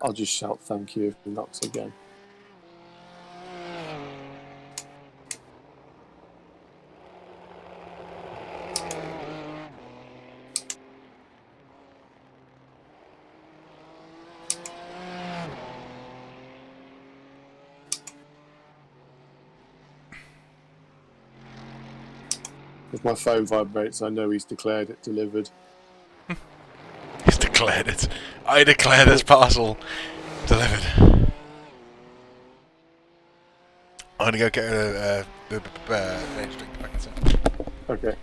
I'll just shout thank you if he knocks again. If my phone vibrates, I know he's declared it delivered. He's declared it. I declare this parcel delivered. I'm gonna go get a energy drink back in a second. Okay.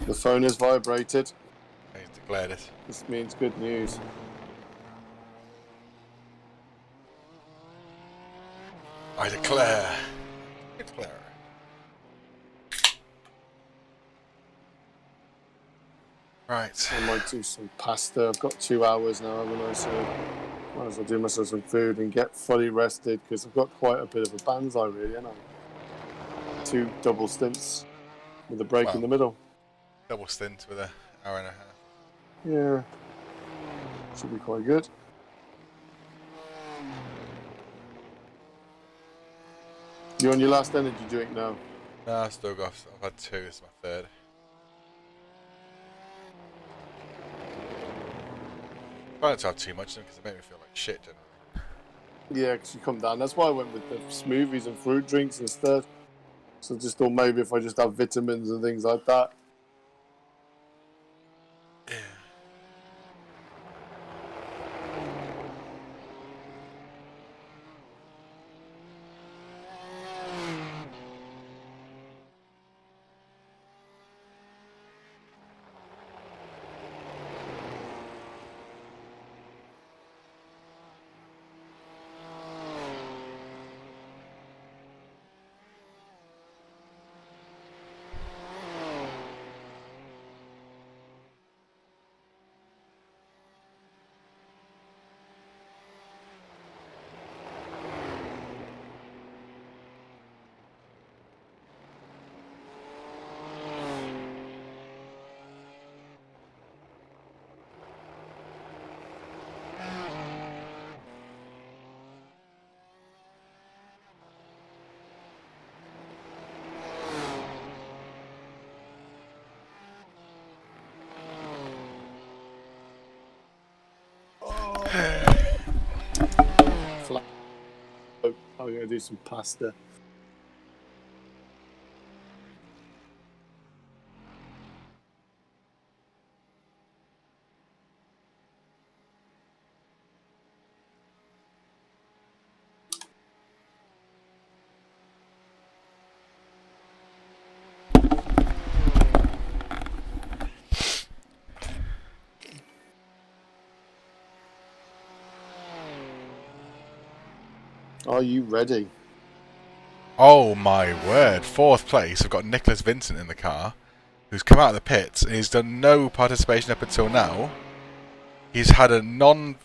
The phone has vibrated. He's declared it. This means good news. I declare. Declare. Right. I might do some pasta. I've got 2 hours now, haven't I? So might as well do myself some food and get fully rested because I've got quite a bit of a banzai, really, haven't I? 2 double stints with a break in the middle. Double stint with an hour and a half. Yeah. Should be quite good. You're on your last energy drink now? No, I've still got. I've had 2. This is my 3rd. I don't have too much because it makes me feel like shit generally. Yeah, because you come down. That's why I went with the smoothies and fruit drinks instead. So I just thought maybe if I just have vitamins and things like that. Yeah. I'm going to do some pasta. Are you ready? Oh my word! 4th place. I've got Nicholas Vincent in the car, who's come out of the pits and he's done no participation up until now. He's had a done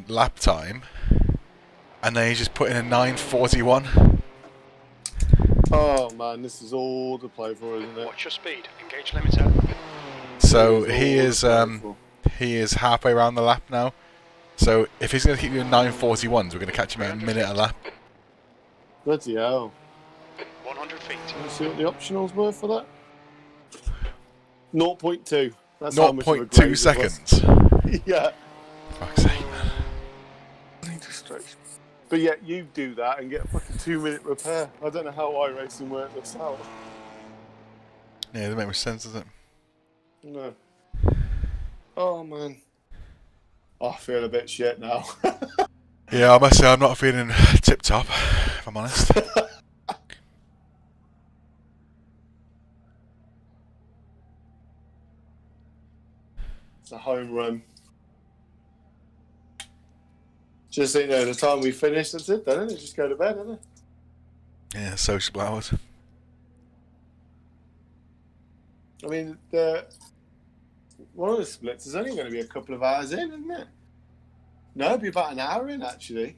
lap time, and then he's just put in a 9:41. Oh man, this is all to play for, isn't it? Watch your speed. Engage limiter. So he is halfway around the lap now. So if he's going to keep doing 9:41s, we're going to catch him at a minute a lap. Bloody hell. 100 feet. Let's see what the optionals were for that. 0.2. That's how much of a 0.2 grade seconds. Yeah. Fuck's sake, man. But yet you do that and get a fucking 2-minute repair. I don't know how iRacing works out. Yeah, it doesn't make much sense, does it? No. Oh man. I feel a bit shit now. Yeah, I must say I'm not feeling tip top, if I'm honest. It's a home run. Just so you know, the time we finish, that's it, then, isn't it? Just go to bed, isn't it? Yeah, sociable hours. I mean, one of the splits is only going to be a couple of hours in, isn't it? No, it'll be about an hour in, actually.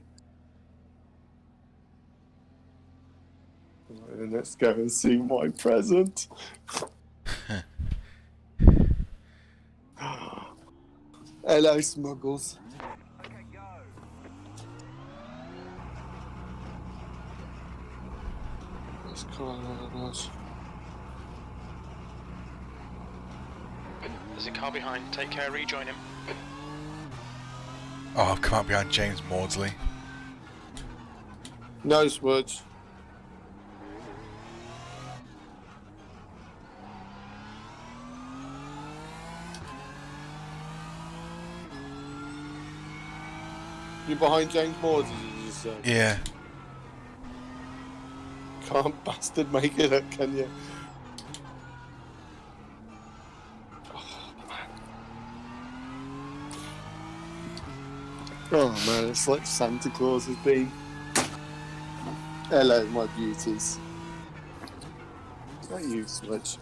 Right, then let's go and see my present. Hello, Smuggles. Let's call it. There's a car behind. Take care, rejoin him. Oh, I've come out behind James Maudsley. No, Swoods. You're behind James Moore, did you just say? Yeah. Can't bastard make it up, can you? Oh man, it's like Santa Claus has been. Hello, my beauties. Not you, Switch.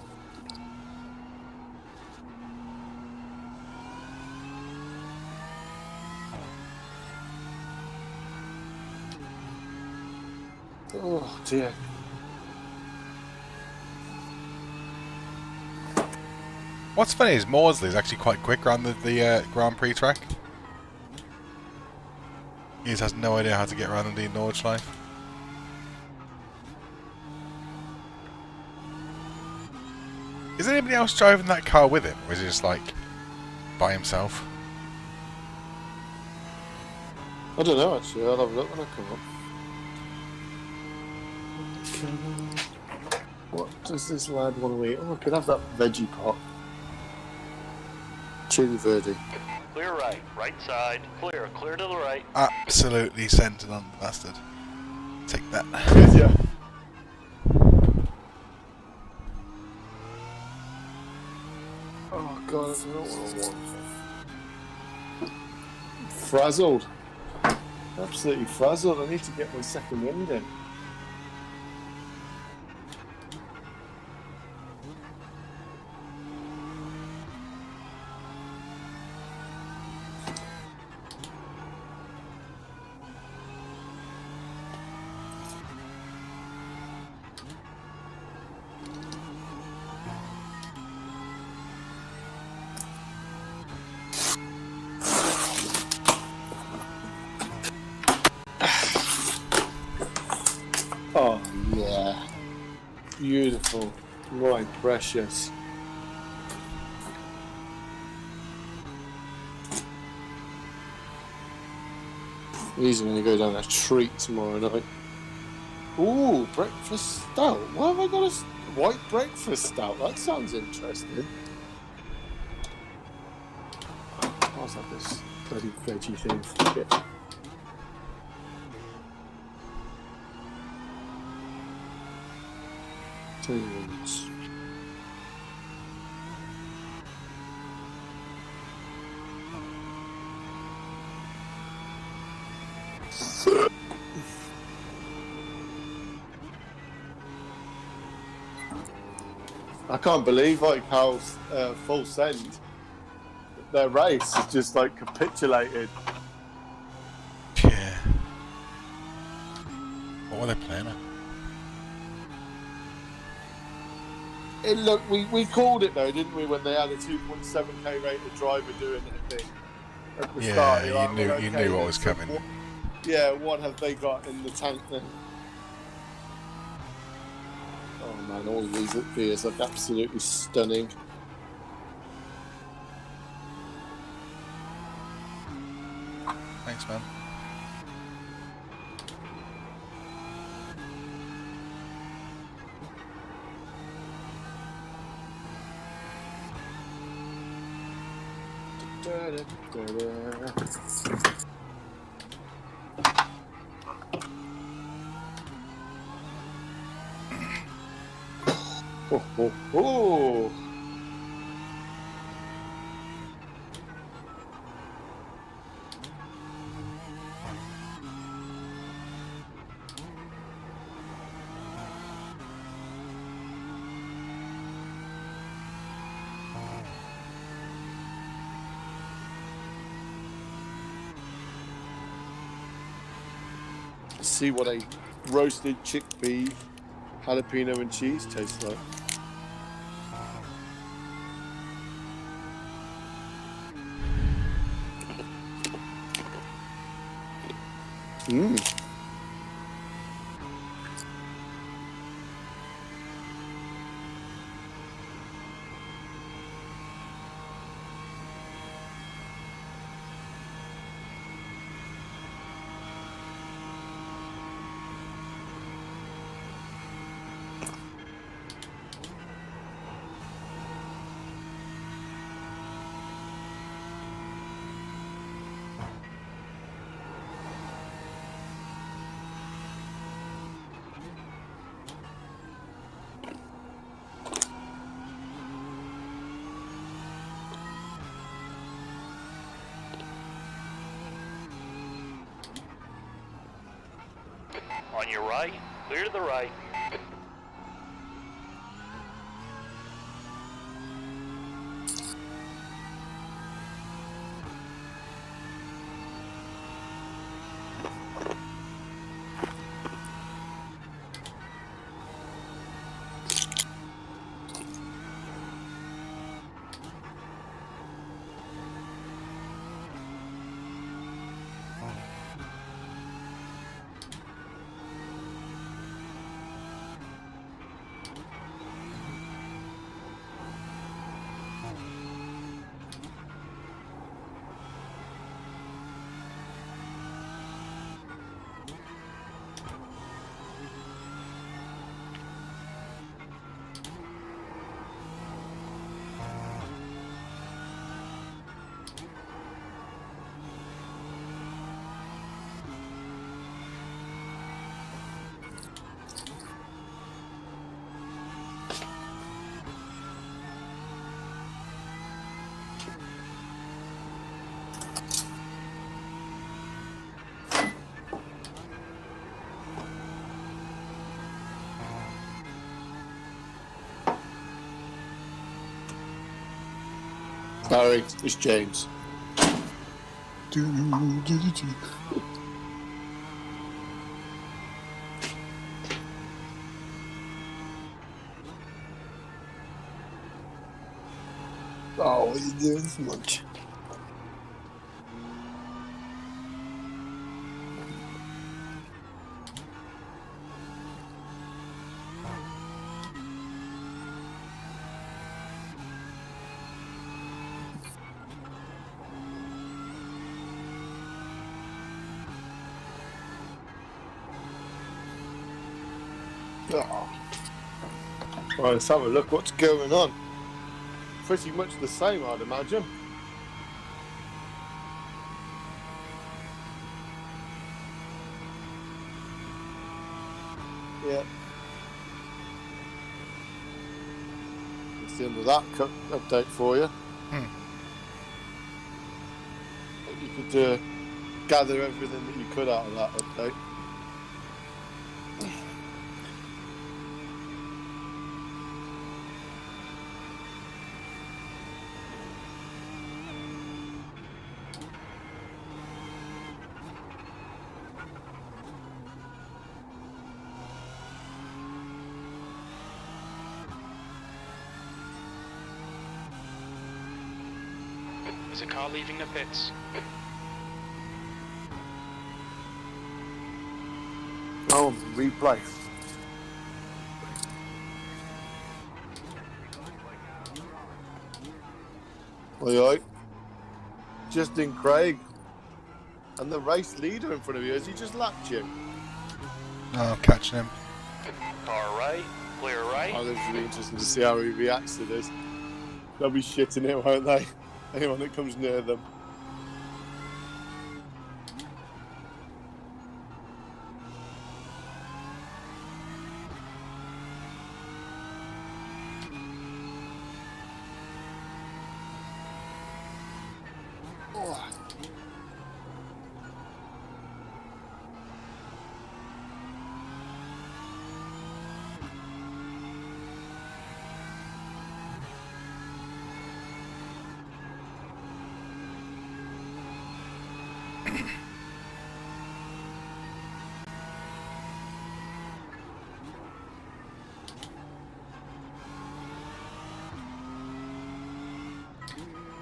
Oh dear. What's funny is Maudsley's actually quite quick around the Grand Prix track. He just has no idea how to get around the Nordschleife. Is anybody else driving that car with him, or is he just like by himself? I don't know actually, I'll have a look when I come up. What does this lad want to eat? Oh, I could have that veggie pot. Chili verde. Clear right. Right side. Clear. Clear to the right. Absolutely centered on the bastard. Take that. Yes, yeah. Oh god, that's not what I want. Frazzled. Absolutely frazzled. I need to get my second wind in. Oh yeah, beautiful, my precious. He's going to go down a treat tomorrow night. Ooh, breakfast stout. Why have I got a white breakfast stout? That sounds interesting. I'll have this bloody veggie thing. Fuck it. Tunes. I can't believe like how Full Send, their race is just like capitulated. Yeah. What were they playing at? Look, we called it though, didn't we, when they had a 2.7k rated driver doing their thing at the start. Yeah, Like, you well, knew okay, what was so coming. what have they got in the tank then? Oh man, all of these appears like absolutely stunning. Thanks, man. Oh, oh, oh. See what a roasted chickpea, jalapeno and cheese tastes like. Mmm. On your right, clear to the right. Sorry, it's James. Oh, what are you doing so much? Oh. Well, let's have a look what's going on. Pretty much the same, I'd imagine. Yeah. It's the end of that update for you. You could gather everything that you could out of that update. There's a car leaving the pits. Oh, replay. Oi. Justin Craig. And the race leader in front of you, has he just lapped you? Oh, I'm catching him. Car right, clear right. Oh, this is really interesting to see how he reacts to this. They'll be shitting it, won't they? Anyone that comes near them.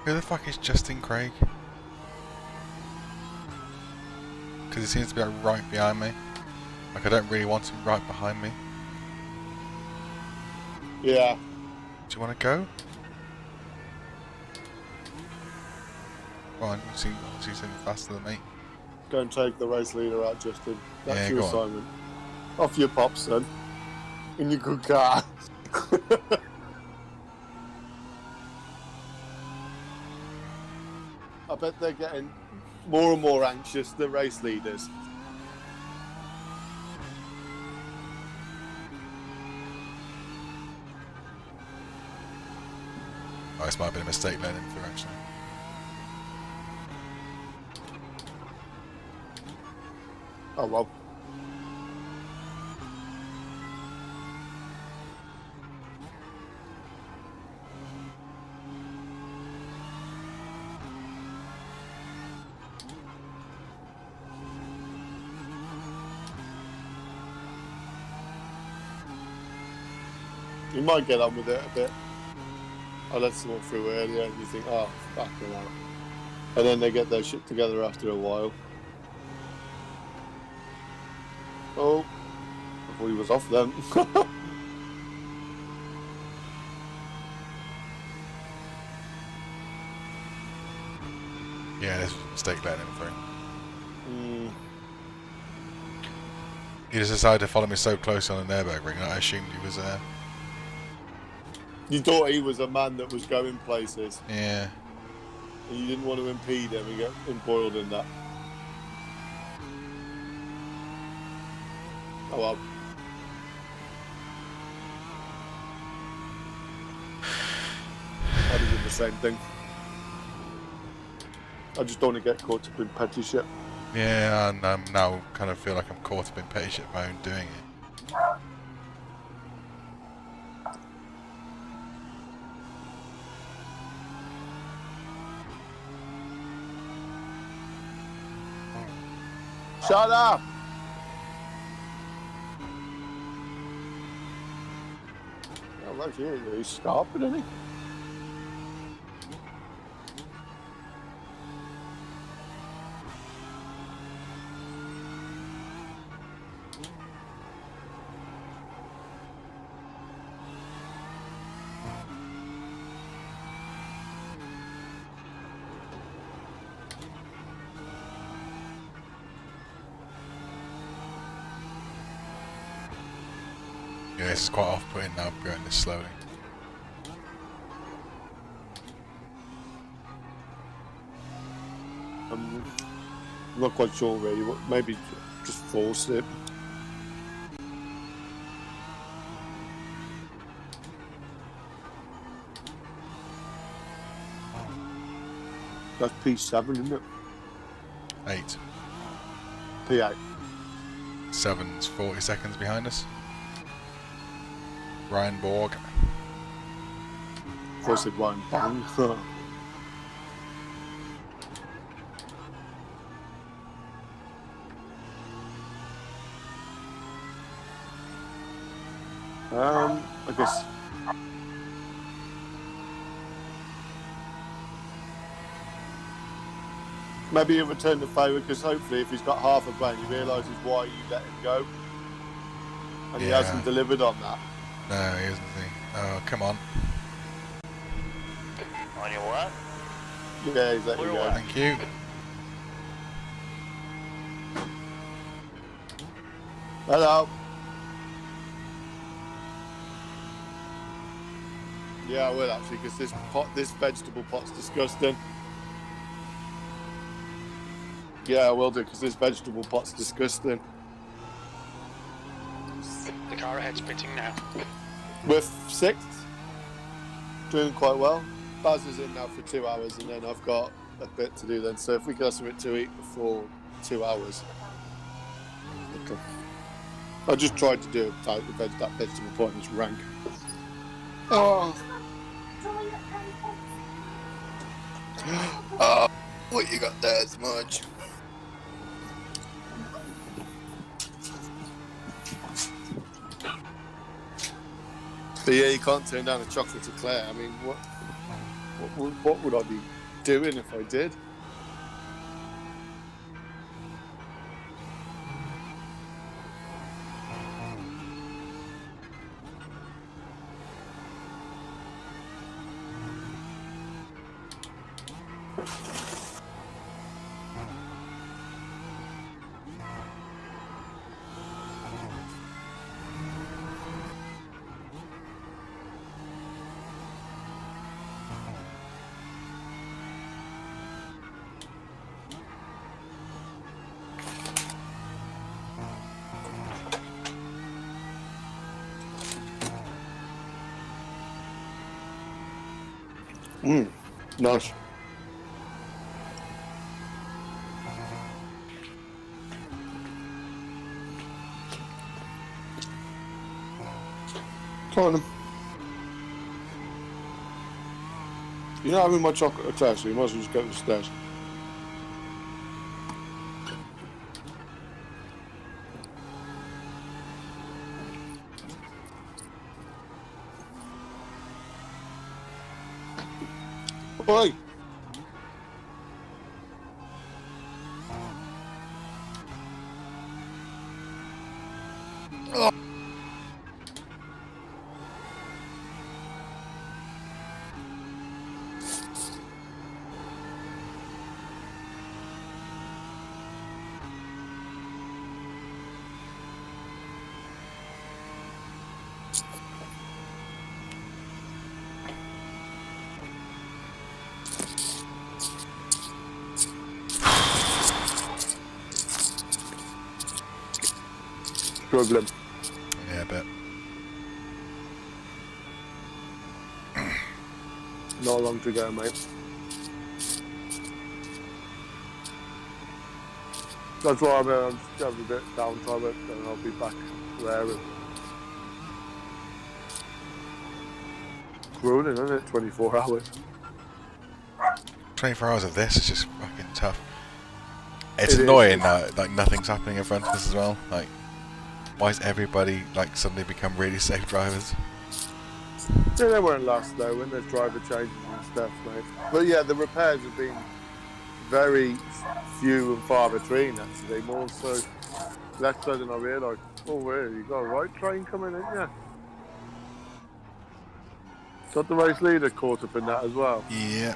Who the fuck is Justin Craig? Because he seems to be like right behind me. Like I don't really want him right behind me. Yeah. Do you want to go? Go on, you seem faster than me. Go and take the race leader out, Justin. That's Yeah, your go on. assignment. Off your pop, son. In your good car. I bet they're getting more and more anxious, the race leaders. Oh, this might have been a mistake letting him through actually. Oh well. You might get on with it a bit. I let someone through earlier and you think, oh, fucking hell. And then they get their shit together after a while. Oh, I thought he was off then. Yeah, this was a mistake letting him through. He just decided to follow me so close on the Nurburgring that I assumed he was You thought he was a man that was going places. yeah. And you didn't want to impede him and get embroiled in that. Oh well. I'd have done the same thing. I just don't want to get caught up in petty shit. Yeah, and now kind of feel like I'm caught up in petty shit by own doing it. Shut up! Oh, look here, he's stopping, isn't he? Yeah, this is quite off-putting now, going this slowly. I'm not quite sure really. Maybe just force it. That's P7, isn't it? 8. P8. 7's 40 seconds behind us. Ryan Borg. Of course, it won't bang. I guess. Maybe you return the favour because hopefully, if he's got half a brain, he realises why you let him go, and he Yeah. hasn't delivered on that. No, he isn't he? Oh, come on. On your what? Yeah, he's letting Clear go. away. Thank you. Hello. Yeah, I will actually, because this vegetable pot's disgusting. Yeah, I will do, because this vegetable pot's disgusting. The car ahead's pitting now. We're 6th, doing quite well. Baz is in now for 2 hours, and then I've got a bit to do then. So if we got something to eat before 2 hours, okay. I just tried to do that vegetable pot and it's rank. Oh. Oh, what you got there is much. But yeah, you can't turn down a chocolate eclair. I mean, what would I be doing if I did? Nice. Come on, then. You're not having my chocolate eclair, so you might as well just go to the stairs. Oi! Struggling. Yeah, a bit. Not long to go, mate. That's why I'm just having a bit of downtime, and I'll be back there. And grueling, isn't it? 24 hours. 24 hours of this is just fucking tough. It's It is. annoying that like nothing's happening in front of us as well. Like, why has everybody like suddenly become really safe drivers? Yeah, they won't last though when there's driver changes and stuff, mate. But yeah, the repairs have been very few and far between actually, more so less so than I realised. Oh really, you got a right train coming in, yeah. Got the race leader caught up in that as well. Yeah.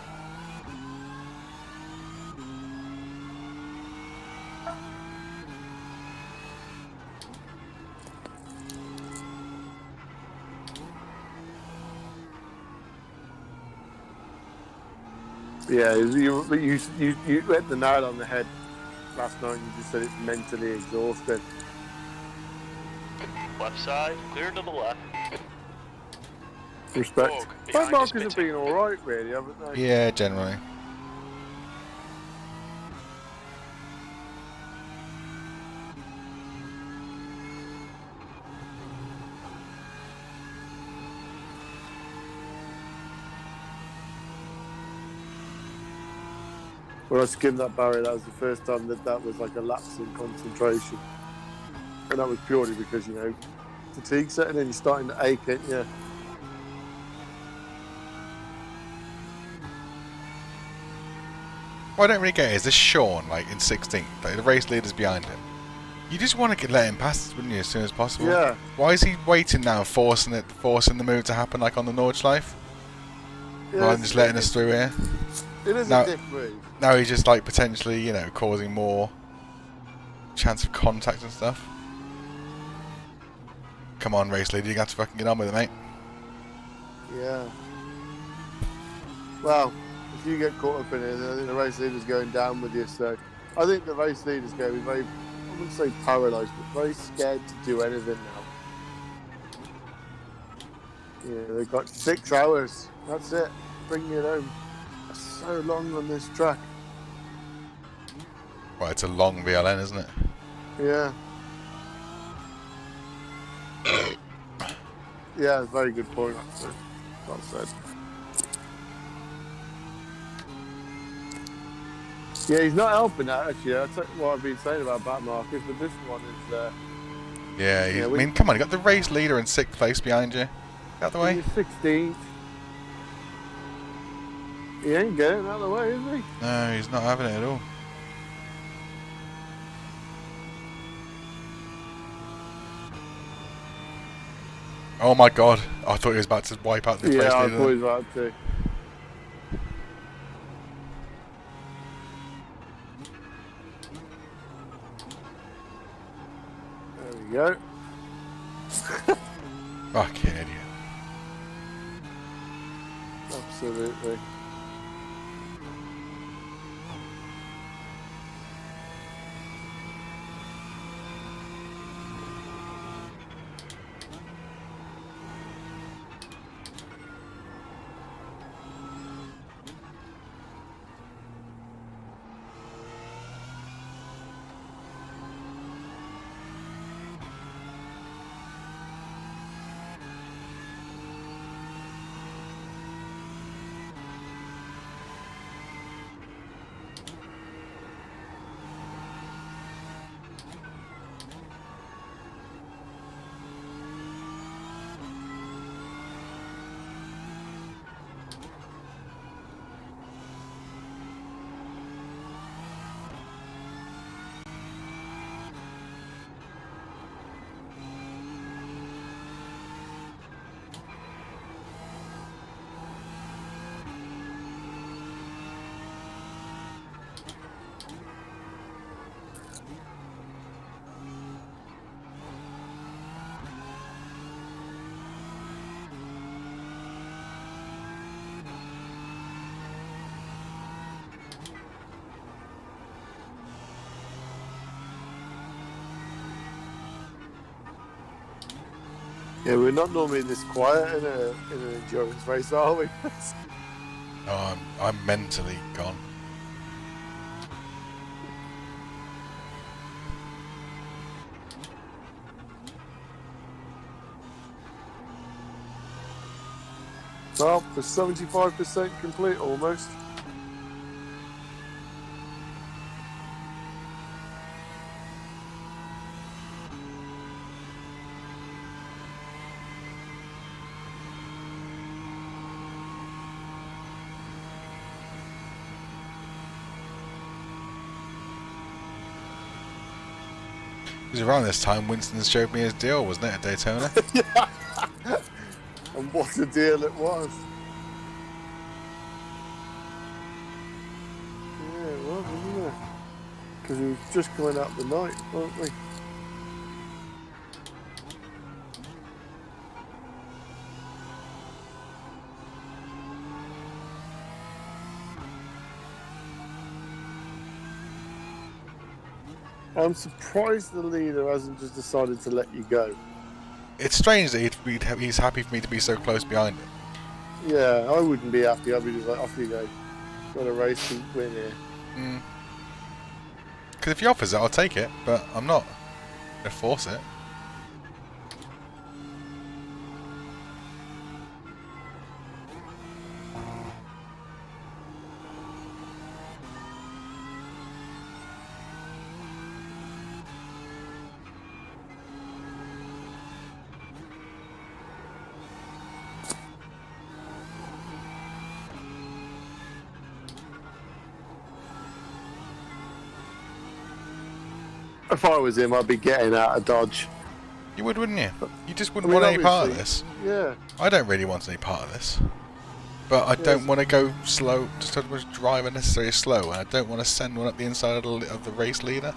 Yeah, you hit the nail on the head last night and you just said it's mentally exhausting. Left side, clear to the left. Respect. Dog, Back behind markers us, have been alright really, haven't they? Yeah, generally. When I skimmed that barrier, that was the first time that was like a lapse in concentration. And that was purely because, you know, fatigue setting in, you're starting to ache it, yeah. What I don't really get is this Sean, like in 16th, like the race leader's behind him. You just want to let him pass, wouldn't you, as soon as possible? Yeah. Why is he waiting now, forcing the move to happen like on the Nordschleife? Yeah, Rather than just letting us through here? It is Now- a dick move. Now he's just like potentially, you know, causing more chance of contact and stuff. Come on, race leader, you got to fucking get on with it, mate. Yeah. Well, if you get caught up in it, I think the race leader's going down with you, so I think the race leader's going to be very, I wouldn't say paralysed, but very scared to do anything now. Yeah, they've got 6 hours. That's it. Bring it home. That's so long on this track. Well, it's a long VLN, isn't it? Yeah. Yeah, very good point, actually. Well said. Yeah, he's not helping that, actually. That's what I've been saying about back markers, but this one is... Yeah, Yeah, I mean, come on, you got the race leader in 6th place behind you. Out the way. He's 16th. He ain't getting out of the way, is he? No, he's not having it at all. Oh my god, I thought he was about to wipe out the Yeah, place I leader. thought he was about to. There we go. Fucking idiot. Absolutely. Yeah, we're not normally this quiet in an endurance race, are we? Oh, I'm mentally gone. Well, we're 75% complete almost. It was around this time Winston showed me his deal, wasn't it, at Daytona? Yeah. And what a deal it was. Yeah, it was, wasn't it? Because we were just coming out the night, weren't we? I'm surprised the leader hasn't just decided to let you go. It's strange that he's happy for me to be so close behind him. Yeah, I wouldn't be happy. I'd be just like, off you go. Got a race to win here. Because if he offers it, I'll take it, but I'm not going to force it. If I was him, I'd be getting out of Dodge. You would, wouldn't you? You just wouldn't I mean, want any part of obviously, this. Yeah. I don't really want any part of this. But I don't want to go slow, just don't want to drive unnecessarily slow, and I don't want to send one up the inside of the race leader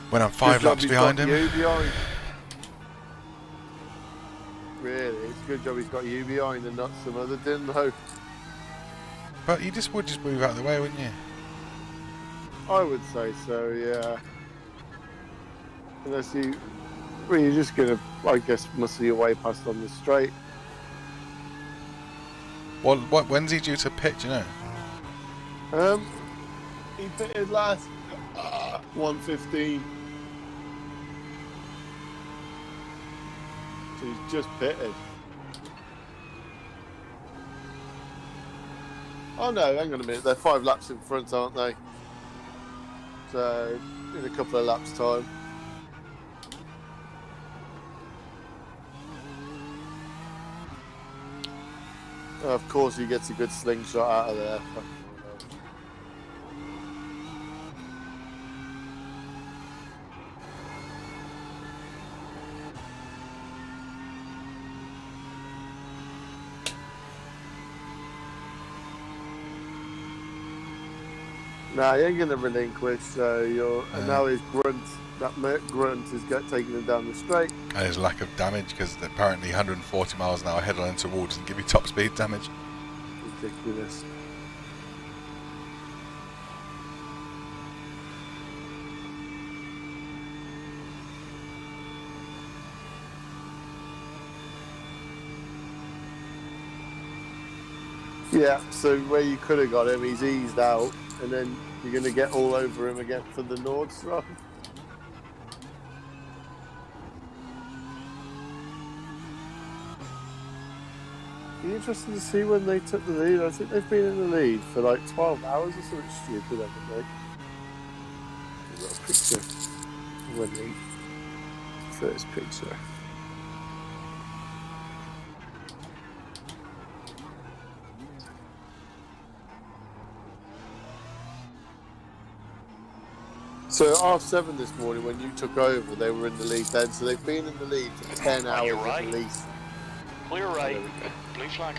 when I'm 5 laps behind him. You behind. Really, it's a good job he's got you behind and not some other didn't know. But you would just move out of the way, wouldn't you? I would say so, yeah. Unless you, well, you're just gonna, I guess, muscle your way past on the straight. Well, when's he due to pit, do you know? He pitted last 1:15. So he's just pitted. Oh no, hang on a minute, they're 5 laps in front, aren't they? So, in a couple of laps' time. Of course, he gets a good slingshot out of there. Nah, he ain't gonna relinquish. So and now his grunt, that Merc grunt, is taking him down the straight. And his lack of damage, because apparently 140 miles an hour head on into a wall doesn't give you top speed damage. Ridiculous. Yeah, so where you could have got him, he's eased out, and then you're going to get all over him again for the Nordstrom. Be interesting to see when they took the lead. I think they've been in the lead for like 12 hours or something stupid, haven't they? I've got a picture when they first picture. So R7 this morning, when you took over, they were in the lead then. So they've been in the lead for 10 hours right. at least. Clear right. Blue flag.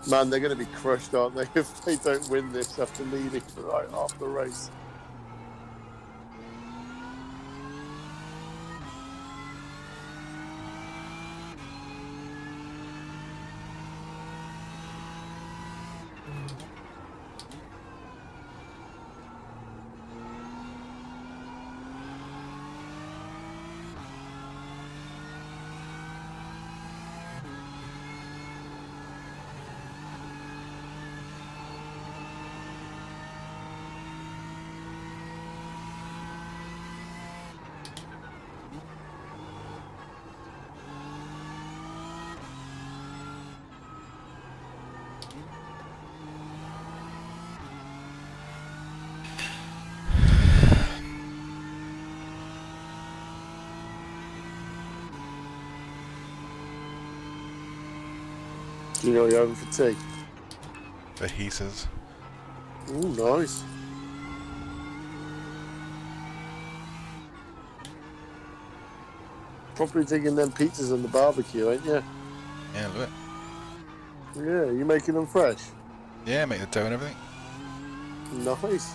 Man, they're going to be crushed, aren't they, if they don't win this after leading for like half the race. Do you know what you're having for tea? Fajitas. Ooh, nice. Properly digging them pizzas on the barbecue, ain't you? Yeah, look. Yeah, you making them fresh? Yeah, make the dough and everything. Nice.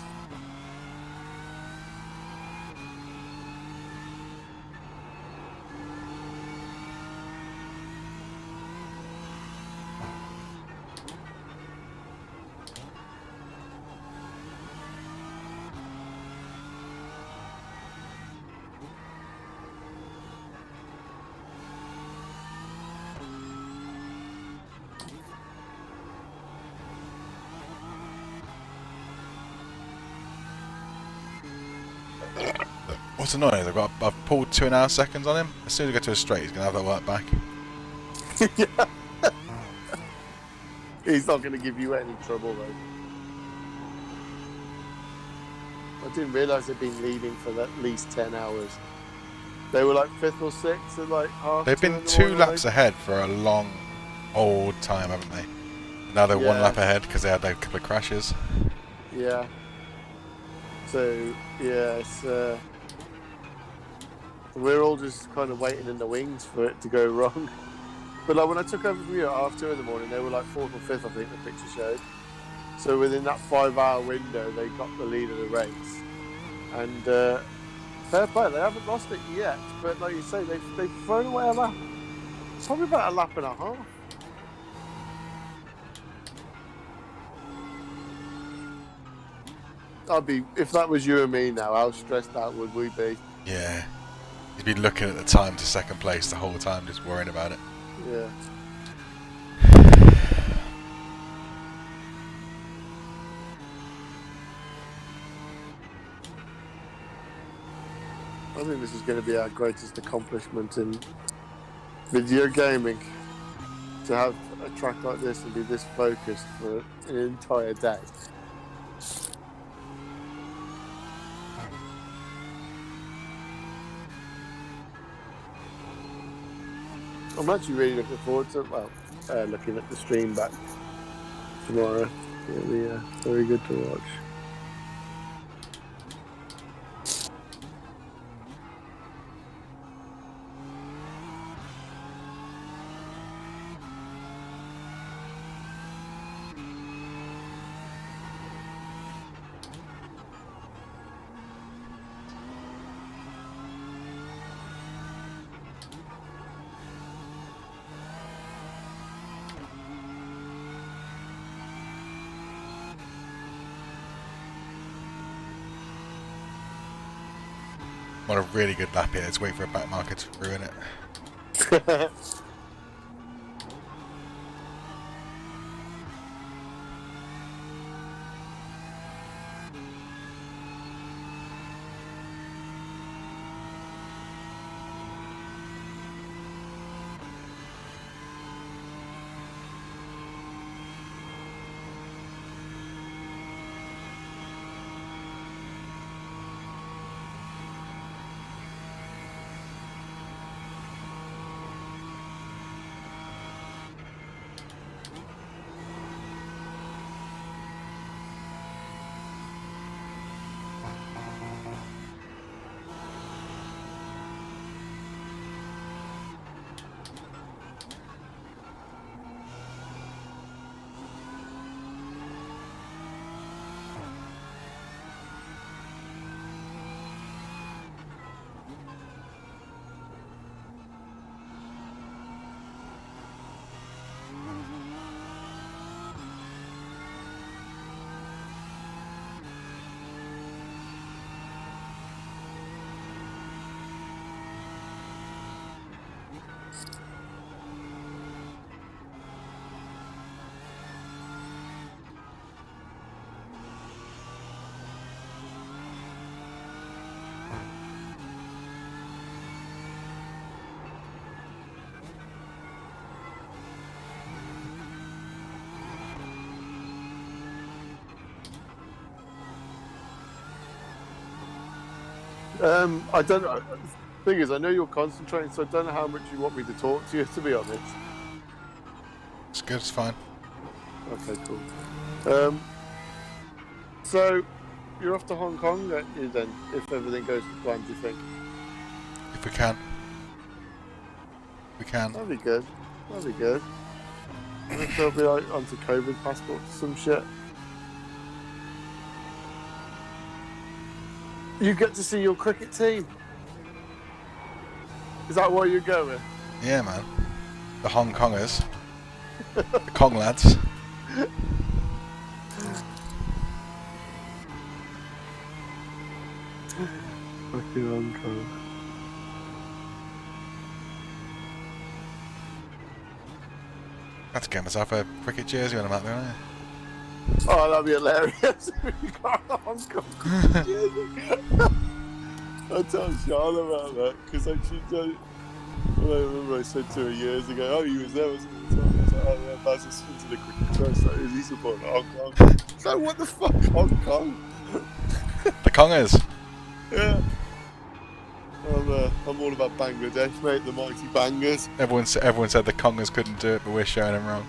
What's annoying is I've pulled 2.5 seconds on him. As soon as I get to a straight, he's going to have that work back. Yeah. He's not going to give you any trouble, though. I didn't realise they'd been leading for at least 10 hours. They were like 5th or 6th at like half. They've been 2 laps ahead for a long, old time, haven't they? Now they're 1 lap ahead because they had a couple of crashes. Yeah. So, yeah, it's... we're all just kind of waiting in the wings for it to go wrong. But like when I took over from you at half 2 in the morning, they were like 4th or 5th, I think the picture showed. So within that 5-hour window, they got the lead of the race. And fair play, they haven't lost it yet. But like you say, they've thrown away a lap. It's probably about a lap and a half. If that was you and me now, how stressed out would we be? Yeah. He's been looking at the time to 2nd place the whole time, just worrying about it. Yeah. I think this is going to be our greatest accomplishment in video gaming. To have a track like this and be this focused for an entire day. I'm actually really looking forward to it. Well, looking at the stream back tomorrow. It'll be very good to watch. Want a really good lap here. Let's wait for a back marker to ruin it. I don't know. The thing is, I know you're concentrating, so I don't know how much you want me to talk to you, to be honest. It's good, it's fine. Okay, cool. So, you're off to Hong Kong then, if everything goes to plan, do you think? If we can. We can. That'd be good. That'd be good. I think they'll be like onto COVID passports or some shit. You get to see your cricket team. Is that where you're going? Yeah, man. The Hong Kongers. The Kong lads. Fucking Hong Kong. I had to get myself a cricket jersey when I'm out there, don't I? Oh, that'd be hilarious. You got a Hong Kong jersey. I told Charlotte about that because I remember I said to her years ago, oh, you was there, wasn't you? So I was like, oh, yeah, Baz is into the cricket club. So is he supporting Hong Kong? So what the fuck, Hong Kong? The Kongers. Yeah. I'm all about Bangladesh, mate. The mighty bangers. Everyone said the Kongers couldn't do it, but we're showing them wrong.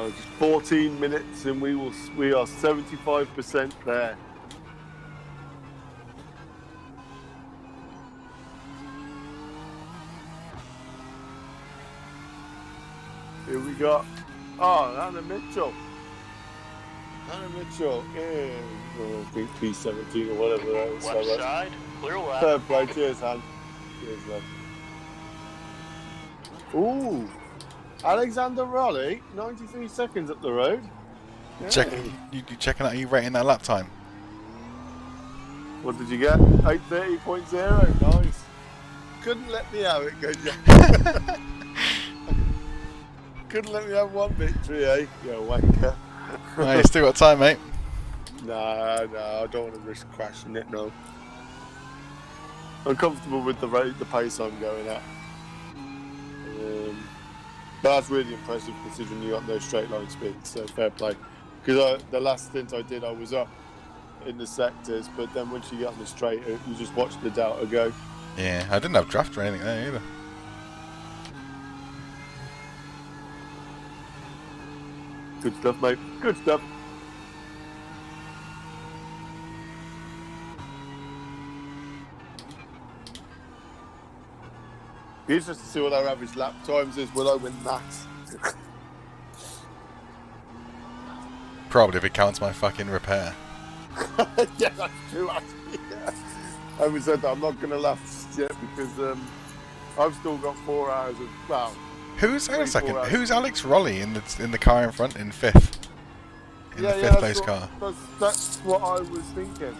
Just 14 minutes and we are 75% there. Here we got Anna Mitchell. Yeah, I think P17 or whatever that is. Left side, clear left. Fair play, cheers, Han. Cheers, love. Ooh. Alexander Raleigh, 93 seconds up the road. Yeah. You checking out? Are you rating that lap time? What did you get? 8:30.0. Nice. Couldn't let me have it, could you? couldn't let me have one victory, eh? You wanker. Right, you still got time, mate. No, I don't want to risk crashing it, no. I'm comfortable with the pace I'm going at. But that's really impressive considering you got no straight line speed, so fair play. Because the last stint I did, I was up in the sectors, but then once you get on the straight, you just watch the Delta go. Yeah, I didn't have draft or anything there either. Good stuff, mate. Good stuff. Be interested to see what our average lap times is. Will I win that? Probably if it counts my fucking repair. Yeah, that's true, actually. Yeah. Having said that, I'm not going to laugh yet because I've still got 4 hours of... Well, Hang on a second. Who's Alex Rowley in the car in front in fifth? In the fifth place car. That's what I was thinking.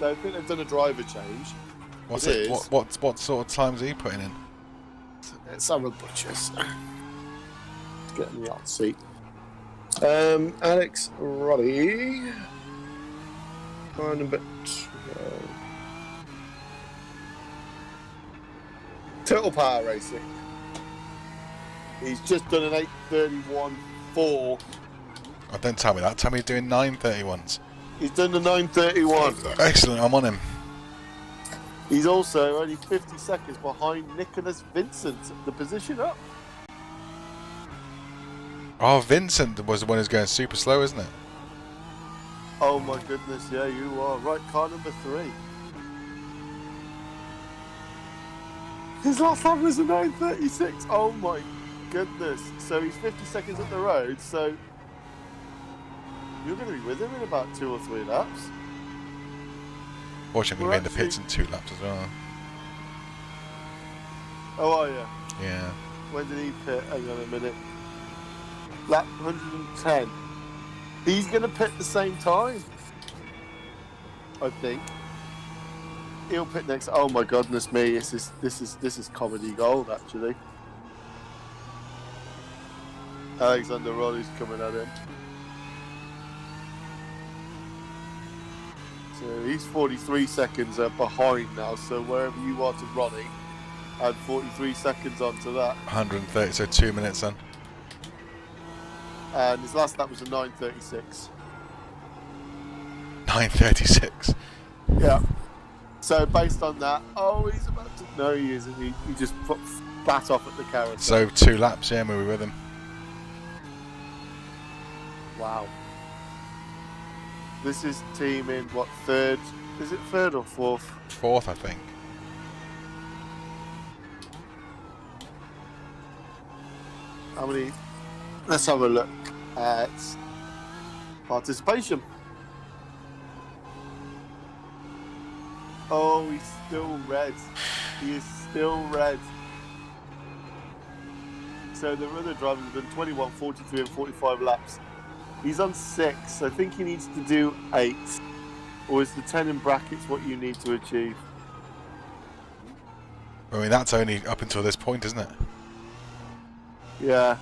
I think they've done a driver change. What sort of times are you putting in? Let's have a butcher's. Get in the hot seat. Alex Roddy. Car number 12. Total Power Racing. He's just done an 8:31.4. Oh, don't tell me that. Tell me you're doing 9:31s. He's done the 9:31. Excellent, I'm on him. He's also only 50 seconds behind Nicholas Vincent, the position up. Oh, Vincent was the one who's going super slow, isn't it? Oh my goodness, yeah, you are. Right, car number 3. His last lap was a 9:36. Oh my goodness. So he's 50 seconds up the road, so you're going to be with him in about 2 or 3 laps. Fortunately, I'm going to be in the pits in 2 laps as well. Oh, are you? Yeah. When did he pit? Hang on a minute. Lap 110. He's going to pit the same time, I think. He'll pit next. Oh my goodness me! This is comedy gold, actually. Alexander Rowley's coming at him. So he's 43 seconds behind now. So wherever you are to Ronnie, add 43 seconds onto that. 130, so 2 minutes then. And his last lap was a 9:36. 9:36. Yeah. So based on that, he's about to. No, he isn't. He just put flat off at the carousel. So 2 laps, yeah, we'll be with him. Wow. This is team in what, 3rd? Is it 3rd or 4th? 4th, I think. How many? Let's have a look at participation. Oh, he's still red. He is still red. So the other drivers have done 21, 43 and 45 laps. He's on 6. I think he needs to do 8. Or is the 10 in brackets what you need to achieve? I mean, that's only up until this point, isn't it? Yeah.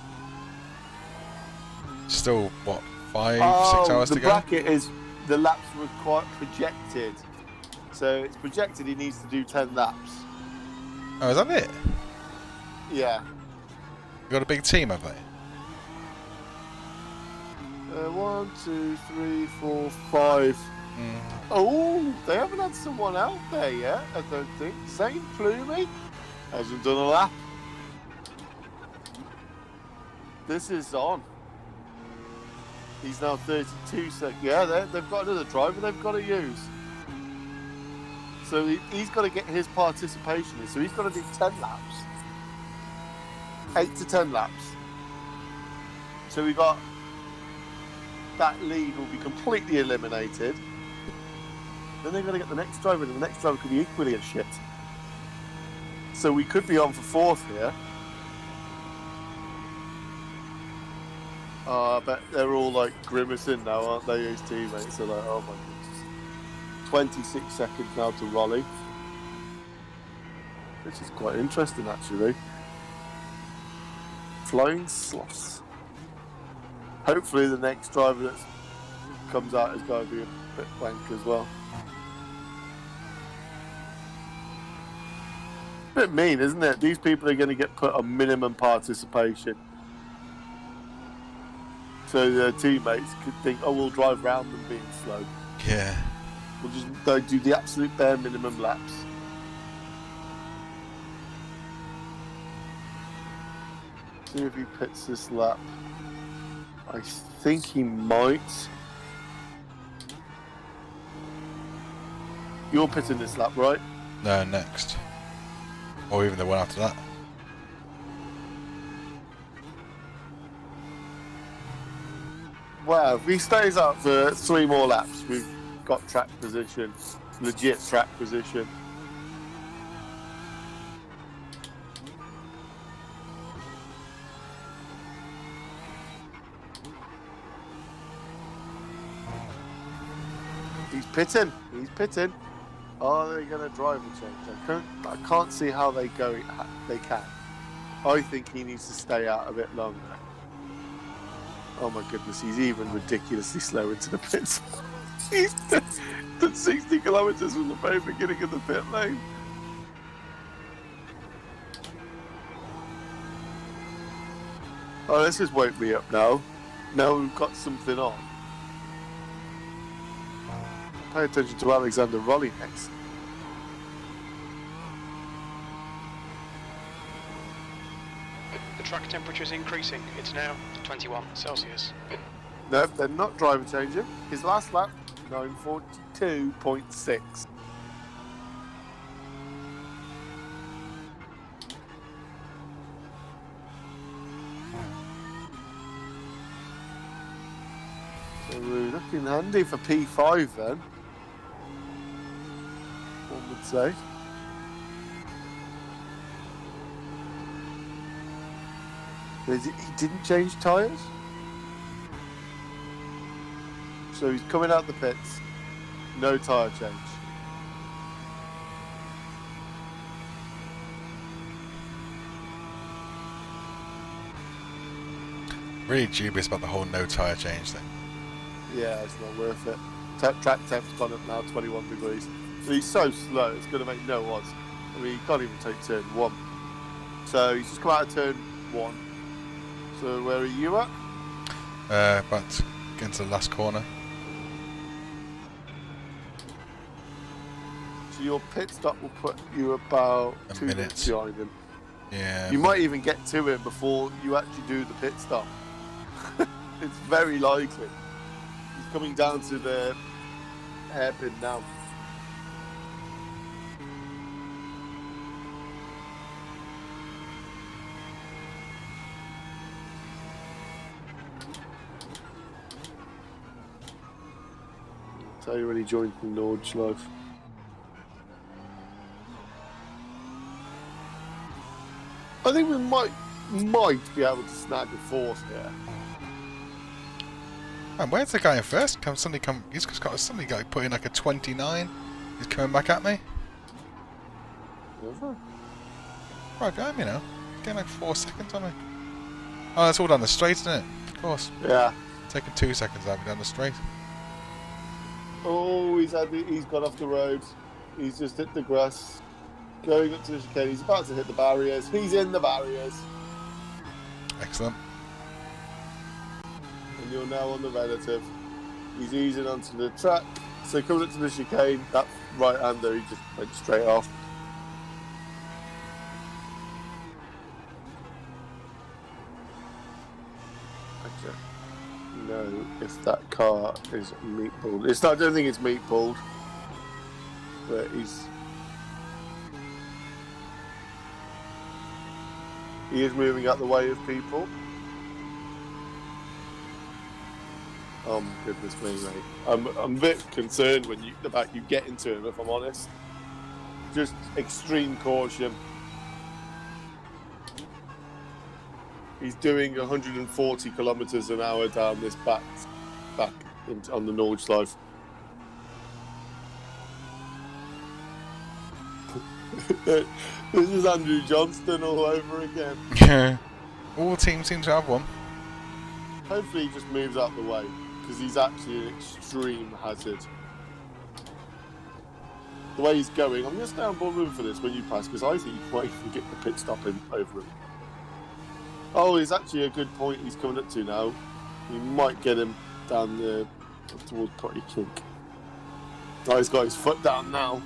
Still, what, 5, 6 hours to go? The bracket is, the laps were quite projected. So it's projected he needs to do 10 laps. Oh, is that it? Yeah. You got a big team, have they? 1, 2, 3, 4, 5. Oh, they haven't had someone out there yet, I don't think. Saint Plumy hasn't done a lap. This is on. He's now 32 seconds. Yeah, they've got another driver they've got to use. So he's got to get his participation in. So he's got to do 10 laps. 8 to 10 laps. So we got that lead will be completely eliminated. Then they're going to get the next driver, and the next driver could be equally as shit. So we could be on for 4th here. I bet they're all like grimacing now, aren't they? His teammates are like, oh my goodness. 26 seconds now to Raleigh. This is quite interesting, actually. Flying sloths. Hopefully the next driver that comes out is going to be a bit wank as well. Bit mean, isn't it? These people are going to get put on minimum participation. So their teammates could think, oh, we'll drive round them being slow. Yeah. We'll just do the absolute bare minimum laps. See if he pits this lap. I think he might. You're pitting this lap, right? No, next. Or even the one after that. Well, if he stays up for 3 more laps, we've got track position. Legit track position. He's pitting. He's pitting. Are they going to drive a change? I can't see how they go. They can. I think he needs to stay out a bit longer. Oh my goodness, he's even ridiculously slow into the pits. He's done 60 kilometres from the very beginning of the pit lane. Oh, this has woke me up now. Now we've got something on. Pay attention to Alexander Rowley next. The track temperature is increasing. It's now 21 Celsius. No, they're not driver changing. His last lap, 9:42.6. So we're looking handy for P5 then. One would say. He didn't change tyres? So he's coming out the pits, no tyre change. Really dubious about the whole no tyre change thing. Yeah, it's not worth it. Track temp's gone up now, 21 degrees. But he's so slow, it's going to make no odds. I mean, he can't even take turn 1. So he's just come out of turn 1. So where are you at? About to get into the last corner. So your pit stop will put you about A 2 minute. minutes behind him. Yeah. You might even get to him before you actually do the pit stop. It's very likely. He's coming down to the hairpin now. I'll tell you when he joins the Nordschleife. I think we might be able to snag a 4th here. Man, where's the guy in first? He's just got suddenly got put in like a 29. He's coming back at me. Right behind me now. Getting like 4 seconds on me. Oh, that's all down the straight, isn't it? Of course. Yeah. Taking 2 seconds out down the straight. Oh, he's got off the road. He's just hit the grass. Going up to the chicane. He's about to hit the barriers. He's in the barriers. Excellent. And you're now on the relative. He's easing onto the track. So coming up to the chicane, that right-hander, he just went straight off. I don't know if that car is meatballed. I don't think it's meatballed. But he is moving out the way of people. Oh my goodness me, mate. I'm a bit concerned about you getting to him, if I'm honest. Just extreme caution. He's doing 140 kilometers an hour down this back on the Nordschleife. This is Andrew Johnston all over again. All teams seem to have one. Hopefully he just moves out the way, because he's actually an extreme hazard. The way he's going, I'm going to stay on board with him for this when you pass, because I think you might even get the pit stop in over him. Oh, he's actually a good point he's coming up to now. You might get him down there towards Potty Kink. Oh, he's got his foot down now.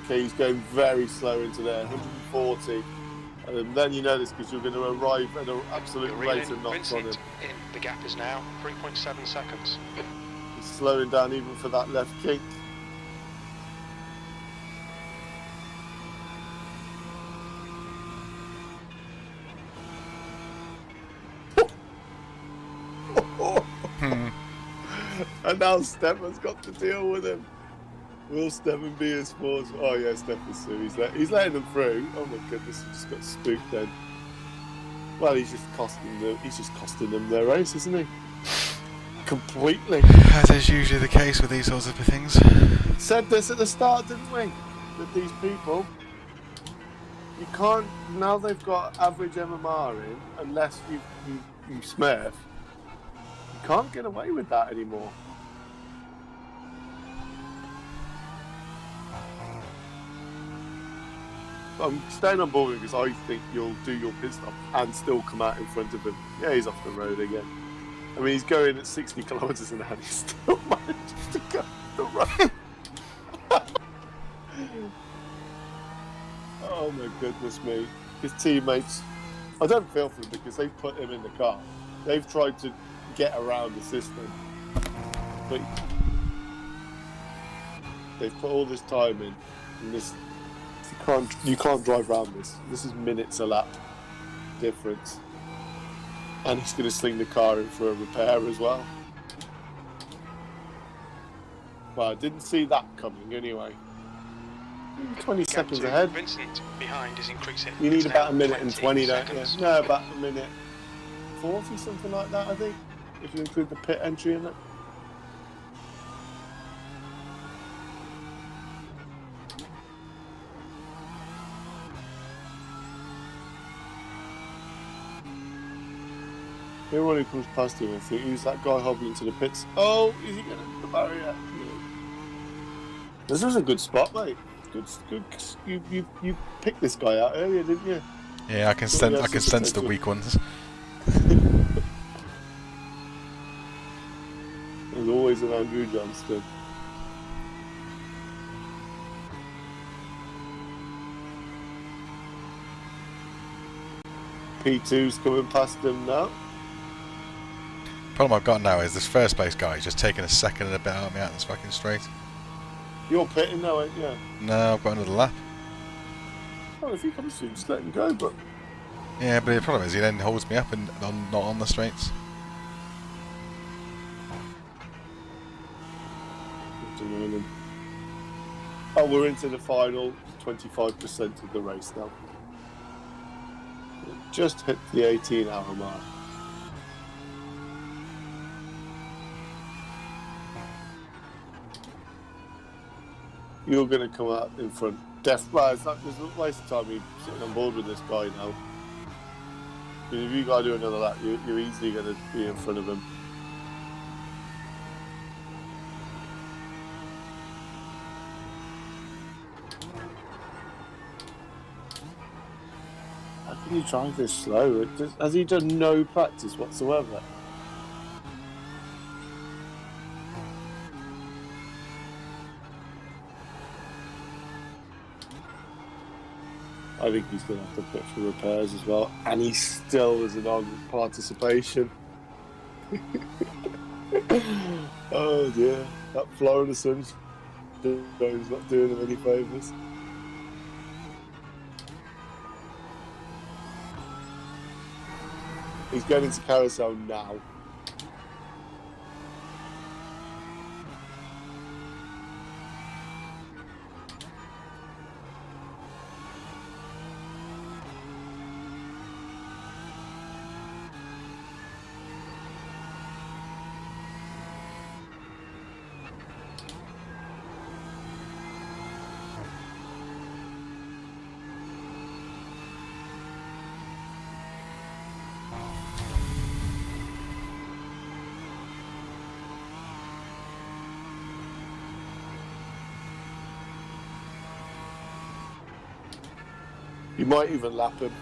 Okay, he's going very slow into there, 140. And then you know this because you're going to arrive at an absolute rate of knots on him. The gap is now 3.7 seconds. He's slowing down even for that left kick. And now Stefan's got to deal with him. Will Stefan be his force? Oh yeah, Stefan's through. He's letting them through. Oh my goodness, he just got spooked then. Well, he's just costing them their race, isn't he? Completely. As is usually the case with these sorts of things. Said this at the start, didn't we? That these people, you can't, now they've got average MMR in, unless you smurf, you can't get away with that anymore. I'm staying on board because I think you'll do your pit stop and still come out in front of him. Yeah, he's off the road again. I mean, he's going at 60 kilometres an hour. He still manages to go off the road. Oh my goodness me. His teammates, I don't feel for him because they've put him in the car. They've tried to get around the system. But they've put all this time in. And this, you can't drive around this. This is minutes a lap difference. And he's going to sling the car in for a repair as well. Well, I didn't see that coming anyway. 20 seconds ahead. Vincent behind is increasing. You need It's about now a minute and 20, don't seconds. you? No, about a minute 40, something like that, I think. If you include the pit entry in it. Everyone who comes past him, I think, who's that guy hobbling to the pits? Oh, is he going to hit the barrier? No. This was a good spot, mate. Good. You picked this guy out earlier, didn't you? Yeah, I can sense the weak ones. There's always an Andrew Johnston. P2's coming past him now. Problem I've got now is this first place guy is just taking a second and a bit out of me out this fucking straight. You're pitting now, ain't you? No, I've got another lap. Oh, if he comes through, just let him go, but... Yeah, but the problem is he then holds me up and not on the straights. Oh, we're into the final 25% of the race now. Just hit the 18-hour mark. You're going to come out in front. There's no waste of time you sitting on board with this guy now. If you got to do another lap, you're easily going to be in front of him. How can you drive this slow? Has he done no practice whatsoever? I think he's going to have to put for repairs as well. And he still is a non-participation. Oh dear. That Florida sun's not doing him any favours. He's going into carousel now. You might even lap him.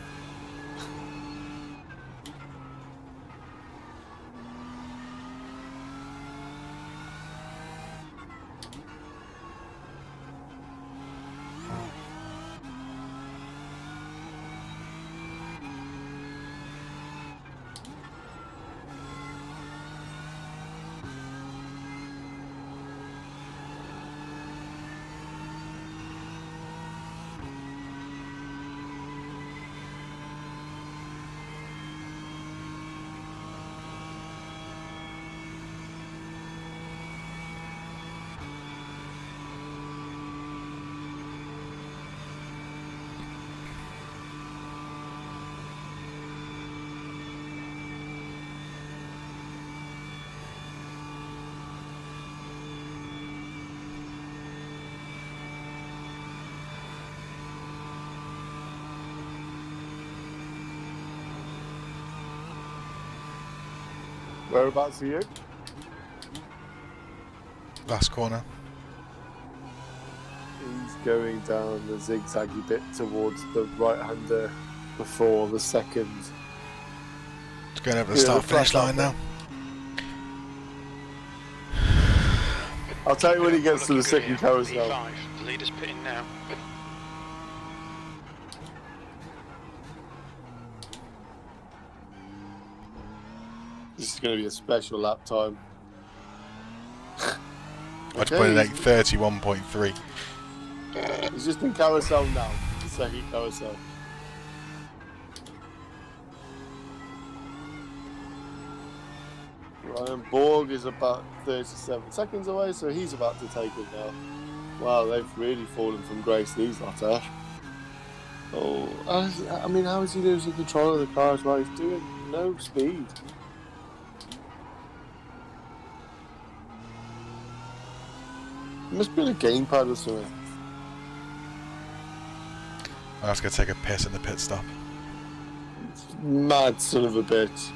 Whereabouts are you? Last corner. He's going down the zigzaggy bit towards the right-hander before the second. It's going over the start-finish line now. I'll tell you when he gets to the second carousel. E5. The leader's pitting now. This is going to be a special lap time. I'd put it at 31.3. He's just in carousel now. The second carousel. Ryan Borg is about 37 seconds away, so he's about to take it now. Wow, they've really fallen from grace, these lot have. Oh, I mean, how is he losing control of the car as well? He's doing no speed. It must be a gamepad or something. I was going to take a piss in the pit stop. Mad son of a bitch.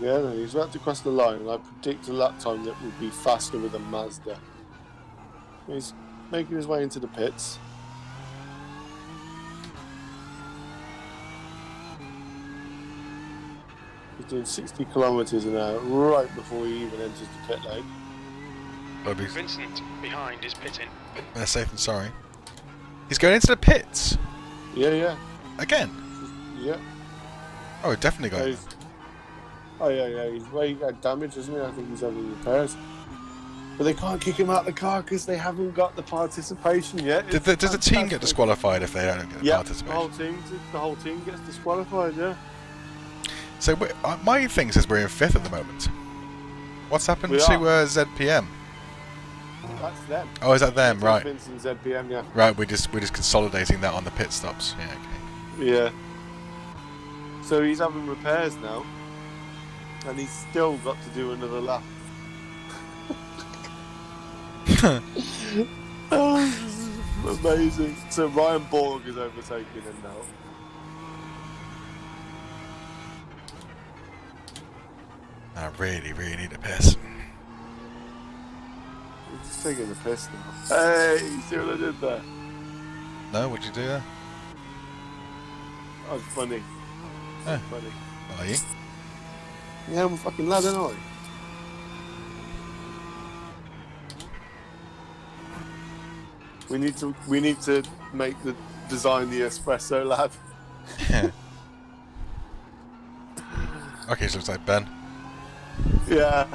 Yeah, he's about to cross the line, and I predict a lap time that would be faster with a Mazda. He's making his way into the pits. He's doing 60 kilometers an hour right before he even enters the pit lane. Vincent behind is pitting. They're safe and sorry. He's going into the pits. Yeah. Again. Yeah. Oh, definitely going. Oh yeah. He got damage, isn't he? I think he's having repairs. But they can't kick him out of the car because they haven't got the participation yet. Does the team get disqualified if they don't get the participation? The whole team gets disqualified. Yeah. So my thing says we're in 5th at the moment. What's happened to ZPM? That's them. Oh, is that them? Right. Vincent ZPM, yeah. Right. We're just consolidating that on the pit stops. Yeah. Okay. Yeah. So he's having repairs now, and he's still got to do another lap. Oh, this is amazing. So Ryan Borg is overtaking him now. I really need a piss. He's just taking the piss now. Hey, you see what I did there? No, what'd you do there? That was funny. Oh. Funny. Are you? Yeah, I'm a fucking lad, aren't I? We need to design the espresso lad. Okay, so looks like Ben. Yeah.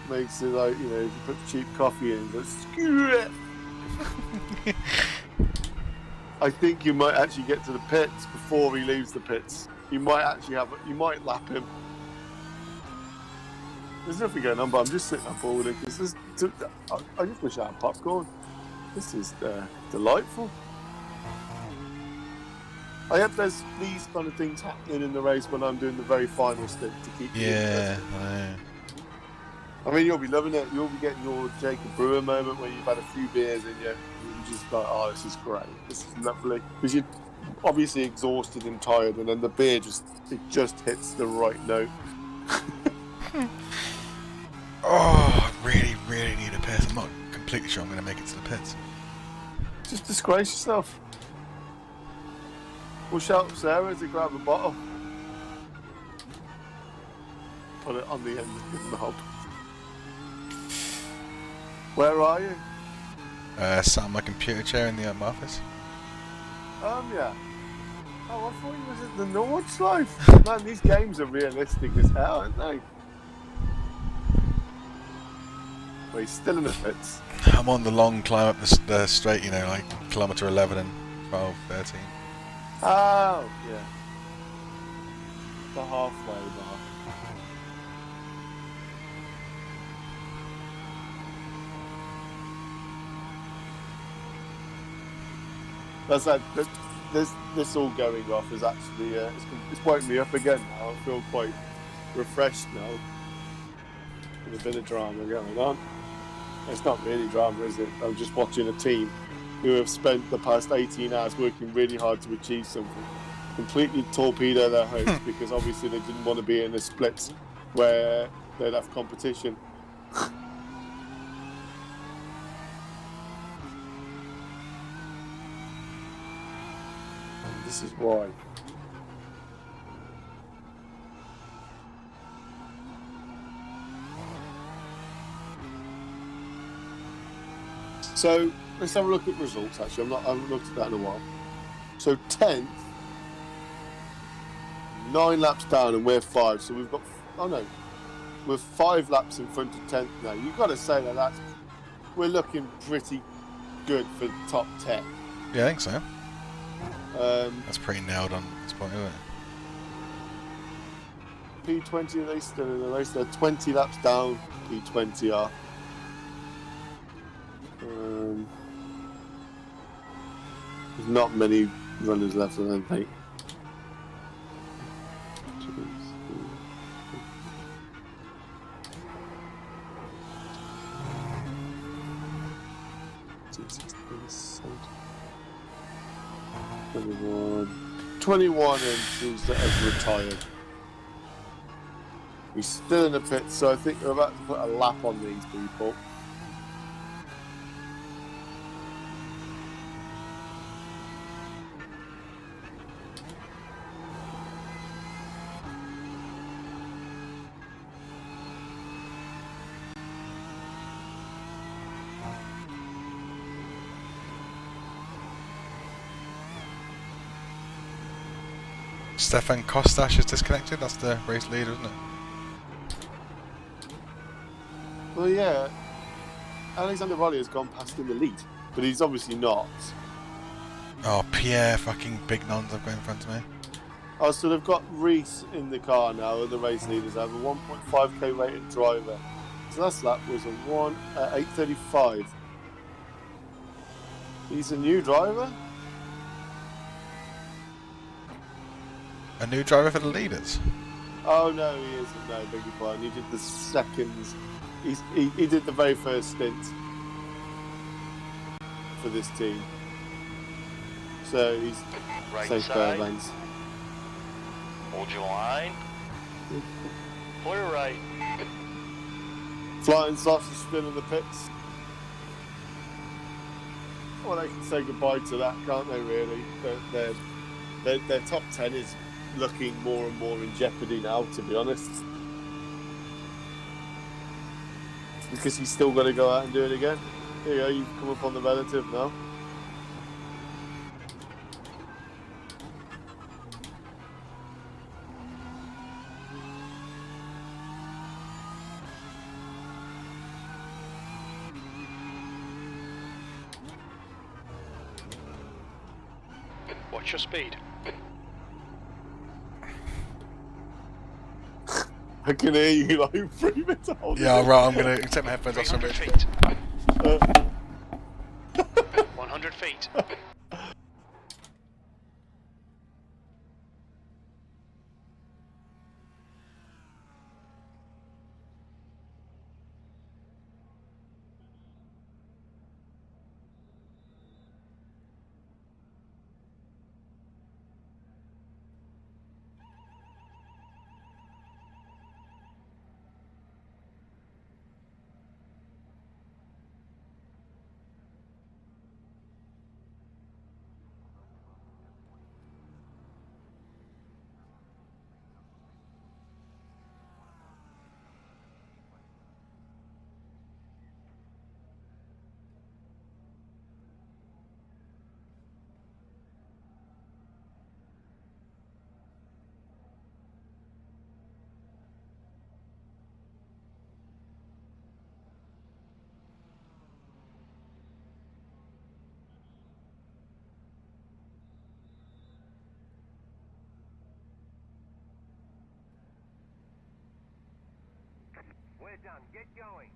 Makes it like, you know, if you put cheap coffee in, but screw it. I think you might actually get to the pits before he leaves the pits. You might actually you might lap him. There's nothing going on, but I'm just sitting up bored because I just wish I had popcorn. This is delightful. I hope there's these kind of things happening in the race when I'm doing the very final stint to keep me interested. I mean, you'll be loving it. You'll be getting your Jacob Brewer moment where you've had a few beers in you. And you're just like, oh, this is great. This is lovely. Because you're obviously exhausted and tired, and then the beer just hits the right note. Oh, I really, really need a piss. I'm not completely sure I'm going to make it to the pits. Just disgrace yourself. We'll shout up Sarah to grab a bottle. Put it on the end of the knob. Where are you? Sat on my computer chair in the office. Yeah. Oh, I thought you was at the Nordschleife. Man, these games are realistic as hell, aren't they? Well, he's still in the pits. I'm on the long climb up the straight, you know, like kilometre 11 and 12, 13. Oh, yeah. The halfway mark. That's that. This all going off is actually it's woken me up again now. I feel quite refreshed now. There's a bit of drama going on. It's not really drama, is it? I'm just watching a team who have spent the past 18 hours working really hard to achieve something, completely torpedo their hopes because obviously they didn't want to be in a splits where they'd have competition. And this is why. So let's have a look at results. Actually, I haven't looked at that in a while. So 10th, 9 laps down, and we're 5. So we've got we're 5 laps in front of 10th now. You've got to say that we're looking pretty good for the top 10. Yeah, I think so. That's pretty nailed on at this point, isn't it? P20, are they still in the race? They're 20 laps down. P20 are. There's not many runners left, I don't think. Twenty-one entries that have retired. He's still in the pit, so I think we're about to put a lap on these people. Stefan Kostas is disconnected. That's the race leader, isn't it? Well, yeah. Alexander Raleigh has gone past in the lead, but he's obviously not. Oh, Pierre fucking Big Nons have got in front of me. Oh, so they've got Reese in the car now, and the race leaders have a 1.5k rated driver. So last lap was a 8:35. He's a new driver? A new driver for the leaders? Oh no, he isn't. No, beg your pardon. He did the seconds. He did the very first stint for this team. So he's Right safe side. lanes. Hold your line. Clear right. Flying Sauce is still in the pits. Well, they can say goodbye to that, can't they? Really, their top 10 is looking more and more in jeopardy now, to be honest. Because he's still got to go out and do it again. Here you go, you've come up on the relative now. Watch your speed. I can hear you like 3 minutes old. Yeah, right. I'm gonna take my headphones off. 300 So feet. Uh, 100 feet. We're done. Get going.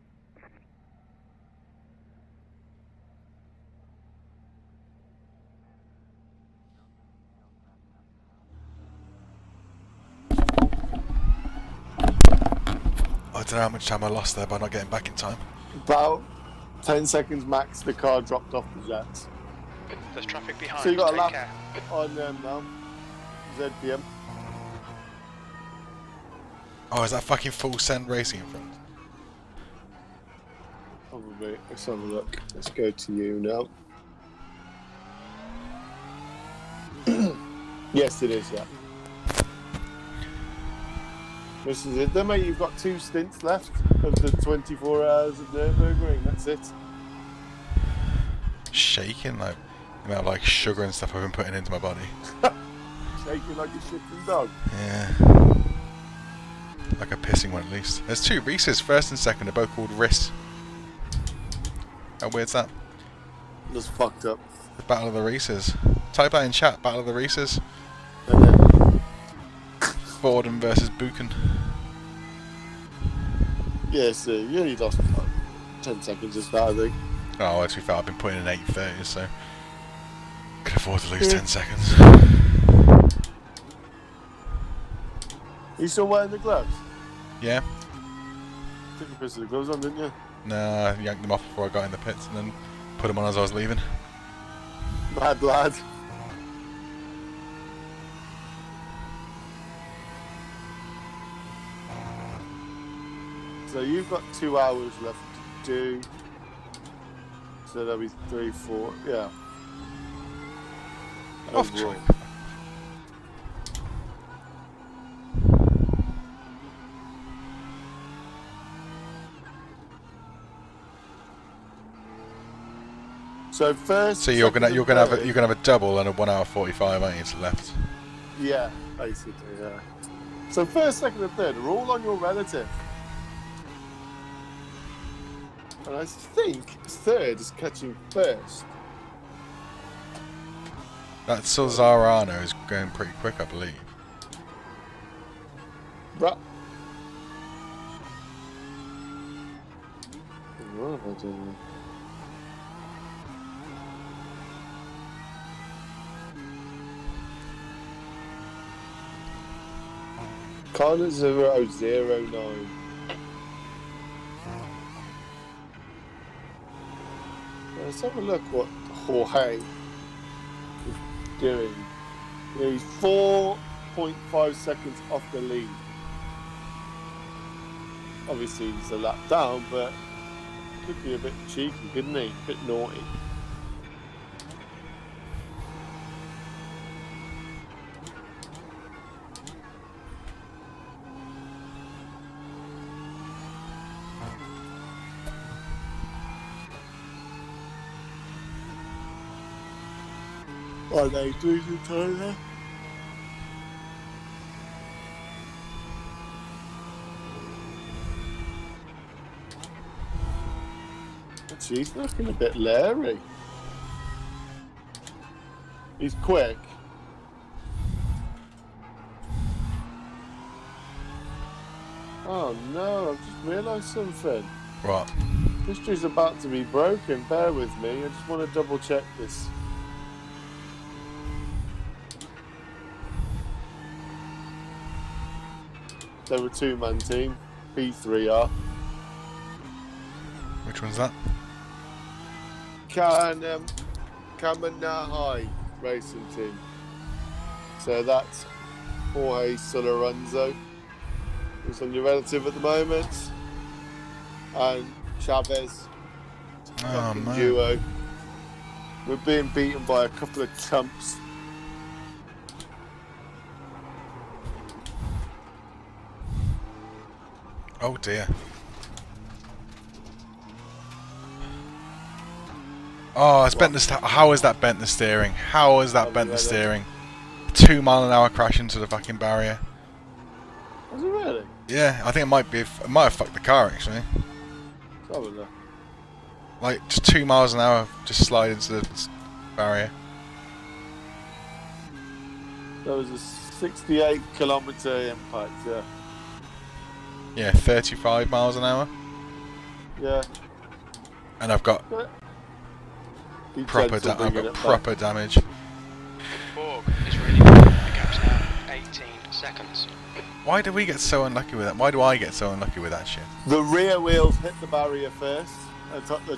I don't know how much time I lost there by not getting back in time. about 10 seconds max, the car dropped off the jets. There's traffic behind. So you got a Take lap care. on now. ZPM. Oh, is that fucking full send racing in front? Probably. Let's have a look. Let's go to you now. Yes, it is, yeah. This is it then, mate. You've got 2 stints left of the 24 hours of Nurburgring. That's it. Shaking like the amount of like sugar and stuff I've been putting into my body. Shaking like a shitting dog. Yeah. Like a pissing one at least. There's 2 Reeses, first and second, they're both called Riss. How weird's that? Just fucked up. The Battle of the Reeses. Type that in chat, Battle of the Reeses. And then, Forden versus Buchan. yeah, so you only lost like 10 seconds of that, I think. Oh, to be fair, I've been putting in 8:30, so could afford to lose Yeah. 10 seconds. You still wearing the gloves? Yeah. Took a piss of the gloves on, didn't you? Nah, I yanked them off before I got in the pits and then put them on as I was leaving. Bad lad. So you've got 2 hours left to do. So that'll be 3, 4, yeah. Off Overall. track. So first. So you're second, gonna and have a double and a 1 hour 45, aren't you, left? Yeah, basically, yeah. So first, second, and third are all on your relative. And I think third is catching first. That Cesarano is going pretty quick, I believe. Right. What have I done? Connor 009. Let's have a look what Jorge is doing. Yeah, he's 4.5 seconds off the lead. Obviously, he's a lap down, but could be a bit cheeky, couldn't he? A bit naughty. Are they losing time there? He's looking a bit leery. He's quick. Oh no, I've just realised something. What? History's about to be broken. Bear with me. I just want to double check this. They were two-man team. B3R. Which one's that? Kamanahai racing team. So that's Jorge Solorenzo, who's on your relative at the moment, and Chavez. Oh, man. Duo. We're being beaten by a couple of chumps. Oh dear. Oh, it's bent the how has that bent the steering? How has that bent the steering? 2 mile an hour crash into the fucking barrier. Was it really? Yeah, I think it might have fucked the car actually. Probably. Like just 2 miles an hour, just slide into the barrier. That was a 68 kilometre impact, yeah. Yeah, 35 miles an hour. Yeah. And I've got Be proper gentle bringing it proper back. damage. Borg is really good. The gap's now 18 seconds. Why do we get so unlucky with that? Why do I get so unlucky with that shit? The rear wheels hit the barrier first and took the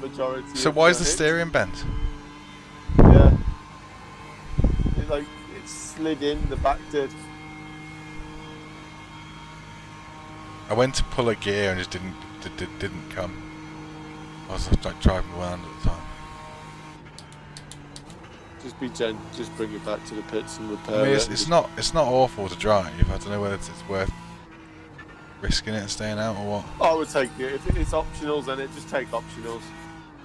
majority. So of why is the hit. steering bent? Yeah. It slid in, the back did. I went to pull a gear and just didn't come. I was like driving around at the time. Just be gentle, just bring it back to the pits and repair I mean, it. it's not awful to drive. I don't know whether it's worth risking it and staying out or what. I would take it. If it's optionals, then just take optionals.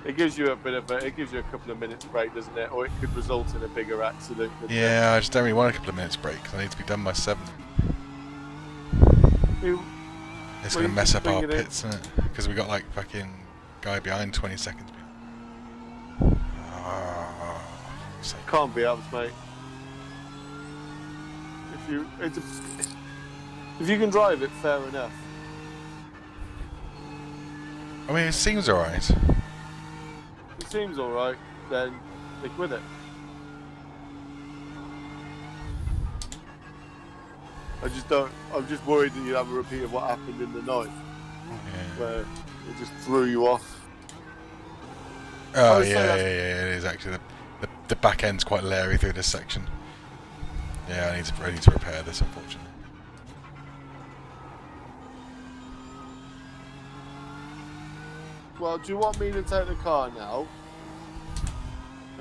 It gives you a couple of minutes break, doesn't it? Or it could result in a bigger accident. Yeah, I just don't really want a couple of minutes break because I need to be done by 7. It's going to mess up our pits, isn't it? Because we got like fucking guy behind 20 seconds behind. Oh, Can't be helped, mate. If you can drive it, fair enough. I mean, it seems alright. It seems alright, then stick with it. I'm just worried that you'll have a repeat of what happened in the night. Yeah. Where it just threw you off. Oh yeah, it is actually. The back end's quite leery through this section. Yeah, I need to repair this, unfortunately. Well, do you want me to take the car now?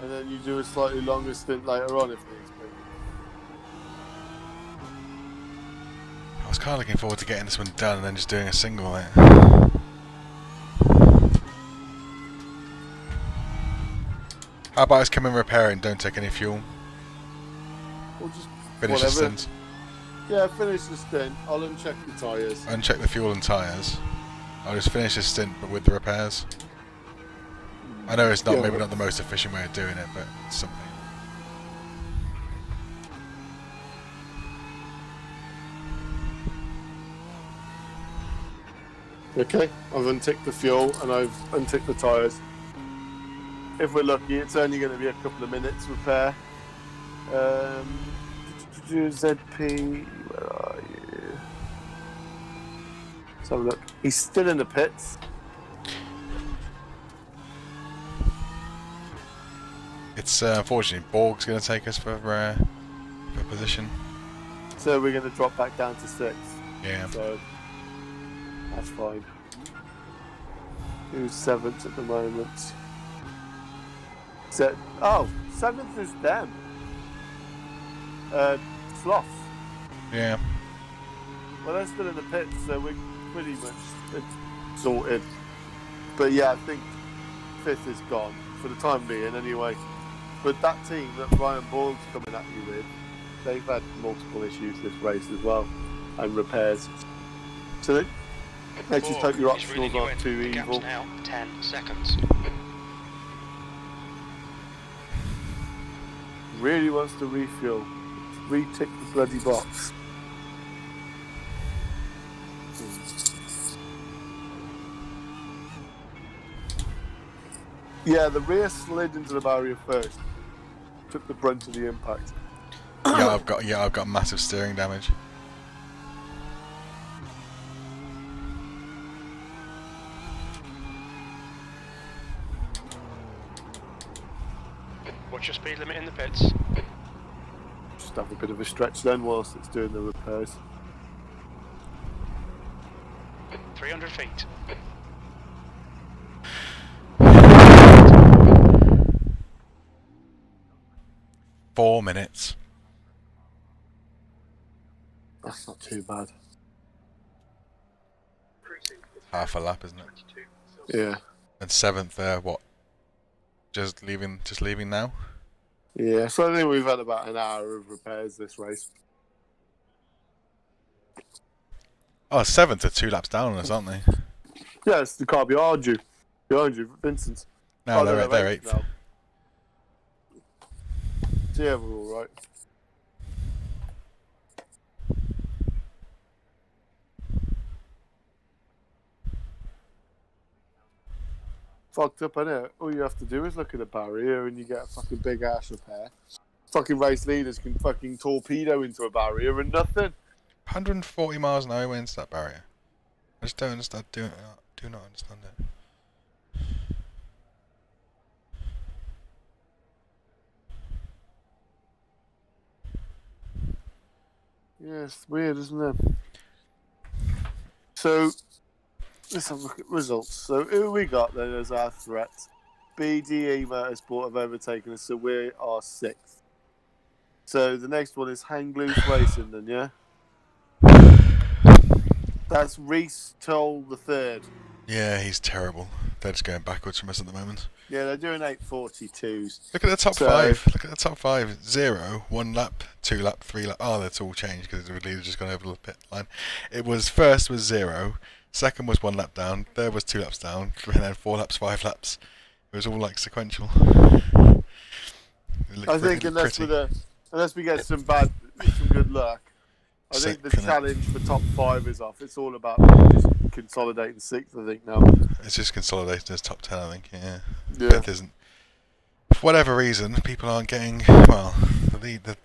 And then you do a slightly longer stint later on if needs be. I was kind of looking forward to getting this one done and then just doing a single there. How about us come and repair it and don't take any fuel? We'll just Finish the whatever. stint. Yeah, finish the stint. I'll uncheck the tyres. Uncheck the fuel and tyres. I'll just finish this stint but with the repairs. I know it's not maybe not the most efficient way of doing it, but it's something. Okay, I've unticked the fuel and I've unticked the tyres. If we're lucky, it's only going to be a couple of minutes repair. ZP, where are you? Let's have a look. He's still in the pits. It's unfortunately Borg's going to take us for position. So we're going to drop back down to 6th. Yeah. So that's fine. Who's 7th at the moment? 7th is them. Sloths. Yeah. Well, they're still in the pits, so we're pretty much sorted. But yeah, I think 5th is gone for the time being, anyway. But that team that Ryan Ball's coming at you with, they've had multiple issues this race as well, and repairs. So they just hope your optionals aren't too evil. Now 10 seconds. Really wants to refuel. Retick the bloody box. Yeah, the rear slid into the barrier first. Took the brunt of the impact. Yeah, I've got massive steering damage. What's your speed limit in the pits? Just have a bit of a stretch then whilst it's doing the repairs. 300 feet. Four minutes. That's not too bad. Half a lap, isn't it? Yeah. And seventh there, what? Just leaving now? Yeah, so I think we've had about an hour of repairs this race. Oh, seventh are 2 laps down on us, aren't they? Yeah, it's the car behind you. Vincent. No, Oh, they're eighth. now. So yeah, we're all right. Fucked up, innit? All you have to do is look at the barrier and you get a fucking big ass repair. Fucking race leaders can fucking torpedo into a barrier and nothing. 140 miles an hour into that barrier. I just don't understand. Do not understand it. Yeah, it's weird, isn't it? So, let's have a look at results. So, who we got then as our threats? BDE Motorsport have overtaken us, so we are 6th. So, the next one is Hang Loose Racing, then, yeah? That's Reese Toll the third. Yeah, he's terrible. They're just going backwards from us at the moment. Yeah, they're doing 8:42s. Look at the top 5. Look at the top 5. 0, 1 lap, 2 lap, 3 lap. Oh, that's all changed because the leader's just gone over the pit line. It was first was 0, second was 1 lap down, third was 2 laps down, and then 4 laps, 5 laps. It was all like sequential. I think unless we get some good luck, I think the challenge for top 5 is off. It's all about just consolidating 6th, I think, now. It's just consolidating as top 10, I think, yeah. Yeah. 5th isn't. For whatever reason, people aren't getting, well, the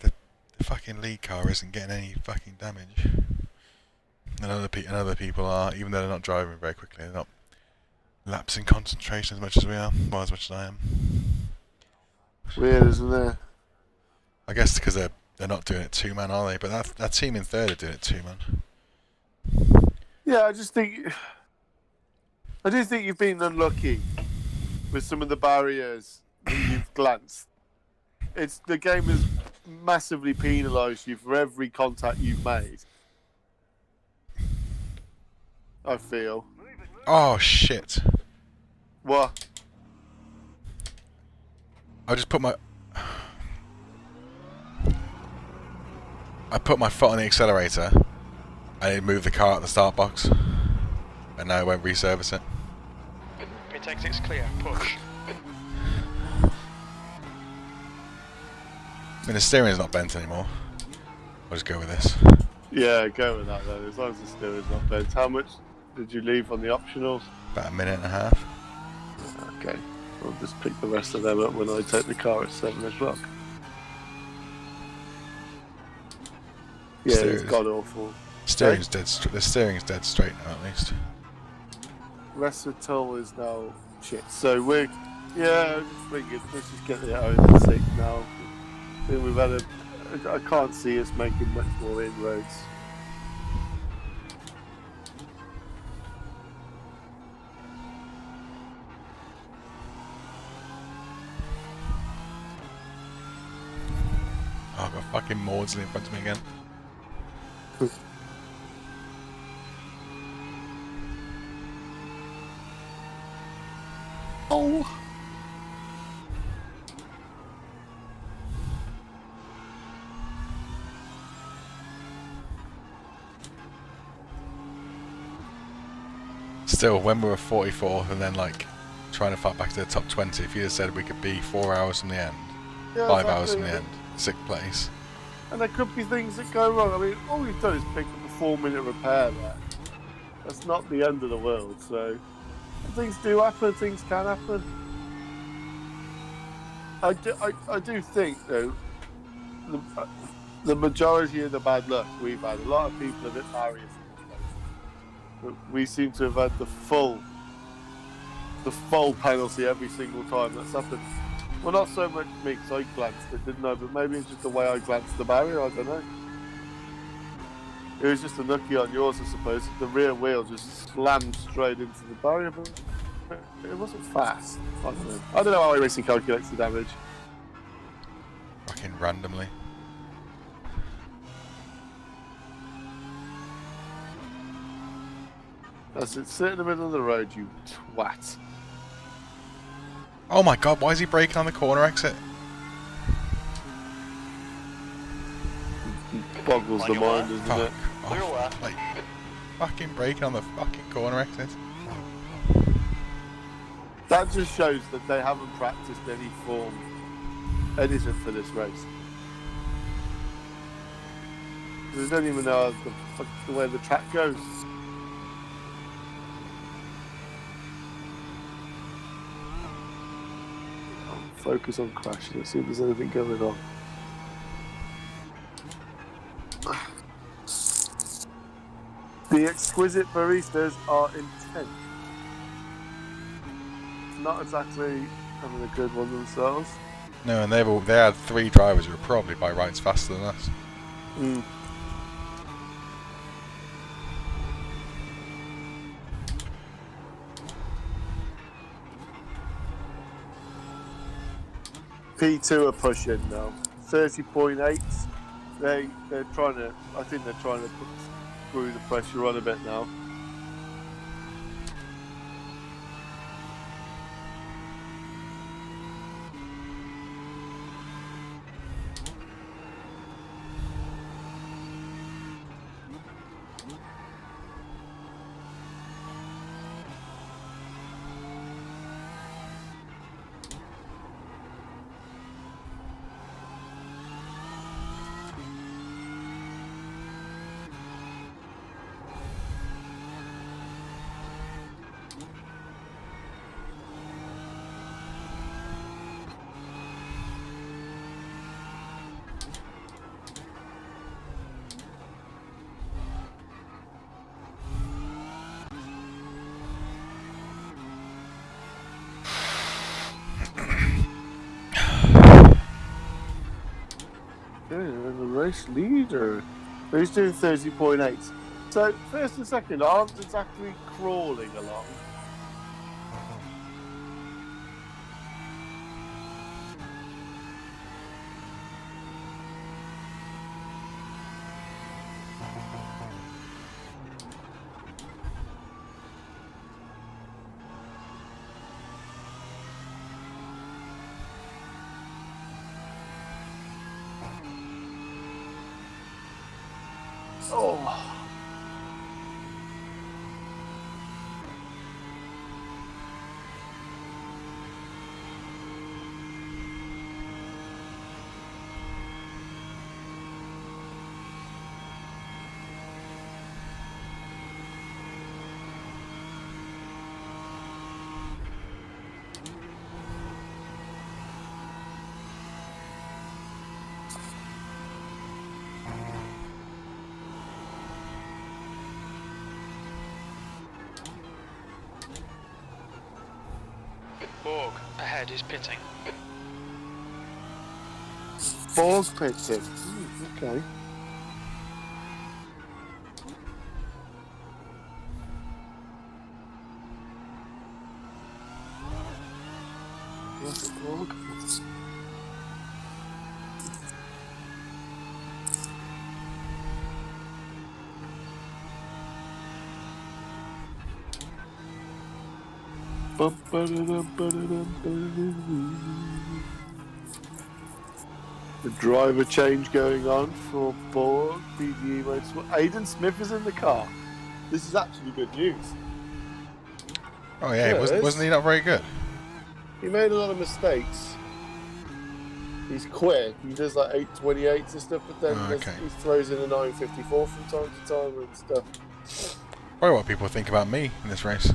fucking lead car isn't getting any fucking damage. And other people are, even though they're not driving very quickly, they're not lapsing concentration as much as we are, well, as much as I am. Weird, isn't it? I guess because they're not doing it 2-man, are they? But that team in third are doing it 2-man. Yeah, I do think you've been unlucky with some of the barriers that you've glanced. The game has massively penalised you for every contact you've made. I feel. Oh shit! What? I just put my foot on the accelerator and it moved the car at the start box, and now it won't reservice it. Pit exit's clear. Push. I mean, the steering's not bent anymore. I'll just go with this. Yeah, go with that then. As long as the steering's not bent. How much did you leave on the optionals? About 1.5 minutes. Okay, I'll just pick the rest of them up when I take the car at 7 o'clock. Yeah, it's god awful. Steering's dead. The steering's dead straight now, at least. Rest of the toll is now shit. So we're, yeah, I'm just thinking, let's just get it out in 6 now. I think we've had I can't see us making much more inroads. Oh, I've got fucking Maudsley in front of me again. Oh! Still, when we were 44th and then like trying to fight back to the top 20, if you had said we could be 4 hours from the end, Yeah, 5 exactly. hours from the end, 6th place. And there could be things that go wrong. I mean, all we've done is pick up a 4-minute repair there. That's not the end of the world, so things do happen, things can happen. I do think though the majority of the bad luck we've had, a lot of people have hit barriers in this race, but we seem to have had the full penalty every single time that's happened. Well, not so much me because I glanced it, didn't I? But maybe it's just the way I glanced the barrier. I don't know. It was just a nookie on yours, I suppose. The rear wheel just slammed straight into the barrier, but it wasn't fast. I don't know. I don't know how iRacing calculates the damage. Fucking randomly. That's it. Sit in the middle of the road, you twat. Oh my god, why is he braking on the corner exit? Boggles the mind, doesn't Fuck it? Clear off. left. Like, fucking braking on the fucking corner exit. That just shows that they haven't practiced anything for this race. They don't even know the way the track goes. Focus on crashing. Let's see if there's anything going on. The exquisite baristas are intent. Not exactly having a good one themselves. No, and they had 3 drivers who were probably by rights faster than us. Mm. P2 are pushing now. 30.8. They're trying to. I think they're trying to put through the pressure on a bit now. And the race leader. He's doing 30.8. So first and second aren't exactly crawling along. Oh. Borg, ahead is pitting. Borg pitting. Okay. What's it, Borg? The driver change going on for Borg, BTEC Motorsport. Aidan Smith is in the car. This is actually good news. Oh yeah, wasn't he not very good? He made a lot of mistakes. He's quick. He does like 828s and stuff, but then he throws in a 954 from time to time and stuff. Probably what people think about me in this race.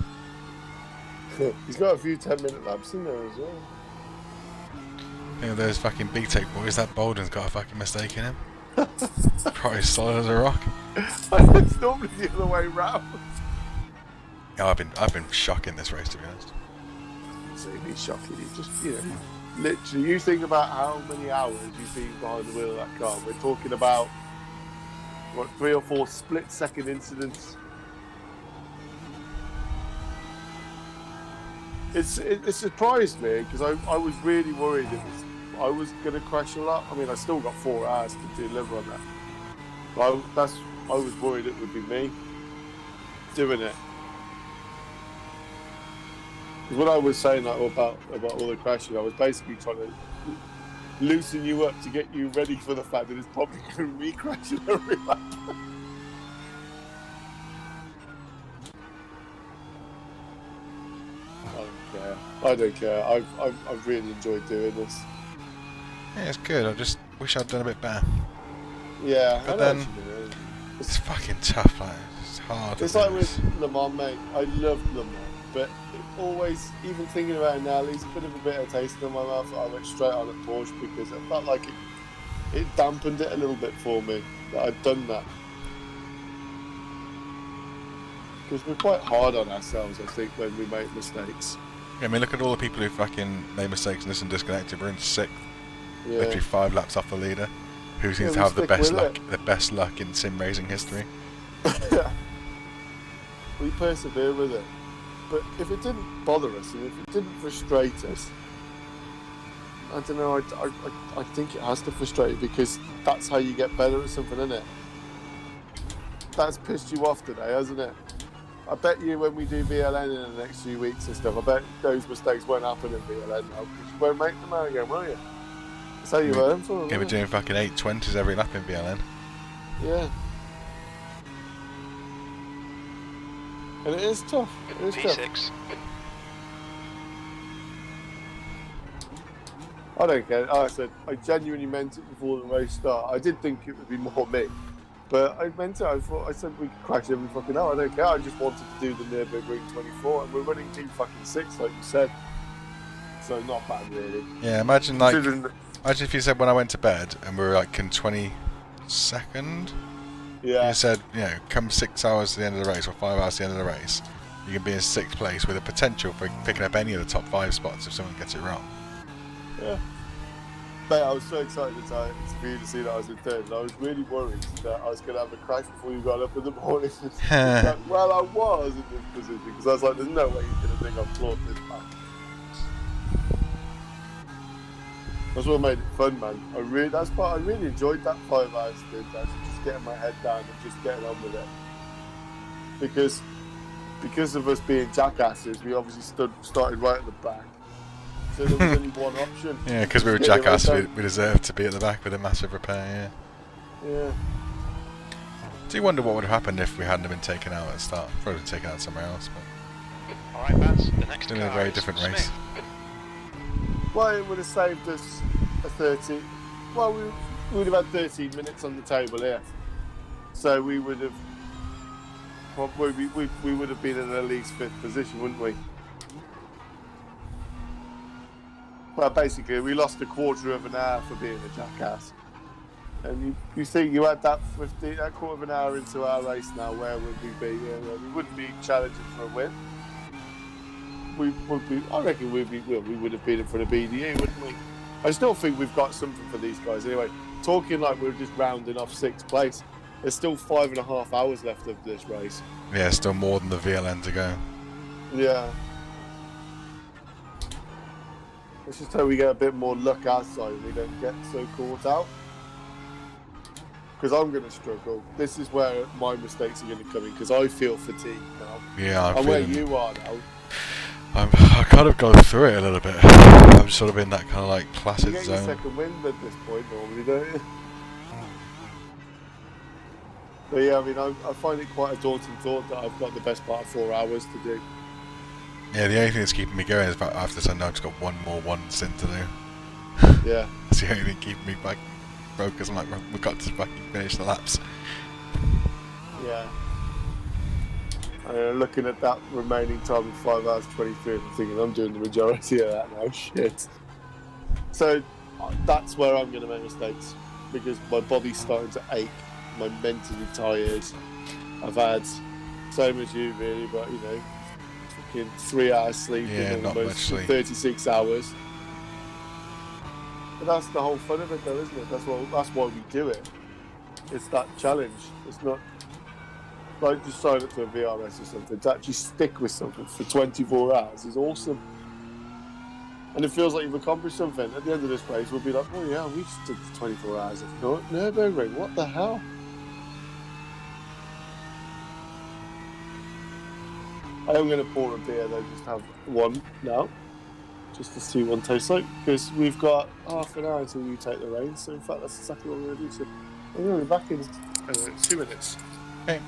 He's got a few 10-minute laps in there as well. You know, those fucking BTEC boys, that Bolden's got a fucking mistake in him. Probably solid as a rock. It's normally the other way round. Yeah, I've been shocking this race, to be honest. So he's shocking. You just, you know, literally, you think about how many hours you've been behind the wheel of that car. We're talking about, what, 3 or 4 split-second incidents. It surprised me because I was really worried I was going to crash a lot. I mean, I still got 4 hours to deliver on that. But I was worried it would be me doing it. Because what I was saying about all the crashing, I was basically trying to loosen you up to get you ready for the fact that it's probably going to be me crashing every lap. I don't care. I've really enjoyed doing this. Yeah, it's good. I just wish I'd done a bit better. Yeah, but I know then what you mean. it's fucking tough. Like, it's hard. It's like with Le Mans, mate. I loved Le Mans, but it always, even thinking about it now, leaves a bit of a bitter taste in my mouth. I went straight on at Porsche because I felt like it dampened it a little bit for me that I'd done that. Because we're quite hard on ourselves, I think, when we make mistakes. Yeah, I mean, look at all the people who fucking made mistakes and listen disconnected. We're in 6th, Yeah. literally 5 laps off the leader. Who seems to have the best luck in sim racing history? We persevere with it. But if it didn't bother us and if it didn't frustrate us, I don't know, I think it has to frustrate you because that's how you get better at something, isn't it? That's pissed you off today, hasn't it? I bet you when we do VLN in the next few weeks and stuff, I bet those mistakes won't happen in VLN now because you won't make them out again, will you? That's how you learn from them. Yeah, we're doing fucking 820s every lap in VLN. Yeah. And it is tough. It is tough. P6. I don't care. Like I said, I genuinely meant it before the race started. I did think it would be more me. But I meant it. I said we could crash every fucking hour. I don't care. I just wanted to do the Nurburgring 24, and we're running T6, like you said. So not bad, really. Yeah, imagine if you said when I went to bed and we were like in 22nd. Yeah. You said, you know, come 6 hours to the end of the race or 5 hours to the end of the race, you can be in 6th place with a potential for picking up any of the top 5 spots if someone gets it wrong. Yeah. Mate, I was so excited for you to see that I was in 3rd, and I was really worried that I was going to have a crash before you got up in the morning. Well, I was in this position because I was like, there's no way he's going to think I've clawed this back. That's what made it fun, man. I really enjoyed that 5 hours stint, actually, just getting my head down and just getting on with it. Because of us being jackasses, we obviously started right at the back. So there was only one option. Yeah, because we were jackasses, we deserved to be at the back with a massive repair, yeah. Yeah. Do you wonder what would have happened if we hadn't been taken out at the start? Probably been taken out somewhere else, but... Alright, Baz, the next It's been a car very is different Smith. race. Well, it would have saved us a 30. Well, we would have had 13 minutes on the table here. So we would have probably we would have been in at least 5th position, wouldn't we? Well, basically, we lost a quarter of an hour for being a jackass. And you think you had that quarter of an hour into our race now, where would we be? We wouldn't be challenging for a win. We would be. I reckon we would have been in for the BDE, wouldn't we? I still think we've got something for these guys. Anyway, talking like we're just rounding off 6th place. There's still 5.5 hours left of this race. Yeah, still more than the VLN to go. Yeah. Let's just hope we get a bit more luck outside and we don't get so caught out. Because I'm going to struggle. This is where my mistakes are going to come in because I feel fatigued now. Yeah, I'm where you are now. I kind of go through it a little bit. I'm sort of in that kind of like placid You get zone. your second wind at this point normally, don't you? But yeah, I mean, I find it quite a daunting thought that I've got the best part of 4 hours to do. Yeah, the only thing that's keeping me going is about after this I know I've just got one stint to do. Yeah. That's the only thing keeping me back focused. I'm like, we've got to fucking finish the laps. Yeah. Looking at that remaining time of 5 hours 23, I'm thinking I'm doing the majority of that now. Shit. So That's where I'm going to make mistakes because my body's starting to ache. I'm mentally tired. I've had same as you, really, but you know, fucking 3 hours sleep Yeah, in not much almost sleep. 36 hours. But that's the whole fun of it, though, isn't it? That's why we do it. It's that challenge. It's not like just sign up to a VRS or something. To actually stick with something for 24 hours is awesome. And it feels like you've accomplished something. At the end of this race, we'll be like, oh yeah, we just did 24 hours of Nurburgring. What the hell? I am going to pour a beer, though, just have one now. Just to see what it tastes like. Because we've got half an hour until you take the reins. So, in fact, that's exactly what we're going to do. So, I'm going to be back in 2 minutes. Okay.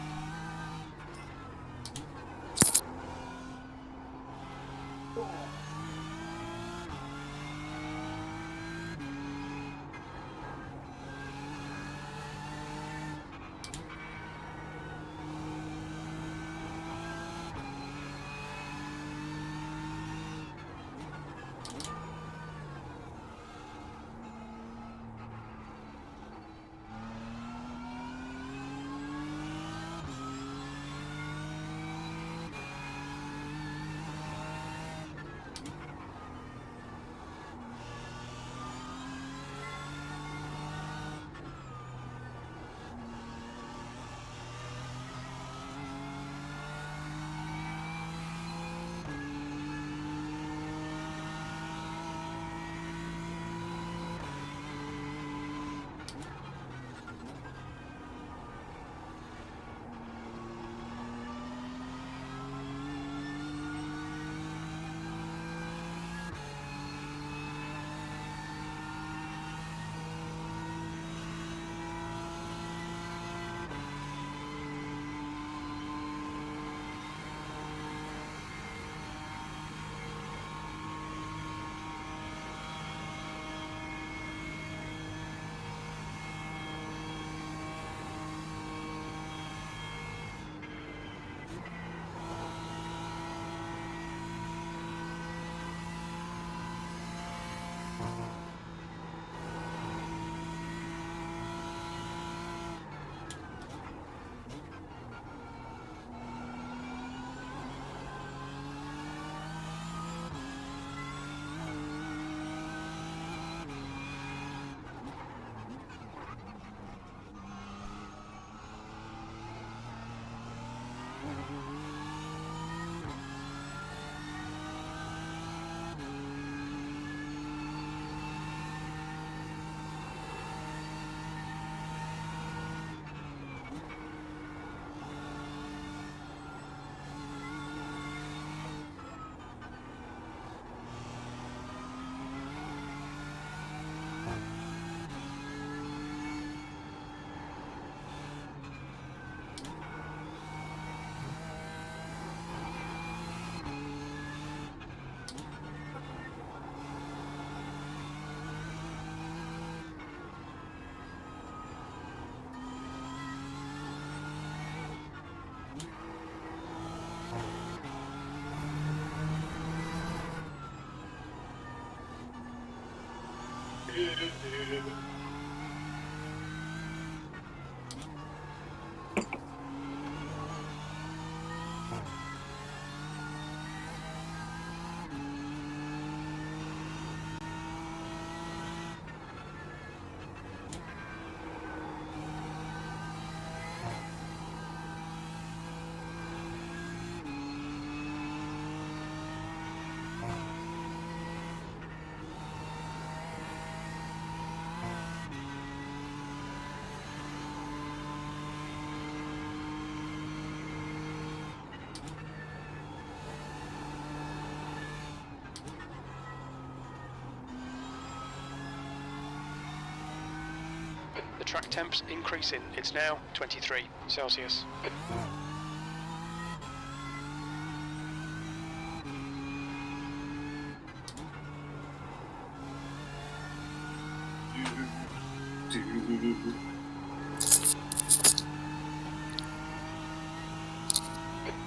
The track temp's increasing. It's now 23 Celsius.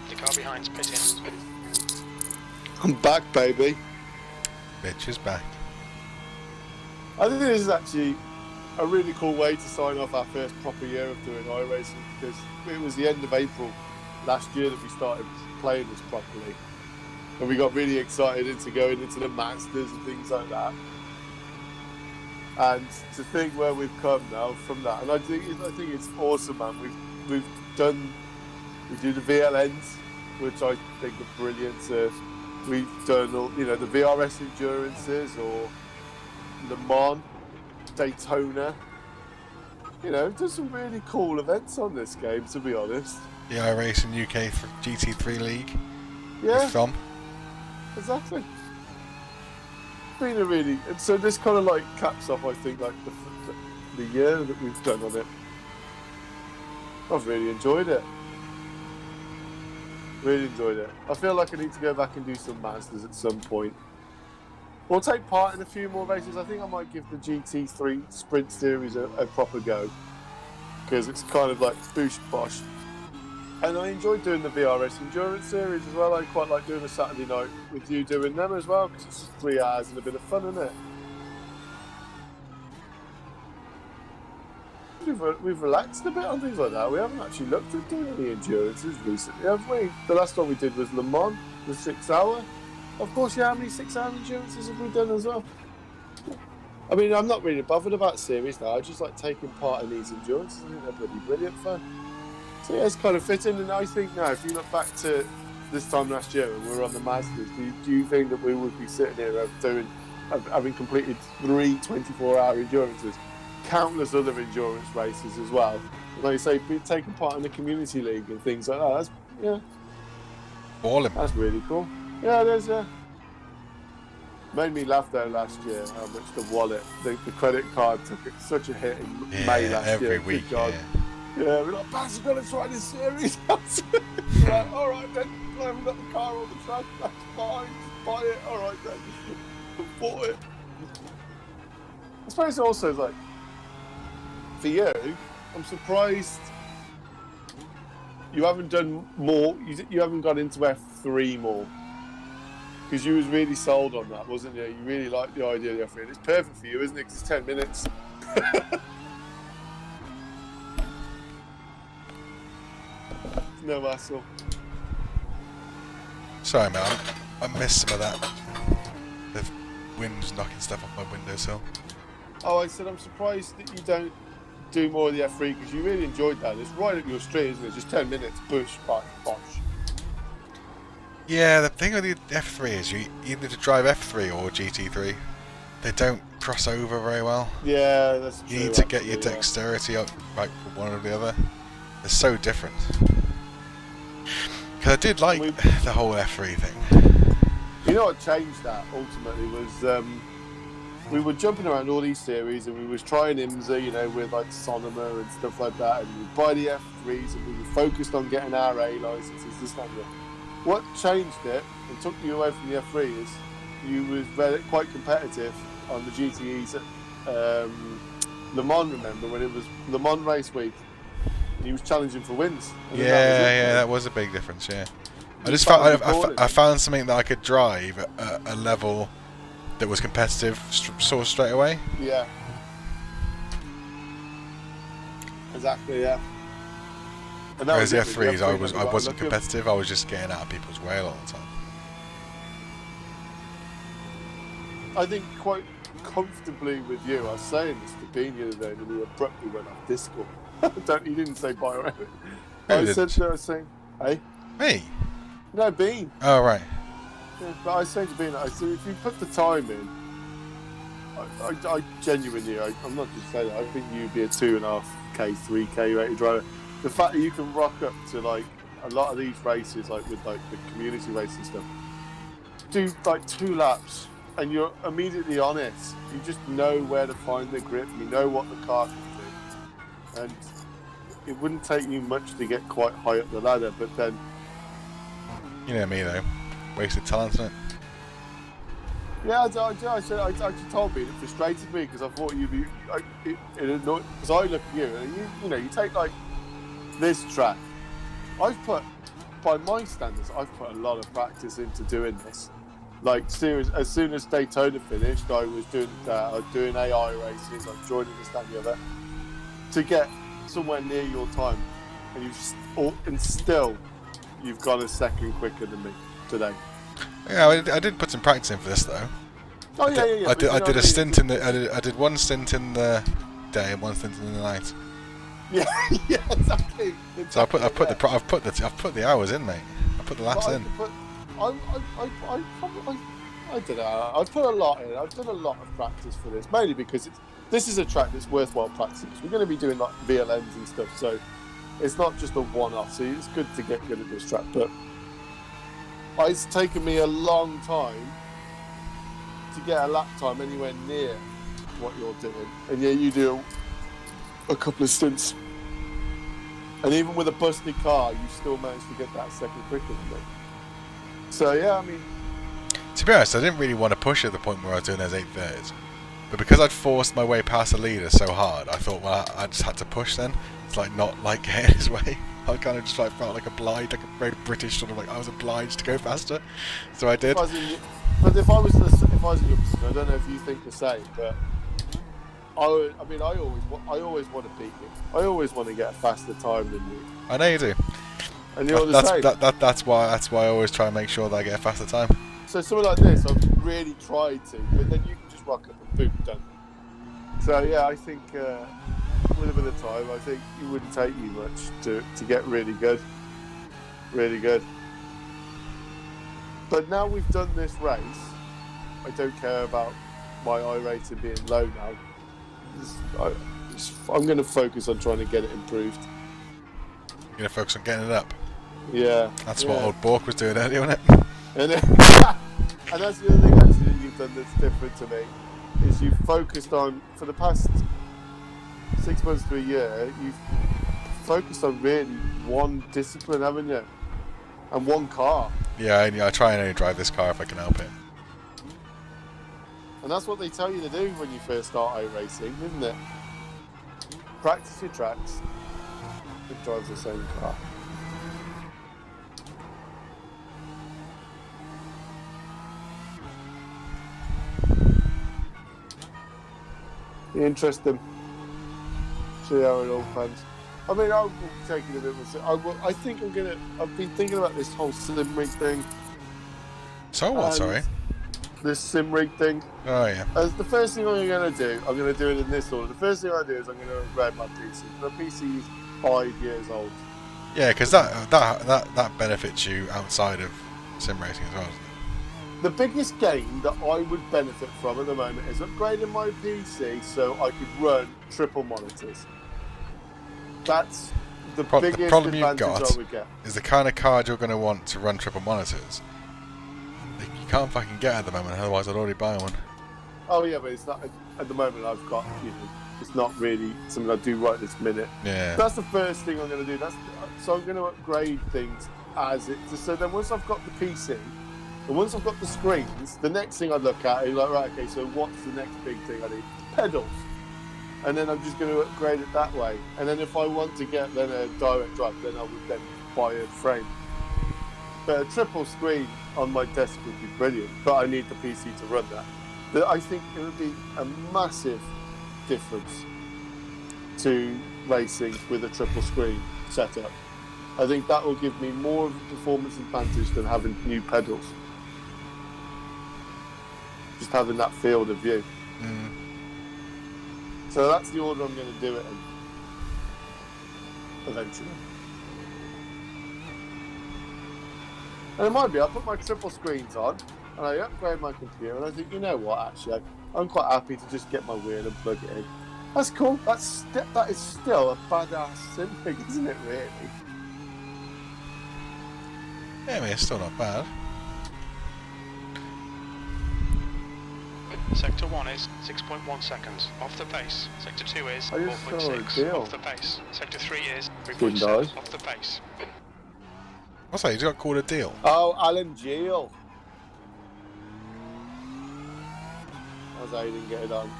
The car behind's pitting. I'm back, baby. Bitch is back. I think this is actually a really cool way to sign off our first proper year of doing iRacing, because it was the end of April last year that we started playing this properly, and we got really excited into going into the Masters and things like that. And to think where we've come now from that, and I think it's awesome, man. We do the VLNs, which I think are brilliant. We've done all, the VRS endurances, or Le Mans, Daytona. There's some really cool events on this game, to be honest. The iRacing UK GT3 League. Yeah, With Thom. exactly. Been a really, and so this kind of like caps off, I think, like the year that we've done on it. I've really enjoyed it. Really enjoyed it. I feel like I need to go back and do some Masters at some point. We'll take part in a few more races. I think I might give the GT3 Sprint Series a proper go, because it's kind of like boosh bosh. And I enjoyed doing the VRS Endurance Series as well. I quite like doing a Saturday night with you doing them as well, because it's just 3 hours and a bit of fun, isn't it? We've relaxed a bit on things like that. We haven't actually looked at doing any endurances recently, have we? The last one we did was Le Mans, the 6 hour. Of course, yeah, how many 6 hour endurances have we done as well? I mean, I'm not really bothered about series now. I just like taking part in these endurances. I think they're bloody brilliant fun. So yeah, it's kind of fitting. And I think now, if you look back to this time last year when we were on the Masters, do you think that we would be sitting here having completed 3 24-hour endurances, countless other endurance races as well? And like you say, taking part in the community league and things like that. Balling. That's really cool. Yeah, there's made me laugh though last year how much the wallet, the credit card took such a hit in May last every year. week. Yeah, we're like, Baz, you've got to try this series. Like, all right then, I haven't got the car on the track, that's fine, just buy it, all right then. Bought it. I suppose also, like, for you, I'm surprised you haven't done more, you haven't got into F3 more. Because you was really sold on that, wasn't you? You really liked the idea of the F3. It's perfect for you, isn't it? 'Cause it's 10 minutes. No hassle. Sorry, man. I missed some of that. The wind's knocking stuff off my windowsill. Oh, I said I'm surprised that you don't do more of the F3, because you really enjoyed that. It's right up your street, isn't it? Just 10 minutes, push, bosh. Yeah, the thing with the F3 is you either to drive F3 or GT3. They don't cross over very well. Yeah, that's true. You need to get your dexterity up right for one or the other. They're so different. Because I did like the whole F3 thing. You know what changed that ultimately was we were jumping around all these series, and we was trying IMSA, with like Sonoma and stuff like that, and we'd buy the F3s, and we were focused on getting our A licenses, this and that. What changed it and took you away from the F3 is you was quite competitive on the GTEs at Le Mans, remember, when it was Le Mans race week. And he was challenging for wins. That was a big difference, yeah. I found something that I could drive at a level that was competitive sort of straight away. Yeah. Exactly, yeah. Whereas the F3s, I wasn't competitive, I was just getting out of people's way all the time. I think quite comfortably with you. I was saying this to Bean the other day, and he abruptly went off Discord. He didn't say bye or anything. I was saying, hey? Me? No, Bean. Oh, right. Yeah, but I was saying to Bean, I said, if you put the time in, I genuinely, I'm not just saying that, I think you'd be a 2.5K, 3K rated driver. The fact that you can rock up to like a lot of these races, like with like the community races and stuff, do like 2 laps, and you're immediately on it. You just know where to find the grip. You know what the car can do, and it wouldn't take you much to get quite high up the ladder. But then, you know me though, wasted talent, isn't it? Yeah, I just told me it frustrated me, because I thought you'd be. It annoyed, because I look at you and you take like this track. I've put, by my standards, I've put a lot of practice into doing this. Like as soon as Daytona finished, I was doing AI races, I was joining this, that, and the other, to get somewhere near your time, and still you've gone a second quicker than me today. Yeah, I did put some practice in for this though. Oh yeah. I did a stint in the. I did one stint in the day and one stint in the night. Yeah, exactly. So I've put the hours in, mate. I put the laps in. I don't know. I've put a lot in. I've done a lot of practice for this, mainly because this is a track that's worthwhile practicing. We're going to be doing like VLMs and stuff, so it's not just a one-off. So it's good to get good at this track, but it's taken me a long time to get a lap time anywhere near what you're doing, and yeah, you do a couple of stints, and even with a busted car, you still managed to get that second quicker than me. So yeah, I mean, to be honest, I didn't really want to push at the point where I was doing those 8.30s, but because I'd forced my way past the leader so hard, I thought, well, I just had to push then. It's like not like getting his way. I kind of just like felt like obliged, like a very British sort of like I was obliged to go faster, so I did. But if I was in your position, I don't know if you think the same, but I always want to beat you. I always want to get a faster time than you. I know you do. And you're the same. That's why I always try and make sure that I get a faster time. So something like this, I've really tried to, but then you can just rock up and boom, done. So yeah, I think with a bit of time, I think it wouldn't take you much to get really good. Really good. But now we've done this race, I don't care about my I rating being low now. I'm going to focus on trying to get it improved. You're going to focus on getting it up? Yeah. That's what old Bork was doing earlier, wasn't it? And that's the other thing actually that you've done that's different to me, is you've focused on, for the past 6 months to a year, you've focused on really one discipline, haven't you? And one car. Yeah, I try and only drive this car if I can help it. And that's what they tell you to do when you first start iRacing, isn't it? Practice your tracks and drive the same car. Be interesting. See how it all pans. I mean, I'll take it a bit more. I think I've been thinking about this whole sim rig thing. So what? Sorry. This sim rig thing. Oh yeah. As the first thing I'm going to do it in this order. The first thing I do is I'm going to upgrade my PC. My PC is 5 years old. Yeah, because that benefits you outside of sim racing as well, isn't it? The biggest gain that I would benefit from at the moment is upgrading my PC so I could run triple monitors. That's the biggest problem advantage you've got I would get. Is the kind of card you're going to want to run triple monitors. You can't fucking get at the moment, otherwise I'd already buy one. Oh yeah, but it's not at the moment. I've got, it's not really something I do right this minute. Yeah. That's the first thing I'm going to do. So I'm going to upgrade things as it. So then once I've got the PC, and once I've got the screens, the next thing I look at is like, right, okay, so what's the next big thing I need? Pedals. And then I'm just going to upgrade it that way. And then if I want to get then a direct drive, then I would then buy a frame. But a triple screen on my desk would be brilliant, but I need the PC to run that. But I think it would be a massive difference to racing with a triple screen setup. I think that will give me more of a performance advantage than having new pedals. Just having that field of view. Mm. So that's the order I'm going to do it in. Eventually. And it might be, I'll put my triple screens on, and I upgrade my computer, and I think, you know what, actually, I'm quite happy to just get my wheel and plug it in. That's cool. That is still a badass sim rig, isn't it, really? Yeah, I mean, it's still not bad. Sector 1 is 6.1 seconds off the pace. Sector 2 is 4.6 off the pace. Sector 3 is 3.7 off the pace. What's that? You got called a deal? Oh, Alan Gill. How's Aiden getting on?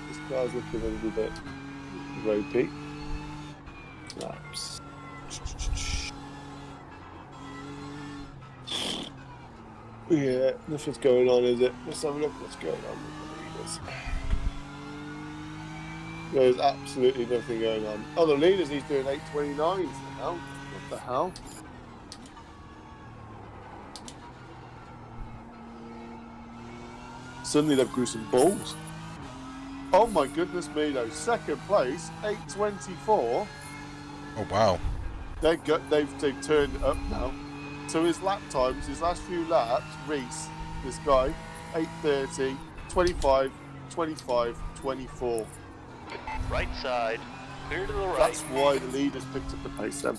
This guy's looking a little bit ropey. Laps. Yeah, nothing's going on, is it? Let's have a look what's going on with the leaders. There's absolutely nothing going on. Oh, the leaders, he's doing 8:29s now. What the hell? Suddenly they've grew some balls. Oh my goodness me, though. Second place, 8:24. Oh wow. They've turned it up now. So his lap times, his last few laps, Reese, this guy, 8:30, 25, 25, 24. Right side, clear to the right. That's why the leader's picked up the pace then.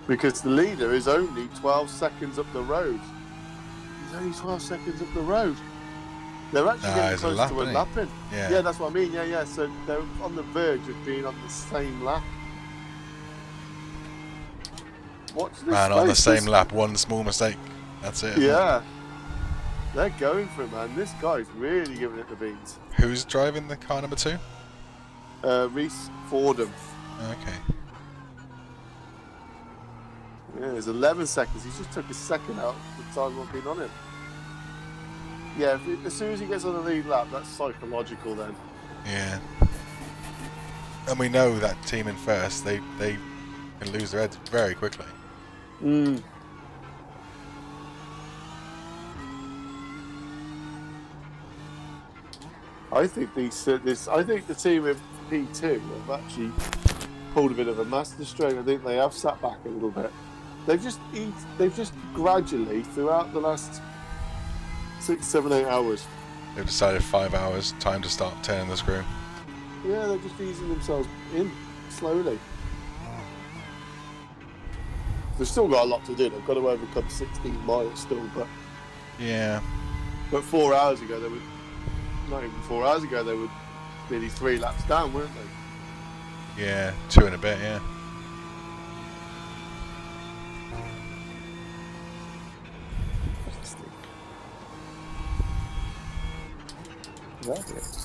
Because the leader is only 12 seconds up the road. He's only 12 seconds up the road. They're actually getting close to a lapping. Yeah, that's what I mean. Yeah. So they're on the verge of being on the same lap. Watch this Man, on the same lap, one small mistake. That's it. Yeah. They're going for it, man. This guy's really giving it the beans. Who's driving the car number 2? Reese Fordham. Okay. Yeah, there's 11 seconds. He just took a second out of the time I've been on him. Yeah, as soon as he gets on the lead lap, that's psychological then. Yeah. And we know that team in first, they can lose their heads very quickly. Mm. I think I think the team in P2 have actually pulled a bit of a masterstroke. I think they have sat back a little bit. They've just gradually throughout the last 6, 7, 8 hours. They've decided 5 hours, time to start turning the screw. Yeah, they're just easing themselves in slowly. They've still got a lot to do. They've got to overcome 16 miles still, but yeah. But 4 hours ago they were not even 4 hours ago they were nearly 3 laps down, weren't they? Yeah, 2 and a bit. Yeah. That's it.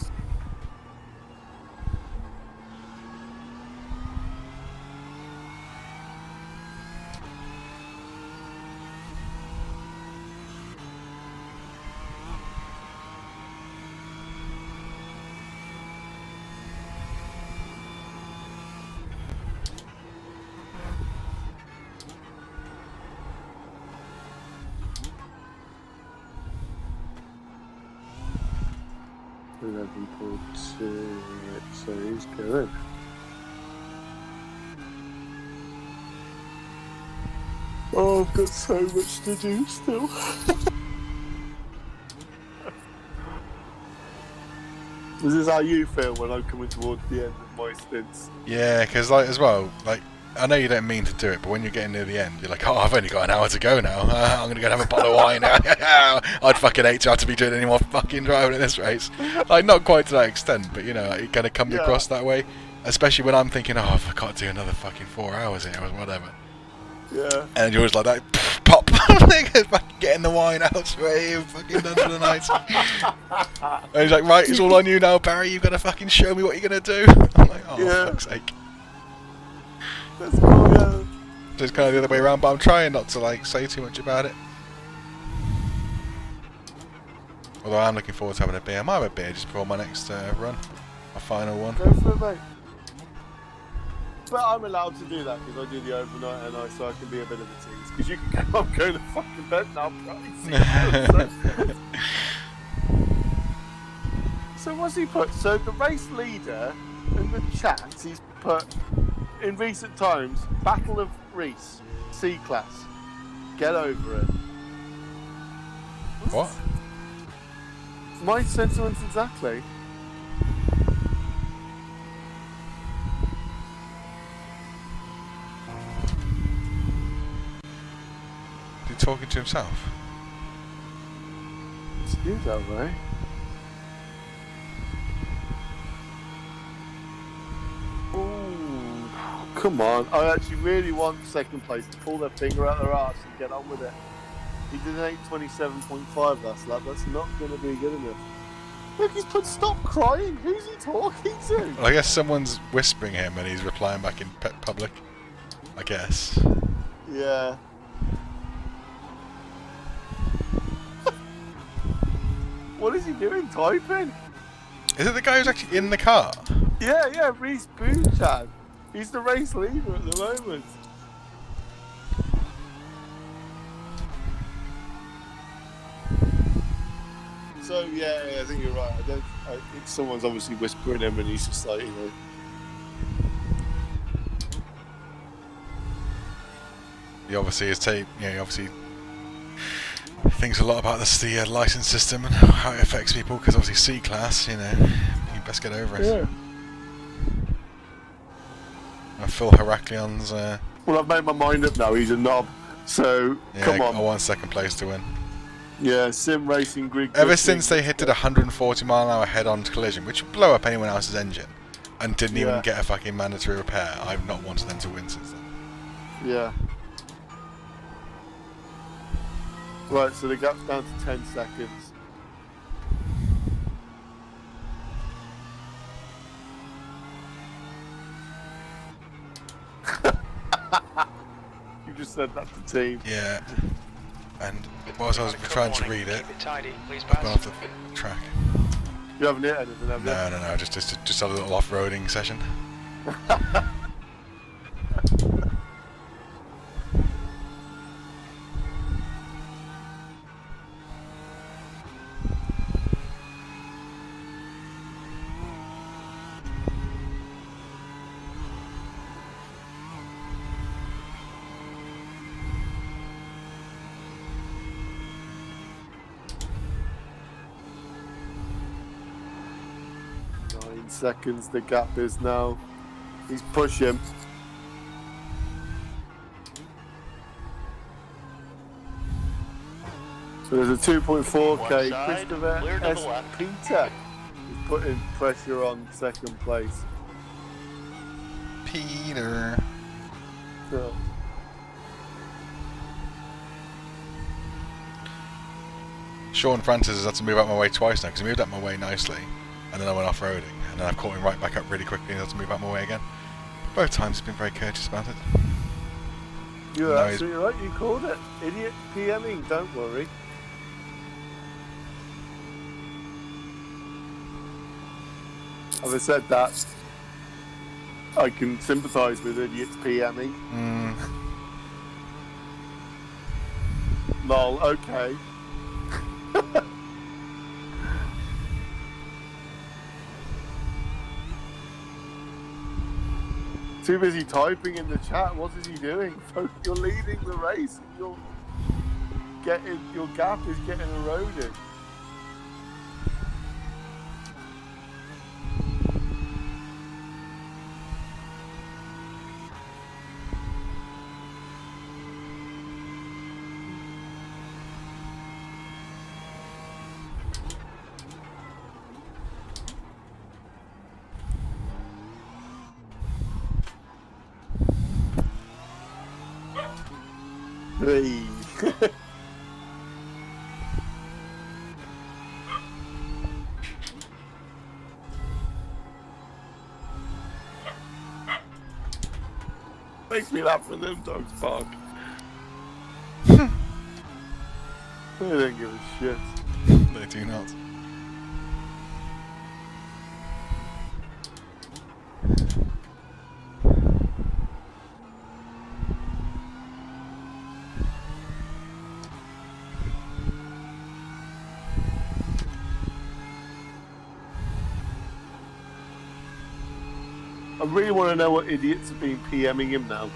So he's going. Oh, I've got so much to do still. This is how you feel when I'm coming towards the end of my stints. Yeah, because like as well, like I know you don't mean to do it, but when you're getting near the end, you're like, oh, I've only got an hour to go now. I'm gonna go and have a bottle of wine. I'd fucking hate to have to be doing any more fucking driving in this race. Like not quite to that extent, but you know, it kind of comes across that way. Especially when I'm thinking, oh, I've got to do another fucking 4 hours here or whatever. Yeah. And you're always like that, pop, fucking getting the wine out straight and fucking done for the night. And he's like, right, it's all on you now, Barry. You've got to fucking show me what you're gonna do. I'm like, oh, for fuck's sake. That's cool, yeah. Just kind of the other way around, but I'm trying not to like say too much about it. Although I'm looking forward to having a beer. I might have a beer just before my next run, my final one. Go for it, mate. But I'm allowed to do that because I do the overnight and so I can be a bit of a tease. Because you can go, I'm going to fucking bed now, Bryce. So what's he put? So the race leader in the chat, he's put in recent times, Battle of Reese, C-Class. Get over it. What? My sentiments exactly. Is he talking to himself? Excuse that way. Ooh, come on. I actually really want second place to pull their finger out their arse and get on with it. He did an 8:27.5 last lap. That's not going to be good enough. Look, he's put stop crying. Who's he talking to? Well, I guess someone's whispering him and he's replying back in public. I guess. Yeah. What is he doing? Typing? Is it the guy who's actually in the car? Yeah, Reese Bouchard. He's the race leader at the moment. So yeah, I think you're right. Someone's obviously whispering him, and he's just like, you know. He obviously is he obviously thinks a lot about the license system and how it affects people, because obviously C-class, you know, you best get over it. Yeah. Phil Heraklion's... Well, I've made my mind up now. He's a knob. So, yeah, come on. I want second place to win. Yeah, sim racing Greek. Ever since they hit a 140 mile an hour head-on collision, which would blow up anyone else's engine, and didn't even get a fucking mandatory repair, I've not wanted them to win since then. Yeah. Right, so the gap's down to 10 seconds. You just said that to team. Yeah. And whilst I was trying to read it, I've gone off the track. You haven't hit anything, have you? No, just had a little off-roading session. 9 seconds the gap is now. He's pushing. So there's a 2.4k. Christopher S. Peter is putting pressure on second place. Peter. So. Sean Francis has had to move out my way twice now, because he moved out my way nicely, and then I went off-roading, and then I've caught him right back up really quickly and had to move out my way again. Both times he's been very courteous about it. You're absolutely right, you called it. Idiot PMing, don't worry. Having said that, I can sympathise with idiots PMing. Lol, okay. Too busy typing in the chat. What is he doing? You're leading the race. And your gap is getting eroded. Hey. Makes me laugh when them dogs bark. They don't give a shit. They do not. I really want to know what idiots have been PMing him now.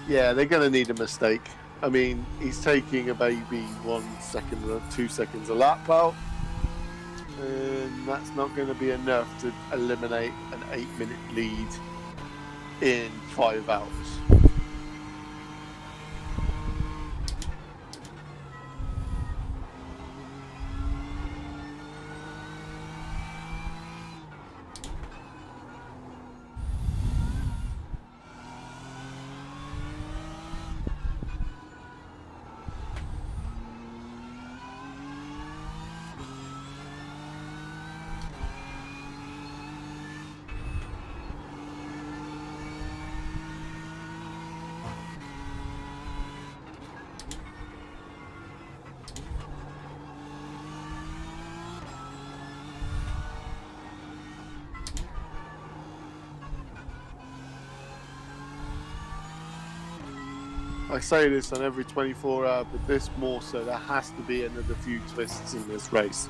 Yeah, they're going to need a mistake. I mean, he's taking a baby 1 second or 2 seconds a lap out. And that's not going to be enough to eliminate an 8-minute lead in 5 hours. I say this on every 24-hour, but this more so. There has to be another few twists in this race.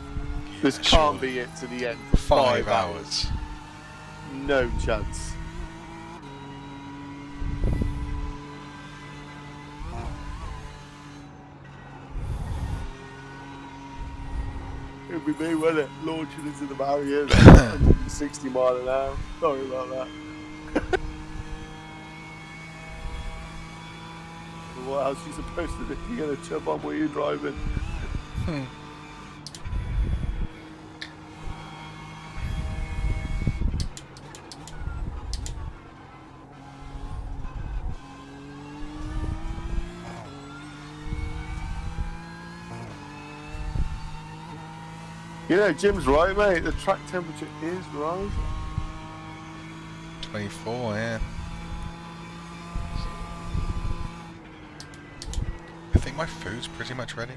This can't surely. be it to the end for 5 hours. No chance. It'd be me, wouldn't it? Launching into the barriers, 160 mile an hour. Sorry about that. What else are you supposed to do? You're going to jump on while you're driving. You know, Jim's right, mate. The track temperature is rising. 24, yeah. I think my food's pretty much ready.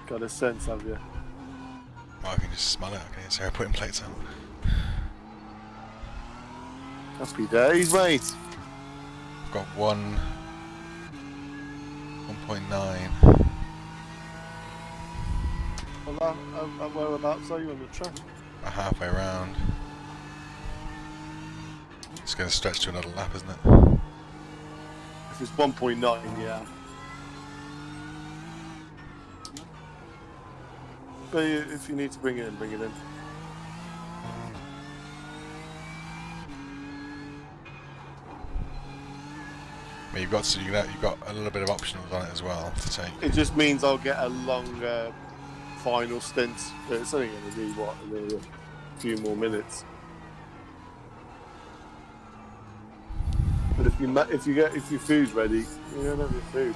Got a sense, have you? Oh, I can just smell it. Okay, so I'm putting plates out. Happy days, mate. I've got 1.9. Well, whereabouts are you on the track? Halfway around. It's going to stretch to another lap, isn't it? If it's 1.9, yeah. But if you need to bring it in, bring it in. But you've got a little bit of optionals on it as well to take. It just means I'll get a longer final stint. But it's only going to be what, another few more minutes. But if your food's ready, you don't have your food.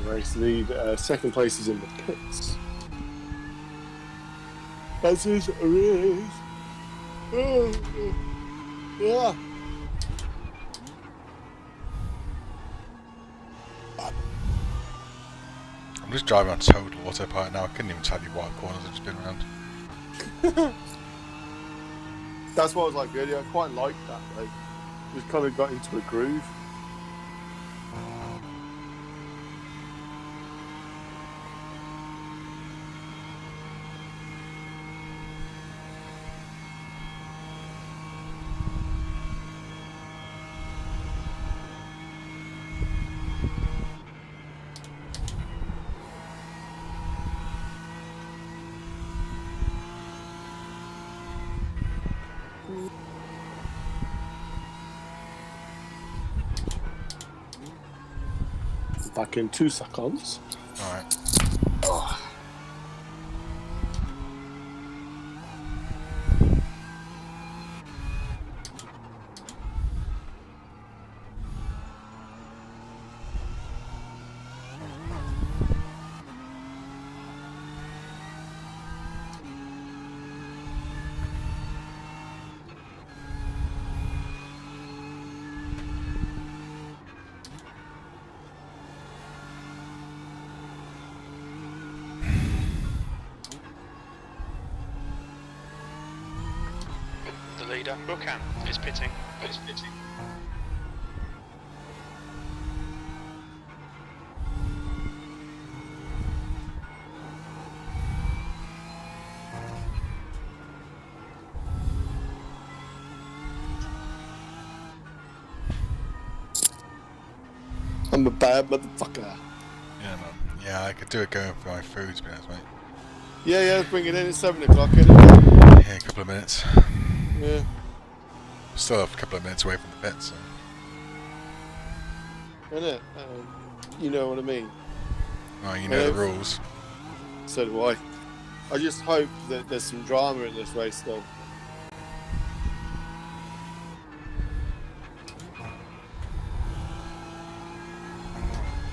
Race lead. Second place is in the pits. That's his race. Yeah. I'm just driving on total autopilot now. I couldn't even tell you what corners I've just been around. That's what I was like earlier. I quite liked that. Like, just kind of got into a groove. Back in 2 seconds. Alright. Oh. The leader, Buchan, is pitting. I'm a bad motherfucker. Yeah, man. Yeah, I could do it going for my food, to be honest, mate. Yeah, let's bring it in. It's 7 o'clock, isn't it? Yeah, a couple of minutes. Yeah. Still a couple of minutes away from the pits, so. Isn't it? You know what I mean? Oh, you know the rules. So do I. I just hope that there's some drama in this race, though.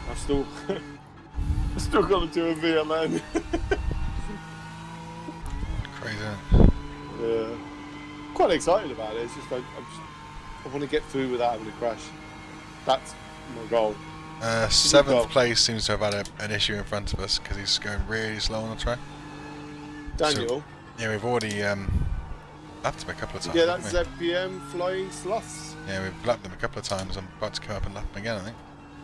I've still got to do a VLN. Crazy, isn't it? Yeah. Quite excited about it. It's just I want to get through without having a crash. That's my goal. Seventh place seems to have had an issue in front of us because he's going really slow on the track. Daniel? So, yeah, we've already lapped him a couple of times. Yeah, that's haven't ZPM flying sloths. we? Yeah, we've lapped him a couple of times. I'm about to come up and lap him again, I think.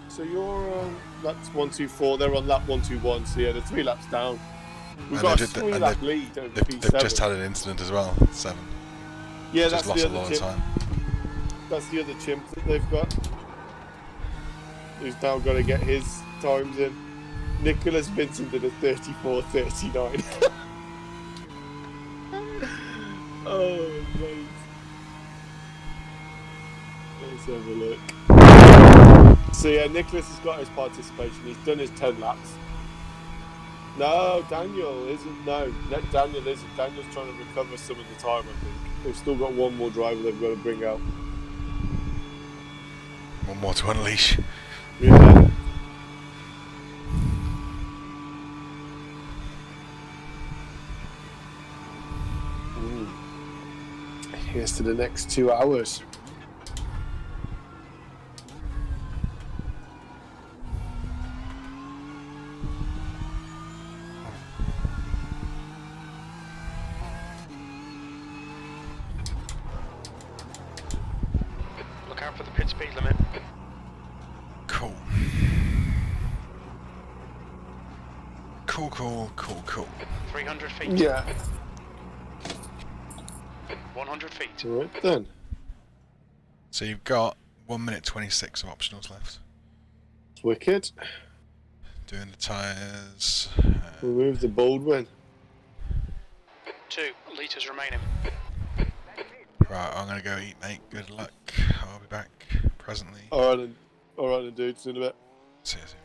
So you're that's 124. They're on lap 121. So yeah, they're 3 laps down. We've And got a they've- 3 and lap lead over They've P7. just had an incident as well. 7. Yeah, Just that's lost the a other lot of chimp. time. That's the other chimp that they've got. Who's now got to get his times in. Nicholas Vincent did a 34:39. Oh, mate. Let's have a look. So yeah, Nicholas has got his participation. He's done his 10 laps. No, Daniel isn't. No, Daniel isn't. Daniel's trying to recover some of the time, I think. They've still got one more driver they've got to bring out. One more to unleash. Yeah. Here's to the next 2 hours. Look out for the pit speed limit. Cool. Cool. 300 feet. Yeah. 100 feet. All right then. So you've got 1 minute 26 of optionals left. It's wicked. Doing the tyres. Remove the Baldwin. 2 litres remaining. Right, I'm gonna go eat, mate. Good luck. I'll be back presently. All right then, dude. See you in a bit. See you soon.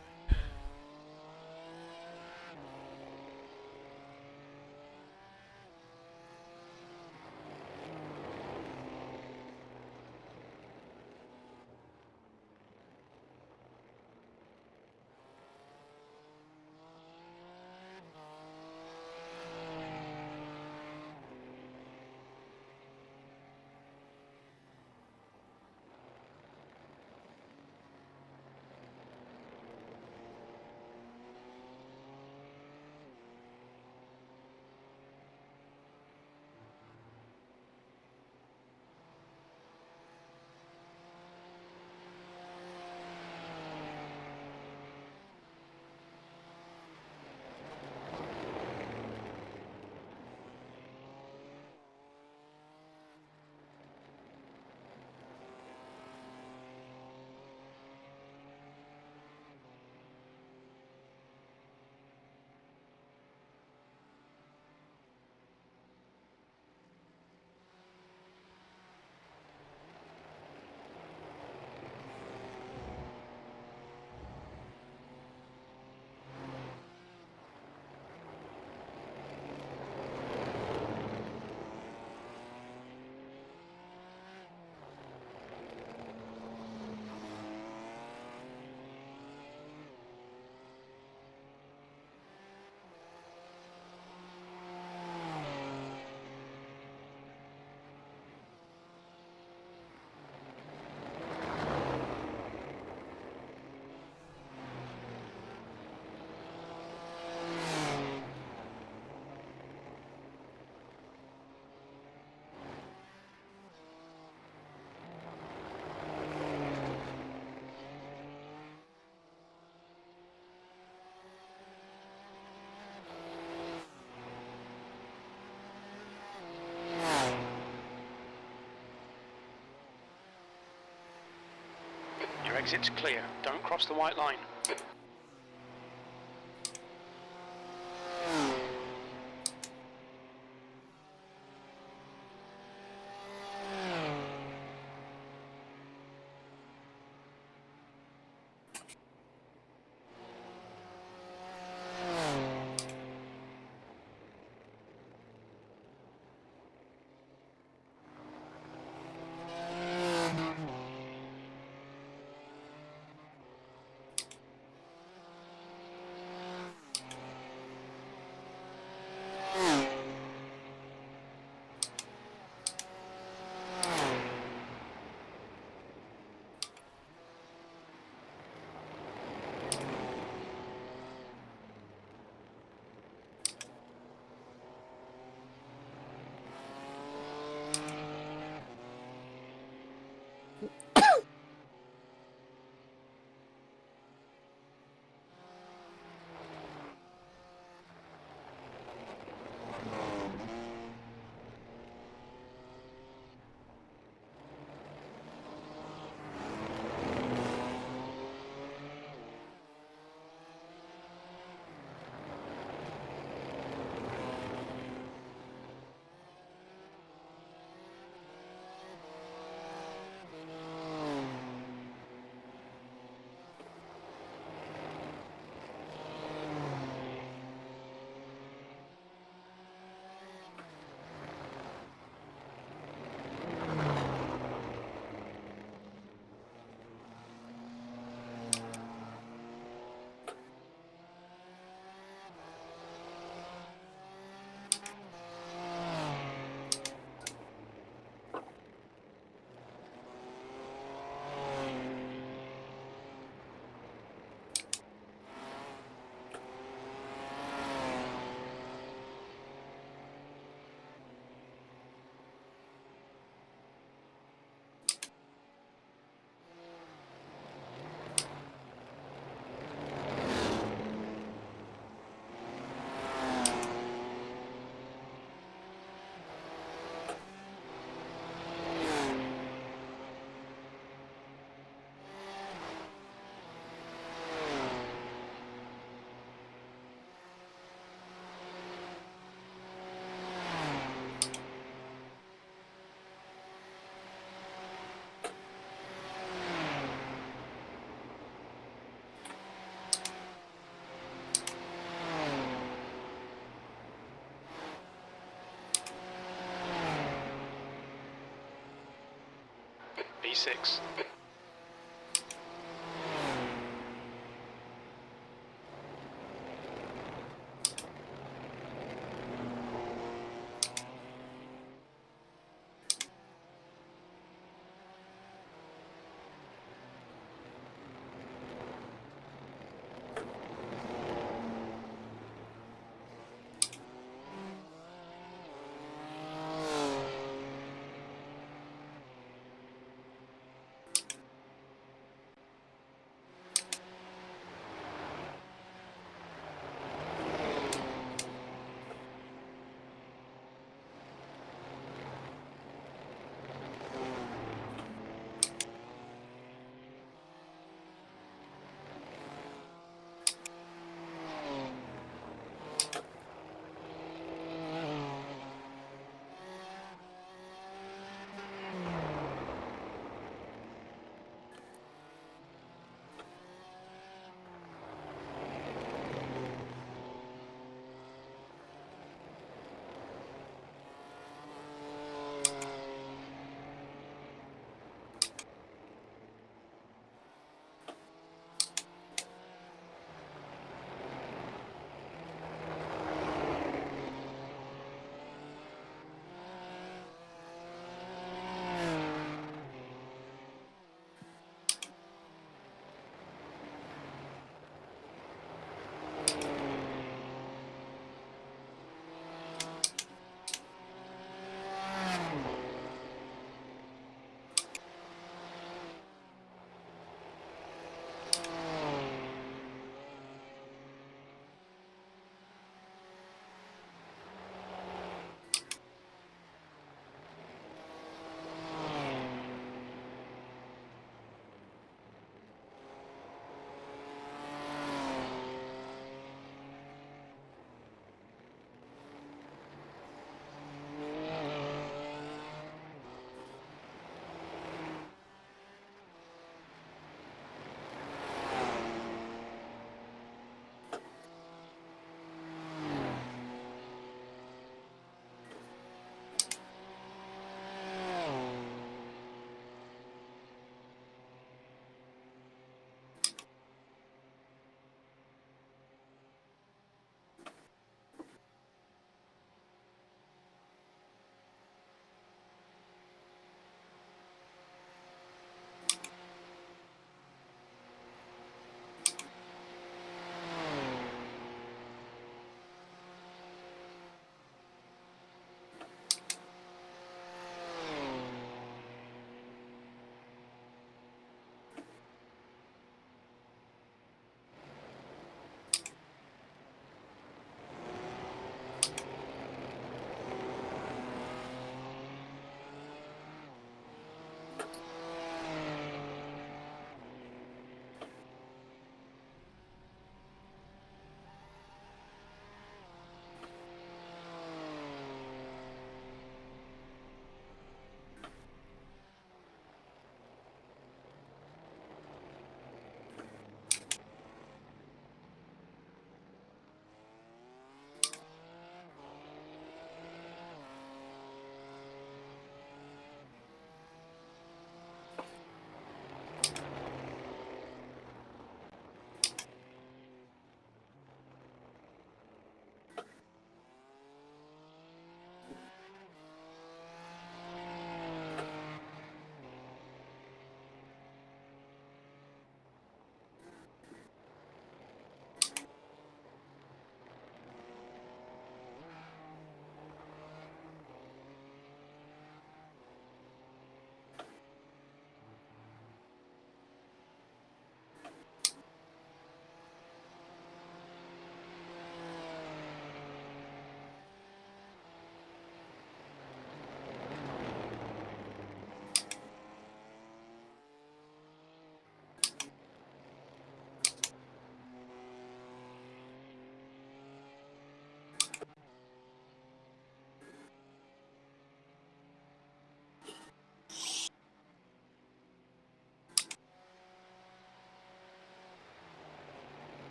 Your exit's clear. Don't cross the white line. E6.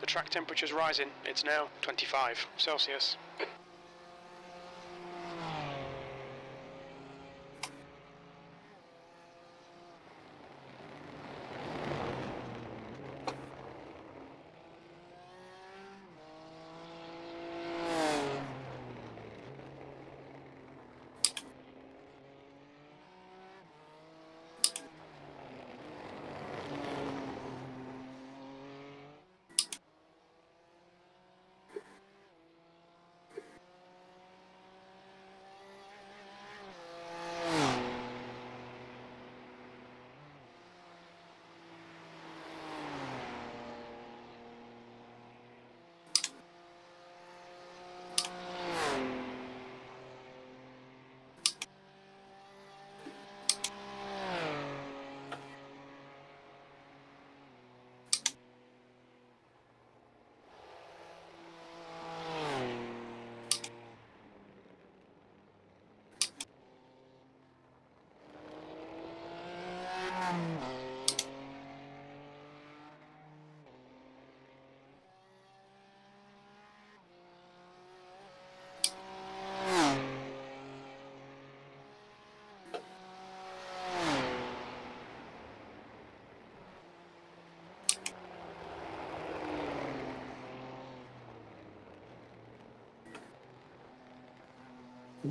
track temperature's rising. It's now 25 Celsius.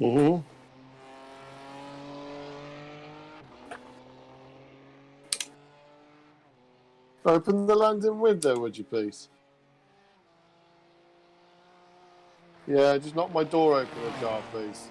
Mm-hmm. Open the landing window, would you please? Yeah, just knock my door open ajar, please.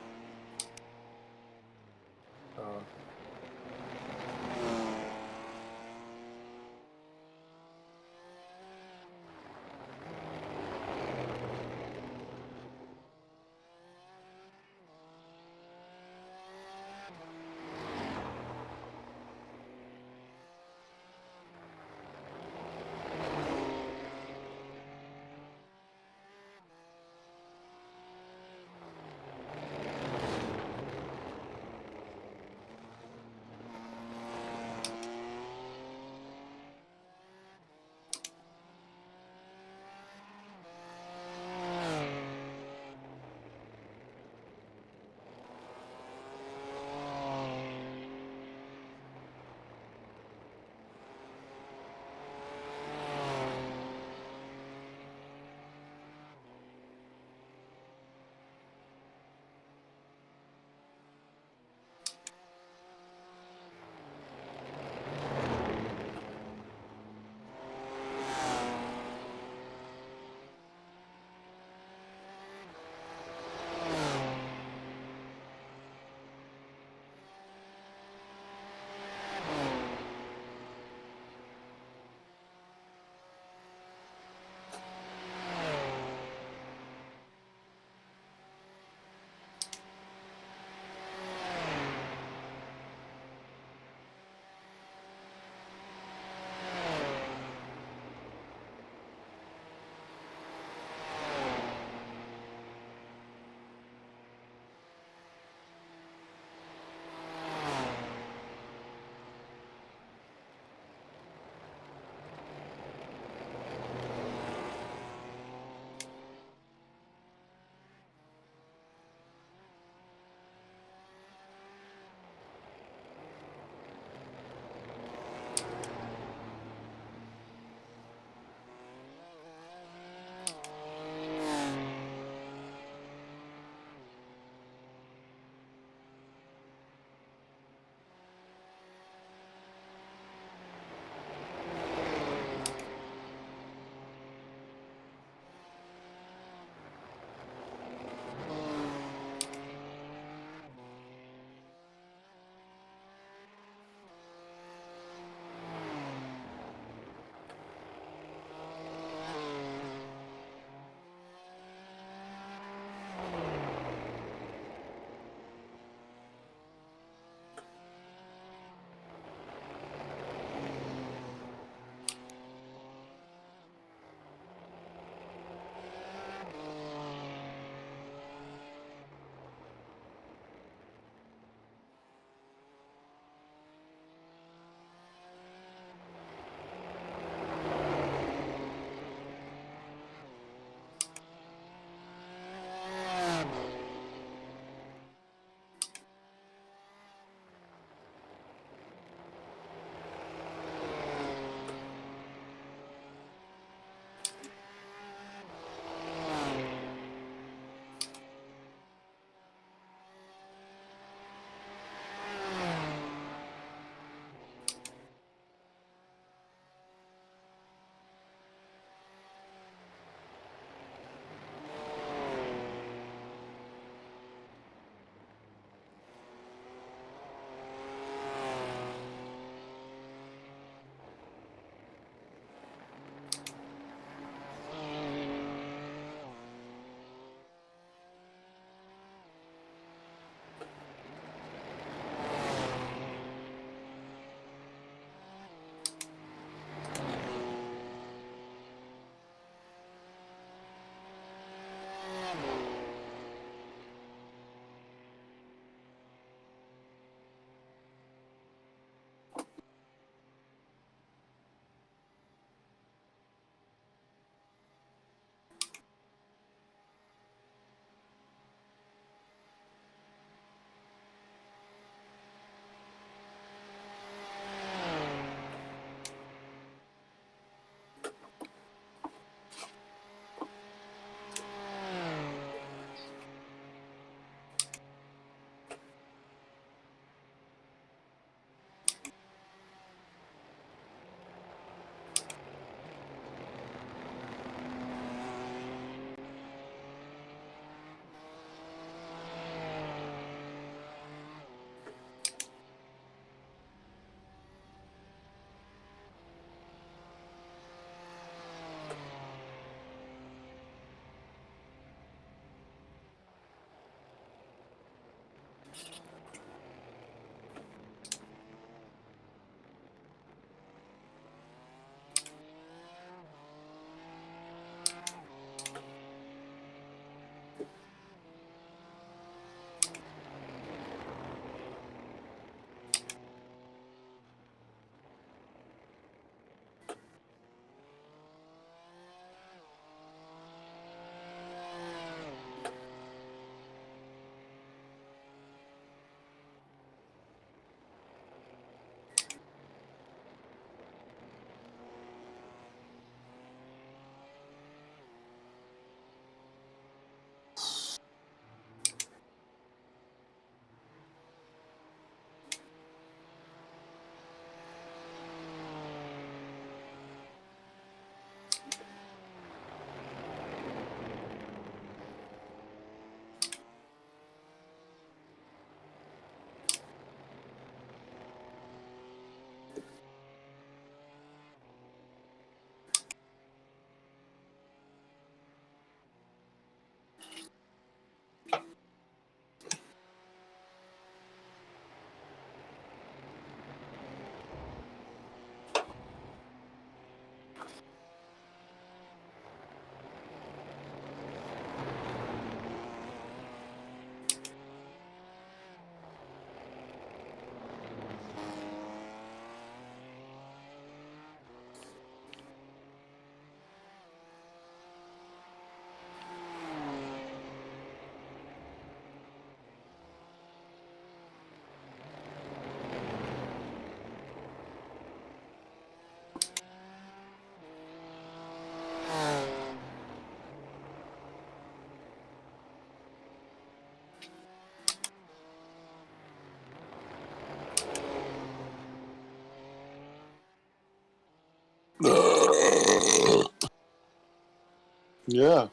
Yeah.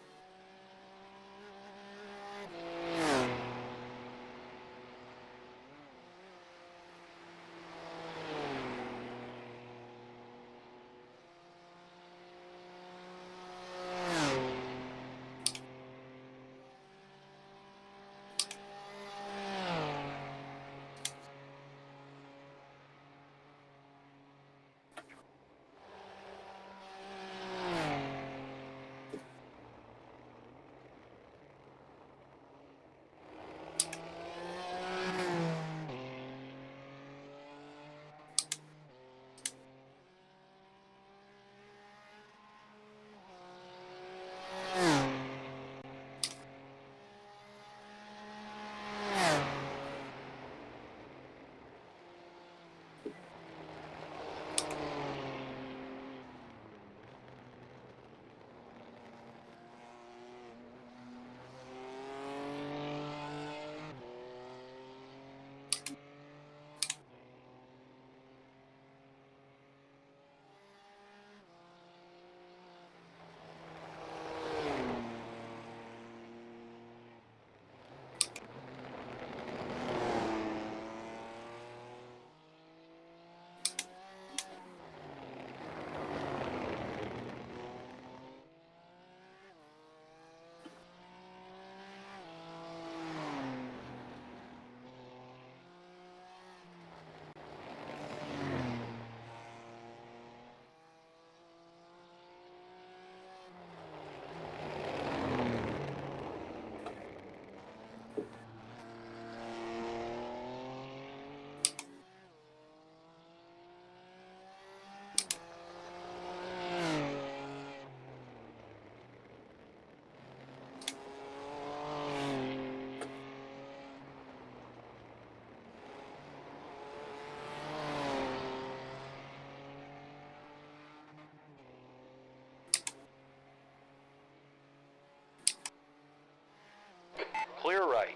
Clear right.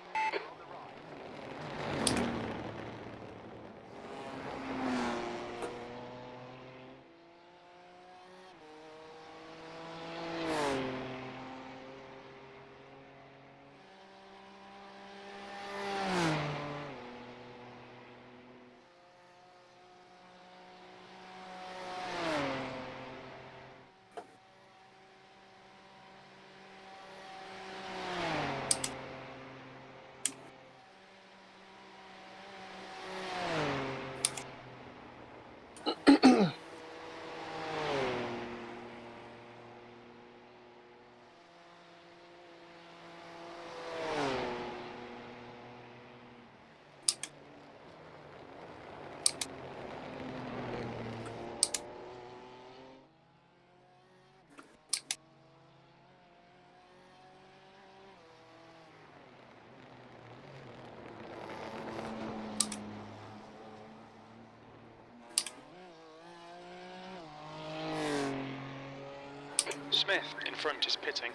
Smith in front is pitting.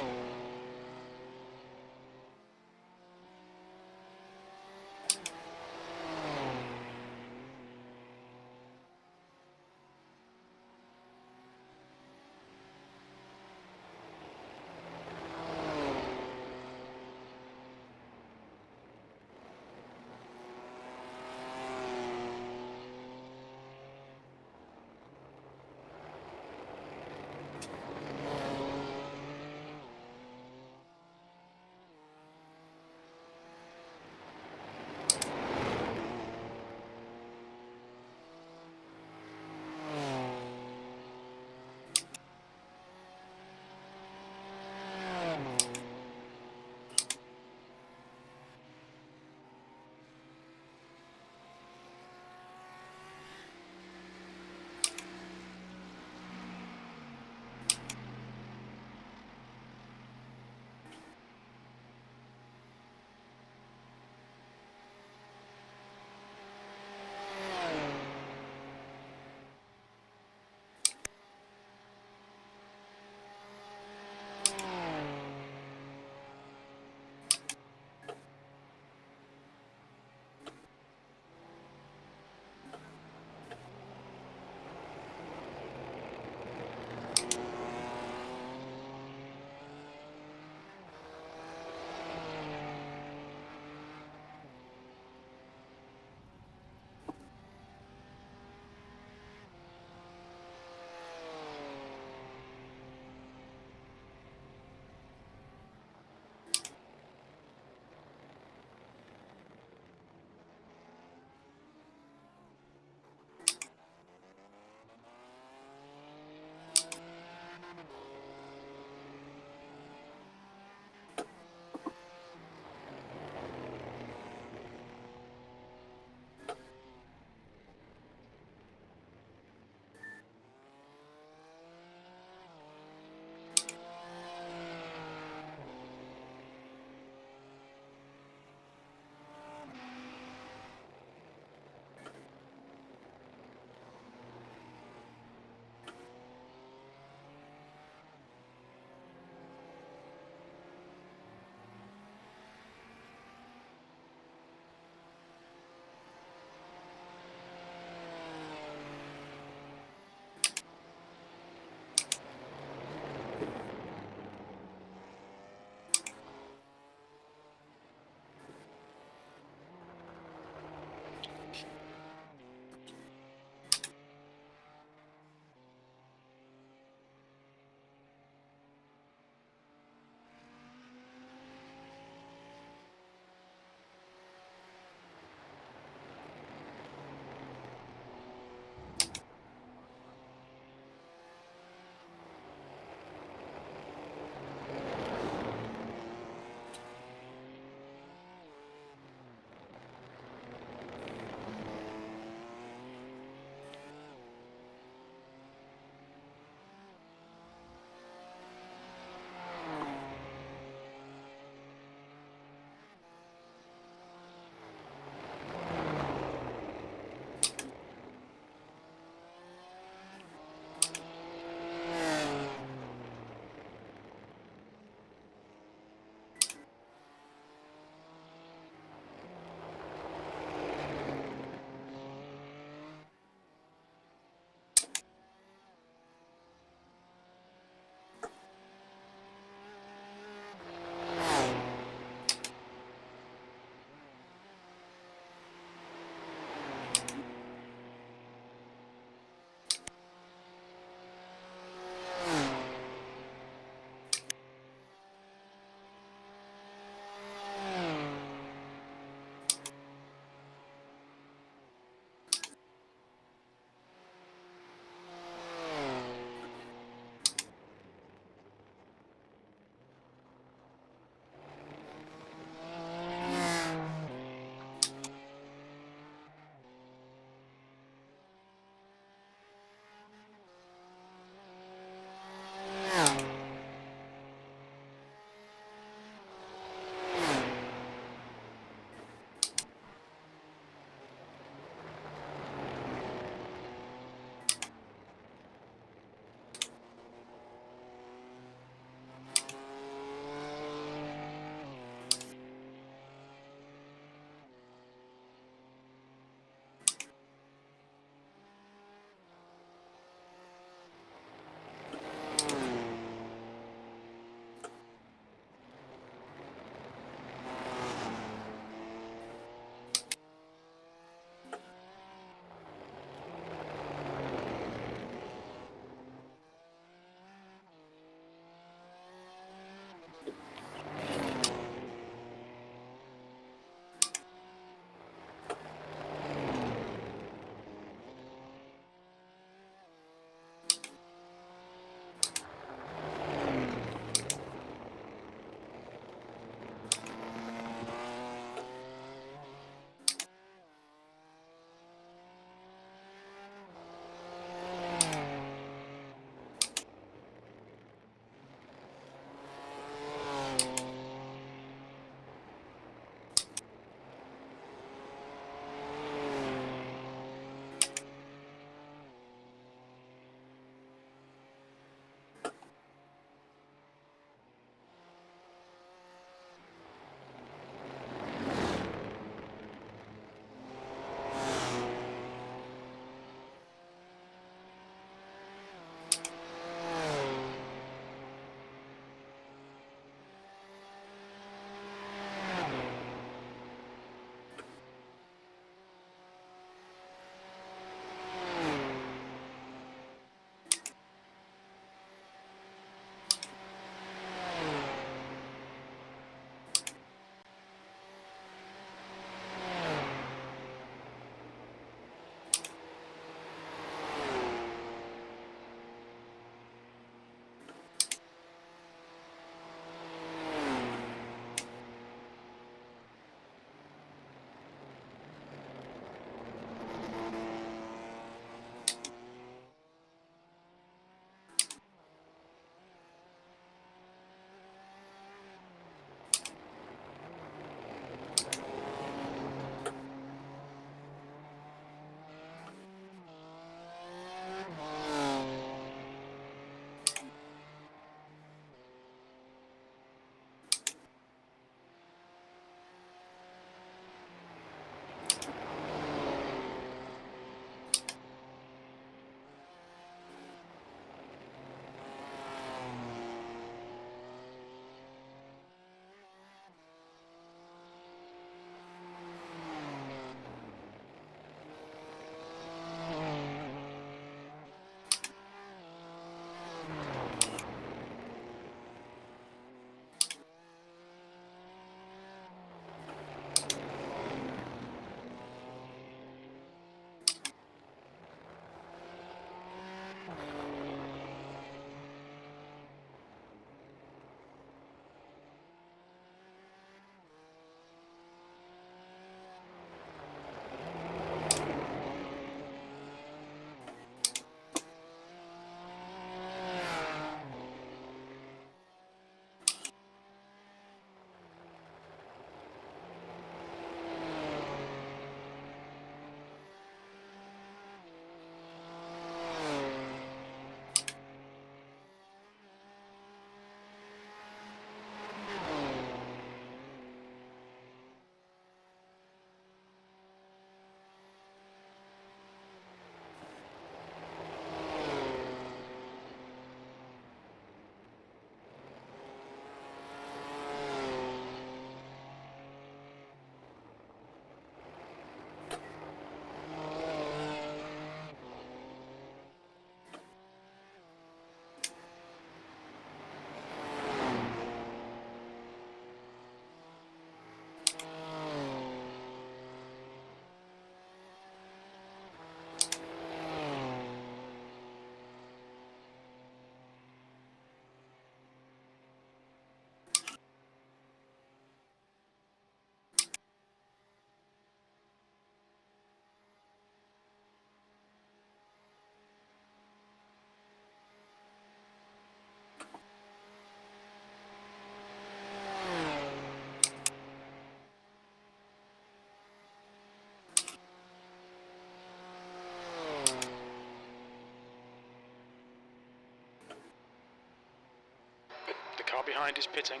Car behind is pitting.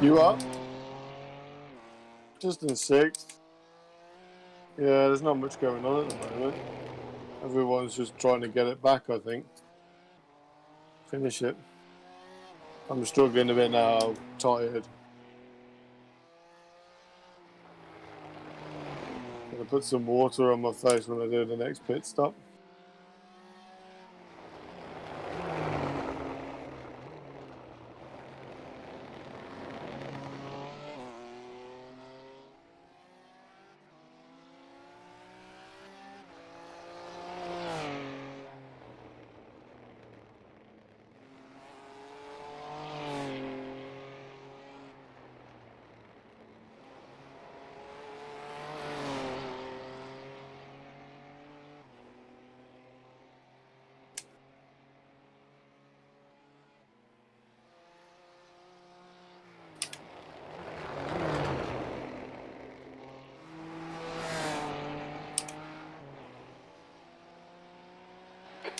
You are? Just in 6th. Yeah, there's not much going on at the moment. Everyone's just trying to get it back, I think. Finish it. I'm struggling a bit now, tired. Gonna put some water on my face when I do the next pit stop.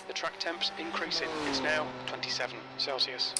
The track temp's increasing. It's now 27 Celsius.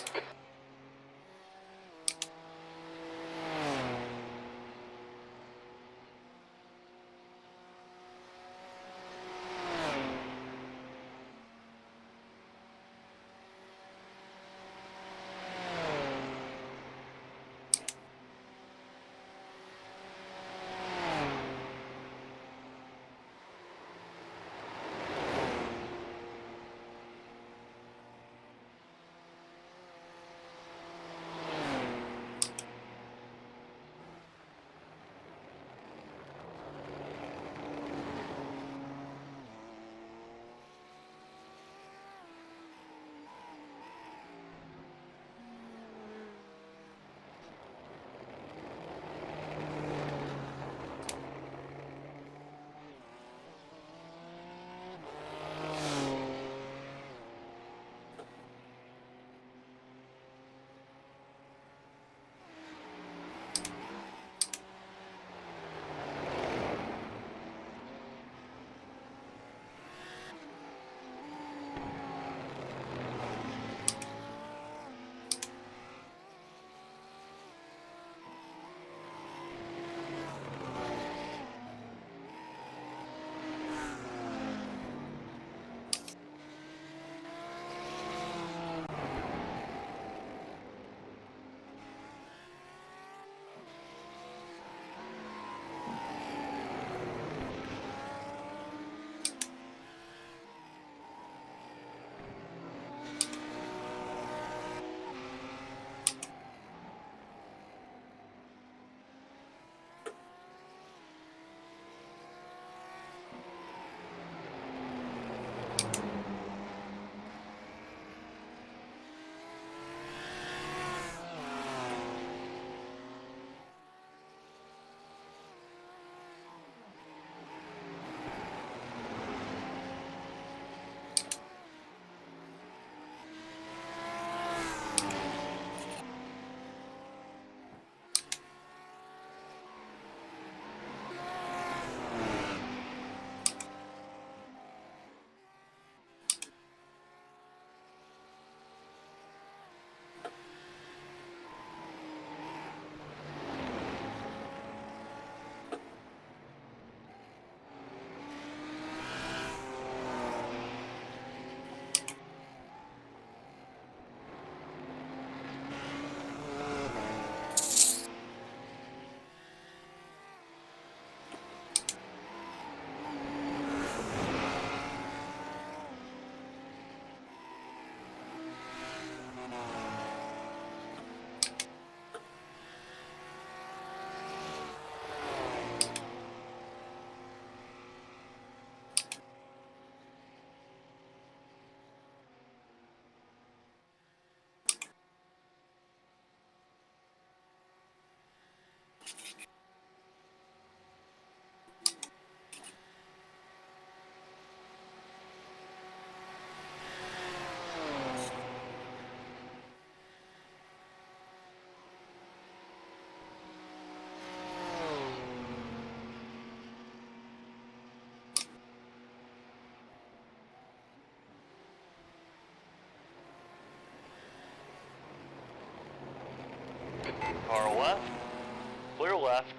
Car left. Clear left.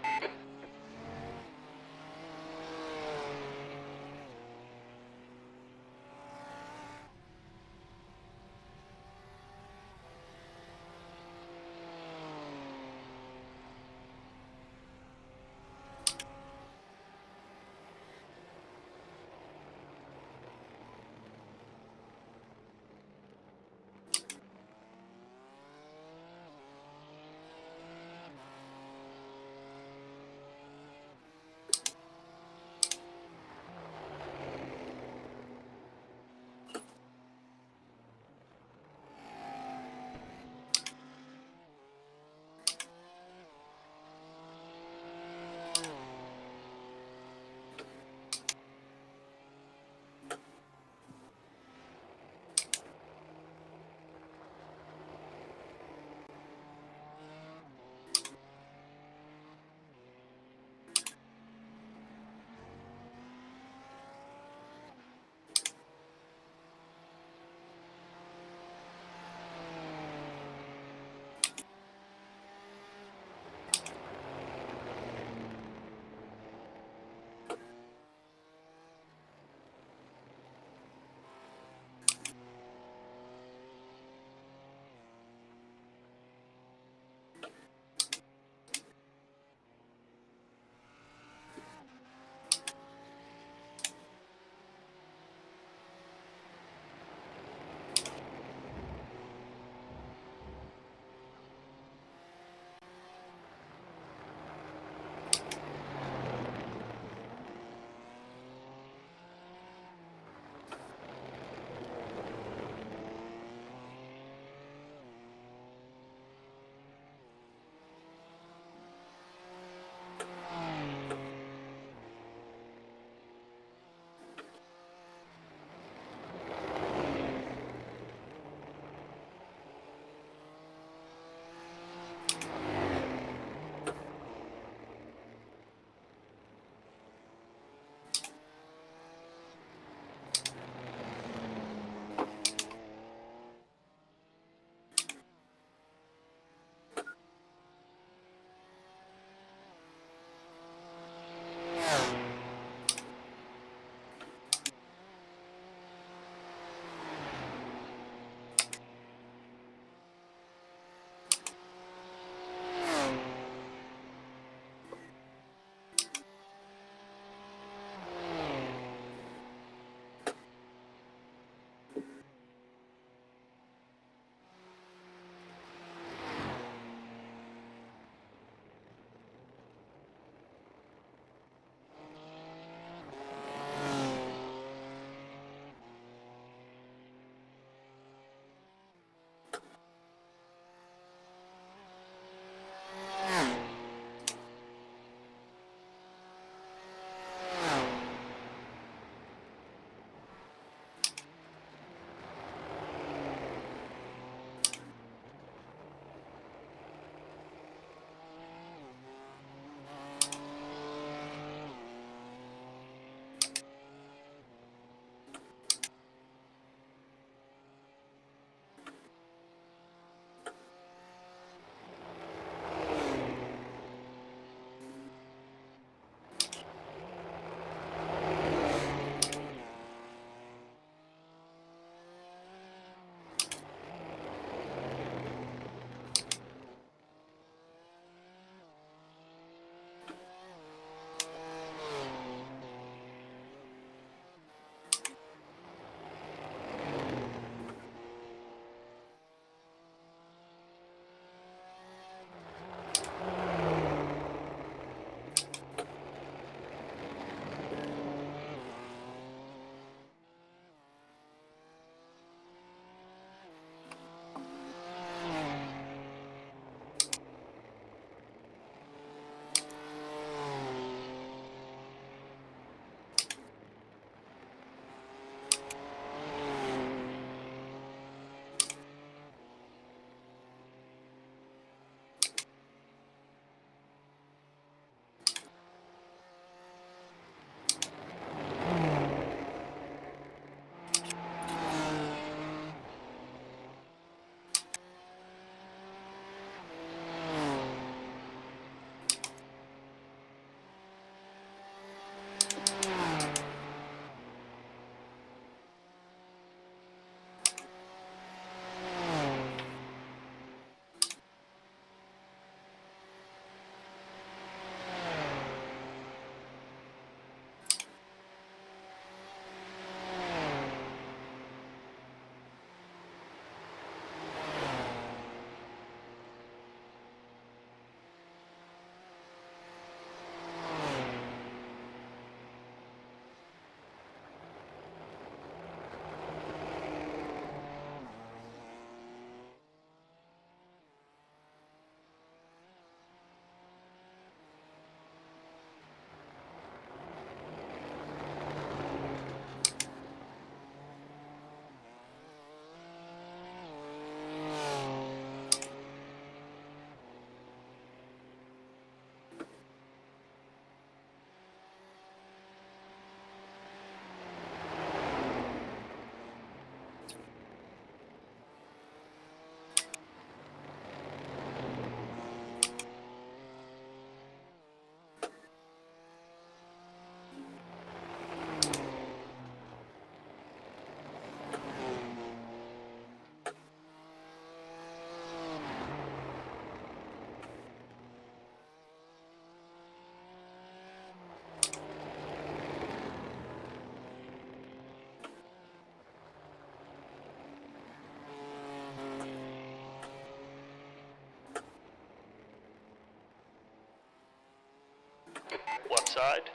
Left side.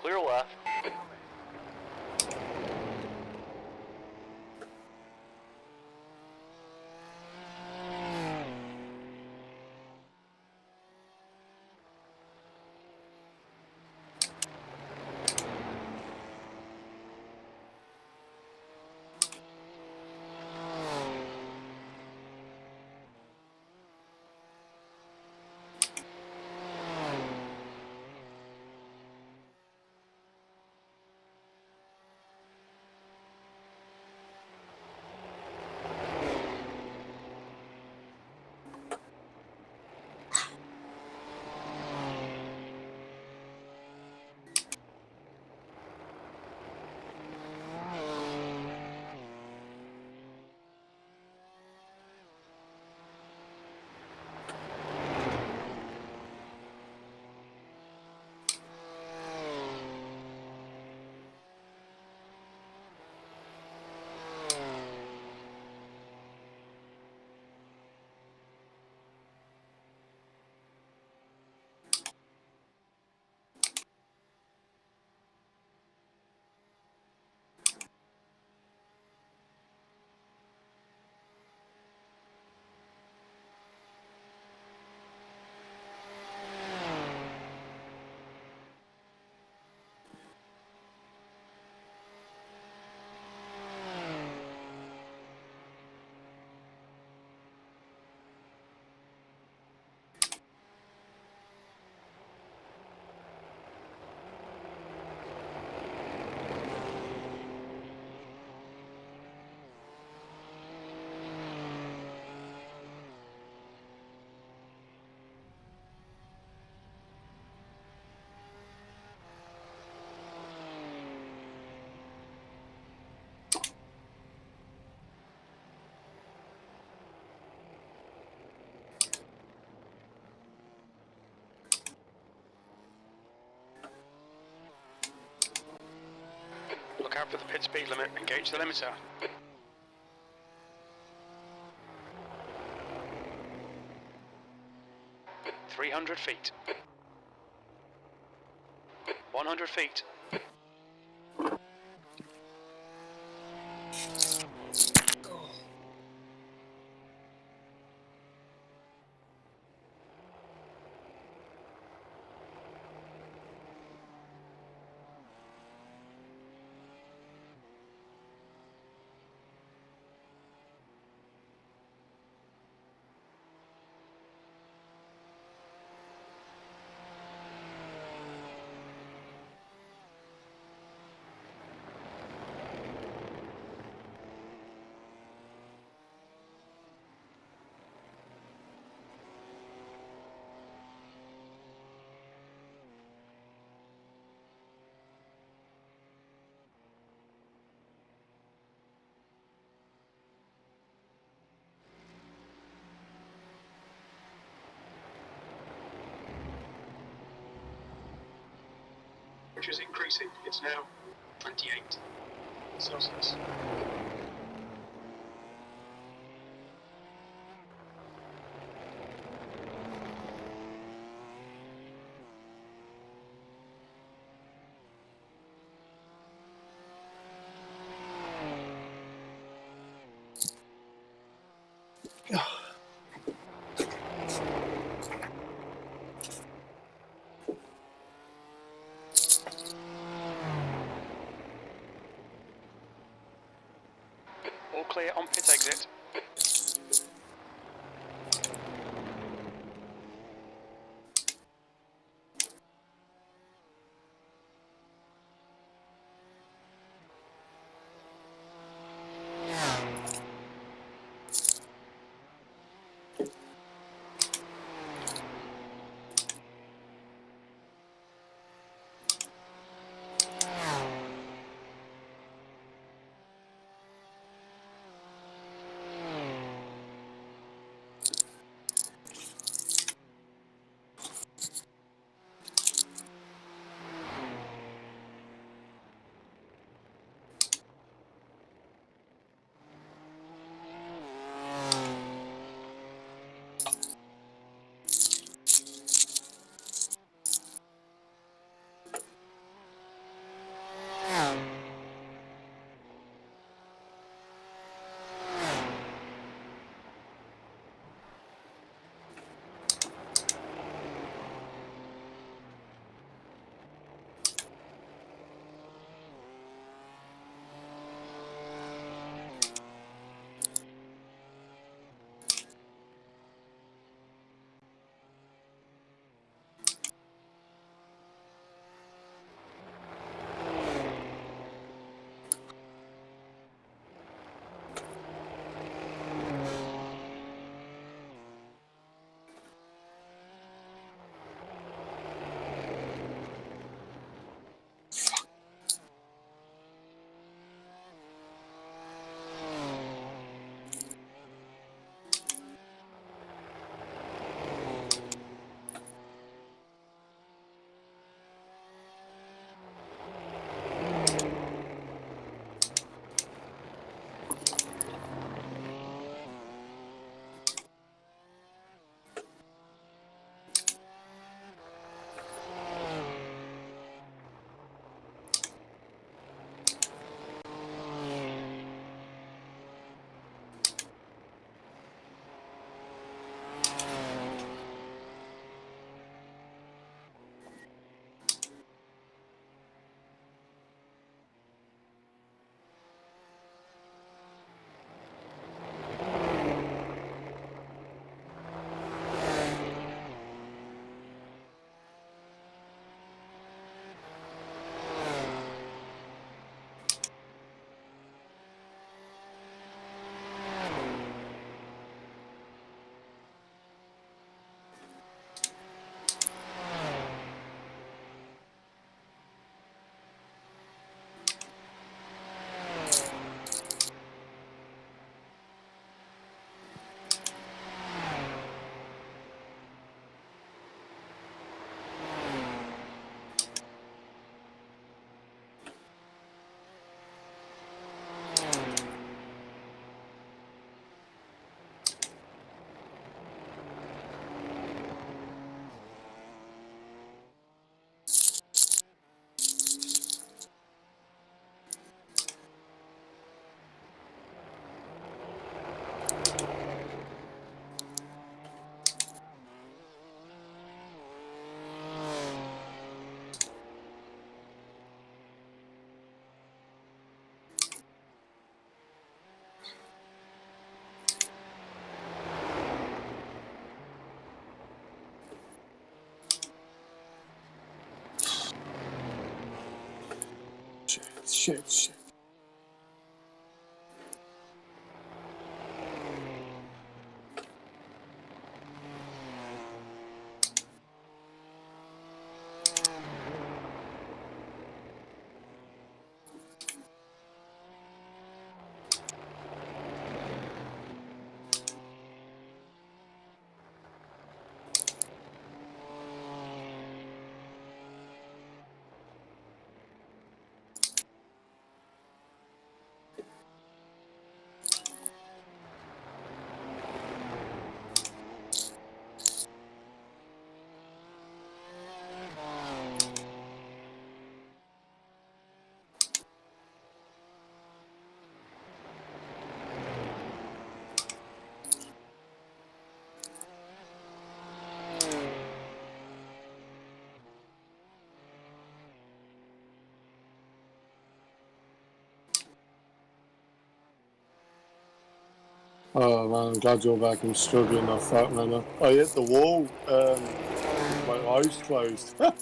Clear left. Look out for the pit speed limit. Engage the limiter. 300 feet. 100 feet. Which is increasing. It's now 28 Celsius. All clear on pit exit. Shit. Oh man, I'm glad you're back. I'm struggling. I felt, man. I hit the wall. My eyes closed. But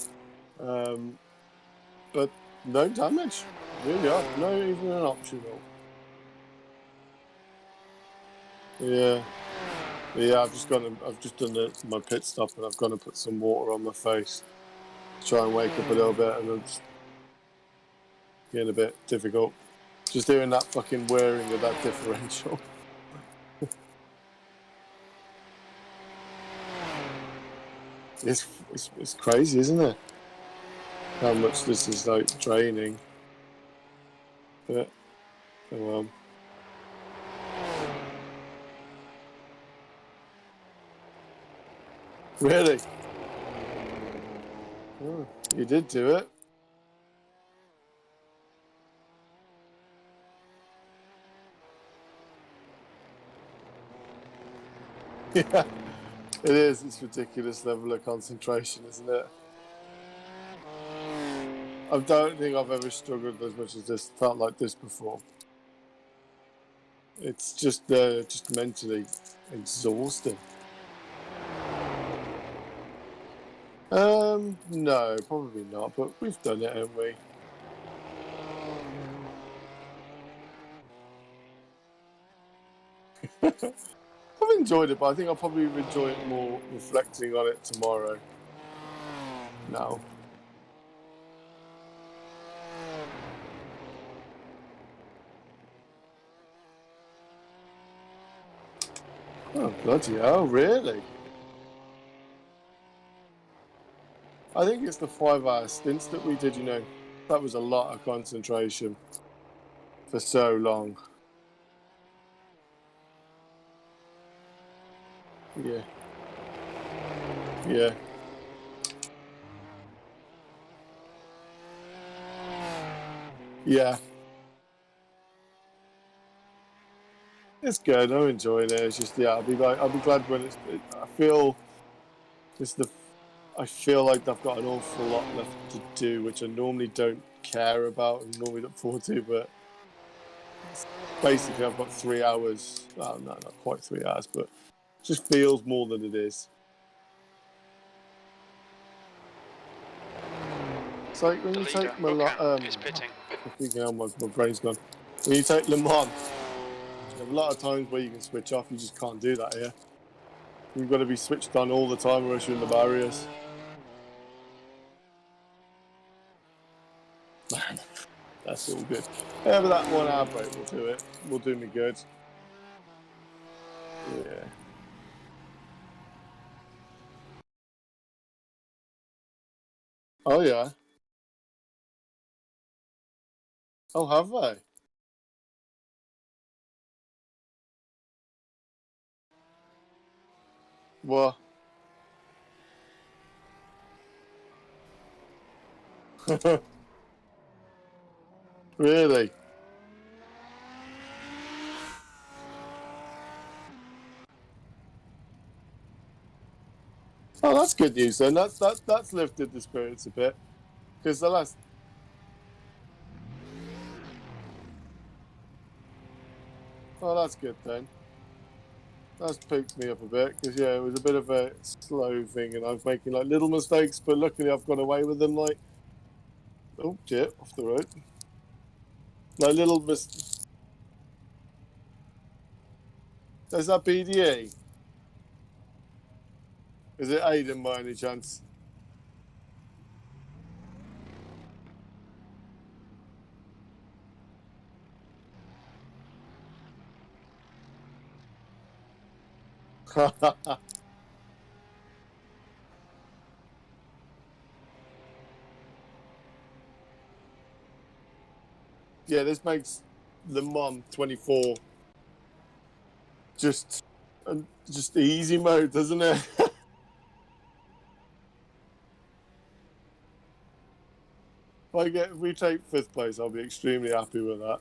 no damage. Really are. No, even an optional. Yeah. I've just done my pit stop, and I've gone to put some water on my face. Try and wake up a little bit, and it's getting a bit difficult. Just doing that fucking whirring of that differential. It's crazy, isn't it? How much this is like draining. But oh well. Really? Oh, you did do it. Yeah, it is. It's ridiculous level of concentration, isn't it? I don't think I've ever struggled as much as this, felt like this before. It's just mentally exhausting. No, probably not, but we've done it, haven't we? I've enjoyed it, but I think I'll probably enjoy it more reflecting on it tomorrow. No. Oh, bloody hell, really? I think it's the 5-hour stints that we did, you know. That was a lot of concentration for so long. Yeah. Yeah. Yeah. It's good. I'm enjoying it. It's just, yeah, I'll be glad when I feel like I've got an awful lot left to do, which I normally don't care about and normally look forward to, but basically I've got 3 hours. Well, no, not quite 3 hours, but it just feels more than it is. It's like when you take my brain's gone. When you take Le Mans, there's a lot of times where you can switch off. You just can't do that here. You've got to be switched on all the time, or else you're in the barriers. That's all good. Yeah, but that 1 hour break will do it. Will do me good. Yeah. Oh yeah. Oh, have they? What? Really? Oh, that's good news then. That's lifted the spirits a bit. Because the last. Oh, that's good then. That's picked me up a bit because yeah, it was a bit of a slow thing, and I was making like little mistakes, but luckily I've got away with them. Like, oh shit, off the road. Like little mis... Is that BDE? Is it Aiden by any chance? Yeah, this makes Le Mans 24 just easy mode, doesn't it? If we take 5th place, I'll be extremely happy with that.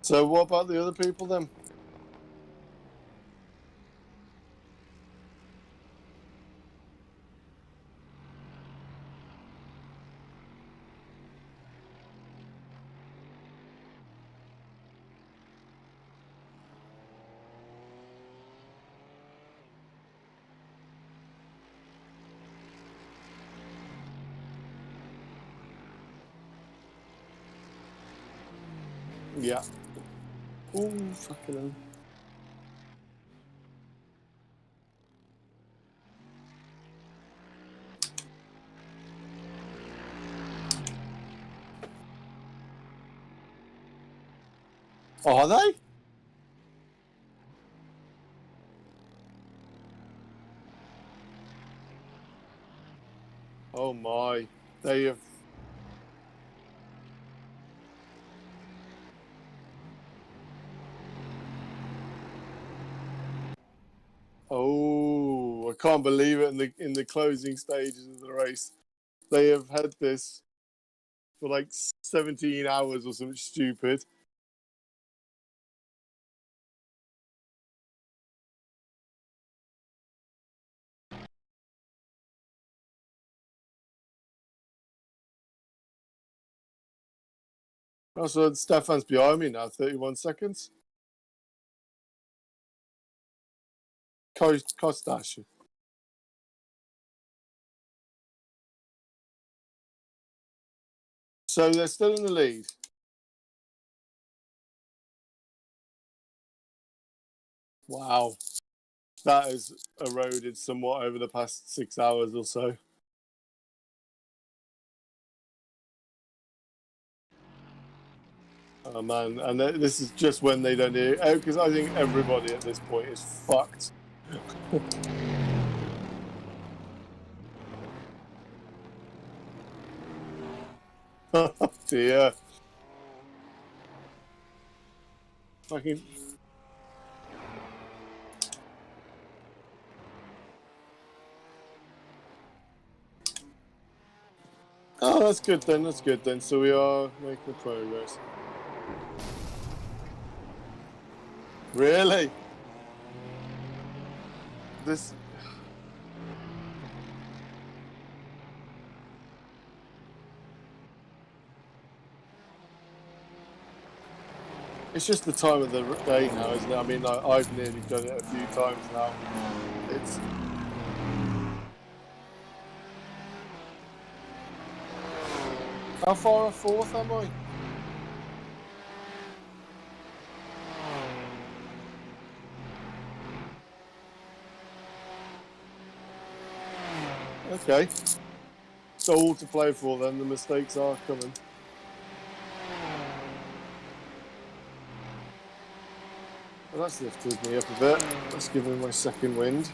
So what about the other people then? Yeah. Oh, fucking hell. Oh, are they? Oh my. They have... Oh, I can't believe it in the closing stages of the race. They have had this for like 17 hours or something stupid. Also, Stefan's behind me now, 31 seconds. Kostas. So they're still in the lead. Wow. That has eroded somewhat over the past 6 hours or so. Oh man, and this is just when they don't do it, because I think everybody at this point is fucked. Oh dear. Fucking... Oh, that's good then, that's good then. So we are making progress. Really? This... It's just the time of the day now, isn't it? I mean, I've nearly done it a few times now. It's... How far off 4th am I? Okay. So all to play for then, the mistakes are coming. Well, that's lifted me up a bit. Let's give him my second wind.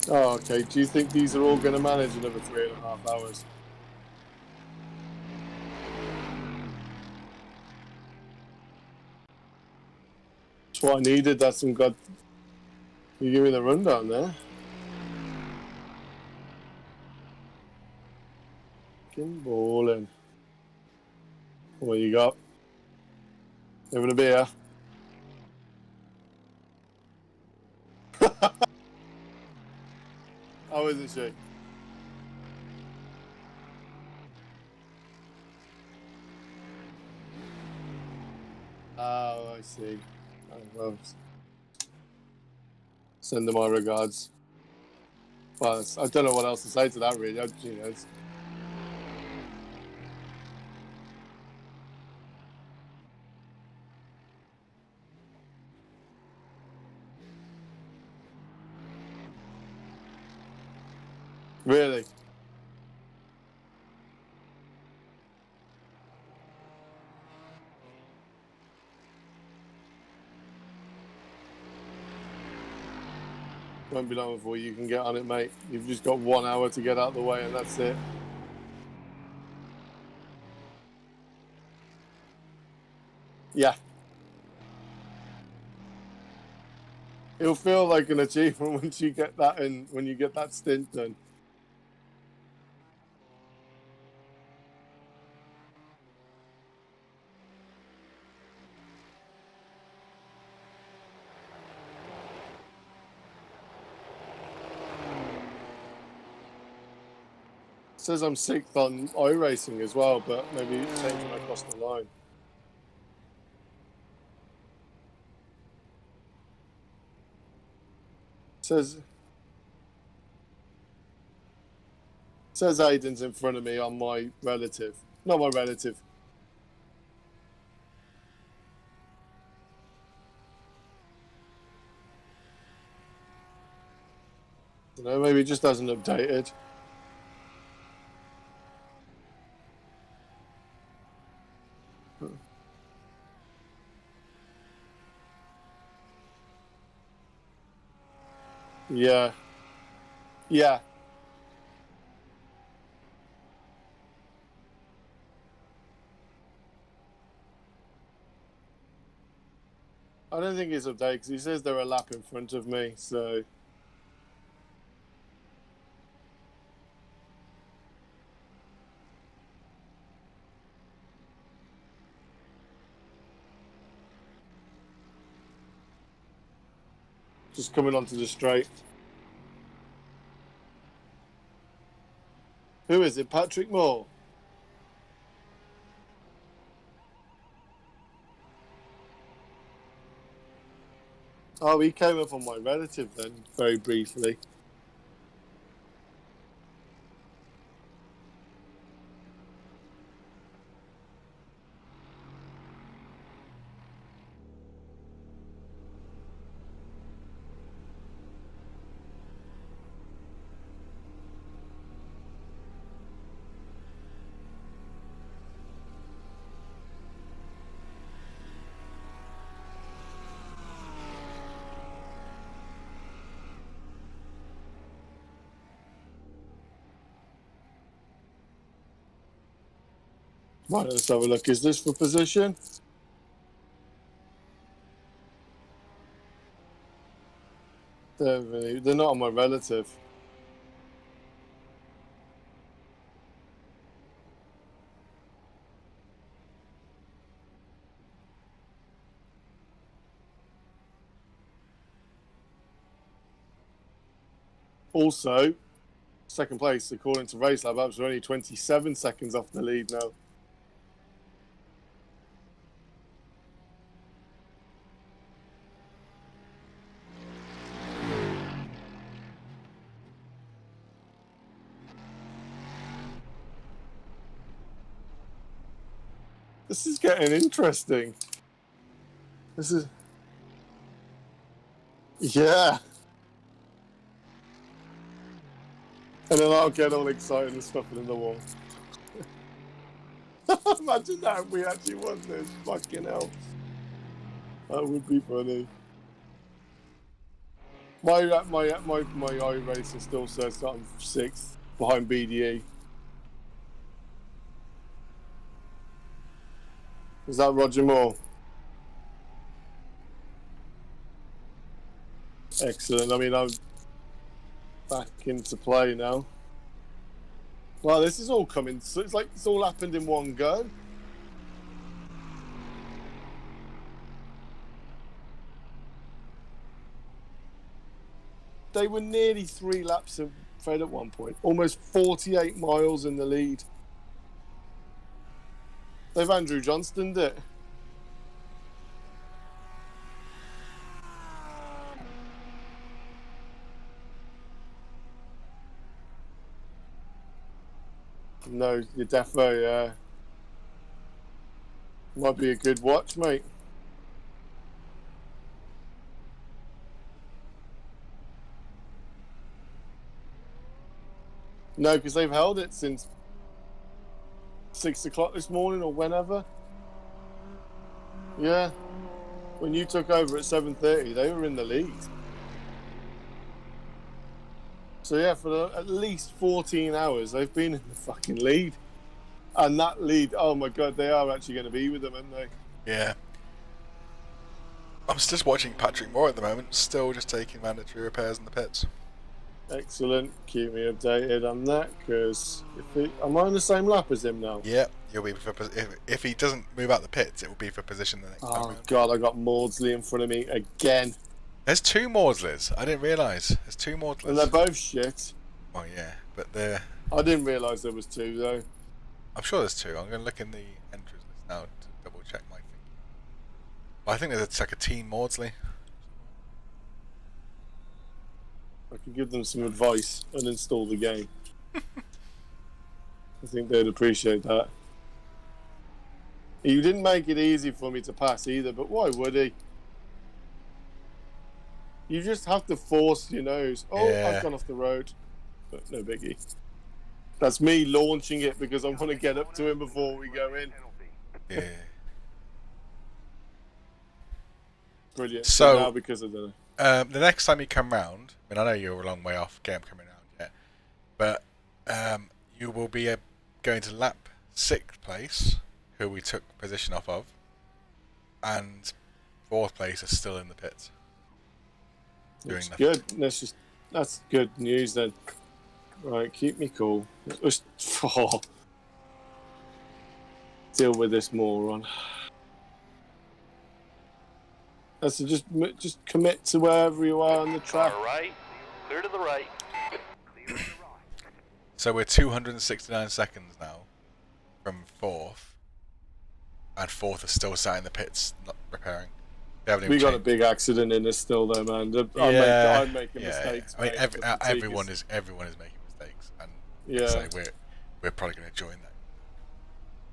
Oh, okay. Do you think these are all going to manage another 3.5 hours? That's what I needed. That's some good. You give me the rundown there. Fucking balling. What you got? Having a beer? Oh, isn't she? Oh, I see. Oh, well. Send them my regards. Well, I don't know what else to say to that, really. Really? Won't be long before you can get on it, mate. You've just got 1 hour to get out of the way, and that's it. Yeah. It'll feel like an achievement once you get that in, when you get that stint done. It says I'm 6th on iRacing as well, but maybe it changed when I crossed the line. Says Aiden's in front of me on my relative. Not my relative. You know, maybe it just hasn't updated. Yeah. Yeah. I don't think it's updated because he says they're a lap in front of me, so... Just coming onto the straight. Who is it? Patrick Moore? Oh, he came up on my relative then, very briefly. Right, let's have a look. Is this for position? They're not on my relative. Also, second place, according to Race Lab, we're only 27 seconds off the lead now. This is getting interesting. This is... Yeah. And then I'll get all excited and stuff it in the wall. Imagine that if we actually won this. Fucking hell. That would be funny. My iRacer still says that I'm 6th behind BDE. Is that Roger Moore? Excellent. I mean, I'm back into play now. Wow, this is all coming. So it's like it's all happened in one go. They were nearly 3 laps Fred at one point. Almost 48 miles in the lead. They've Andrew Johnstoned it. No, you're defo, might be a good watch, mate. No, because they've held it since 6 o'clock this morning or whenever. Yeah. When you took over at 7:30, they were in the lead. So yeah, for at least 14 hours, they've been in the fucking lead. And that lead, oh my God, they are actually going to be with them, aren't they? Yeah. I'm just watching Patrick Moore at the moment, still just taking mandatory repairs in the pits. Excellent. Keep me updated on that, because am I on the same lap as him now? Yeah, you'll be for if he doesn't move out the pits, it will be for position the next time round. God, I got Maudsley in front of me again. There's 2 Maudsleys. I didn't realise. There's 2 Maudsleys. And they're both shit. Oh yeah, but they're... I didn't realise there was 2 though. I'm sure there's 2. I'm going to look in the entries list now to double check my thing. But I think there's like a team Maudsley. I could give them some advice and install the game. I think they'd appreciate that. He didn't make it easy for me to pass either, but why would he? You just have to force your nose. Oh, yeah. I've gone off the road. But no biggie. That's me launching it because I want to get up to him before we go in. Yeah. Brilliant. So now because of the next time you come round, I mean, I know you're a long way off game coming round yet, but you will be going to lap 6th place, who we took position off of, and 4th place is still in the pits. That's good. That's good news then. Right, keep me cool. Deal with this moron. So just commit to wherever you are on the track. All right, clear to the right. So we're 269 seconds now from 4th, and 4th is still sat in the pits, not repairing. We got a big accident in this still, though, man. I'm making mistakes. I mean, everyone is making mistakes, and we're probably going to join that.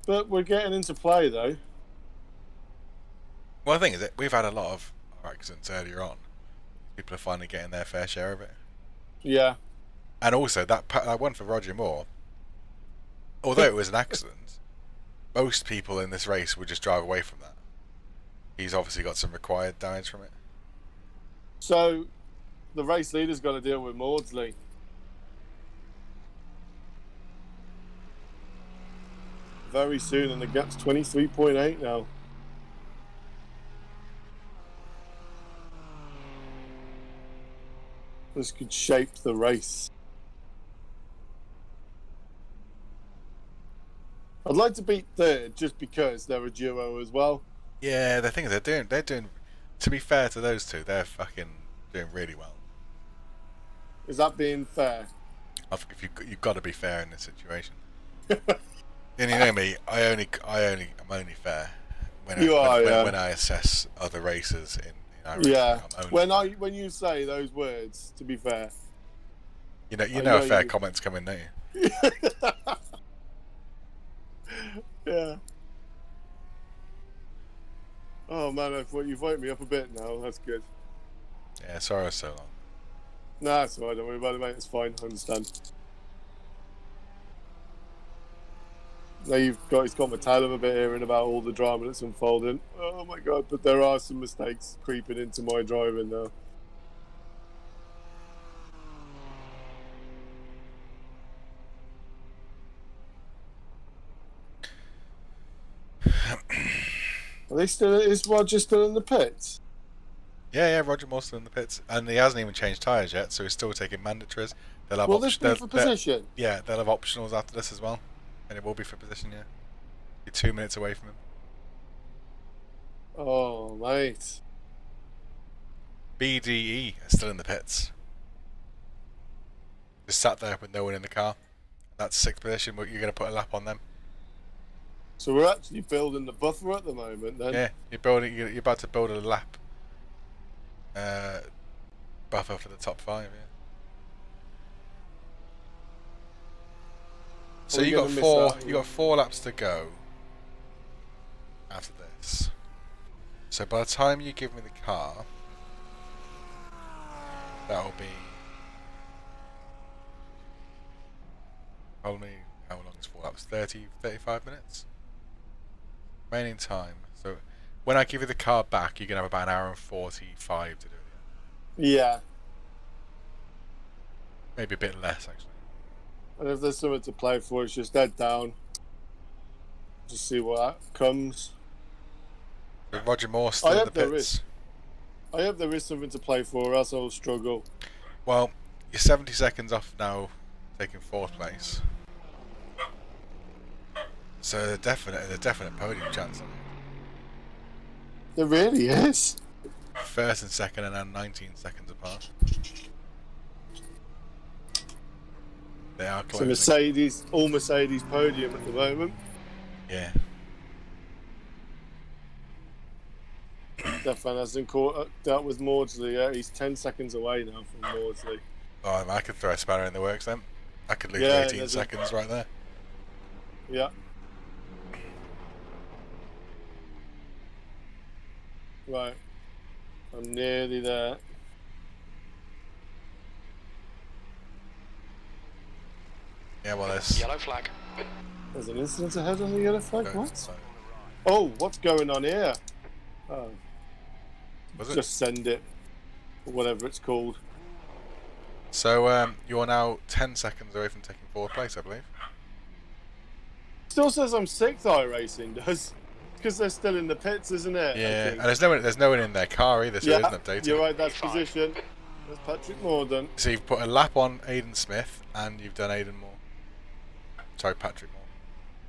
But we're getting into play, though. Well, the thing is that we've had a lot of accidents earlier on. People are finally getting their fair share of it. Yeah. And also that one for Roger Moore, although it was an accident, most people in this race would just drive away from that. He's obviously got some required damage from it. So, the race leader's got to deal with Maudsley. Very soon, and the gap's 23.8 now. This could shape the race. I'd like to beat 3rd just because they're a duo as well. Yeah, the thing is, they're doing. To be fair to those two, they're fucking doing really well. Is that being fair? If you've got to be fair in this situation. And you know me, I'm only fair when I assess other races in our race. Yeah. When you say those words, to be fair. You know fair comments come in, don't you? Yeah. Oh man, you've woke me up a bit now. That's good. Yeah, sorry I was so long. Nah, it's alright. Don't worry about it, mate. It's fine. I understand. Now he's got my tail up a bit hearing about all the drama that's unfolding. Oh my God! But there are some mistakes creeping into my driving now. Is Roger still in the pits? Yeah, Roger Moore's still in the pits, and he hasn't even changed tyres yet, so he's still taking mandatories. Will this be for position? Yeah, they'll have optionals after this as well, and it will be for position. Yeah, you're 2 minutes away from him. Oh, mate. BDE is still in the pits. Just sat there with no one in the car. That's sixth position. You're going to put a lap on them. So we're actually building the buffer at the moment then? Yeah, you're building. You're about to build a lap buffer for the top 5. Yeah. So you got 4. You got 4 laps to go after this. So by the time you give me the car, that'll be. Only how long is 4 laps? 30, 35 minutes. Remaining time. So when I give you the car back, you're gonna have about an hour and 45 to do it. Yeah. Maybe a bit less actually. And if there's something to play for, it's just head down. Just see what comes. So Roger Moore still in the pits. I hope there is something to play for, or else I'll struggle. Well, you're 70 seconds off now, taking 4th place. So there's a definite podium chance. There really is. 1st and 2nd, and then 19 seconds apart. They are closing. So all Mercedes podium at the moment. Yeah. Stefan hasn't dealt with Maudsley yet. He's 10 seconds away now from Maudsley. Oh, I could throw a spanner in the works then. I could lose 18 seconds right there. Yeah. Right. I'm nearly there. Yeah, well, there's Yellow flag. There's an incident ahead on the yellow flag. What? So, Oh, what's going on here? Oh, was it? just send it. Or whatever it's called. So you're now 10 seconds away from taking 4th place, I believe. Still says I'm 6th, iRacing does. Because they're still in the pits, isn't it? Yeah, and there's no one in their car either, so it isn't updated. You're right, that's position. That's Patrick Morden. So you've put a lap on Aidan Smith, and you've done Aidan Moore. Sorry, Patrick Moore.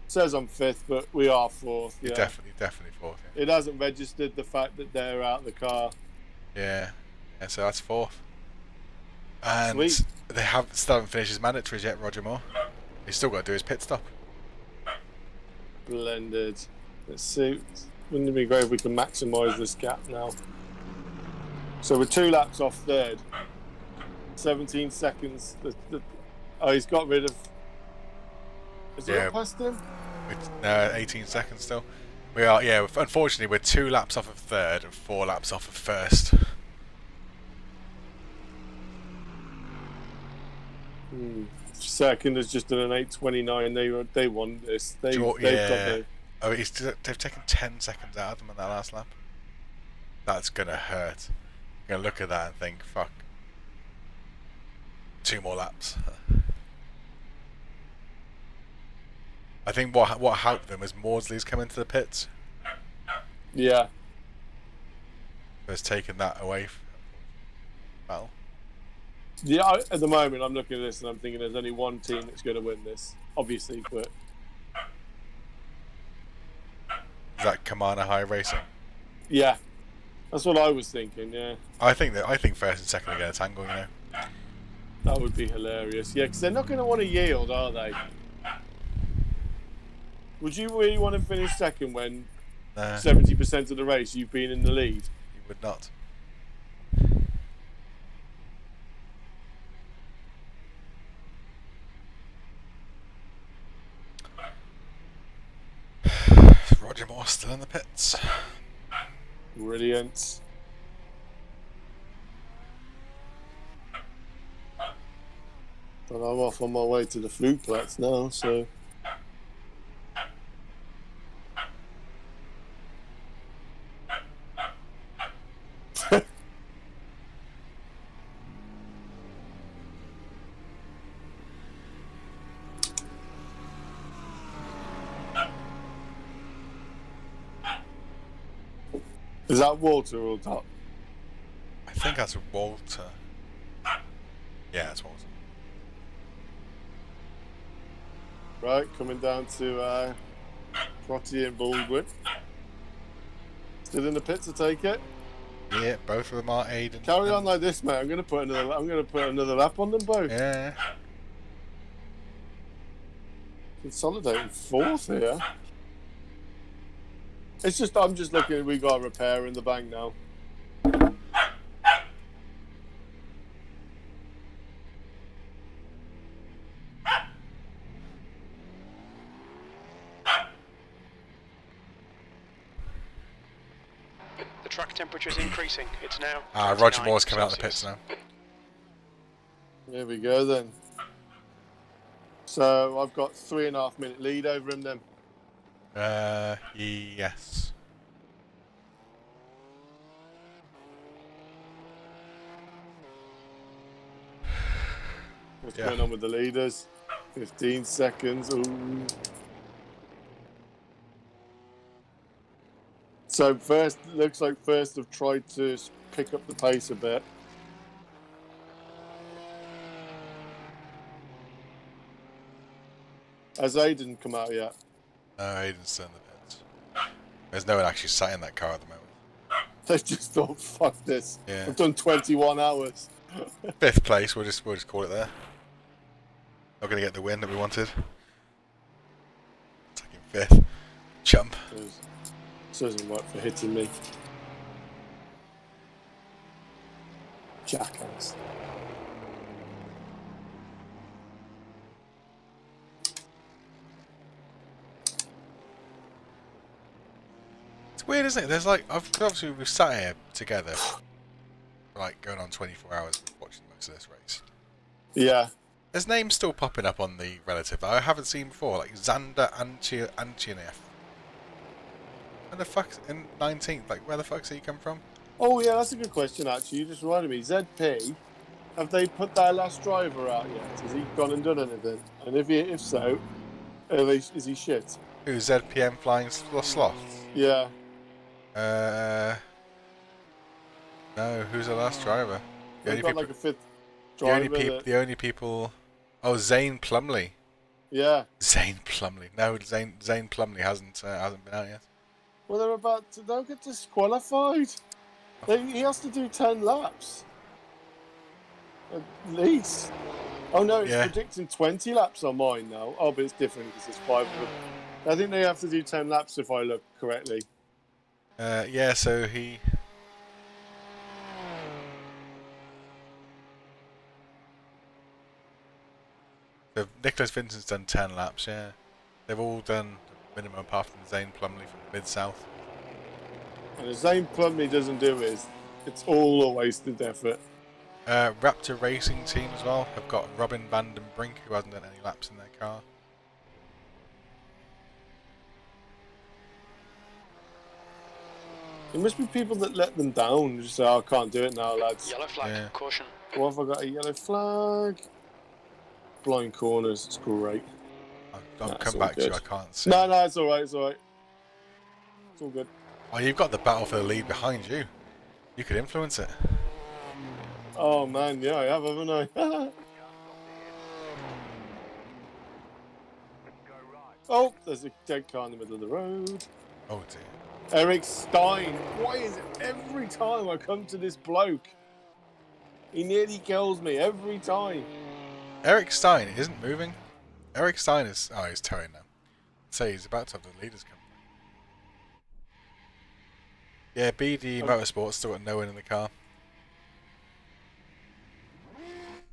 Says I'm 5th, but we are 4th. Yeah. You're definitely 4th. Yeah. It hasn't registered the fact that they're out of the car. Yeah, so that's 4th. And Sweet. they still haven't finished his mandatories yet, Roger Moore. He's still got to do his pit stop. Blended. Let's see. Wouldn't it be great if we can maximise this gap now? So we're 2 laps off 3rd. 17 seconds. Oh, he's got rid of. Is it past him? 18 seconds still. We are, yeah. Unfortunately, we're 2 laps off of 3rd and 4 laps off of 1st. Second has just done an 8:29. They won this. They've got the. Oh, they've taken 10 seconds out of them in that last lap. That's gonna hurt. You're gonna look at that and think, fuck. 2 more laps. I think what helped them was Maudsley's come into the pits. Yeah. Has taken that away. Well. Yeah, at the moment I'm looking at this and I'm thinking there's only one team that's going to win this, obviously, but... Is that Kamana High Racing? Yeah, that's what I was thinking, yeah. I think 1st and 2nd are going to tangle, you know. That would be hilarious. Yeah, because they're not going to want to yield, are they? Would you really want to finish 2nd when 70% of the race you've been in the lead? You would not. Roger Moore still in the pits. Brilliant. But I'm off on my way to the Flugplatz now, so... Is that Walter or Dot? I think that's Walter. Yeah, that's Walter. Right, coming down to Crotty and Baldwin. Still in the pit to take it. Yeah, both of them are Aidan. Carry on like this, mate. I'm gonna put another lap on them both. Yeah. Consolidating fourth here. It's just, I'm just looking, we got a repair in the bank now. The track temperature is increasing. It's now. Roger Moore's coming out of the pits now. Here we go then. So I've got 3.5 minute lead over him then. Yes. What's going on with the leaders? 15 seconds. Ooh. So first, looks like first have tried to pick up the pace a bit. Has Aiden come out yet? No, Aiden's still in the pits. There's no one actually sat in that car at the moment. They just thought, fuck this. Yeah. I've done 21 hours. 5th place, we'll just call it there. Not going to get the win that we wanted. Taking 5th. Chump. This doesn't work for hitting me. Jackass. It's weird, isn't it? There's like, obviously we've sat here together for like going on 24 hours watching most of this race. Yeah. There's names still popping up on the relative that I haven't seen before, like Xander Antionev. Where the fuck's in 19th? Like, where the fuck's he come from? Oh, yeah, that's a good question, actually. You just reminded me. ZP, have they put their last driver out yet? Has he gone and done anything? And if so, is he shit? Who, ZPM Flying Sloth? Yeah. No, who's the last driver? They've got like a 5th driver. The only people... Oh, Zane Plumley. Yeah. Zane Plumley. No, Zane Plumley hasn't been out yet. Well, they'll get disqualified. He has to do 10 laps. At least. Oh no, it's predicting 20 laps on mine now. Oh, but it's different because there's 5 of them. I think they have to do 10 laps if I look correctly. Yeah, so he... So Nicholas Vincent's done 10 laps, yeah. They've all done the minimum apart from Zane Plumley from the Mid-South. And if Zane Plumley doesn't do it, it's all a wasted effort. Raptor Racing Team as well have got Robin van den Brink, who hasn't done any laps in their car. There must be people that let them down. Just say, oh, I can't do it now, lads. Yellow flag, caution. What have I got? A yellow flag? Blind corners, it's great. I'll come back to you, I can't see. No, it's alright, it's alright. It's all good. Oh, you've got the battle for the lead behind you. You could influence it. Oh man, yeah, I have, haven't I? Oh, there's a dead car in the middle of the road. Oh dear. Eric Stein. Why is it every time I come to this bloke? He nearly kills me every time. Eric Stein isn't moving. Eric Stein is... Oh, he's towing now. So he's about to have the leaders come. Yeah, BD Motorsports still got no one in the car.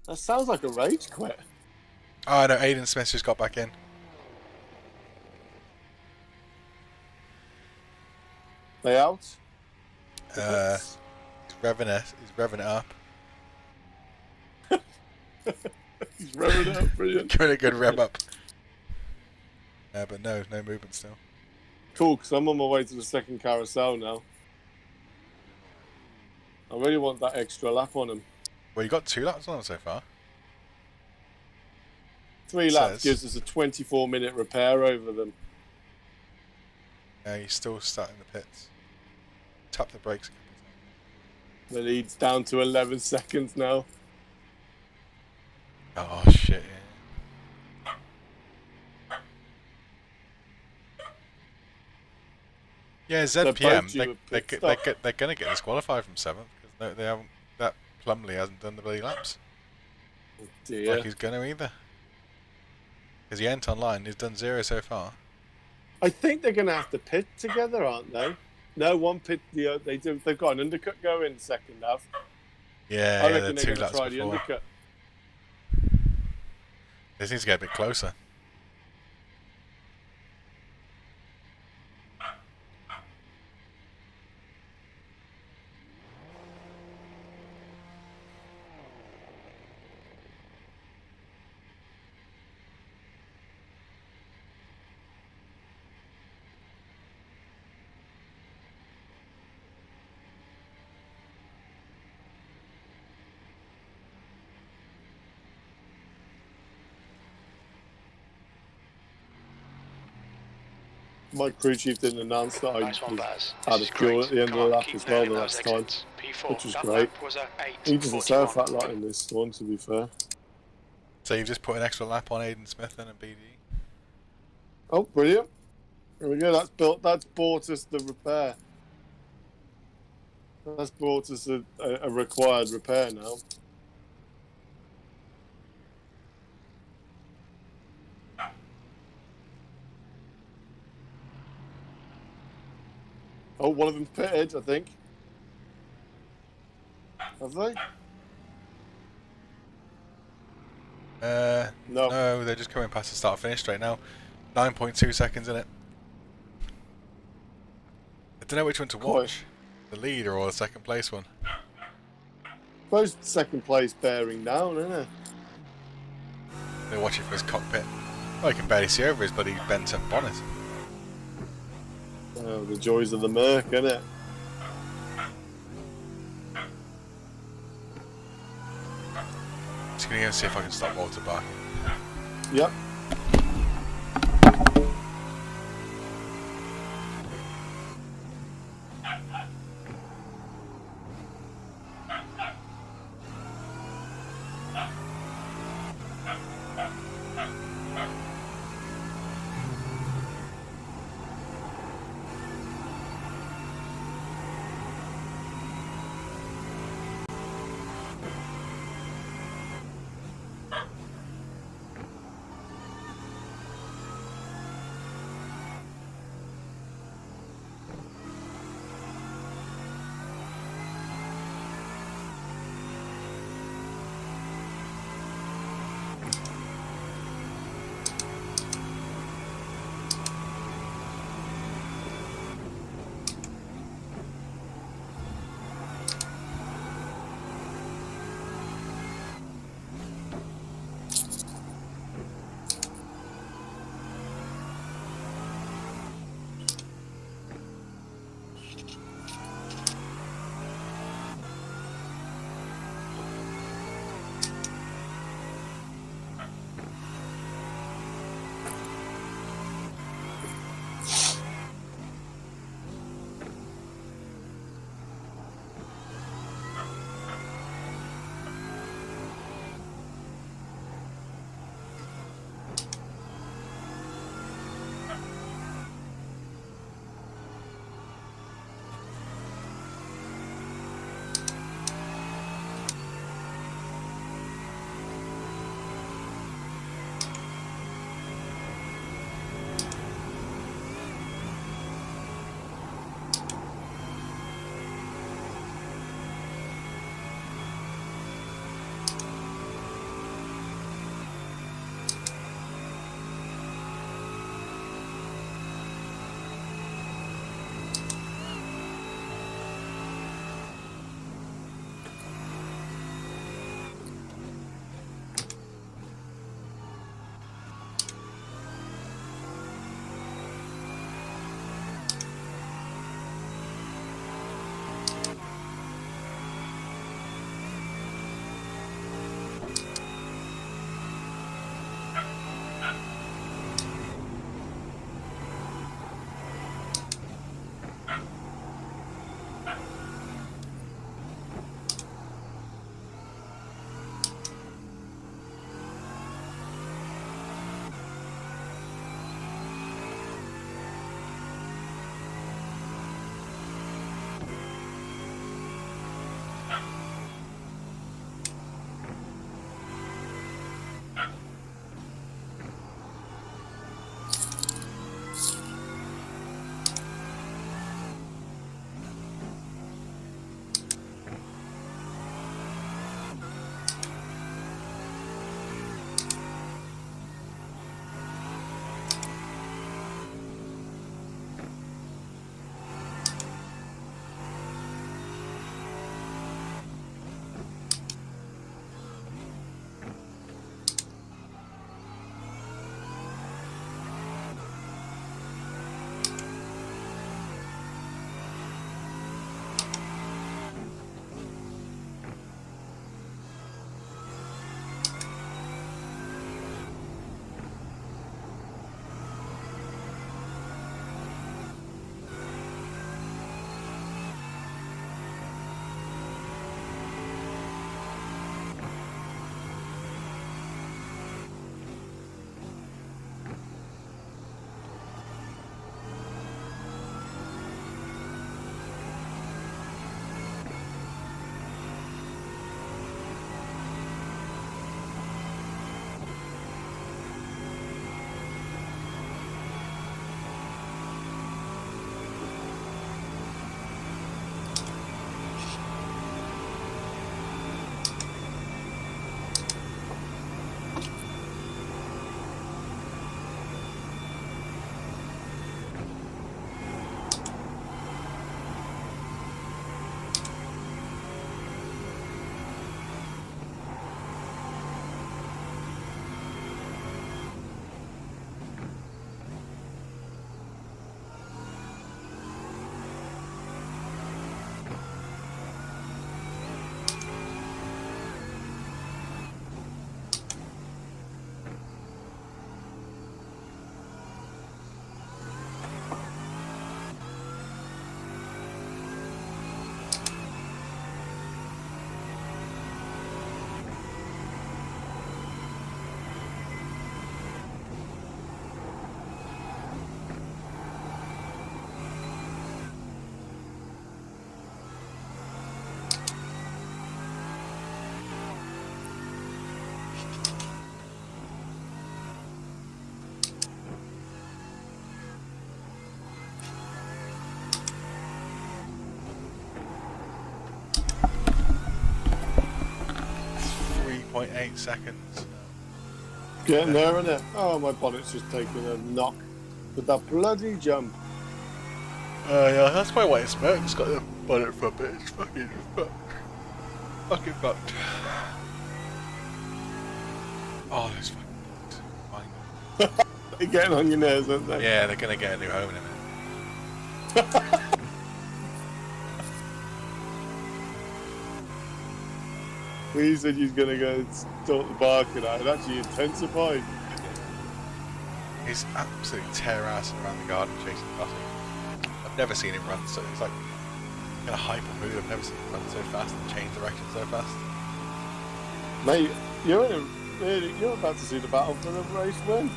That sounds like a rage quit. Oh no, Aiden Smith just got back in. They out? He's revving it up. He's revving it up, brilliant. Giving a good rev up. But no movement still. Cool, because I'm on my way to the second carousel now. I really want that extra lap on him. Well, you got 2 laps on him so far. 3 laps gives us a 24-minute repair over them. Yeah, he's still starting the pits. Tap the brakes. The lead's down to 11 seconds now. Oh shit! Yeah, ZPM. They're gonna get disqualified from 7th because they haven't. That Plumley hasn't done the bloody laps. Oh dear. Like he's gonna either. because he ain't online. He's done 0 so far. I think they're going to have to pit together, aren't they? No, one pit. They do. They've got an undercut going second half. Yeah, I yeah, reckon they're they're 2 going to laps try the before. undercut. This needs to get a bit closer. My crew chief didn't announce that I Nice one, was Baz. out This of is fuel great. at the end Come of the on, lap keep as well nailing the those last time, exits. P4. which was That great. lap was at He doesn't say a 8:41. fat lot in this one, to be fair. So you've just put an extra lap on Aiden Smith and a BD. Oh, brilliant! There we go. That's bought us the repair. That's brought us a required repair now. Oh, one of them pitted, I think. Have they? No. No, they're just coming past the start finish straight now. 9.2 seconds in it. I don't know which one to watch. The leader or the second place one. Suppose second place bearing down, isn't it? They're watching for his cockpit. Oh, you can barely see over his bloody bent up bonnet. Oh, the joys of the Merc, isn't it? Just gonna go and see if I can stop water barking. Yep. 0.8 seconds. Getting there, isn't it? Oh, my bonnet's just taking a knock with that bloody jump. Yeah, that's probably why it smoked. It's got the bonnet for a bit. It's fucking fucked. Fucking fucked. Oh, that's fucking fucked. They're getting on your nerves, aren't they? Yeah, they're gonna get a new home in a minute. We said he's going to go and sort the barking out. It actually intensified. He's absolutely tear-assing around the garden chasing Buffy. I've never seen him run so. He's like in a hyper mood. I've never seen him run so fast and change direction so fast. Mate, you're about to see the battle for the race win.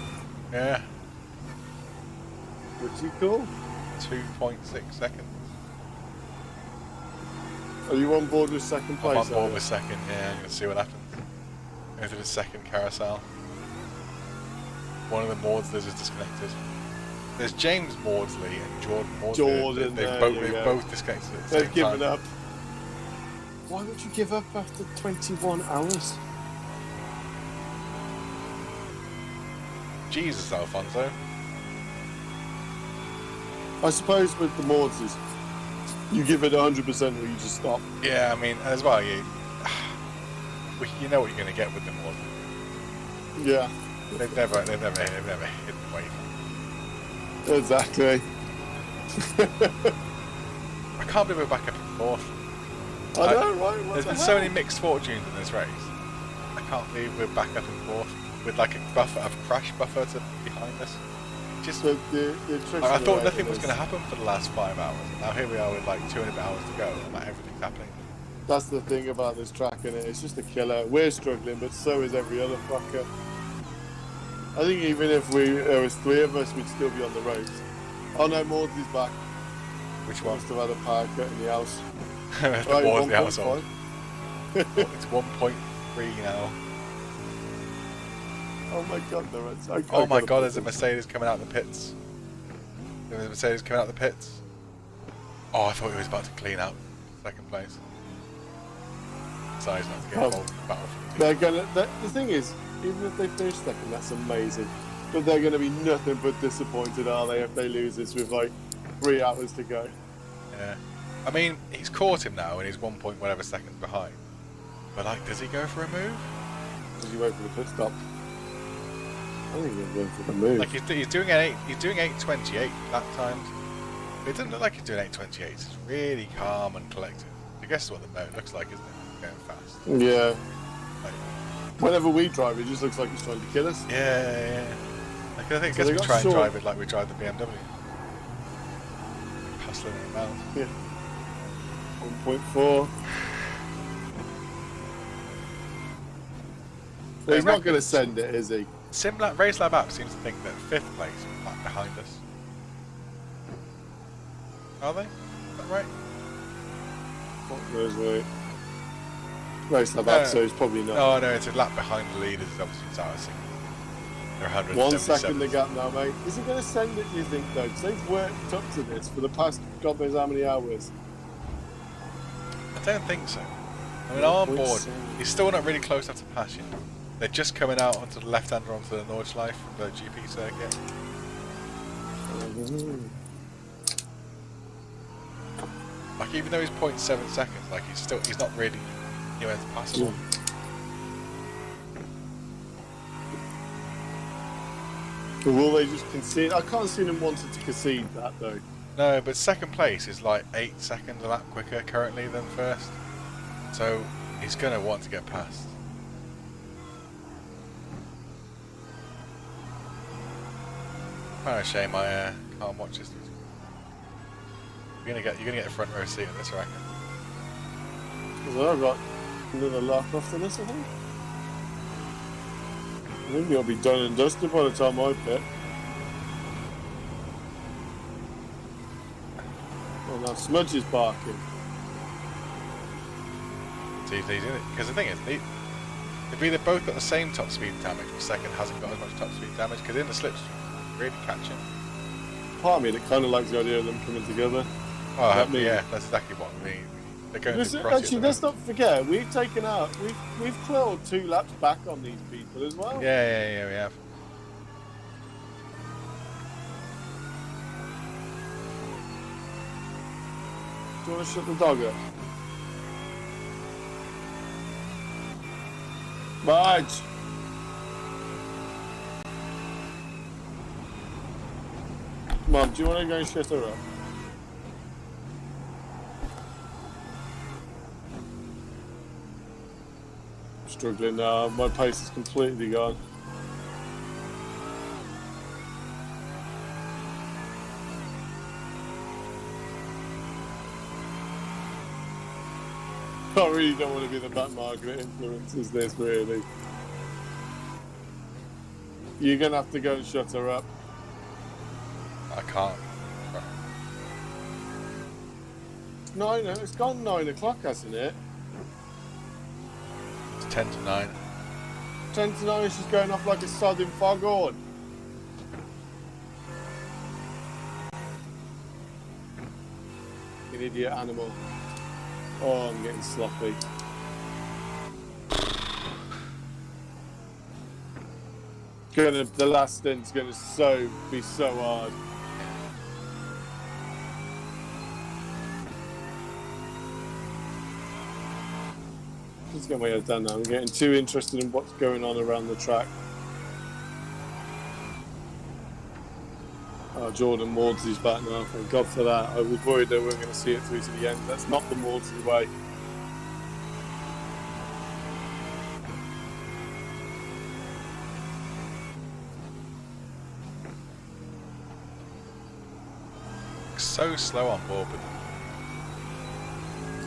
Yeah. Pretty cool. 2.6 seconds. Are you on board with second place? I'm on board with second, yeah, I'm going to see what happens. Go to the second carousel. One of the Maudsley's is disconnected. There's James Maudsley and Jordan Maudsley. They've both disconnected at the same time. They've given up. Why would you give up after 21 hours? Jesus, Alfonso. I suppose with the Maudsleys, you give it 100% or you just stop. Yeah, I mean, as well, you know what you're going to get with them all. Yeah. They've never hidden away. Exactly. I can't believe we're back up in fourth. I know, right? What There's the been hell? so many mixed fortunes in this race. I can't believe we're back up in fourth with like a crash buffer behind us. Just The I thought nothing was going to happen for the last 5 hours. Now here we are with like 200 hours to go, and like everything's happening. That's the thing about this track, innit? It's just a killer. We're struggling, but so is every other fucker. I think even if there was 3 of us, we'd still be on the road. Oh no, Maudsley's back. Which one? Must have had a power cut in the house. The Right, Maudsley 1.5. household. It's 1.3 now. Oh my god, Oh my god, there's a Mercedes coming out of the pits. There's a Mercedes coming out of the pits. Oh, I thought he was about to clean out second place. Decides not to get involved in the battle for the lead. The thing is, even if they finish second, that's amazing. But they're going to be nothing but disappointed, are they, if they lose this with like 3 hours to go? Yeah. I mean, he's caught him now and he's 1 point whatever seconds behind. But like, does he go for a move? Does he wait for the pit stop? I think he's going for the move. Like he's doing 8:28 that time. It doesn't look like he's doing 8:28. It's really calm and collected. I guess that's what the motor looks like, isn't it? Going fast. Yeah. Like, Whenever we drive, it just looks like he's trying to kill us. yeah. Like, I guess they we got try and short. drive it like we drive the BMW. Hustling it around. Yeah. 1.4. Well, he's not going to send it, is he? Race Lab app seems to think that 5th place is back behind us. Are they? Is that right? What knows, mate? Race Lab app, so he's probably not. Oh no, it's a lap behind the leaders. Obviously, it's ours. They're 177. 1 second the gap now, mate. Is he going to send it, do you think, though? Because they've worked up to this for the past God knows how many hours. I don't think so. I mean, on board, 1.7. he's still not really close enough to pass you. They're just coming out onto the left-hander onto the Nordschleife, the GP circuit. Like, even though he's 0.7 seconds, like he's not really anywhere passable. Or will they just concede? I can't see them wanting to concede that, though. No, but second place is like 8 seconds a lap quicker currently than first. So he's going to want to get past. Kind of shame I can't watch this. You're gonna get a front row seat on this, I reckon. So I've got another lap after this, I think. I think it'll be done and dusted by the time I pit. Oh, now Smudge is barking. Because the thing is, they've either both got the same top speed damage, but second hasn't got as much top speed damage, because in the slipstream, really catch him. Part of me that kind of likes the idea of them coming together. Oh, That mean- yeah, that's exactly what we They're going to cross actually, let's not forget, we've clawed 2 laps back on these people as well. Yeah, we have. Do you want to shut the dog up? Marge! Mum, do you want to go and shut her up? I'm struggling now, my pace is completely gone. I really don't want to be the back market influences this, really. You're going to have to go and shut her up. I can't. No, it's gone 9 o'clock, hasn't it? It's 10 to 9. 10 to 9, she's going off like a sodding foghorn. You idiot animal. Oh, I'm getting sloppy. The last stint's gonna be so hard. Just get my head down now. I'm getting too interested in what's going on around the track. Oh, Jordan Maudsley's back now. Thank God for that. I was worried that we weren't going to see it through to the end. That's not the Maudsley way. So slow on board with them.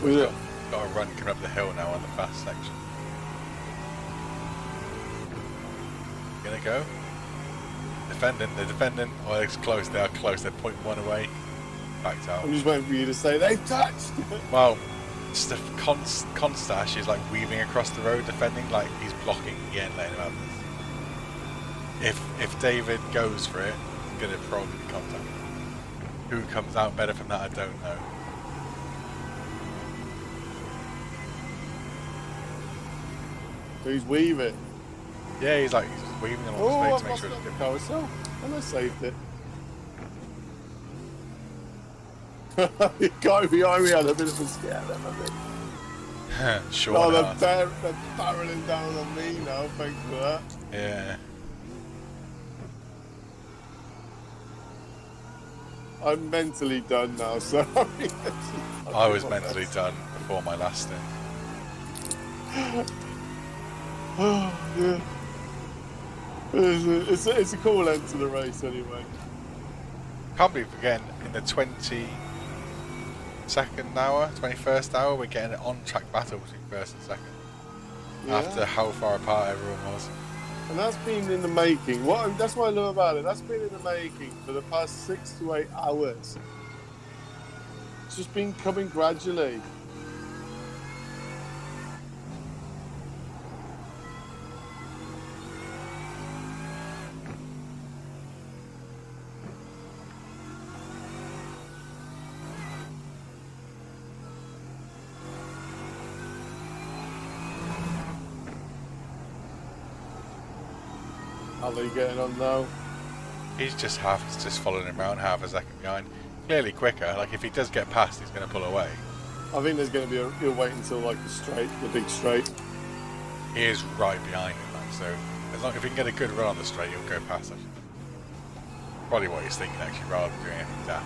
Was it? Got a run coming up the hill now on the fast section. Gonna go. They're defending. Oh, it's close. They are close. They're 0.1 away. Backed out. I'm just waiting for you to say they've touched. Well, just the Constash is like weaving across the road, defending, like he's blocking again, letting him have this. If David goes for it, he's gonna probably be contact. Who comes out better from that, I don't know. Who's weaving? Yeah, he's weaving along the I've space to make lost sure the it's good. carousel. And I saved it. The guy behind me had a bit of a scare then, I think. Sure. Oh, they're barreling down on me now, thanks for that. Yeah. I'm mentally done now, sorry. I was mentally done before my last stint. Oh, yeah. It's a cool end to the race anyway. Can't believe we're getting in the 22nd hour, 21st hour, we're getting an on-track battle between first and second. Yeah. After how far apart everyone was. And that's been in the making. That's what I love about it. That's been in the making for the past 6 to 8 hours. It's just been coming gradually. How are you getting on now? He's just following him around, half a second behind. Clearly quicker. Like if he does get past, he's going to pull away. I think there's going to be he'll wait until like the big straight. He is right behind him, man. So if he can get a good run on the straight, he'll go past actually. Probably what he's thinking actually, rather than doing anything daft.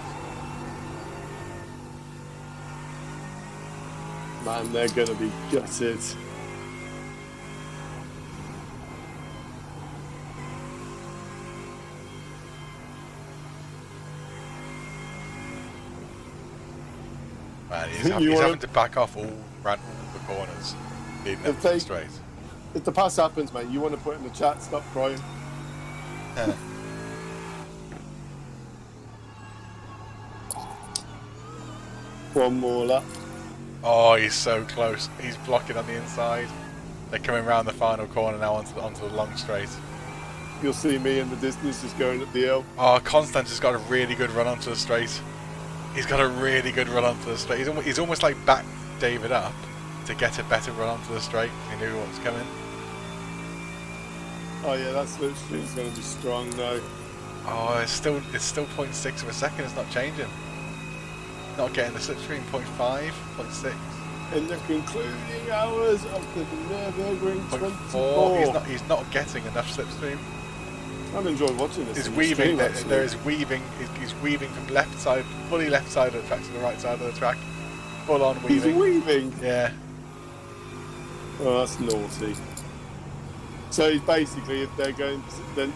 Man, they're going to be gutted. Man, he's having to back off all the corners leading up to the straight. If the pass happens, mate, you want to put in the chat, stop crying. One more lap. Oh, he's so close. He's blocking on the inside. They're coming round the final corner now onto the long straight. You'll see me in the distance just going up the hill. Oh, Constance has got a really good run onto the straight. He's got a really good run onto the straight. He's almost like back David up to get a better run onto the straight. He knew what was coming. Oh yeah, that slipstream is going to be strong though. Oh, it's still 0.6 of a second. It's not changing. Not getting the slipstream. 0.5, 0.6. In the concluding hours of the Nurburgring 0.4. 24. He's not getting enough slipstream. I've enjoyed watching this. He's in the weaving. stream, There is weaving. He's weaving from left side, fully left side of the track to the right side of the track. Full on weaving. He's weaving. Yeah. Oh, that's naughty. So he's basically, if they're going, then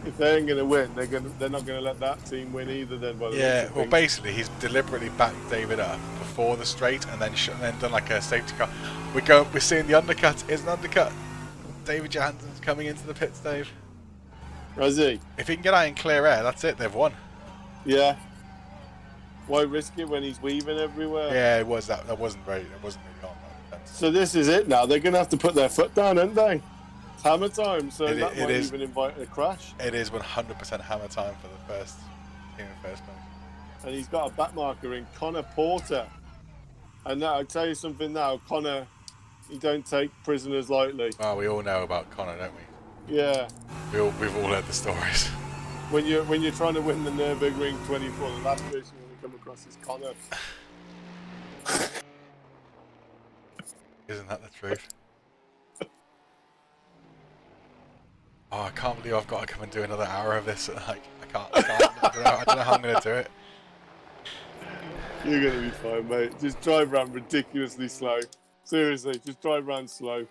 if they ain't going to win, they're not going to let that team win either. Then, Yeah. Well, basically, he's deliberately backed David up before the straight, and then done like a safety car. We're seeing the undercut. It's an undercut. David Johansson's coming into the pits, Dave. Is he? If he can get out in clear air, that's it. They've won. Yeah. Why risk it when he's weaving everywhere? Yeah, it was that. That wasn't really on. So this is it now. They're going to have to put their foot down, aren't they? It's hammer time. So that might even invite a crash. It is 100% hammer time for the first team in first place. And he's got a back marker in Connor Porter. And now I'll tell you something now, Connor, you don't take prisoners lightly. Oh, we all know about Connor, don't we? Yeah. We've all heard the stories. When you're trying to win the Nurburgring 24, the last person you want to come across is Connor. Isn't that the truth? Oh, I can't believe I've got to come and do another hour of this. Like, I can't. I don't know how I'm going to do it. You're going to be fine, mate. Just drive around ridiculously slow. Seriously, just drive around slow.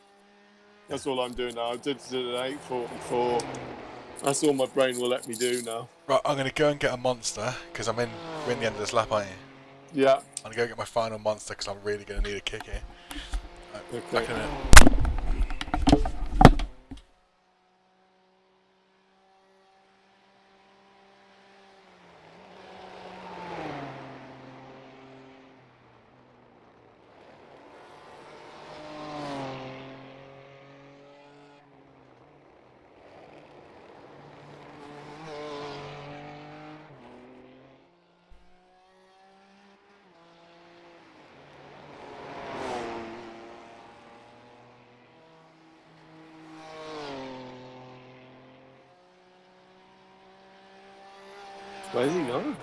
That's all I'm doing now. I did it at 8:44. That's all my brain will let me do now. Right, I'm going to go and get a monster, because we're in the end of this lap, aren't you? Yeah. I'm going to go get my final monster, because I'm really going to need a kick here. Right, Okay. back in a minute. Where's he going?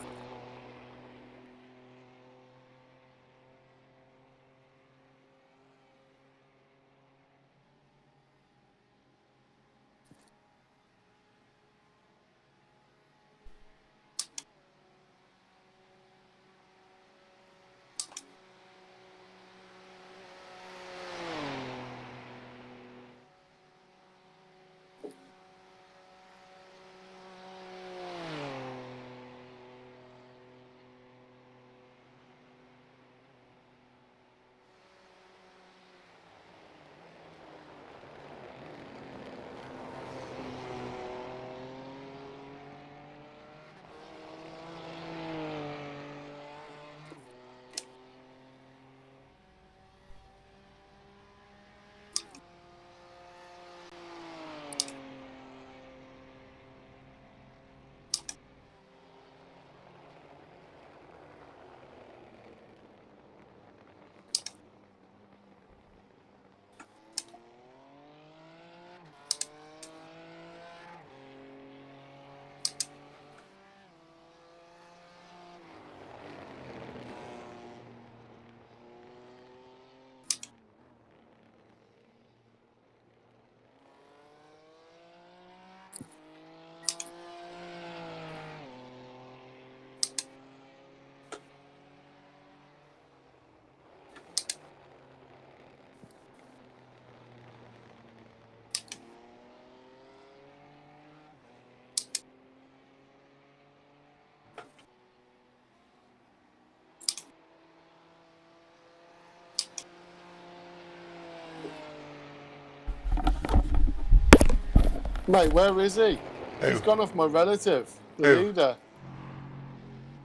Mate, where is he? Who? He's gone off my relative, the Who? leader.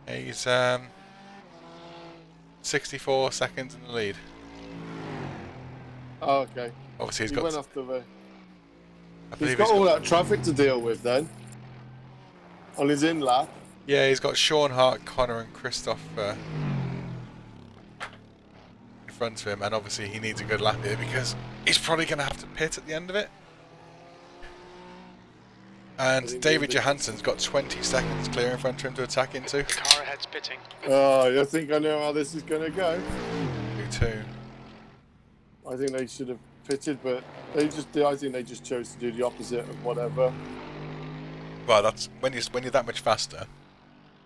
He's 64 seconds in the lead. Oh, okay. Obviously, He went off the way. I He's believe got all that traffic to deal with then. On his in lap. Yeah, he's got Sean Hart, Connor, and Christoph in front front of him, and obviously he needs a good lap here because he's probably going to have to pit at the end of it. And David Johansson's got 20 seconds clear in front of him to attack into. The car ahead's pitting. Oh, I think I know how this is going to go. 2-2. I think they should have pitted, but I think they just chose to do the opposite of whatever. Well, that's when you're that much faster.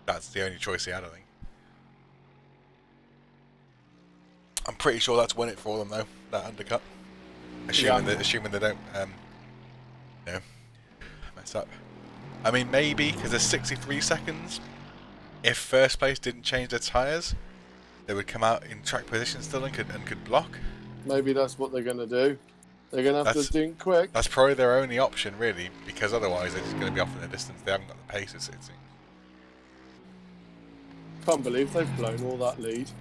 That's the only choice he had, I think. I'm pretty sure that's won it for them, though. That undercut, assuming they don't, mess up. I mean, maybe because there's 63 seconds. If first place didn't change their tyres, they would come out in track position still and could block. Maybe that's what they're going to do. They're going to have to do it quick. That's probably their only option, really, because otherwise they're just going to be off in the distance. They haven't got the pace, it seems. Can't believe they've blown all that lead.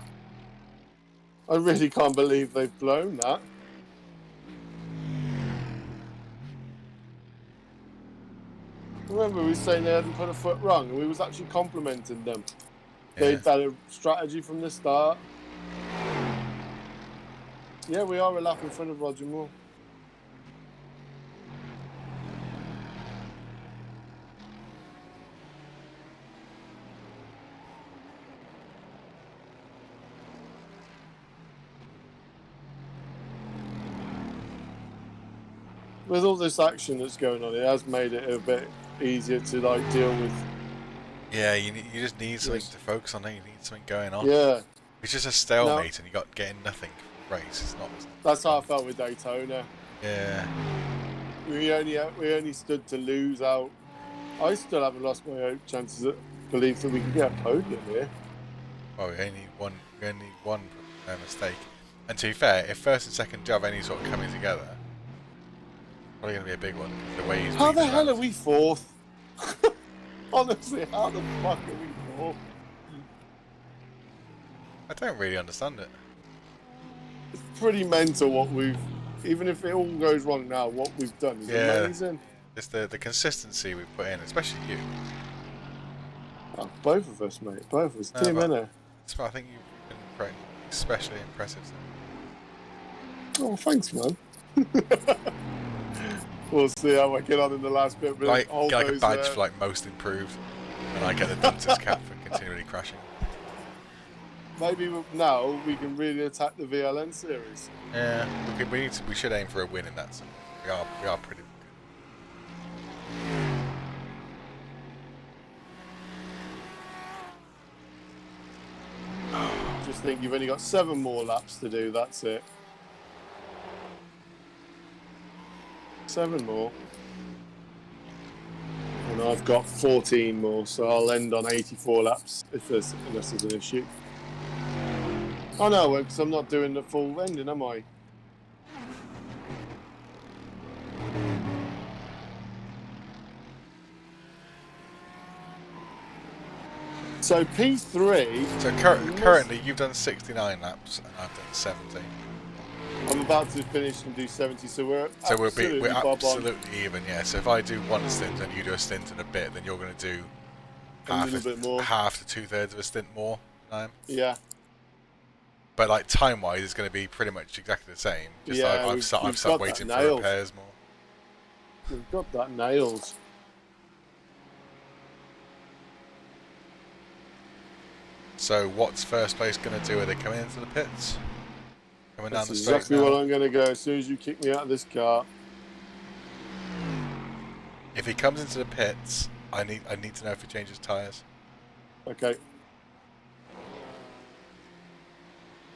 I really can't believe they've blown that. Remember, we were saying they hadn't put a foot wrong, and we was actually complimenting them. Yeah. They'd had a strategy from the start. Yeah, we are a lap in front of Roger Moore. With all this action that's going on, it has made it a bit easier to deal with. Yeah, you just need something to focus on. You need something going on. Yeah, it's just a stalemate, and you got getting nothing from the race. It's not. That's how I felt with Daytona. Yeah. We only stood to lose out. I still haven't lost my chances of belief that we can get a podium here. Well, we only need one mistake. And to be fair, if first and second do have any sort of coming together. Probably going to be a big one. The way he's how the hell are we fourth? Honestly, how the fuck are we fourth? I don't really understand it. It's pretty mental what we've... Even if it all goes wrong now, what we've done is amazing. It's the consistency we've put in, especially you. Oh, both of us, mate. Both of us. Team, innit? I think you've been especially impressive. Oh, thanks, man. We'll see how I get on in the last bit. Like a badge for most improved, and I get the Dunce's cap for continually crashing. Maybe now we can really attack the VLN series. Yeah, we should aim for a win in that. So we are pretty good. Just think you've only got 7 more laps to do. That's it. 7 more. And I've got 14 more, so I'll end on 84 laps unless there's an issue. Oh no, because I'm not doing the full ending, am I? So P3... So currently you've done 69 laps and I've done 70. I'm about to finish and do 70, so we're absolutely even, yeah. So if I do one stint and you do a stint and a bit, then you're going to do half to 2/3 of a stint more time. Yeah. But time-wise, it's going to be pretty much exactly the same. Just I've started waiting for repairs more. We've got that nailed. So what's first place going to do? Are they coming into the pits? Coming down the straight? That's exactly what I'm going to go as soon as you kick me out of this car. If he comes into the pits, I need to know if he changes tyres. Okay.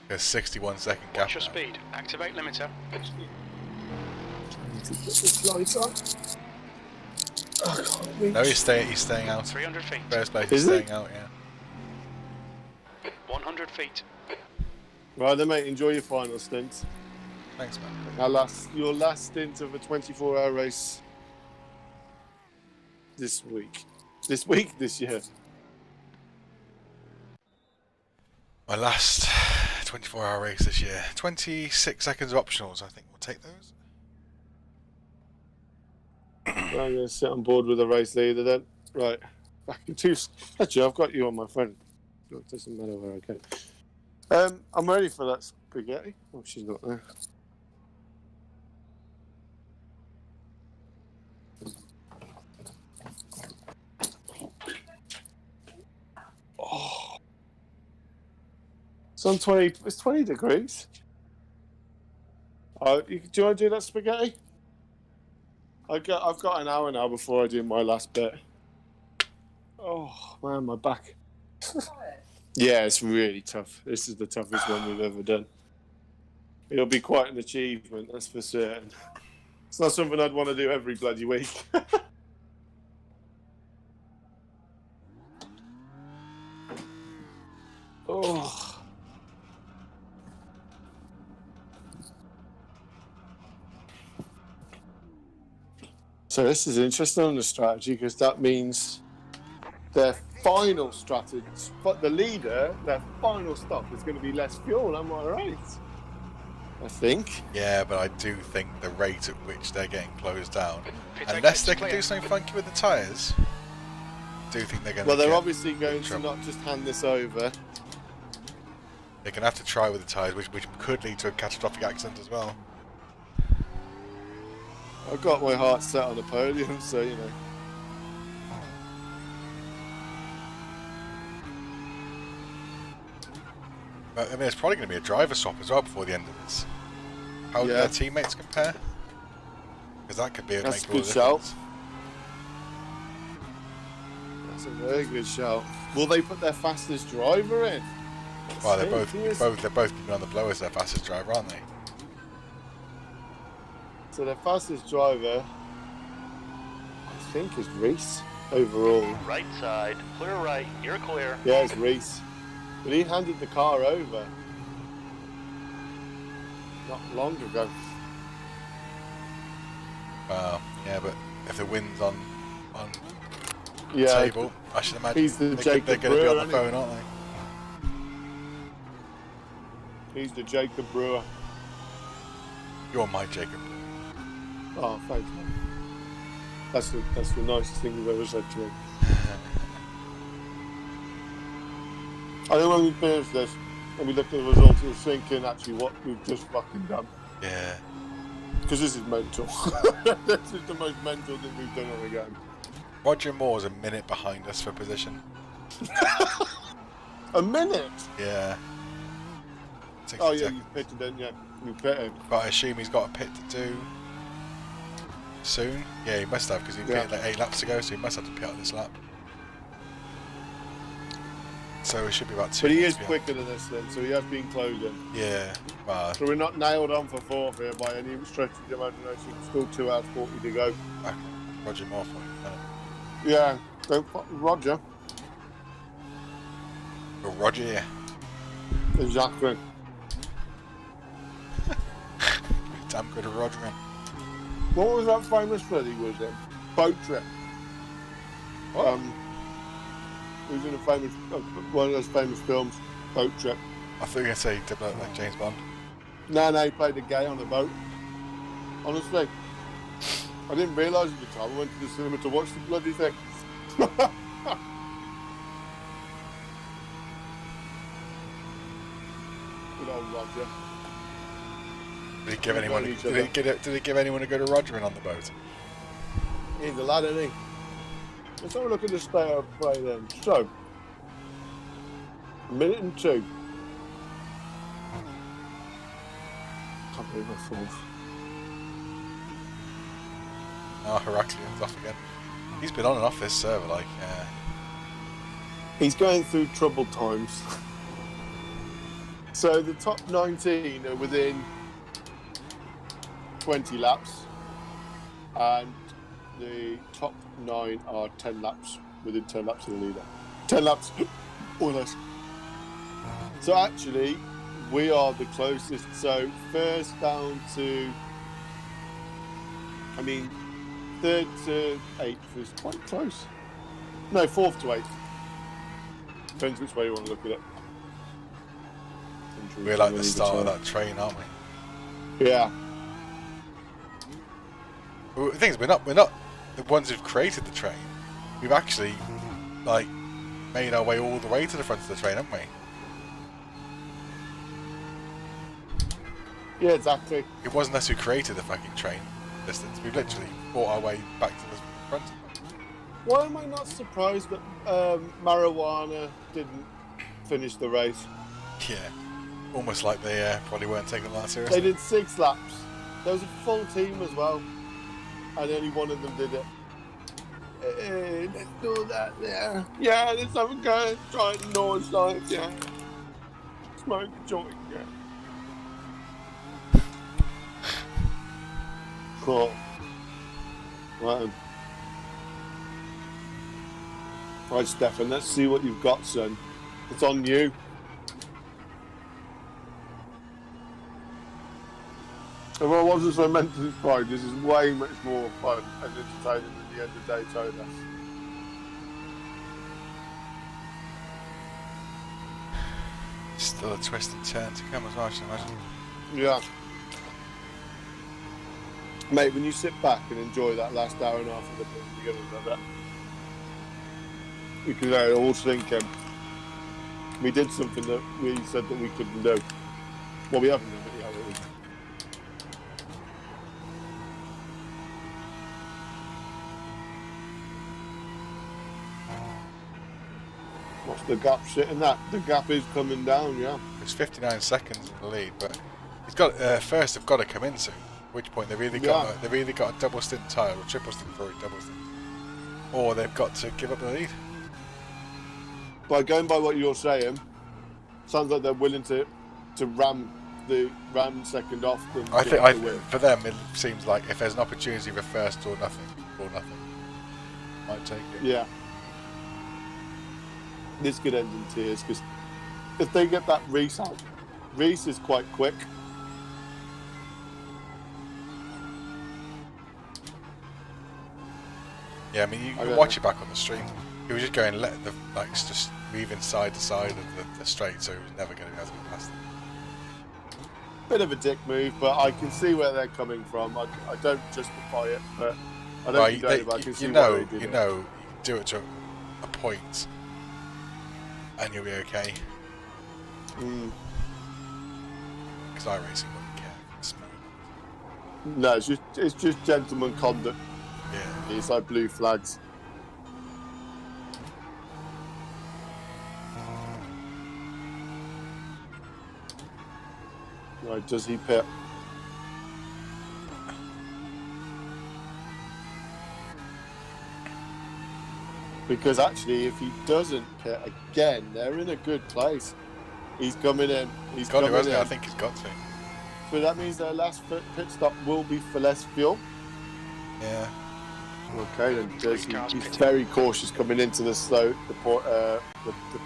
There's 61-second gap. Watch your speed. Activate limiter. I need to get this light on. Oh, I can't reach. No, he's staying out. 300 feet. First place is staying out, yeah. 100 feet. Right then, mate, enjoy your final stint. Thanks, man. Your last stint of a 24-hour race this week. This year. My last 24-hour race this year. 26 seconds of optionals, I think we'll take those. I'm going to sit on board with the race leader then. Right. Back in 2... Actually, I've got you on my phone. It doesn't matter where I go. I'm ready for that Spaghetti? Oh, she's not there. Oh. It's on 20. It's 20 degrees. Do you want to do that spaghetti? I've got an hour now before I do my last bit. Oh man, my back. Yeah, it's really tough. This is the toughest one we've ever done. It'll be quite an achievement, that's for certain. It's not something I'd want to do every bloody week. Oh. So this is interesting on the strategy because that means their final strategy, but the leader, their final stop is going to be less fuel. Am I right? I think. Yeah, but I do think the rate at which they're getting closed down, unless they can do something funky with the tyres, I do think they're going to. Well, they're obviously going to not just hand this over. They're going to have to try with the tyres, which could lead to a catastrophic accident as well. I've got my heart set on a podium, so you know. But, I mean, it's probably going to be a driver swap as well before the end of this. How do their teammates compare? Because that could be a That's make all a good the shout. difference. That's a very good shout. Will they put their fastest driver in? Well, they're both keeping on the blow as their fastest driver, aren't they? So their fastest driver, I think, is Reese overall. Right side, clear right, you're clear. Yeah, it's Reese. But he handed the car over not long ago. Well, yeah, but if the wind's on the Yeah, table, I should imagine he's the they're Jacob going to be Brewer, on the isn't he? phone, aren't they? He's the Jacob Brewer. You're my Jacob. Oh, thanks, man. That's the nicest thing you've ever said to me. I think when we finish this and we look at the results, we're thinking actually what we've just fucking done. Yeah. Because this is mental. This is the most mental thing we've done on the game. Roger Moore's a minute behind us for position. A minute? Yeah. 60 Oh, yeah, seconds. you pitted, didn't you? You pitted. But I assume he's got a pit to do soon. Yeah, he must have, because he pitted like 8 laps ago, so he must have to pit on this lap. So it should be about 2 But he minutes is behind. quicker than us then, so he has been closing. Yeah. Well, So we're not nailed on for fourth here by any stretch of the imagination. Still 2 hours 40 to go. okay. Roger Moore for you. Yeah, don't fuck with Roger. But Roger, yeah. Exactly. Damn good at Rogering. What was that famous film he was in? Boat Trip. What? He was in a famous, one of those famous films, Boat Trip. I thought you were going to say did look like James Bond. No, he played a gay on a boat. Honestly. I didn't realise at the time. I went to the cinema to watch the bloody thing. Good old Roger. Did he give anyone? each Did he give anyone a go to Rogering on the boat? He's a lad, isn't he? Let's have a look at the state of play then. So, 1 minute and 2. Can't believe I fourth. Oh, Heraclion's off again. He's been on and off this server, like. He's going through troubled times. So the top 19 are within 20 laps, and the top 9 are 10 laps, within 10 laps of the leader. 10 laps or less. So actually, we are the closest. So first down to, I mean, 3rd to 8th is quite close. No, 4th to 8th. Depends which way you want to look at it. We're like the start of that train, aren't we? Yeah. Well, the thing is, we're not the ones who've created the train. We've actually, like, made our way all the way to the front of the train, haven't we? Yeah, exactly. It wasn't us who created the fucking train distance. We literally fought our way back to the front. Why am I not surprised that Marijuana didn't finish the race? Yeah. Almost like they probably weren't taking it that seriously. They did 6 laps. There was a full team as well, and only one of them did it. Let's do that, yeah. Yeah, let's have a go. Try it North side, yeah. Smoke a joint, yeah. Cool. Right. Right, Stefan, let's see what you've got, son. It's on you. If I wasn't so mentally fried, this is way much more fun and entertaining than the end of Daytona. Still a twist and turn to come as well, I should imagine. Yeah. Mate, when you sit back and enjoy that last hour and a half of the film, you're going to love it. You can let it all sink in. We did something that we said that we couldn't do. Well, we haven't done it yet, really. What's the gap sitting at? The gap is coming down, yeah. It's 59 seconds in the lead, but he's got first. They've got to come in soon. At which point they've either got a double stint tyre or triple stint for a double stint, or they've got to give up the lead. By going by what you're saying, sounds like they're willing to ram second off. I think for them it seems like if there's an opportunity for first or nothing, might take it. Yeah. This could end in tears because if they get that Reese out, Reese is quite quick. Yeah, I mean you can watch it back on the stream. He was just going just weaving side to side of the straight, so he was never going to be able to get past them. Bit of a dick move, but I can see where they're coming from. I don't justify it, but I don't condone it, but I can see why they did it. You do it to a point, and you'll be okay. Because iRacing wouldn't care. It's no, it's just gentleman conduct. Yeah. It's like blue flags. Right, does he pit? Because actually, if he doesn't pit again, they're in a good place. He's coming in. He's got coming to, in. I think he's got to. So that means their last pit stop will be for less fuel. Yeah. Okay, then he's very cautious coming into the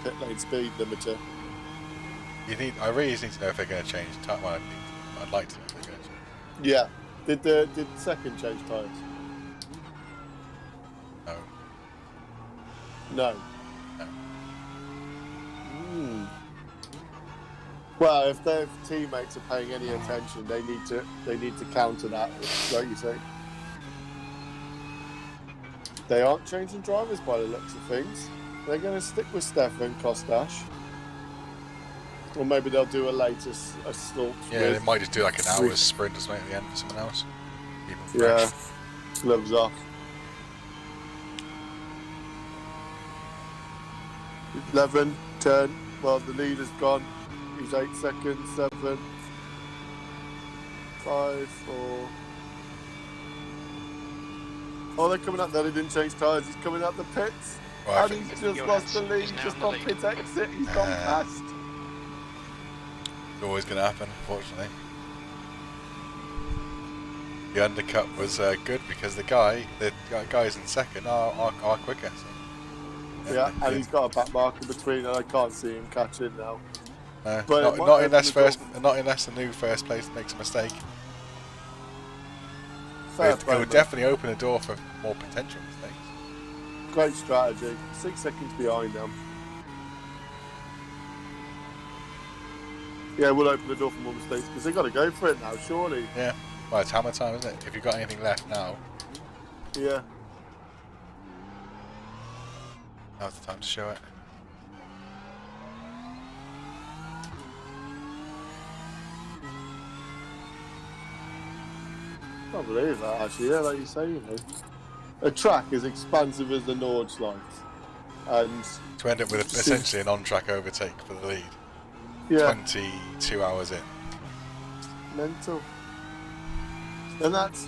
pit lane speed limiter. I really need to know if they're going to change tyre. Well, I'd like to know if they're going to change. Yeah. Did the second change tyres? No. No. Well, if their teammates are paying any attention, they need to counter that, like you say. They aren't changing drivers by the looks of things. They're going to stick with Stefan Kostash. Or maybe they'll do a later assault. Yeah, they might just do like an hour's sprint or something at the end for someone else. Yeah, gloves off. 11, 10. Well, the leader's gone. He's 8 seconds. 7, 5, 4. Oh, they're coming up there. They didn't change tyres. He's coming up the pits. Well, and he's just lost the lead. Just on pit exit. He's gone past. It's always going to happen, unfortunately. The undercut was good because the guys in second are quicker. So. Yeah, and he's got a back marker between, and I can't see him catching now. No, but not unless the new first place makes a mistake. It would definitely open a door for more potential mistakes. Great strategy. 6 seconds behind them. Yeah, we'll open the door for more mistakes because they've got to go for it now, surely. Yeah. Well, it's hammer time, isn't it? If you've got anything left now. Yeah. Now's the time to show it. can't believe that, actually. Yeah, like you say, you know. A track as expansive as the Nordschleife. And to end up with essentially an on-track overtake for the lead. yeah. 22 hours in. Mental. And that's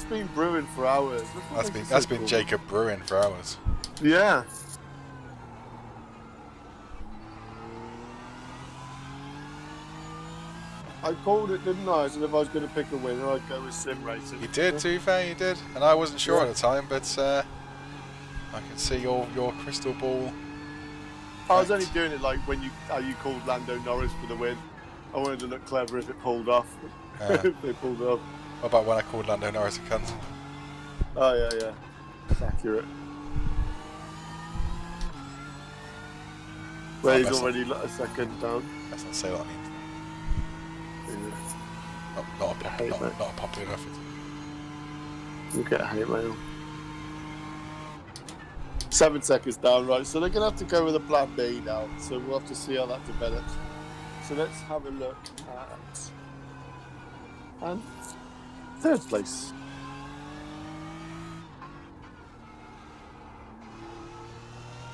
been brewing for hours. That's been Jacob brewing for hours. Yeah. I called it, didn't I? I said if I was going to pick a winner, I'd go with sim racing. You did, to be fair, you did. And I wasn't sure at the time, but I can see your crystal ball. I was only doing it like when you called Lando Norris for the win. I wanted to look clever if it pulled off. If they pulled off. What about when I called Lando Norris a cunt? Oh, yeah. It's accurate. Well, he's already a second down. Let's not say what that means. Yeah. Not a popular enough. You get a hate mail. 7 seconds down, right? So they're going to have to go with a plan B now. So we'll have to see how that develops. So let's have a look at... And third place.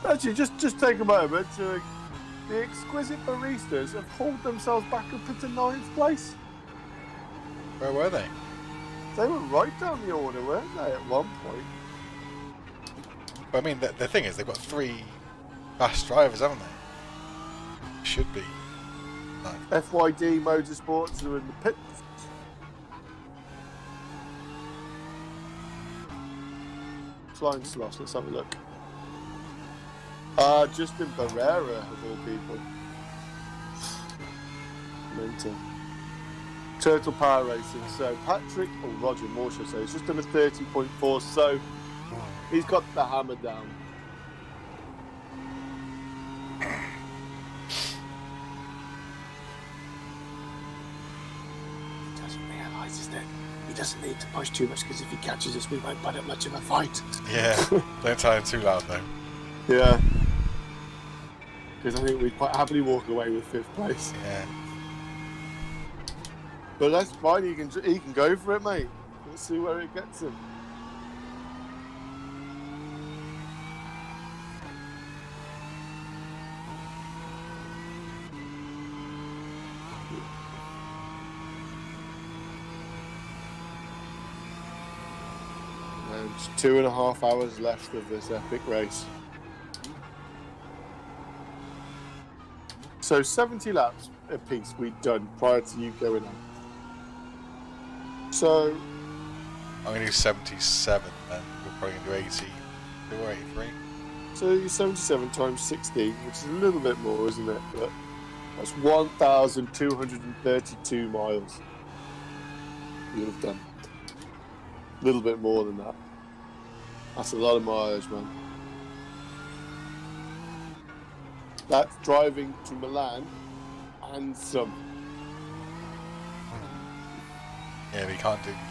Actually, just take a moment to... The exquisite baristas have hauled themselves back up into 9th place. Where were they? They were right down the order, weren't they, at one point? But I mean, the thing is, they've got 3 fast drivers, haven't they? Should be. No. FYD Motorsports are in the pits. Flying sloths, let's have a look. Justin Barrera, of all people. Mental. Turtle Power Racing. So Patrick, or Roger Moore, should I say, it's just done a 30.4, so he's got the hammer down. He doesn't realise, is that he doesn't need to push too much, because if he catches us, we won't put up much of a fight. Yeah, don't tell him too loud though. Yeah. Because I think we'd quite happily walk away with 5th place. Yeah. But that's fine, he can go for it, mate. Let's see where it gets him. And 2.5 hours left of this epic race. So 70 laps apiece we'd done prior to you going on. So I'm going to do 77 then. We're probably going to do 82 or 83. So you're 77 times 16, which is a little bit more, isn't it? But that's 1,232 miles you'll have done. A little bit more than that. That's a lot of mileage, man. That's driving to Milan and some. Yeah, but you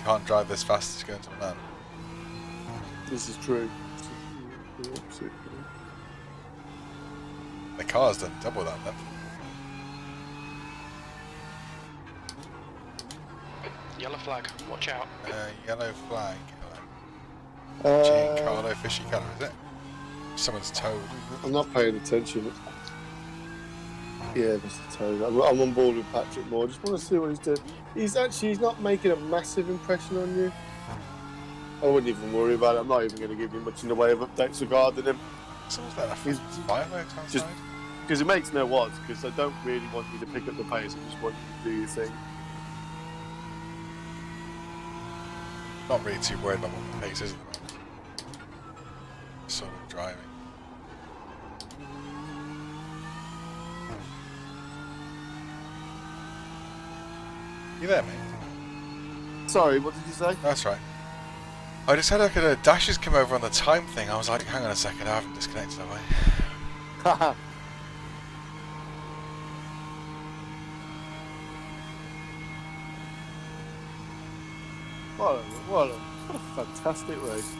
can't drive this fast as going to Milan. This is true. The car's done double that then. Yellow flag, watch out. Yellow flag. Uh, Giancarlo Fishy colour, is it? Someone's towed. I'm not paying attention. Yeah, that's the tone. I'm on board with Patrick Moore. Just want to see what he's doing. He's not making a massive impression on you. I wouldn't even worry about it. I'm not even going to give you much in the way of updates regarding him. Someone's let fireworks outside. Because it makes no odds. Because I don't really want you to pick up the pace. I just want you to do your thing. Not really too worried about what the pace is at the moment. Sort of driving. You there, mate? Sorry, what did you say? That's right. I just had a look at the dashes come over on the time thing. I was like, hang on a second, I haven't disconnected that way. Haha. What a fantastic race.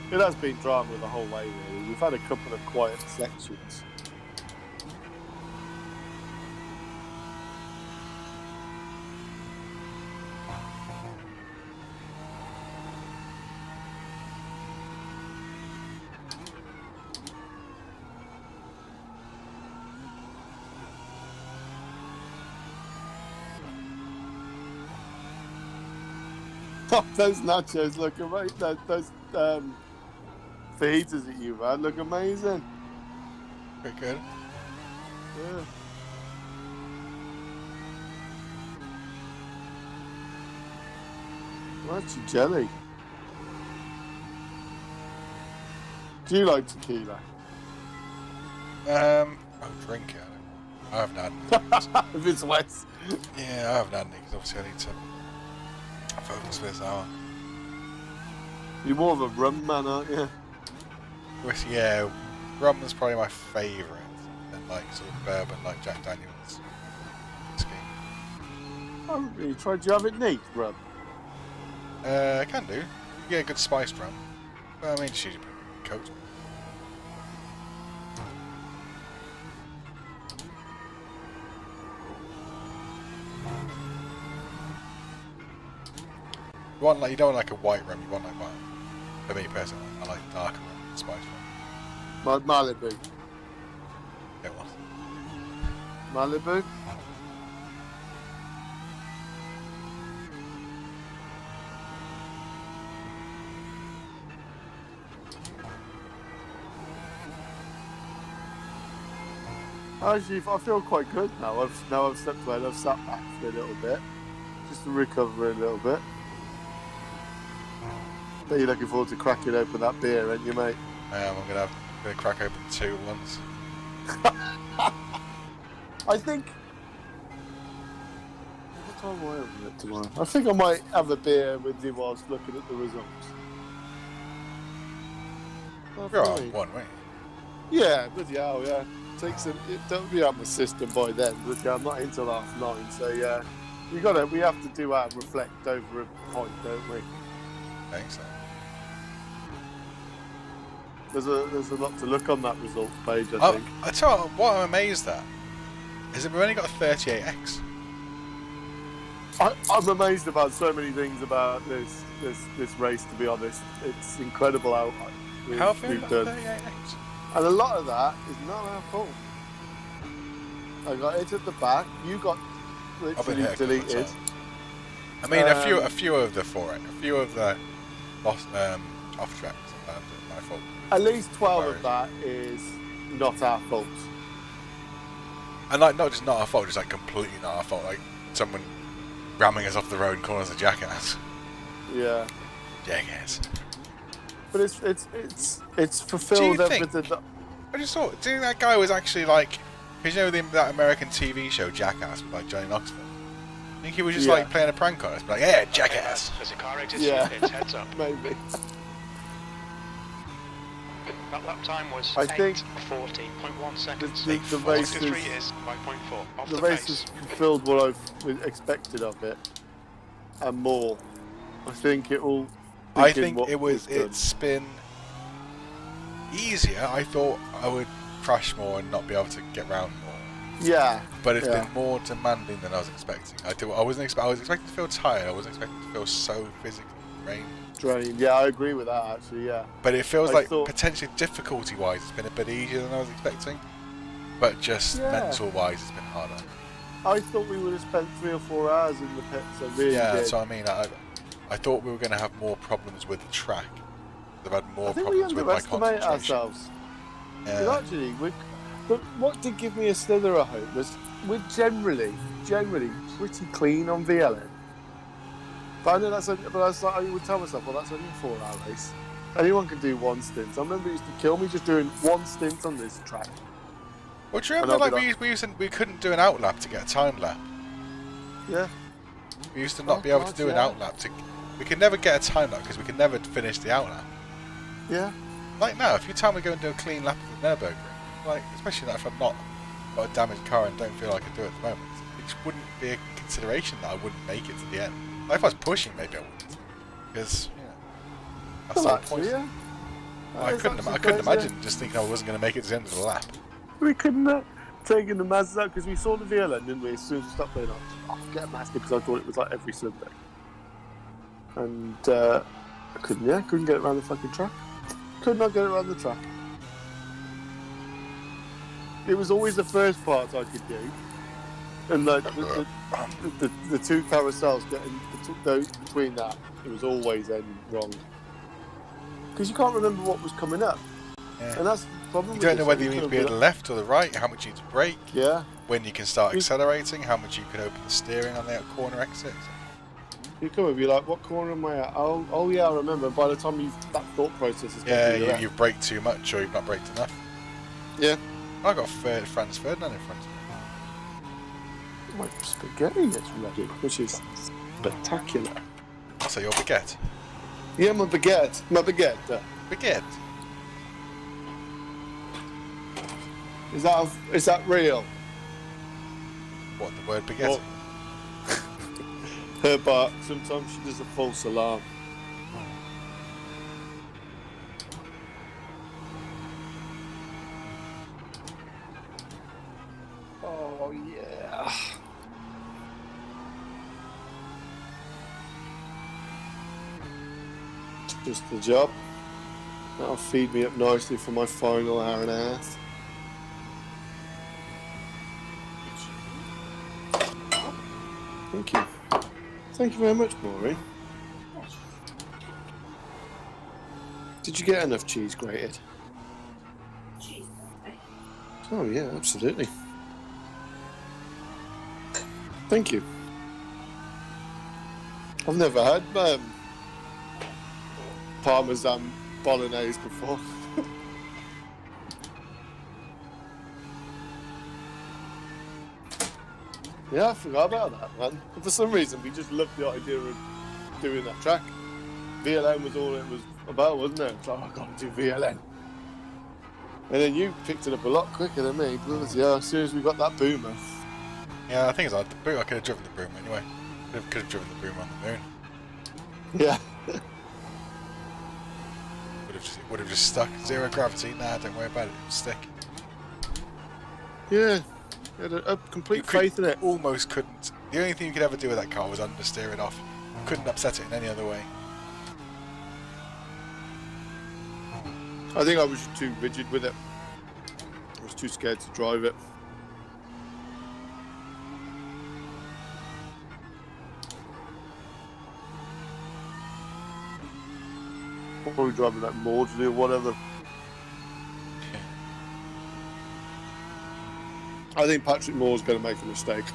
It has been drama the whole way, really. We've had a couple of quiet sections. Those nachos look amazing. Those fajitas that you've had look amazing. Pretty good. Yeah. What's your jelly? Do you like tequila? I'll drink it. I haven't had any. If it's wet. Yeah, I haven't had any because obviously I need to focus for this hour. You're more of a rum man, aren't you? Whiskey, yeah, rum is probably my favourite. And like sort of bourbon, like Jack Daniels. Whiskey. I haven't really tried. Do you have it neat, rum? I can do. You get a good spiced rum. Well, I mean, just use a coat. You don't want like a white rum, you want like one. For me personally, I like darker rum, spiced rum. Malibu. Yeah, what? Malibu? Actually, I feel quite good now. I've stepped away and I've sat back for a little bit. Just to recover a little bit. But you're looking forward to cracking open that beer, aren't you, mate? I'm gonna crack open 2 at once. I think. What time am I opening it tomorrow? I think I might have a beer with you whilst looking at the results. You're on one, wait. Yeah, bloody hell, yeah. Don't be out my system by then. But yeah, I'm not until 9:30, so yeah. We have to do our reflect over a point, don't we? I think so. There's a lot to look on that results page, I think. I tell you what I'm amazed at is that we've only got a 38X. I'm amazed about so many things about this race. To be honest, it's incredible how we've done. 38X? And a lot of that is not our fault. I got it at the back. You got literally deleted. I mean, a few of the lost off tracks are my fault. At least 12 of that is not our fault. And like, not just not our fault, just like completely not our fault. Like someone ramming us off the road and calling us a jackass. Yeah. Jackass. But it's fulfilled everything. I just thought, do you think that guy was actually like, because you know that American TV show Jackass with like Johnny Knoxville? I think he was just like playing a prank on us, like, yeah, jackass. As a car exits, it's heads up. Maybe. That lap time was I think 8:40.1 seconds. The race is 5.4. Off the race has fulfilled what I've expected of it, and more. I think it will. It's been easier. I thought I would crash more and not be able to get round more. Yeah. But it's been more demanding than I was expecting. I was expecting to feel tired. I wasn't expecting to feel so physically drained. Yeah, I agree with that actually. Yeah. But it feels potentially difficulty-wise, it's been a bit easier than I was expecting. But just mental-wise, it's been harder. I thought we would have spent 3 or 4 hours in the pits. I really did. That's what I mean. I thought we were going to have more problems with the track. I've had more problems with my concentration. Ourselves. Yeah. Actually, but what did give me a slither of hope was we're generally pretty clean on VLN. But I know I would tell myself, well, that's only a 4-hour race. Anyone can do one stint. I remember it used to kill me just doing one stint on this track. Well, do you remember we couldn't do an outlap to get a time lap? Yeah. We used to not be able to do an outlap. We could never get a time lap because we could never finish the outlap. Yeah. Like now, if you tell me to go and do a clean lap of the Nurburgring, like, especially if I've not got a damaged car and don't feel like I can do it at the moment, it just wouldn't be a consideration that I wouldn't make it to the end. Like if I was pushing, maybe I wouldn't. Because, that's the point. Yeah. I couldn't imagine just thinking I wasn't going to make it to the end of the lap. We couldn't have taken the Mazda out because we saw the VLN, didn't we? As soon as we stopped playing, I'll get a Mazda because I thought it was like every Sunday. And I couldn't get it around the fucking track. Could not get it around the track. It was always the first part I could do. And like the two carousels getting between that, it was always ending wrong. Because you can't remember what was coming up. Yeah. And that's the problem. You don't know whether you need to be at the left or the right, how much you need to brake, yeah, when you can start accelerating, how much you can open the steering on the corner exit. You come and be like, what corner am I at? Oh yeah, I remember. By the time that thought process is going through you've braked too much or you've not braked enough. Yeah. I got Franz Ferdinand in front of me. My spaghetti gets ready, which is spectacular. I'll say your baguette. Yeah, my baguette. Baguette. Is that real? What, the word baguette? Her bark. Sometimes she does a false alarm. Oh yeah. Just the job. That'll feed me up nicely for my final hour and a half. Thank you. Thank you very much, Maureen. Did you get enough cheese grated? Oh yeah, absolutely. Thank you. I've never had Parmesan bolognese before. Yeah, I forgot about that, man. For some reason, we just loved the idea of doing that track. VLN was all it was about, wasn't it? It's like, oh, I got to do VLN. And then you picked it up a lot quicker than me. Yeah, as soon as we got that boomer. Yeah, I think it's like the boom. I could have driven the boom anyway. Could have driven the boom on the moon. Yeah. Would have just stuck. Zero gravity. Nah, don't worry about it. It'll stick. Yeah. You had a complete faith in it. Almost couldn't. The only thing you could ever do with that car was understeer it off. You couldn't upset it in any other way. I think I was just too rigid with it. I was too scared to drive it. Probably driving that Maudsley or whatever. I think Patrick Moore's going to make a mistake.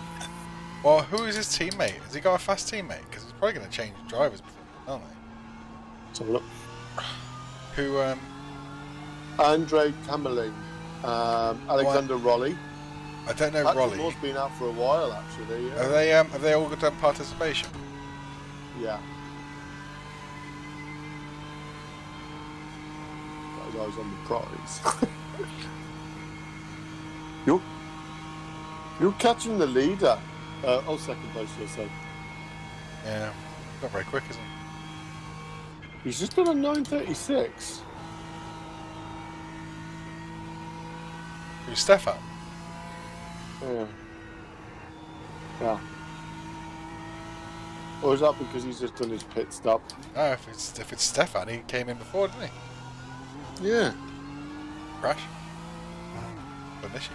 Well, who is his teammate? Has he got a fast teammate? Because he's probably going to change drivers before, aren't they? Let's have a look. Who, Andre Kamerling, Alexander Raleigh. I don't know. Patrick Raleigh. Moore's been out for a while, actually. Yeah. Have they all done participation? Yeah. That was on the prize. You're catching the leader. Second place, you'll say. Yeah, not very quick, is he? He's just done a 9:36. Who's Stefan? Yeah. Yeah. Or is that because he's just done his pit stop? No, if it's Stefan, he came in before, didn't he? Yeah. Crash. An issue.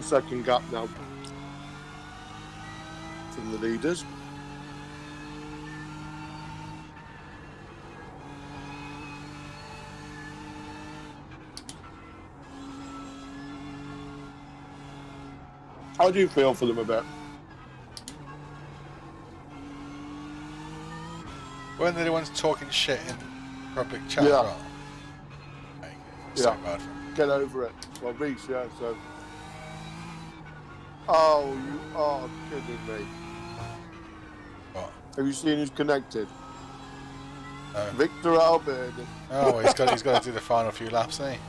Second gap now from the leaders. I do feel for them a bit. Weren't they the ones talking shit in public chat? Yeah. As well? So bad for him. Get over it. Well, Reese, yeah, so. Oh, you are kidding me. What? Have you seen who's connected? No. Victor Alberni. Oh, well, he's got to do the final few laps, hasn't he?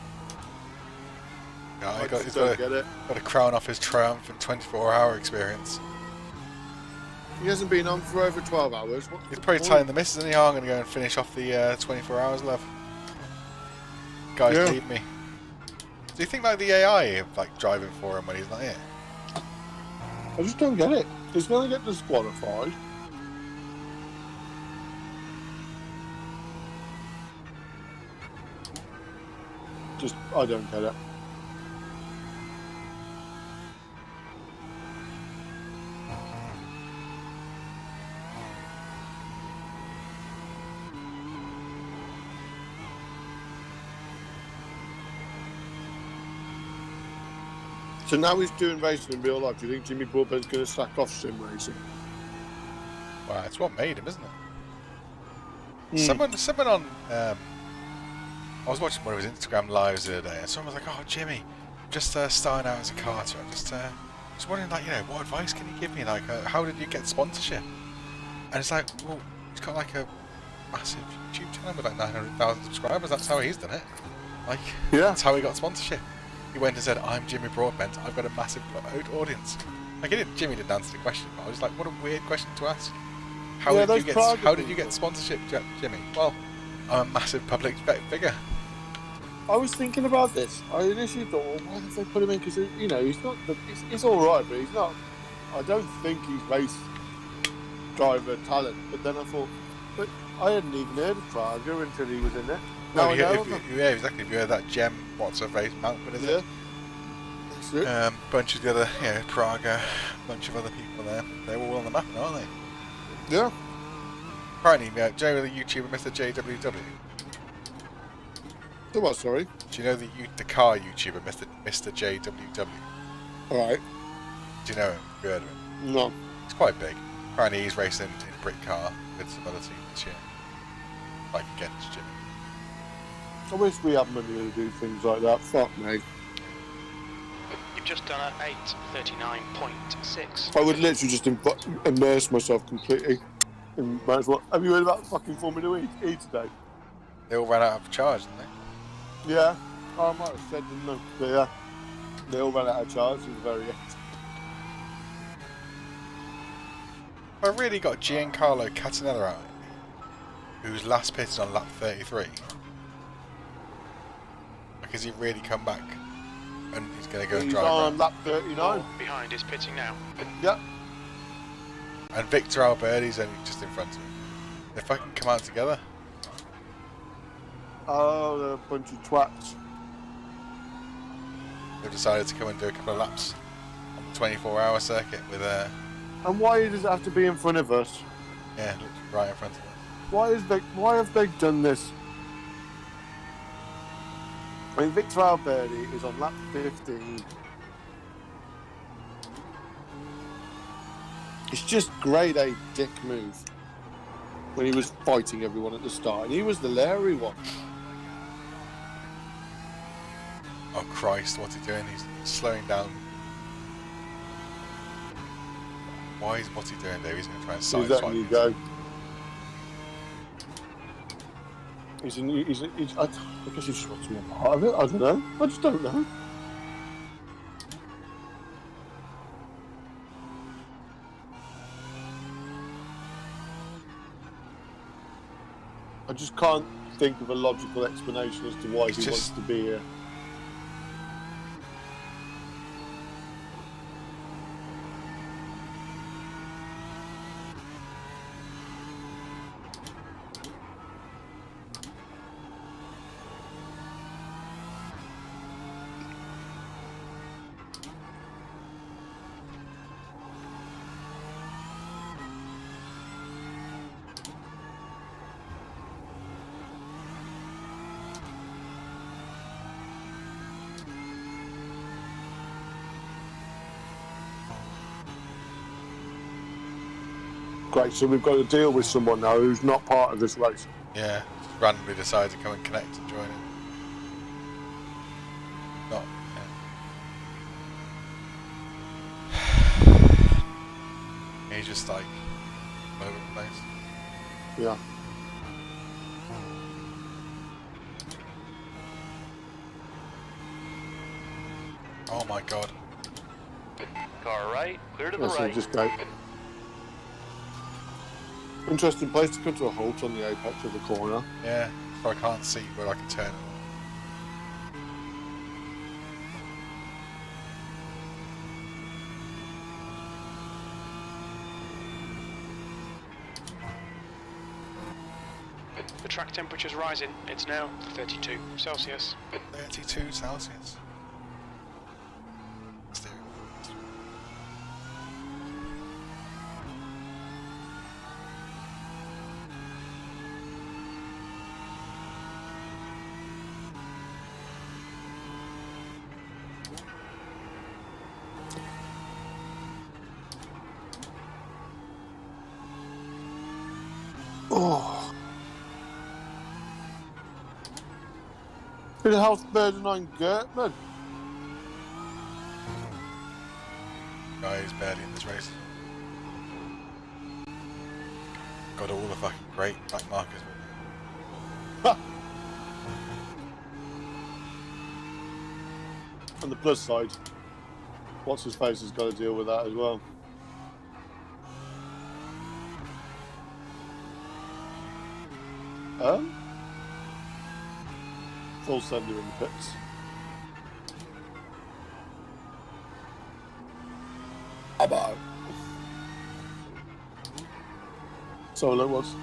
Yeah, he's got to crown off his triumphant 24-hour experience. He hasn't been on for over 12 hours. He's probably telling the missus, isn't he? Oh, I'm going to go and finish off the 24 hours, love. Guys, leave me. Do you think like the AI like driving for him when he's not here? I just don't get it. He's going to get disqualified. I don't get it. So now he's doing racing in real life. Do you think Jimmy Broadbent's going to sack off sim racing? Well, it's what made him, isn't it? Mm. Someone on. I was watching one of his Instagram lives the other day, and someone was like, "Oh, Jimmy, just starting out as a karter. Just wondering, like, what advice can you give me? Like, how did you get sponsorship?" And it's like, well, he's got like a massive YouTube channel with like 900,000 subscribers. That's how he's done it. Like, Yeah. that's how he got sponsorship. He went and said, "I'm Jimmy Broadbent. I've got a massive audience." Like, Jimmy didn't answer the question, but I was like, "What a weird question to ask." How did you get sponsorship, Jimmy? Well, I'm a massive public figure. I was thinking about this. I initially thought, well, why have they put him in? Because he's not. He's all right, but he's not. I don't think he's race driver talent. But then I thought, but I hadn't even heard of Praga until he was in it. Now I know. Yeah, exactly. If you heard that Gem, what's her face, Mountain, is it? That's it. Bunch of the other, Praga, bunch of other people there. They're all on the map now, aren't they? Yeah. Apparently, do you know the YouTuber Mr. JWW? The what? Sorry. Do you know the car YouTuber Mr. JWW? All right. Do you know him? Have you heard of him? No. He's quite big. Apparently, he's racing in a brick car with some other teams this year, like against Jimmy. I wish we had money to do things like that. Fuck me. You've just done an 8:39.6. I would literally just immerse myself completely. And might as well. Have you heard about fucking Formula E today? They all ran out of charge, didn't they? Yeah. Oh, I might have said, didn't I? But yeah. They all ran out of charge at the very end. I really got Giancarlo Catanella out, who's last pitted on lap 33. Like, has he really come back? And he's going to go and drive on around. lap 39. Behind is pitting now. Yep. And Victor Alberti's only just in front of him. They fucking come out together. Oh, they're a bunch of twats. They've decided to come and do a couple of laps on the 24-hour circuit with And why does it have to be in front of us? yeah, literally right in front of us. Why have they done this? I mean, Victor Alberti is on lap 15. It's just grade A dick move. When he was fighting everyone at the start, and he was the Larry one. Oh Christ, what's he doing? He's slowing down. What's he doing, Dave? He's going to try and He's sideswipe. letting you go. I guess he just wants more part of it. I don't know. I just don't know. I just can't think of a logical explanation as to why he wants to be here. Great, so we've got to deal with someone now who's not part of this race. Yeah, just randomly decided to come and connect and join it. Not, yeah. He's just like all over the place. Yeah. Oh my god. Car right, clear to the That's right. just great. Interesting place to come to a halt on the apex of the corner. Yeah, so I can't see where I can turn. The track temperature's rising. It's now 32 Celsius. 32 Celsius. Oh. Who the hell's birding on Gertman? Guy who's barely in this race. Got all the fucking great back markers. On the plus side, what's his face has got to deal with that as well. Full sender in the pits. About. So look what's.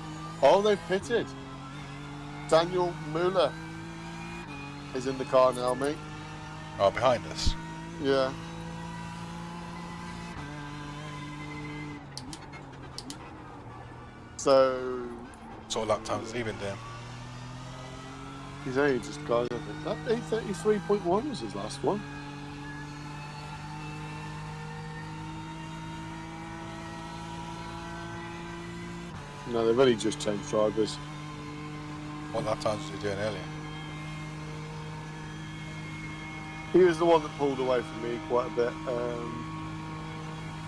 Oh, they've pitted. Daniel Mueller is in the car now, mate. Oh, behind us. Yeah. So. Sort of lap time has he been doing? He's only just gone, I think. That 8:33.1 was his last one. No, they've only just changed drivers. What lap times was he doing earlier? He was the one that pulled away from me quite a bit.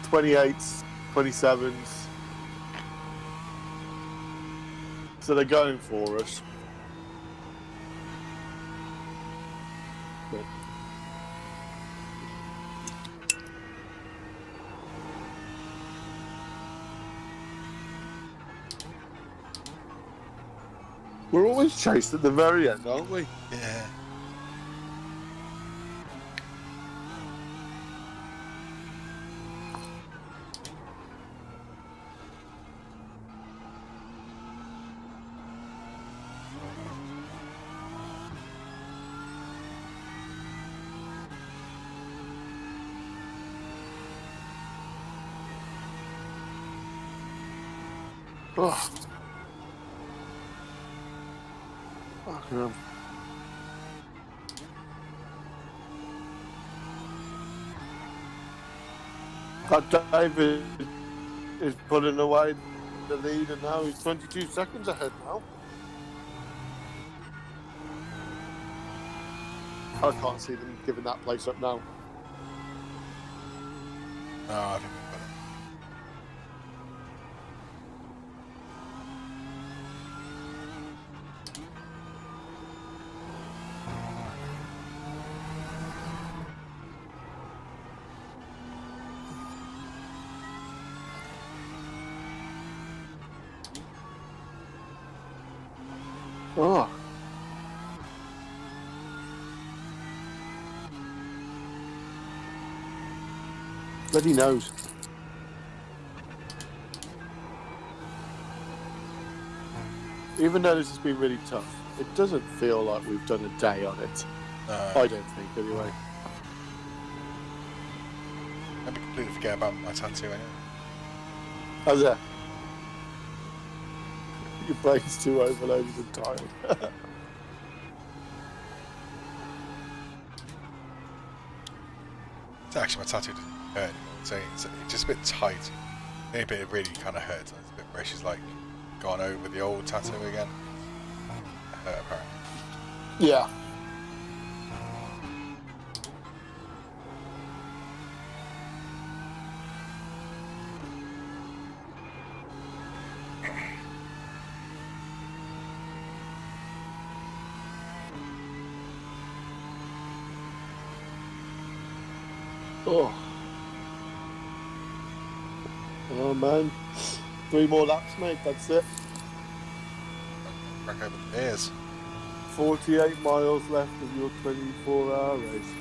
28s, 27s. So they're going for us. But we're always chased at the very end, aren't we? Yeah. Oh. Fucking hell. That David is putting away the lead, and now he's 22 seconds ahead now. I can't see them giving that place up now. No, I think we've got it. Oh. Bloody knows. Even though this has been really tough, it doesn't feel like we've done a day on it. No. I don't think, anyway. Let me completely forget about my tattoo anyway. How's that? Your brain's too overloaded and tired. It's actually, my tattoo doesn't hurt anymore. It's just a bit tight. The only bit it really kind of hurts is the bit where she's like gone over the old tattoo again. It hurt apparently. Yeah. Oh. Oh man. 3 more laps, mate, that's it. Back over the beers. 48 miles left of your 24-hour race.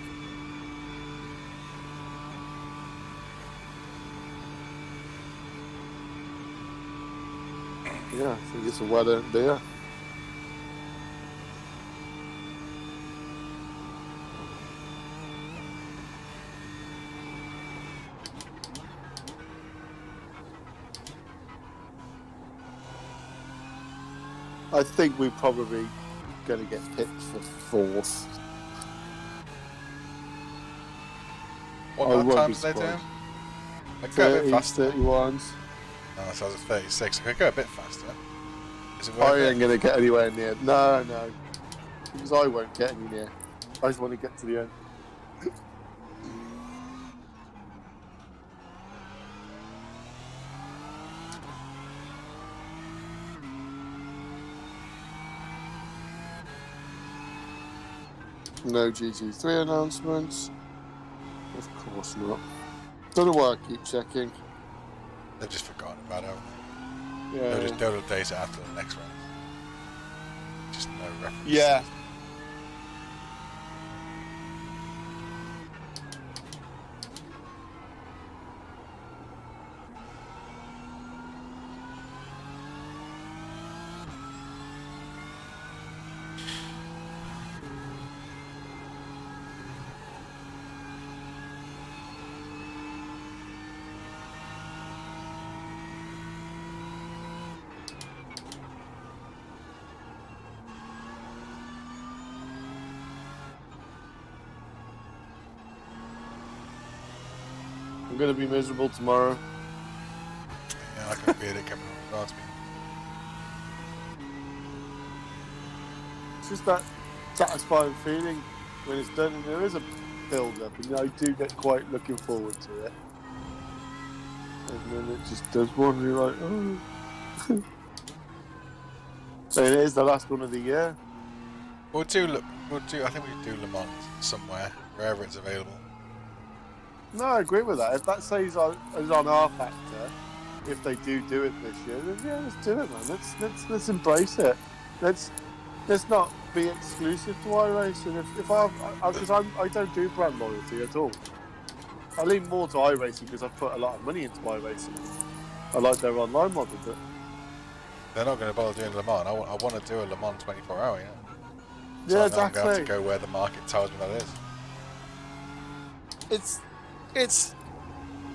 Yeah, I think it's a well-earned beer. I think we're probably going to get picked for 4th. What I won't lap be times are they doing? surprised. I go a bit 30s, faster. 31s. No, so I was at 36. I could go a bit faster. Is it I worth ain't it? going to get anywhere near. No. Because I won't get any near. I just want to get to the end. No GT3 announcements. Of course not. Don't know why I keep checking. They've just forgotten about it, haven't they? Yeah. They'll update it after the next round. Just no reference. Yeah. I'm going to be miserable tomorrow. Yeah, I can feel it coming towards me. It's just that satisfying feeling when it's done, and there is a build-up, and I do get quite looking forward to it. And then it just does one, and you're like, oh. So it is the last one of the year. I think we could do Le Mans somewhere, wherever it's available. No, I agree with that. If that says on our factor, if they do it this year, then yeah, let's do it, man. Let's embrace it. Let's not be exclusive to iRacing. Because I don't do brand loyalty at all. I lean more to iRacing because I've put a lot of money into iRacing. I like their online model, but They're not going to bother doing Le Mans. I want to do a Le Mans 24-hour, yeah. So yeah, I'm going to have to exactly. go where the market tells me that is.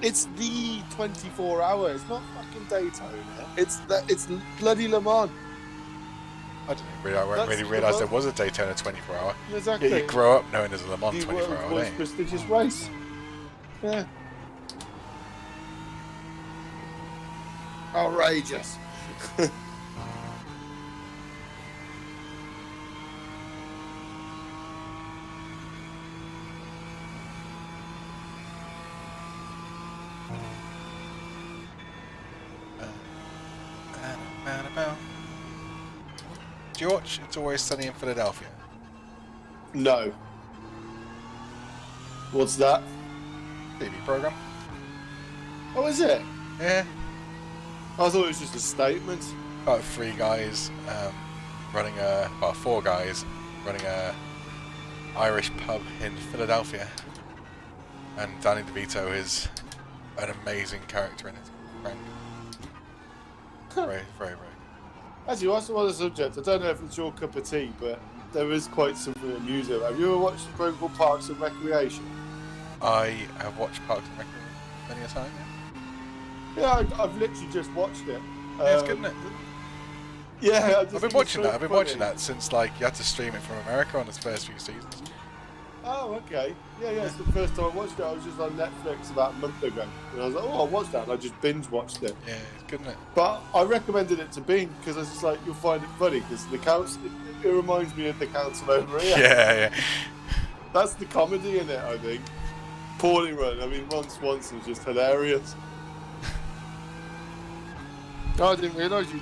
It's the 24 hour. It's not fucking Daytona. It's bloody Le Mans. I didn't really realise there was a Daytona 24-hour. Exactly. Yeah, you grow up knowing there's a Le Mans The 24-hour, world's most don't you? prestigious race. Yeah. Outrageous. Do you watch It's Always Sunny in Philadelphia? No. What's that? TV program? Oh, is it? Yeah. I thought it was just a statement. About 4 guys running a Irish pub in Philadelphia, and Danny DeVito is an amazing character in it. Frank. Very, very, very. Actually, whilst I'm on the subject, I don't know if it's your cup of tea, but there is quite something amusing. Have you ever watched the program called Parks and Recreation? I have watched Parks and Recreation many a time. Yeah, I've literally just watched it. Yeah, it's good, isn't it? Yeah, I've been watching that. I've been watching that since you had to stream it from America on its first few seasons. Oh, okay. Yeah, it's the first time I watched it. I was just on Netflix about a month ago. And I was like, oh, I'll watch that. And I just binge watched it. Yeah, it's good, isn't it? But I recommended it to Bean because I was just like, you'll find it funny because the council, it reminds me of the council over here. Yeah. That's the comedy in it, I think. Poorly run. I mean, Ron Swanson's just hilarious. I didn't realise you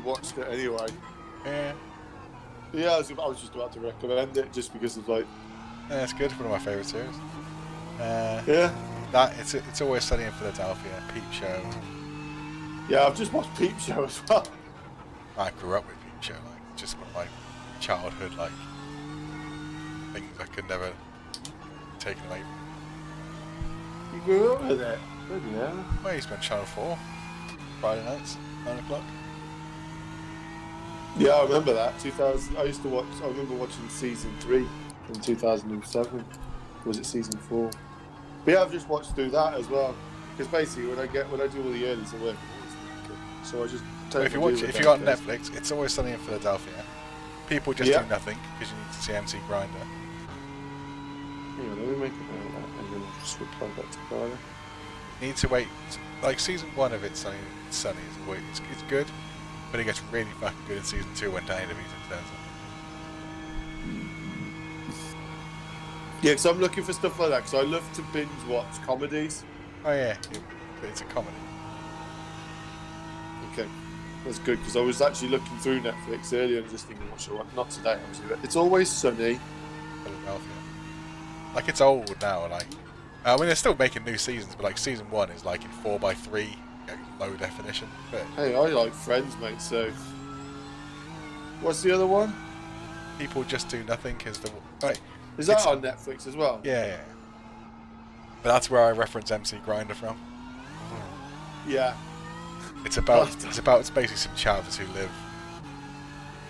watched it anyway. Yeah. Yeah, I was just about to recommend it just because it's like... Yeah, it's good. One of my favourite series. Yeah. It's Always Sunny in Philadelphia. Peep Show. Yeah, I've just watched Peep Show as well. I grew up with Peep Show. Just one of my childhood things I could never take away. You grew up with it? Bloody hell. Well, I used to be on Channel 4. Friday nights, 9 o'clock. Yeah, I remember that. 2000. I remember watching season 3 in 2007. Was it season 4? But yeah, I've just watched through that as well. Because basically, when I do all the earlys, I work at so I just If you watch, if you got Netflix, It's Always Sunny in Philadelphia. People just do nothing because you need to see MC Grinder. Hang on, let me make a note of that and then I'll just reply back to Friday. You need to wait. Like season 1 of It's Sunny is always, it's good, but it gets really fucking good in season 2 when Danny DeVito turns up. Yeah, because I'm looking for stuff like that because I love to binge watch comedies. Oh yeah, but it's a comedy. Okay, that's good because I was actually looking through Netflix earlier and just thinking, what should I watch? Not today, obviously, but It's Always Sunny. Philadelphia. Like it's old now. Like I mean, they're still making new seasons, but like season 1 is like in 4:3, low definition. But hey, I like Friends, mate. So, what's the other one? People Just Do Nothing is the right. Is that on Netflix as well? Yeah. But that's where I reference MC Grinder from. Yeah. It's basically some chavs who live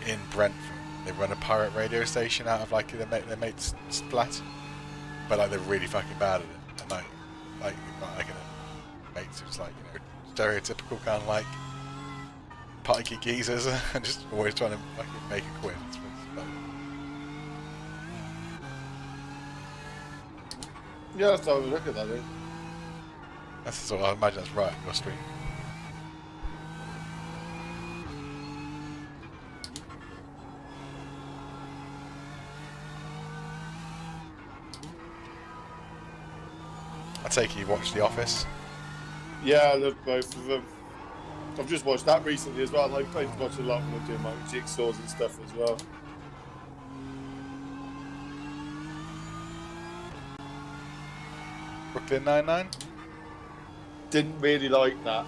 in Brentford. They run a pirate radio station out of like their mate's flat, but like they're really fucking bad at it. And like they've got like a mates who's like, you know, stereotypical kind of like pikey geezers and just always trying to fucking make a quid. It's funny. Yeah, let's have a look at that then. That's the sort of, I imagine that's right up your street. I take it you've watched The Office? Yeah, I love both of them. I've just watched that recently as well. I like watch a lot when I'm doing my jigsaws and stuff as well. Brooklyn Nine-Nine? Didn't really like that.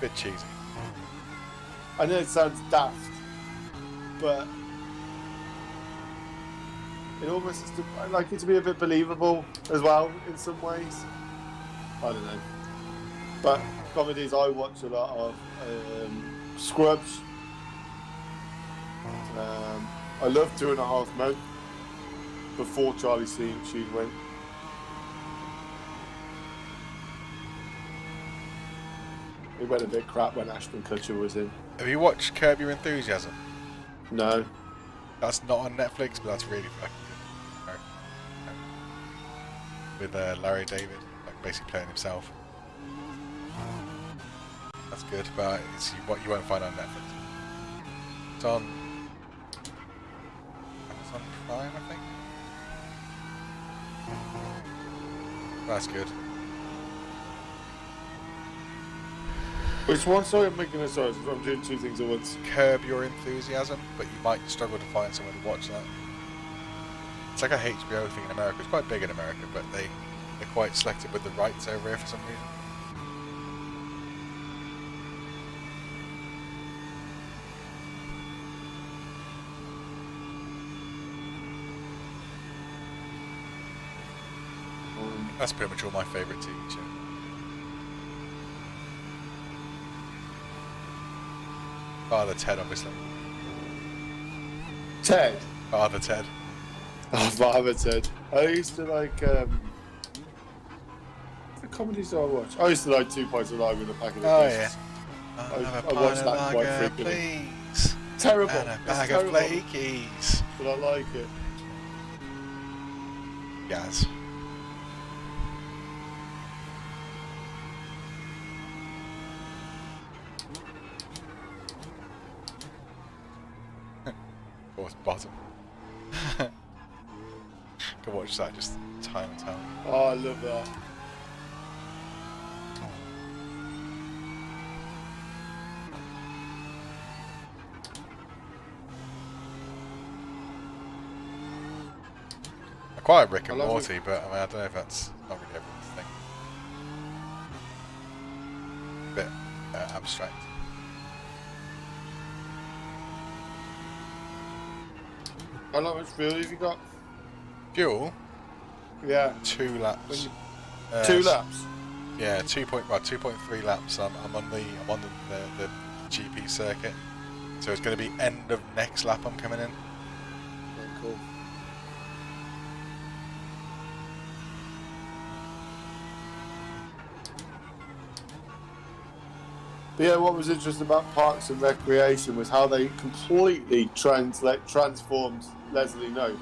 Bit cheesy. I know it sounds daft, but it almost I like it to be a bit believable as well in some ways. I don't know. But comedies I watch a lot of. Scrubs. I love 2.5 Men. Before Charlie Sheen went. It went a bit crap when Ashton Kutcher was in. Have you watched Curb Your Enthusiasm? No. That's not on Netflix, but that's really fucking good. With Larry David, like basically playing himself. That's good, but it's what you won't find on Netflix. It's on Amazon Prime, I think. That's good. Which one? Sorry, I'm making a sorry. I'm doing two things at once. Curb Your Enthusiasm, but you might struggle to find someone to watch that. It's like a HBO thing in America. It's quite big in America, but they're quite selective with the rights over here for some reason. That's pretty much all my favourite TV shows. Father Ted, obviously. Ted? Father Ted. Oh, Father Ted. I used to like, the comedies I watch. I used to like 2 Pints of Lager in a packet of biscuits. Yeah. I watched that quite frequently. Please. Terrible. And a bag of flakies. But I like it. Yes. Fourth bottom. Go watch that just time and time. Oh, I love that. I quite like Rick and Morty, but I mean, I don't know if that's not really everyone's thing. A bit abstract. How much fuel have you got? Fuel? Yeah. 2 laps. 2 laps? Yeah, 2.3 laps. I'm on the GP circuit, so it's going to be end of next lap. I'm coming in. Yeah, cool. But yeah, what was interesting about Parks and Recreation was how they completely transformed Leslie Knope.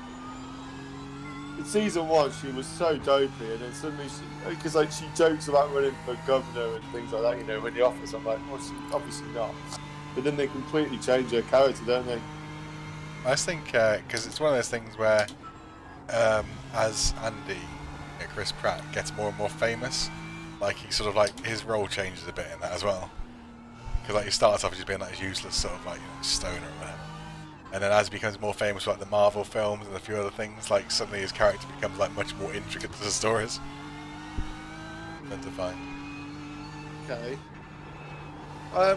In season 1, she was so dopey, and then suddenly, because like she jokes about running for governor and things like that, you know, in the office. I'm like, well, she's obviously not. But then they completely change her character, don't they? I just think because it's one of those things where, as Andy, Chris Pratt gets more and more famous, like he sort of like his role changes a bit in that as well. Because like he starts off just being like this useless sort of like stoner or whatever. And then as he becomes more famous for like the Marvel films and a few other things, like suddenly his character becomes like much more intricate to the stories. Fun to find. Okay. I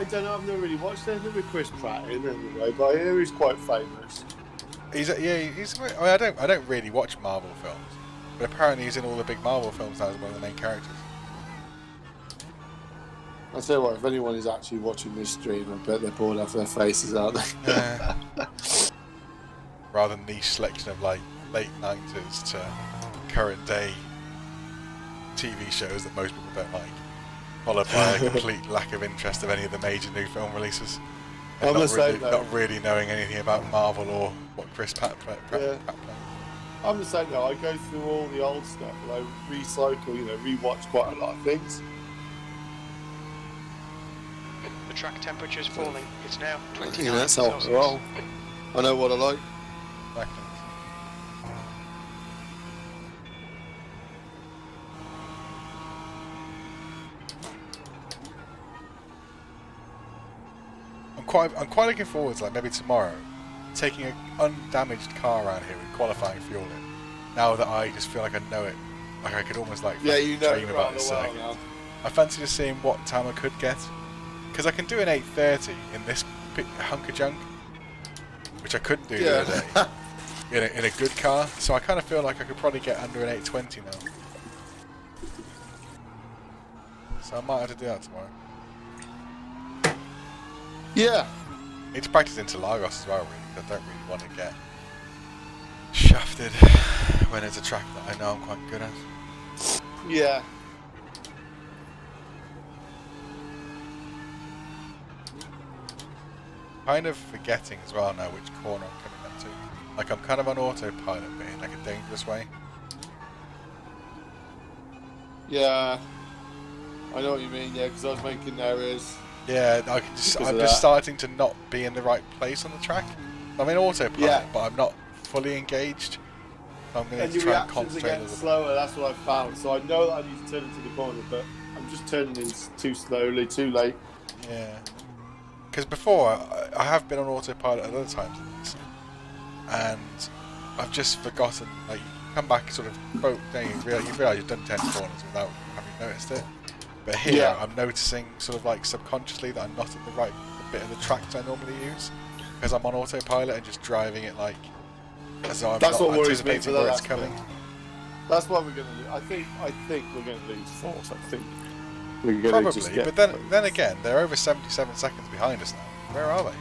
don't know. I've never really watched anything with Chris Pratt in anyway, but I hear he's quite famous. He's I don't really watch Marvel films, but apparently he's in all the big Marvel films now as one of the main characters. I'll tell you what, if anyone is actually watching this stream, I bet they're bored off their faces, aren't they? Rather niche selection of like late 90s to current day TV shows that most people don't like, followed by a complete lack of interest of any of the major new film releases. And not really knowing anything about Marvel or what Chris Pratt plays. I'm the same though. I go through all the old stuff and I recycle, rewatch quite a lot of things. The track temperature is falling. It's now 29 Yeah, that's how Celsius. I roll. I know what I like. Exactly. I'm quite looking forward to, like, maybe tomorrow taking an undamaged car around here and qualifying fuel in. Now that I just feel like I know it, like I could almost like dream about this circuit. I fancy just seeing what time I could get, because I can do an 8:30 in this hunk of junk, which I couldn't do the other day in a good car. So I kind of feel like I could probably get under an 8:20 now. So I might have to do that tomorrow. Yeah. Need to practice into Lagos as well, really, because I don't really want to get shafted when it's a track that I know I'm quite good at. Yeah. Kind of forgetting as well now which corner I'm coming up to. Like I'm kind of on autopilot, but in like a dangerous way. Yeah. I know what you mean, yeah, because I was making errors. Yeah, I'm just starting to not be in the right place on the track. I'm in autopilot, but I'm not fully engaged. I'm going to try and concentrate a little bit. Slower, that's what I found. So I know that I need to turn into the corner, but I'm just turning in too slowly, too late. Yeah. Because before, I have been on autopilot at other times in this, and I've just forgotten, like, you come back sort of, you realise you've done 10 corners without having noticed it. But here, I'm noticing sort of like subconsciously that I'm not in the right bit of the track that I normally use, because I'm on autopilot and just driving it like as though I'm not anticipating where it's coming. That's why we're going to lose. I think we're going to lose force. I think we're going Probably, to just get but then again, they're over 77 seconds behind us now. Where are they?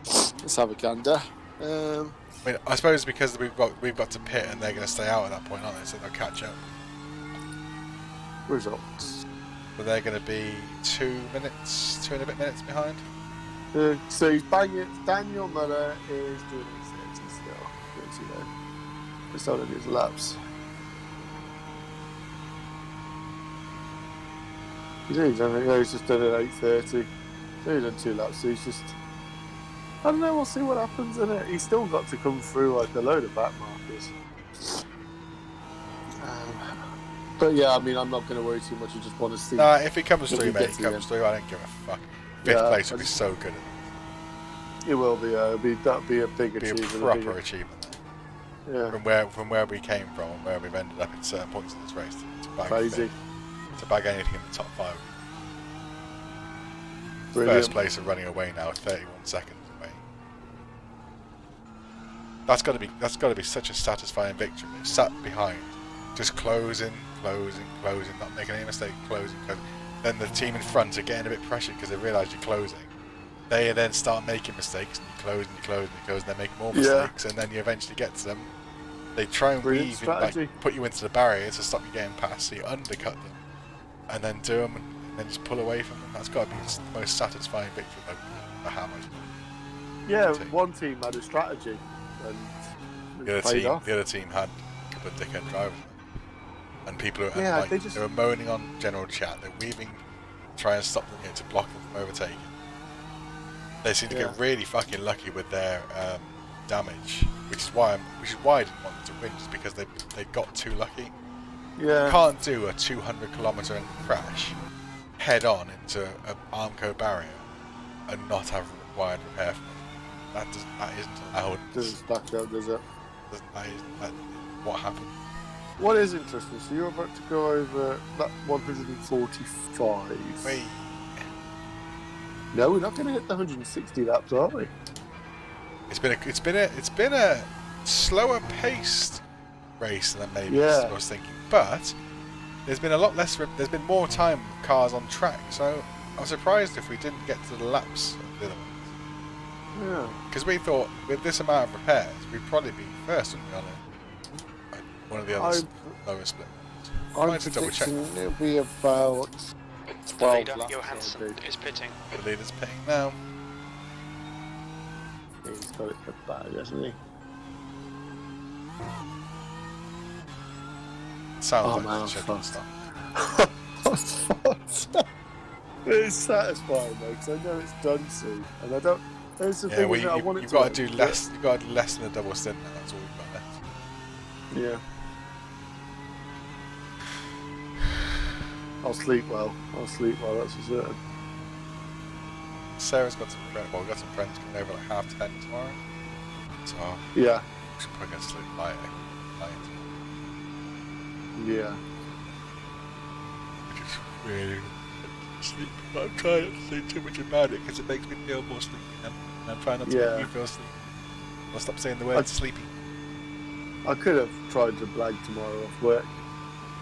Let's have a gander. I mean, I suppose because we've got to pit and they're going to stay out at that point, aren't they? So they'll catch up. Results. So they're going to be 2 and a bit minutes behind. So he's banging. Daniel Muller is doing his 30 still. He's on his laps. He's just done it 8:30. So he's done 2 laps. So he's just. I don't know. We'll see what happens in it. He's still got to come through like a load of back markers. But yeah, I mean, I'm not going to worry too much. I just want to see. Nah, if he comes through, mate, he comes through. I don't give a fuck. 5th place would be so good. It will be. That'll be a big achievement. Be a proper achievement. Yeah. From where we came from and where we've ended up in certain points in this race, to bag anything in the top 5. Brilliant. First place and running away now, 31 seconds away. That's got to be such a satisfying victory. Sat behind, just closing, not making any mistake, closing. Then the team in front are getting a bit pressured because they realise you're closing. They then start making mistakes, and you close, and they make more mistakes, and then you eventually get to them. They try and weave, put you into the barrier to stop you getting past, so you undercut them, and then do them. then just pull away from them. That's got to be the most satisfying victory for Hammers. Yeah, one team had a strategy, and the it paid off. other team had a couple of dickhead drivers, and people are Yeah, like, they were moaning on general chat. They're weaving, trying to stop them here to block them from overtaking. They seem to get really fucking lucky with their damage, which is why I didn't want them to win, just because they got too lucky. Yeah. You can't do a 200-kilometre crash head on into an Armco barrier and not have required repair from it. That isn't allowed. Doesn't stack up, does it? That what happened. What is interesting, so you're about to go over that 145. Wait. No, we're not going to hit the 160 laps, are we? It's been a slower paced race than maybe I was thinking, but there's been a lot less. There's been more time with cars on track, so I'm surprised if we didn't get to the laps of the other ones. Yeah. Because we thought with this amount of repairs, we'd probably be first, wouldn't we, on one of the other lower split ones. I'm predicting it'll be about 12 leader, laps. Johansson, is pitting. The leader's pitting now. He's got it put bad, hasn't he? Sounds like it's scheduled stuff. It's satisfying though, because I know it's done soon, and I don't. There's the thing is that I want it you've to. got to do less. You've got to do less than a double stint now. That's all we've got left. Yeah. I'll sleep well. That's for certain. Sarah's got some friends. Well, we've got some friends coming over like 10:30 tomorrow. So yeah, we should probably go to sleep light. Yeah. I just really sleep. I'm trying not to think too much about it because it makes me feel more sleepy. And I'm trying not to make you feel sleepy. I'll stop saying the word sleepy. I could have tried to blag tomorrow off work,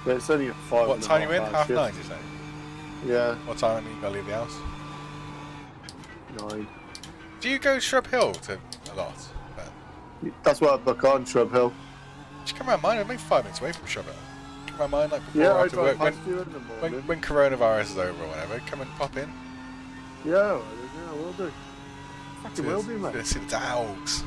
but it's only a 5. What time are you in? 9:30, you say? Yeah. What time are you going to leave the house? 9. Do you go Shrub Hill to a lot? That's what I book on, Shrub Hill. Just come around mine. I'm only 5 minutes away from Shrub Hill. Come around mine like before I after work. past you in the morning. When coronavirus is over or whatever, come and pop in. Yeah, we'll do. Fucking will do, mate. Gonna see the dogs.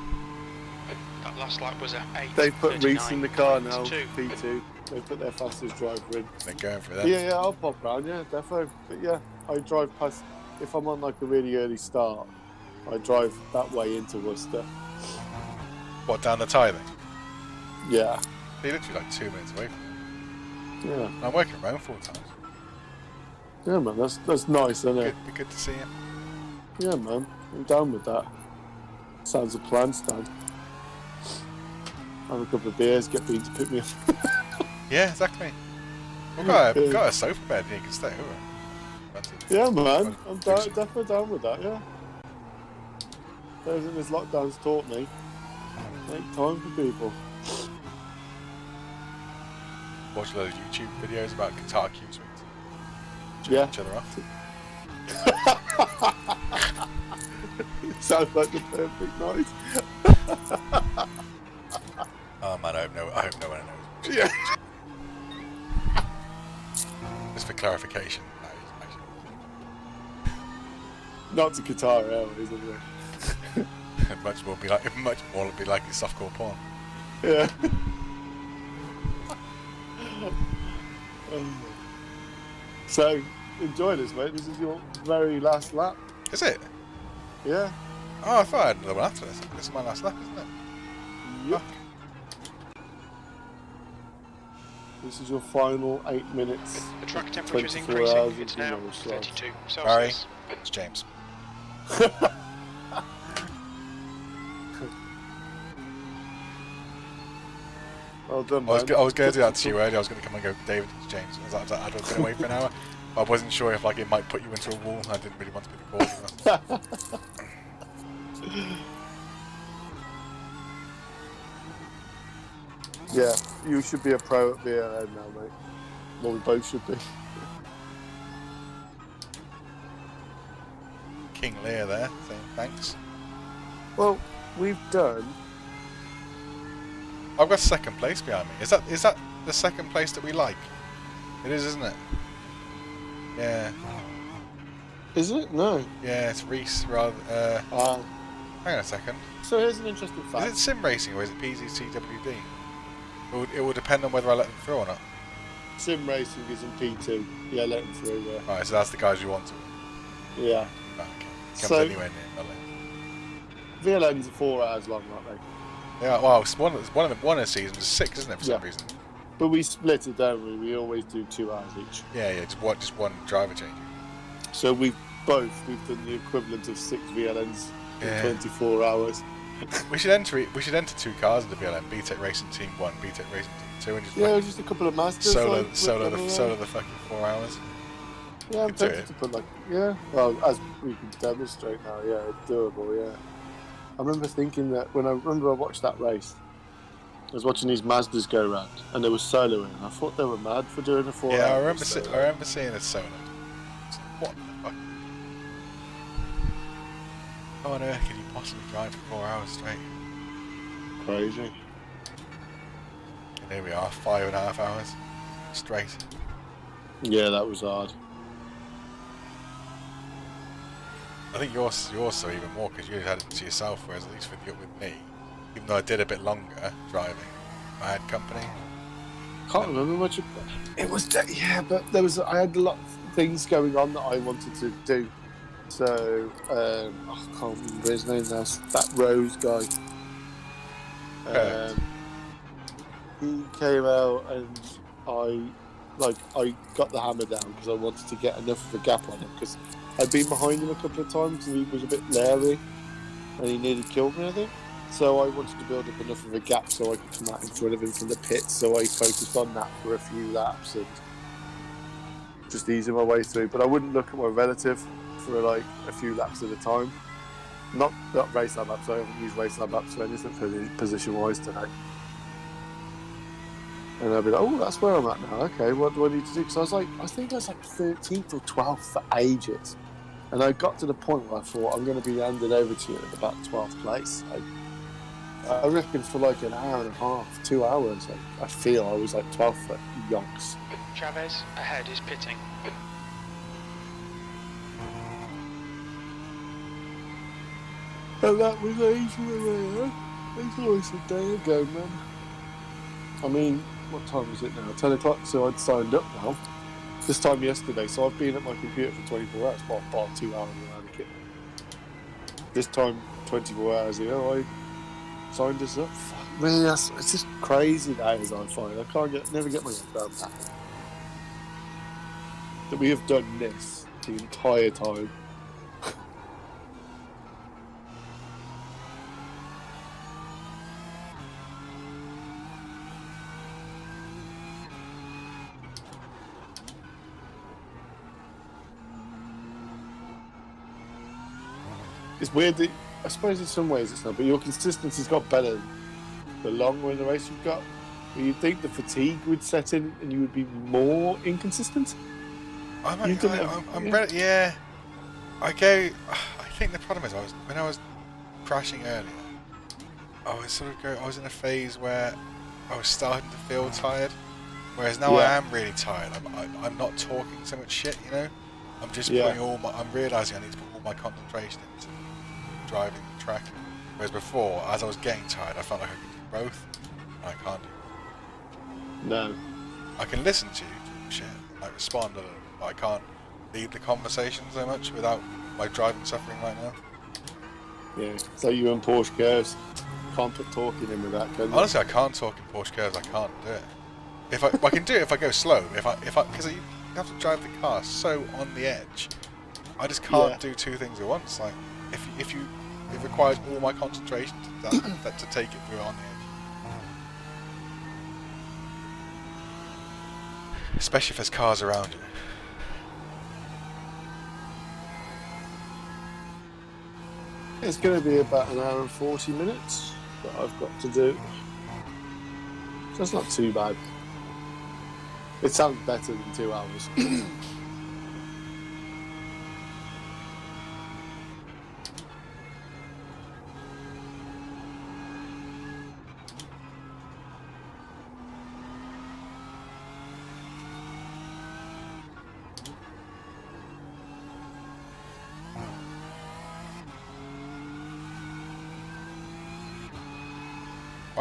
That last lap was at 8. They put Reese in the car now, P2. They put their fastest driver in. They're going for that. Yeah, I'll pop round, yeah, defo. But yeah, I drive past, if I'm on like a really early start, I drive that way into Worcester. What, down the tie then? Yeah. They're literally like 2 minutes away from it. Yeah. I'm working around 4 times. Yeah, man, that's nice, isn't it? Be good to see you. Yeah, man, I'm down with that. Sounds a plan, Stan. Have a couple of beers, get Bean to pick me up. Yeah, exactly. We've got a sofa bed and you can stay over. Yeah, man, I'm definitely down with that, yeah. Everything this lockdown's taught me. Make time for people. Watch a load of YouTube videos about guitar cues. Yeah. Each other off. Sounds like the perfect night. Oh man, I hope no one knows. Yeah. Just for clarification, that is actually Not to guitar airways, isn't it? much more will be like it's softcore porn. Yeah. So, enjoy this, mate. This is your very last lap. Is it? Yeah. Oh, I thought I had another one after this. This is my last lap, isn't it? Yep. This is your final 8 minutes. The track temperature is 24 hours increasing. It's into now your slot. 32 Barry, Celsius. it's James. Well done, I was man. going to do that to you earlier. I was going to come and go, David, it's James. I'd been away for an hour. I wasn't sure if it might put you into a wall. I didn't really want to be the cause of that. Yeah, you should be a pro at VLN now, mate. Well, we both should be. King Lear there, saying thanks. Well, we've done. I've got second place behind me. Is that the second place that we like? It is, isn't it? Yeah. Is it? No. Yeah, it's Reese rather. Hang on a second. So here's an interesting Is fact. it sim racing or is it PZCWD? It will depend on whether I let them through or not. Sim racing is in P2. Yeah, let them through, yeah. Right, so that's the guys you want to. Yeah. Oh, okay. Comes So- anywhere near Berlin. VLNs are 4 hours long, aren't they? Yeah, well, it's one of the seasons is 6, isn't it, for some reason? But we split it, don't we? We always do 2 hours each. Yeah, just one driver change. So we've done the equivalent of 6 VLNs in 24 hours. We should enter 2 cars in the BLM, BTEC Racing Team 1, BTEC Racing Team 2, and just just a couple of masters. solo the fucking 4 hours. Yeah, I'm tempted to put well, as we can demonstrate now, yeah, it's doable, yeah. I remember thinking that I watched that race, I was watching these Mazdas go round, and they were soloing. I thought they were mad for doing a 4 hour. Yeah, I remember seeing it solo. What the fuck? How on earth can you possibly drive for 4 hours straight? Crazy. And here we are, 5.5 hours straight. Yeah, that was hard. I think yours so even more because you had it to yourself, whereas at least with me, even though I did a bit longer driving, I had company. Can't remember much. It was but I had a lot of things going on that I wanted to do. So I can't remember his name now. That Rose guy. He came out and I got the hammer down because I wanted to get enough of a gap on him because I'd been behind him a couple of times and he was a bit leery and he nearly killed me, I think. So I wanted to build up enough of a gap so I could come out in front of him from the pits. So I focused on that for a few laps and just easing my way through. But I wouldn't look at my relative for like a few laps at a time. Not race lab apps. I haven't used race lab apps for anything for the position wise today. And I'd be like, oh, that's where I'm at now. Okay, what do I need to do? Because I think I was like 13th or 12th for ages. And I got to the point where I thought, I'm going to be handed over to you at about 12th place. I reckon for like an hour and a half, 2 hours, I feel I was like 12th for yonks. Chavez, ahead is pitting. And that was ages away, huh? It's always a day ago, man. I mean, what time is it now? 10 o'clock, so I'd signed up now. This time yesterday, so I've been at my computer for 24 hours, bar 2 hours around the kit. This time, 24 hours ago, I signed us up. Fuck me, it's just crazy days I find. I never get my head around that. That we have done this the entire time. It's weird that, I suppose in some ways it's not, but your consistency's got better the longer in the race you've got. But you'd think the fatigue would set in and you would be more inconsistent. I think the problem is when I was crashing earlier, I was in a phase where I was starting to feel tired, whereas now I am really tired. I'm not talking so much shit, you know. I'm just I'm realising I need to put all my concentration into driving the track. Whereas before, as I was getting tired, I felt like I could do both, and I can't do it. No. I can listen to you talk shit, like respond a little bit, but I can't lead the conversation so much without my driving suffering right now. Yeah, so you and Porsche curves can't put talking in with that, can you? Honestly, I can't talk in Porsche curves. I can't do it. If I can do it if I go slow. Because you have to drive the car so on the edge. I just can't do two things at once. Like if it requires all my concentration to take it through on the edge. Especially if there's cars around you. It's going to be about an hour and 40 minutes that I've got to do. So that's not too bad. It sounds better than 2 hours.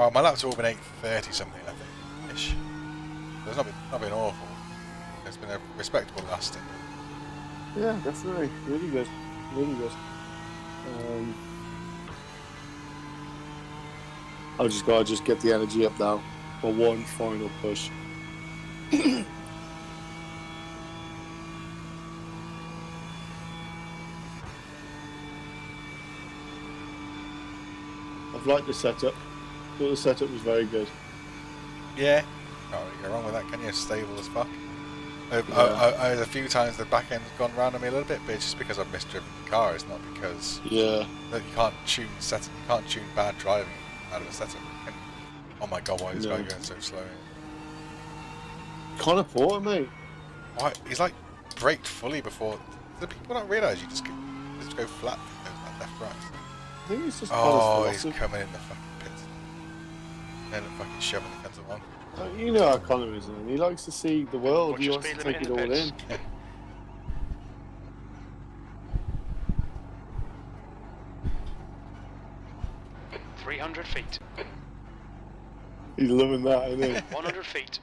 Oh, my laps have all been 8:30 something, I think, ish. So it's not been awful. It's been a respectable last stint. Yeah, definitely. Really good. Really good. I just gotta get the energy up now for one final push. I've liked the setup. Thought the setup was very good. Yeah, can't really go wrong with that, can you? Stable as fuck. Yeah. A few times the back end's gone round on me a little bit, but it's just because I've misdriven the car. It's not because Yeah. that you can't tune bad driving out of a setup. And, oh my god, why is this guy going so slow? Connor Porter, mate. Why he's like braked fully before. Do people not realise you just go flat, goes like left right? I think it's just Oh, Connor's he's philosophy. coming in the fucking pits. Then fucking shoving the cunts along. You know how Connor is, man. He likes to see the world. What's He your wants to speed take limit it in the all pits? in. 300 feet. He's loving that, isn't he? 100 feet.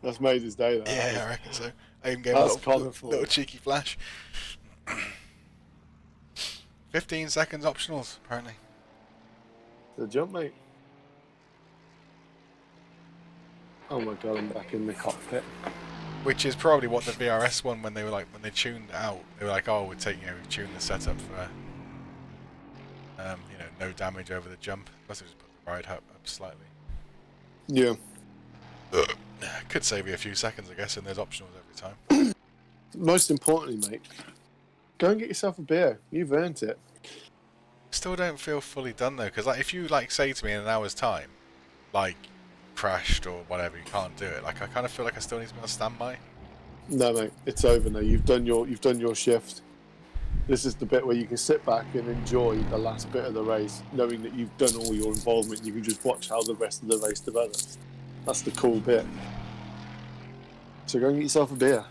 That's made his day, that. Yeah, I reckon so. I even gave him a That's colourful. little cheeky flash. 15 seconds optionals, apparently. The jump, mate. Oh my god, I'm back in the cockpit. Which is probably what the VRS one, when they tuned it out, they were like, oh, we've tuned the setup for, no damage over the jump. Plus, it just put the ride up slightly. Yeah. Could save you a few seconds, I guess, in those optionals every time. Most importantly, mate, go and get yourself a beer. You've earned it. Still don't feel fully done though, because if you say to me in an hour's time, crashed or whatever, you can't do it. I kind of feel like I still need to be on standby. No, mate, it's over now. You've done your shift. This is the bit where you can sit back and enjoy the last bit of the race, knowing that you've done all your involvement. You can just watch how the rest of the race develops. That's the cool bit. So go and get yourself a beer.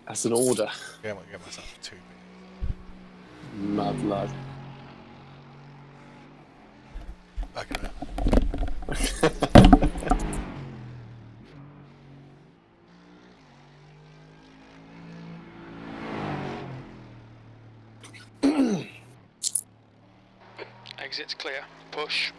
That's an order. Yeah, I'm gonna get myself 2 beers. Mad lad. Back in a minute. Exit's clear. Push.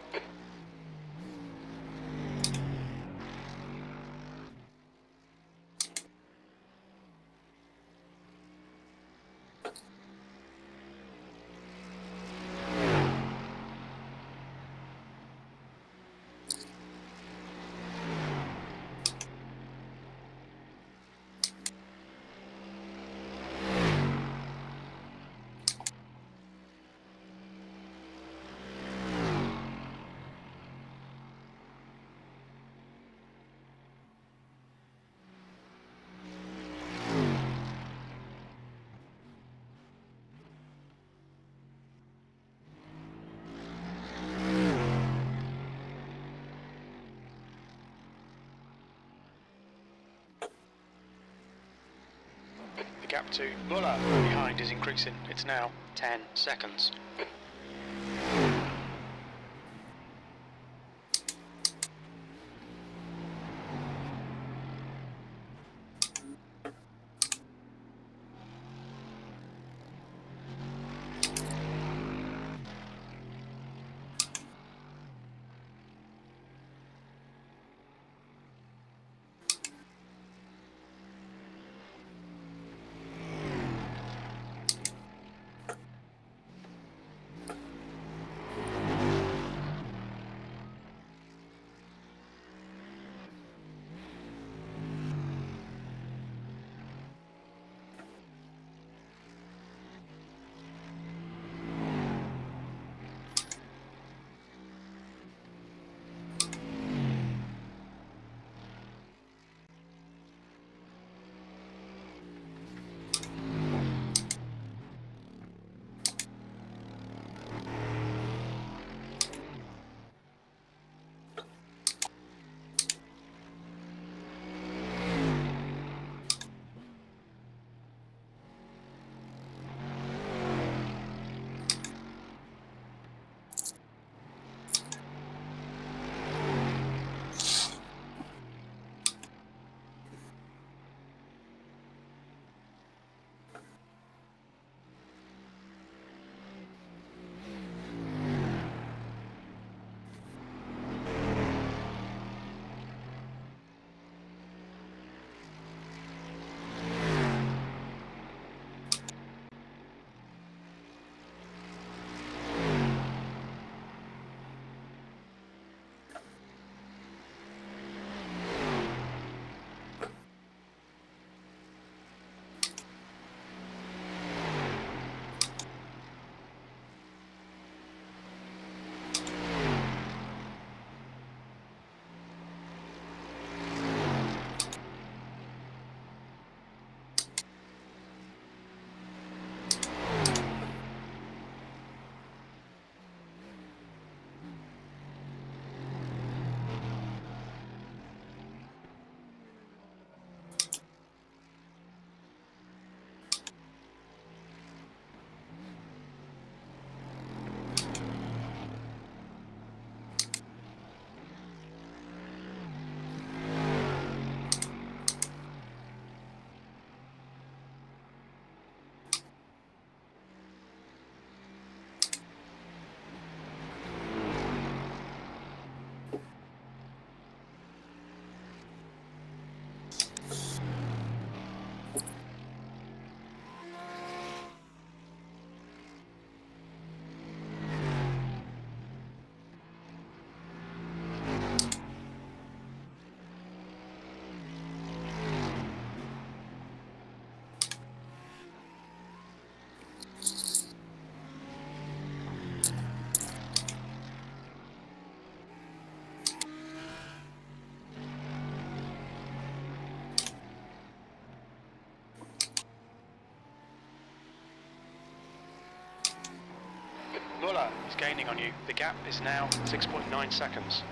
The gap to Muller behind is increasing. It's now 10 seconds. Muller is gaining on you. The gap is now 6.9 seconds.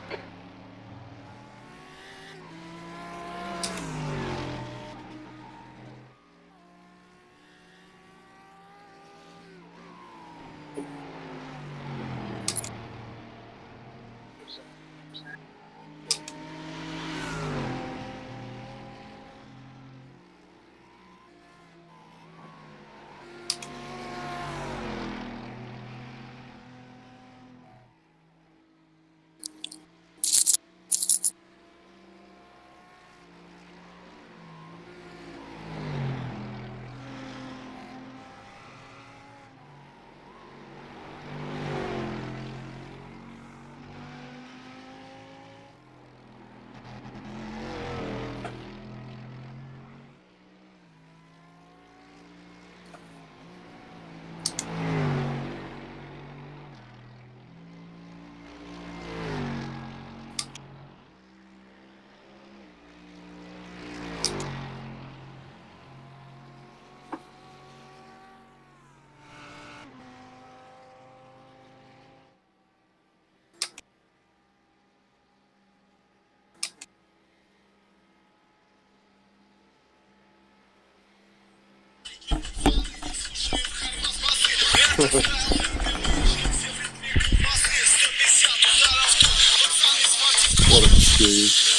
What a excuse.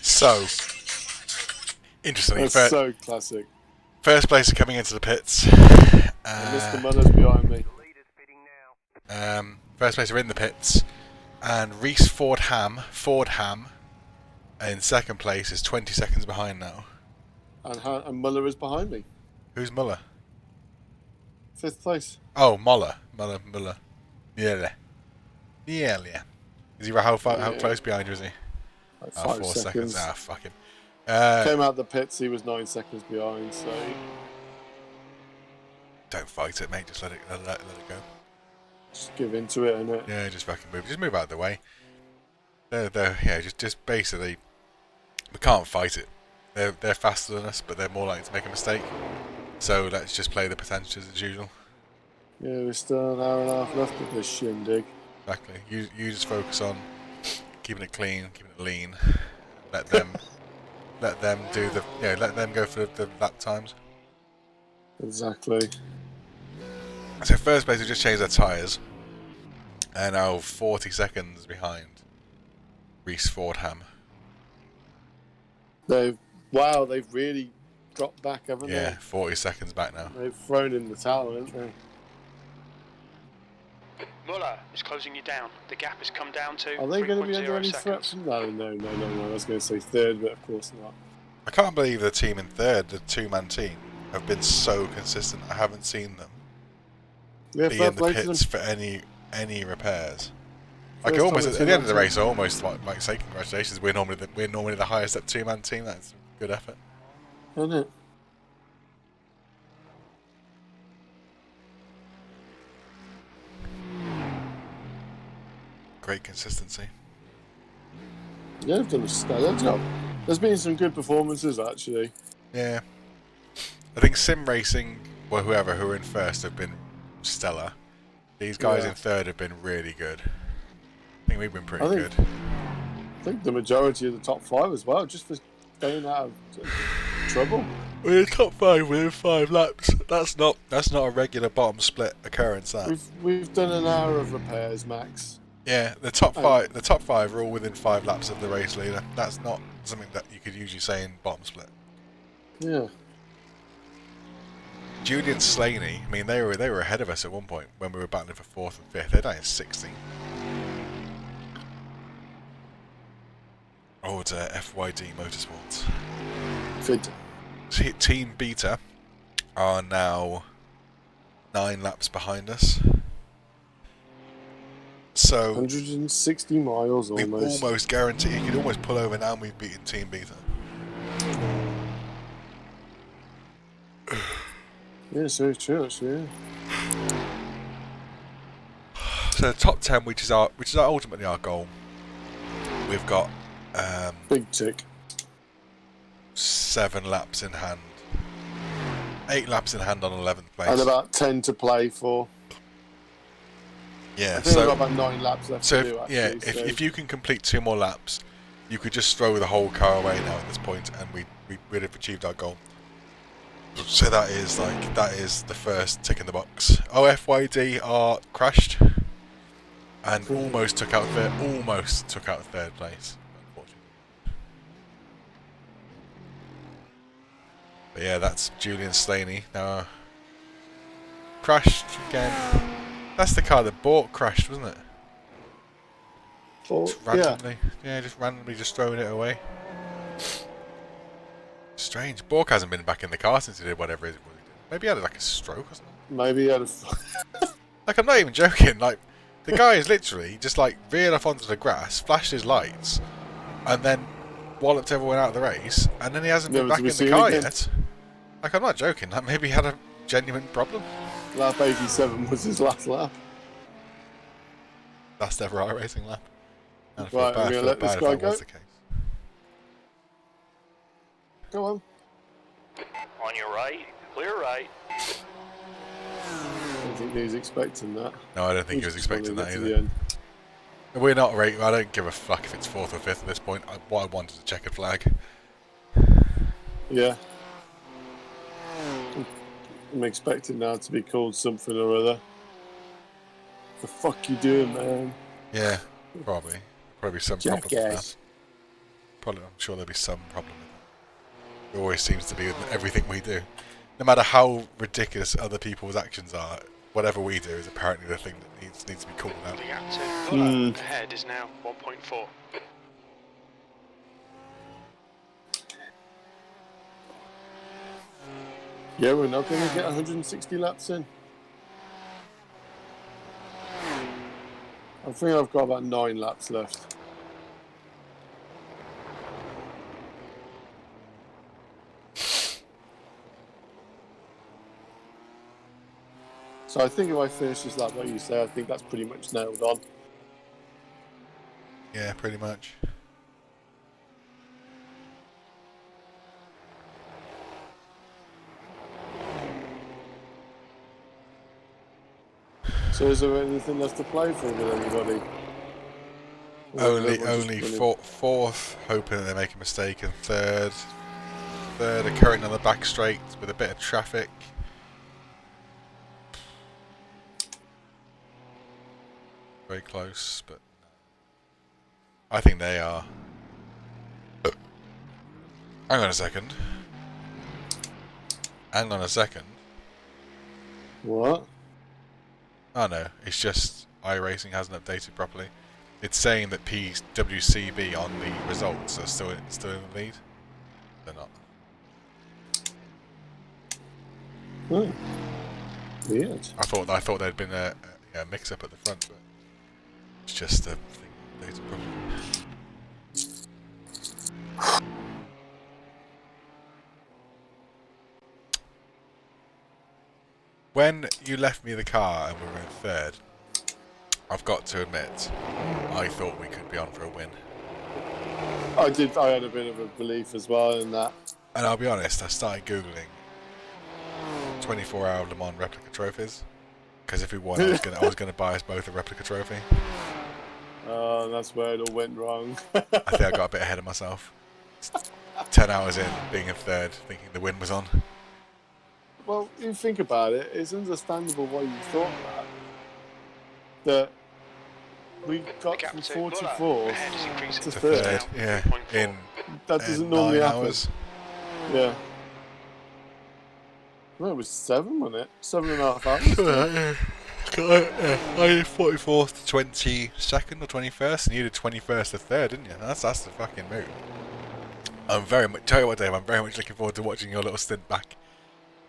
So, interestingly, That's so classic. first place is coming into the pits. Mr. Muller's behind me. First place are in the pits, and Reese Fordham in second place is 20 seconds behind now. And Muller is behind me. Who's Muller? 5th place. Oh, Muller. Yeah. Is he how close behind you is he? Like 4 5 seconds. seconds. Ah, fuck him. Came out the pits, he was 9 seconds behind, so... Don't fight it, mate. Just let it go. Just give into it, innit? Yeah, just fucking move. Just move out of the way. Yeah, just basically, we can't fight it. They're faster than us, but they're more likely to make a mistake. So let's just play the potentials as usual. Yeah, we're still an hour and a half left of this shindig. Exactly. You just focus on keeping it clean, keeping it lean. Let them do the let them go for the lap times. Exactly. So first place, we just changed their tyres, and now 40 seconds behind Reese Fordham. They've really dropped back, haven't Yeah, they? 40 seconds back now. They've thrown in the towel, haven't they? Muller is closing you down. The gap has come down to Are they going to be under 3.0 any threat seconds. from that? No. I was going to say 3rd, but of course not. I can't believe the team in 3rd, the two-man team, have been so consistent. I haven't seen them Yeah, be in the pits for any repairs. Like First almost time at a the end of the two-man race, I almost like say congratulations. We're normally the highest up two-man team. That's a good effort. Isn't it? Great consistency. Yeah, they've done a stellar job. There's been some good performances, actually. Yeah, I think sim racing, or who are in first, have been stellar. These guys in 3rd have been really good. I think we've been pretty good. I think the majority of the top 5 as well, just for staying out of trouble. We're top 5 within 5 laps. That's not a regular bottom split occurrence. That We've done an hour of repairs, Max. yeah, the top 5 are all within 5 laps of the race leader. That's not something that you could usually say in bottom split. Yeah. Julian Slaney, I mean, they were ahead of us at one point when we were battling for 4th and 5th. They're down in 16. Oh, it's FYD Motorsports. Good. Team Beta are now 9 laps behind us. So 160 miles we almost. almost guarantee you could almost pull over now and we've beaten Team Beta. Yeah, so true, actually. So top 10, which is ultimately our goal. We've got Big tick. 7 laps in hand. 8 laps in hand on 11th place. And about 10 to play for. Yeah, I think I've got about 9 laps left to do, actually. If you can complete 2 more laps, you could just throw the whole car away now at this point, and we'd have achieved our goal. So that is the first tick in the box. OFYD are crashed and almost took out third place, unfortunately. But yeah, that's Julian Slaney now. Crashed again. That's the car that Bork crashed, wasn't it? Oh, Just randomly, just randomly throwing it away. Strange. Bork hasn't been back in the car since he did whatever it was he did. Maybe he had like a stroke or something. Maybe he had a... Like, I'm not even joking. Like, the guy is literally just like veered off onto the grass, flashed his lights, and then walloped everyone out of the race, and then he hasn't been back in the car yet. Like, I'm not joking. Like, maybe he had a genuine problem. Lap 87 was his last lap. Last ever iRacing lap. And I feel Right, bad, I'm going to let this guy go. was the case. Go on. On your right, clear right. I don't think he was expecting that. No, I don't think he was expecting that to the either. end. We're not right. I don't give a fuck if it's 4th or 5th at this point. What I want is a checkered flag. Yeah. I'm expecting now to be called something or other. The fuck you doing, man? Yeah, probably some problem with Jackass. that. Probably, I'm sure there'll be some problem with that. It always seems to be with everything we do. No matter how ridiculous other people's actions are, whatever we do is apparently the thing that needs to be called out. The active ahead is now 1.4. Yeah, we're not going to get 160 laps in. I think I've got about 9 laps left. So I think if I finish this lap like you say, I think that's pretty much nailed on. Yeah, pretty much. So is there anything left to play for with anybody? Only fourth, hoping that they make a mistake, and third occurring on the back straight with a bit of traffic. Very close, but I think they are. Hang on a second. What? Oh no, it's just iRacing hasn't updated properly. It's saying that PWCB on the results are still in the lead. They're not. Oh. Weird. I thought there'd been a mix-up at the front, but it's just a thing updated properly. When you left me the car and we were in third, I've got to admit, I thought we could be on for a win. I did. I had a bit of a belief as well in that. And I'll be honest, I started Googling 24-hour Le Mans replica trophies, because if we won, I was gonna buy us both a replica trophy. That's where it all went wrong. I think I got a bit ahead of myself. 10 hours in, being in third, thinking the win was on. Well, you think about it, it's understandable why you thought that we got from 44 to third. Yeah, in that doesn't normally happen. Hours. Yeah. Well, it was 7, wasn't it? 7.5 hours. I did 44th to 22nd or 21st, and you did 21st to 3rd, didn't you? That's the fucking move. Tell you what, Dave, I'm very much looking forward to watching your little stint back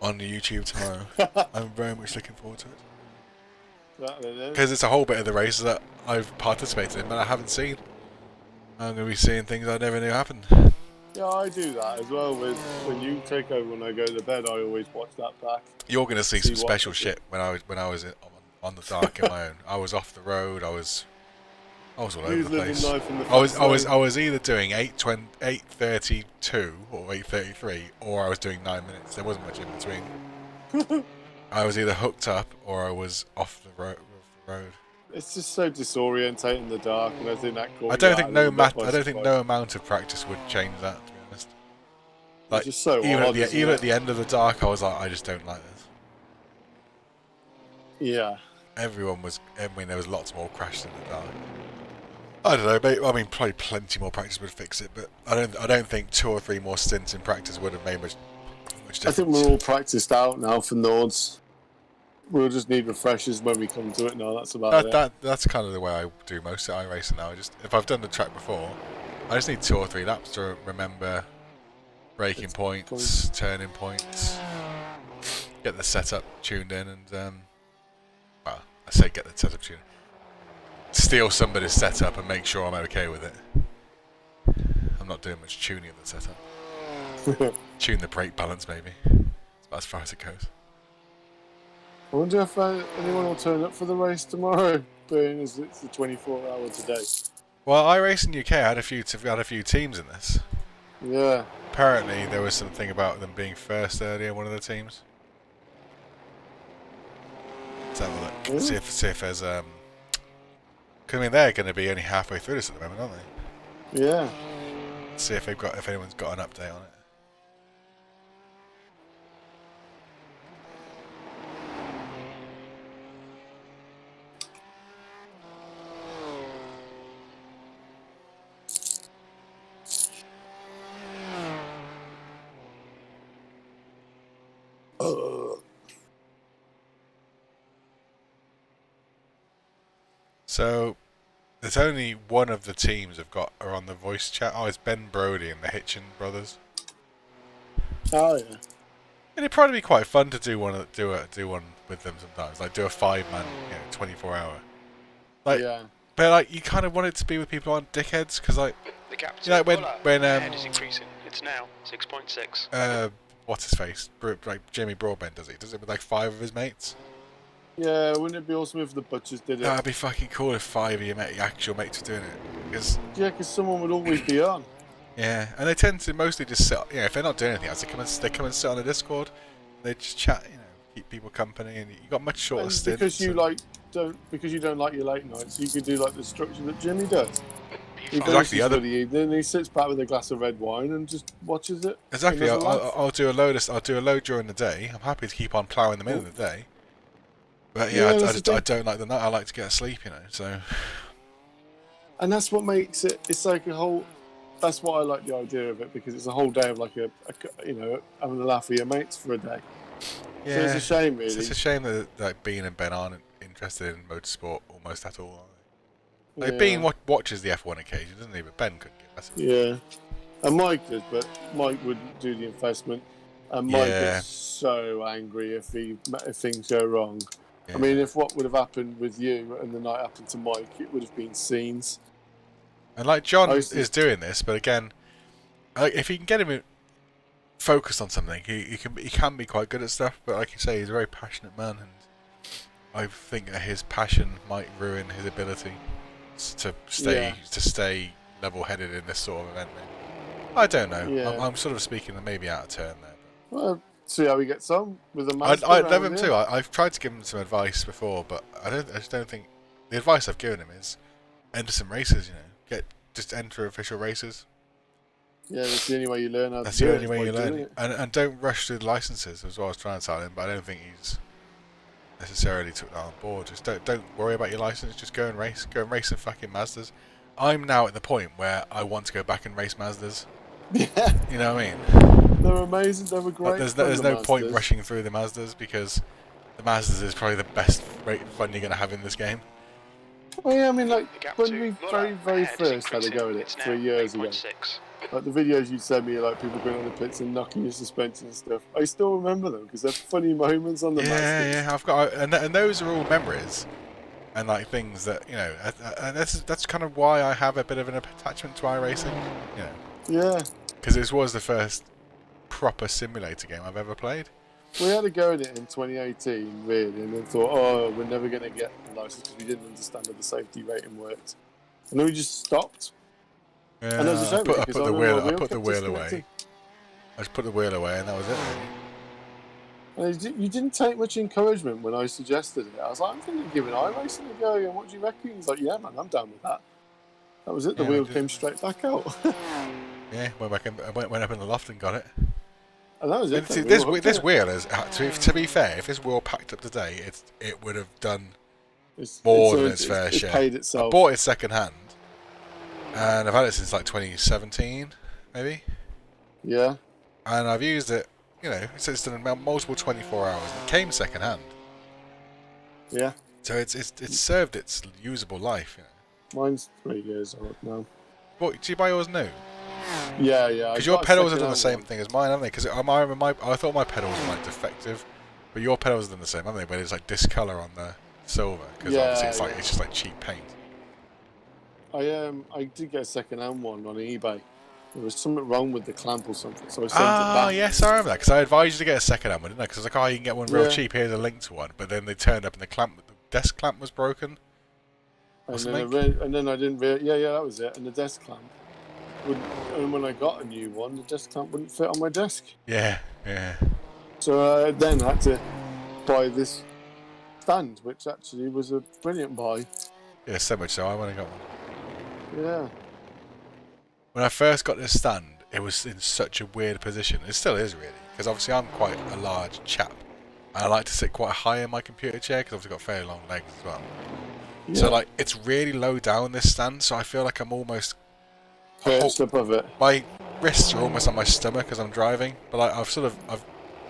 on the YouTube tomorrow. I'm very much looking forward to it. Because it's a whole bit of the race that I've participated in, but I haven't seen. I'm going to be seeing things I never knew happened. Yeah, I do that as well. With when you take over when I go to bed, I always watch that back. You're going to see some what special shit when I was on the dark in my own. I was off the road. I was all over Who's the place. living life in the I was either doing 8:32 or 8:33, or I was doing 9 minutes. There wasn't much in between. I was either hooked up or I was off the road. It's just so disorientating in the dark, and I think that. I don't think no amount of practice would change that. To be honest, like just so even odd, at the end of the dark, I was like, I just don't like this. Yeah. Everyone was. I mean, there was lots more crashes in the dark. I don't know. I mean, probably plenty more practice would fix it, but I don't think 2 or 3 more stints in practice would have made much difference. I think we're all practiced out now for Nords. We'll just need refreshers when we come to it now. That's about it. That's kind of the way I do most of iRacing now. If I've done the track before, I just need 2 or 3 laps to remember braking points, turning points, get the setup tuned in, and well, I say get the setup tuned in. Steal somebody's setup and make sure I'm okay with it. I'm not doing much tuning of the setup. Tune the brake balance, maybe. That's about as far as it goes. I wonder if anyone will turn up for the race tomorrow, being as it's the 24-hour today. Well, iRacing UK had a few teams in this. Yeah. Apparently, there was something about them being first earlier. One of the teams. Let's have a look. Really? See if there's Cause I mean, they're going to be only halfway through this at the moment, aren't they? Yeah. See if anyone's got an update on it. So, there's only one of the teams are on the voice chat. Oh, it's Ben Brody and the Hitchin brothers. Oh yeah. And it'd probably be quite fun to do one with them sometimes, like do a 5-man, 24-hour. Like, yeah. But like, you kind of want it to be with people who aren't dickheads, because like, the gap when head is increasing. It's now 6.6. What's his face? Like Jamie Broadbent does it with like 5 of his mates. Yeah, wouldn't it be awesome if the Butchers did it? That'd be fucking cool if 5 of your actual mates were doing it. Cause, because someone would always be on. Yeah, and they tend to mostly just sit. If they're not doing anything else, they come and sit on the Discord. They just chat, keep people company, and you got much shorter stints. Because you don't like your late nights, you could do like the structure that Jimmy does. He goes for the evening, he sits back with a glass of red wine and just watches it. Exactly. I'll do a load during the day. I'm happy to keep on ploughing them in the day. But I don't like the night. I like to get to sleep, so. And that's what makes it. It's like a whole. That's why I like the idea of it, because it's a whole day of like having a laugh with your mates for a day. Yeah. So it's a shame, really. It's a shame that like Bean and Ben aren't interested in motorsport almost at all. Are they? Like Bean watches the F1 occasion, doesn't he? But Ben couldn't give us. Yeah, and Mike does, but Mike wouldn't do the investment, and Mike gets so angry if things go wrong. Yeah. I mean, if what would have happened with you and the night happened to Mike, it would have been scenes. And like John is doing this, but again, like if you can get him focused on something, he can be quite good at stuff. But like you say, he's a very passionate man, and I think that his passion might ruin his ability to stay level-headed in this sort of event. Maybe. I don't know. Yeah. I'm sort of speaking maybe out of turn there. Well, see how he gets on with the master. I'd love him too. I've tried to give him some advice before, but I just don't think the advice I've given him is enter some races. Just enter official races. Yeah, that's the only way you learn how to do it. That's the only way you learn. And don't rush through the licenses, as well. I was trying to tell him, but I don't think he's necessarily took that on board. Just don't worry about your license. Just go and race. Go and race in fucking Mazdas. I'm now at the point where I want to go back and race Mazdas. Yeah. You know what I mean? They're amazing. They were great. There's no point rushing through the Mazdas, because the Mazdas is probably the best fun you're going to have in this game. Well, yeah, I mean, like, when we very first had a go at it 3 years ago, like the videos you'd send me, like people going on the pits and knocking your suspension and stuff, I still remember them, because they're funny moments on the Mazdas. Yeah, I've got, and those are all memories, and like things that, and that's kind of why I have a bit of an attachment to iRacing, Yeah. because this was the first proper simulator game I've ever played. We had a go at it in 2018, really, and then thought, oh, we're never going to get the license because we didn't understand how the safety rating worked. And then we just stopped. Yeah, And it was a shame, I put because the I wheel. remember I put the kept wheel away. disconnecting. I just put the wheel away, and that was it. Really. And you didn't take much encouragement when I suggested it. I was like, I'm thinking of giving iRacing a go, and what do you reckon? He's like, yeah, man, I'm down with that. That was it. The wheel came straight back out. Yeah, went up in the loft and got it. And that was it. This wheel is, to be fair, if this wheel packed up today, it would have done more than its fair share. Paid itself. I bought it second hand, and I've had it since like 2017, maybe. Yeah. And I've used it, it's done multiple 24 hours. It came second hand. Yeah. So it's served its usable life. Mine's 3 years old now. What, do you buy yours new? Yeah. Because your pedals have done the same thing as mine, haven't they? Because I thought my pedals were like defective, but your pedals have done the same, haven't they? But it's like discolor on the silver, because obviously it's just like cheap paint. I did get a second-hand one on eBay. There was something wrong with the clamp or something, so I sent it back. Yes, I remember that, because I advised you to get a second-hand one, didn't I? Because I was like, you can get one real cheap. Here's a link to one. But then they turned up and the desk clamp was broken. And then I didn't realize. Yeah, that was it. And the desk clamp. And when I got a new one, the desk clamp wouldn't fit on my desk. Yeah. So I then had to buy this stand, which actually was a brilliant buy. Yeah, so much so I went and got one. Yeah. When I first got this stand, it was in such a weird position. It still is, really, because obviously I'm quite a large chap. And I like to sit quite high in my computer chair, because I've got fairly long legs as well. Yeah. So, it's really low down, this stand, so I feel like I'm almost perched above it. My wrists are almost on my stomach as I'm driving, but I've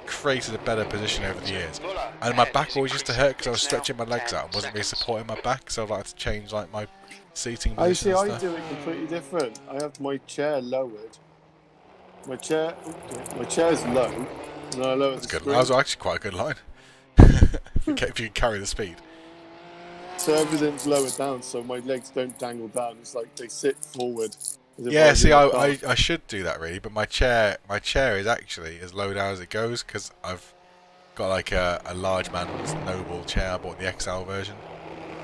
created a better position over the years. And my back always used to hurt because I was stretching my legs out and wasn't really supporting my back, so I'd like to change my seating position. I do it completely different. I have my chair lowered. My chair's low, and I lower the screen. That was actually quite a good line. if you can carry the speed. So everything's lowered down, so my legs don't dangle down. It's like they sit forward. Yeah, see, I should do that really, but my chair is actually as low down as it goes, because I've got like a large man's noble chair. I bought the XL version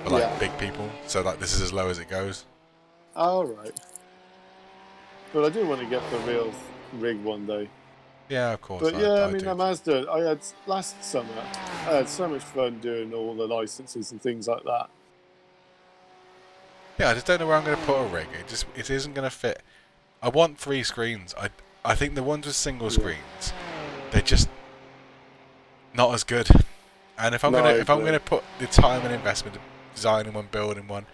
for big people, so this is as low as it goes. Oh, right. But I do want to get the real rig one day. Yeah, of course. But I mean, the Mazda, last summer, I had so much fun doing all the licenses and things like that. Yeah, I just don't know where I'm going to put a rig. It isn't going to fit. I want 3 screens. I think the ones with single screens, they're just not as good. And if I'm going to put the time and investment to designing one, building one,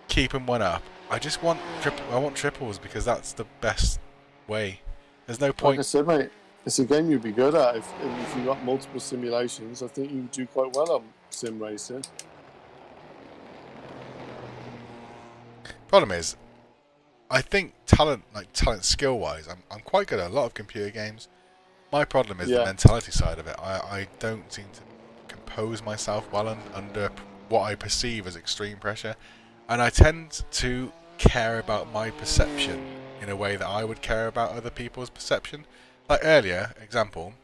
keeping one up, I want triples, because that's the best way. There's no point. Like I said, mate, it's a game you'd be good at if you got multiple simulations. I think you would do quite well on sim racing. Problem is, I think talent skill-wise, I'm quite good at a lot of computer games. My problem is the mentality side of it. I don't seem to compose myself well under what I perceive as extreme pressure, and I tend to care about my perception in a way that I would care about other people's perception. Like earlier, example,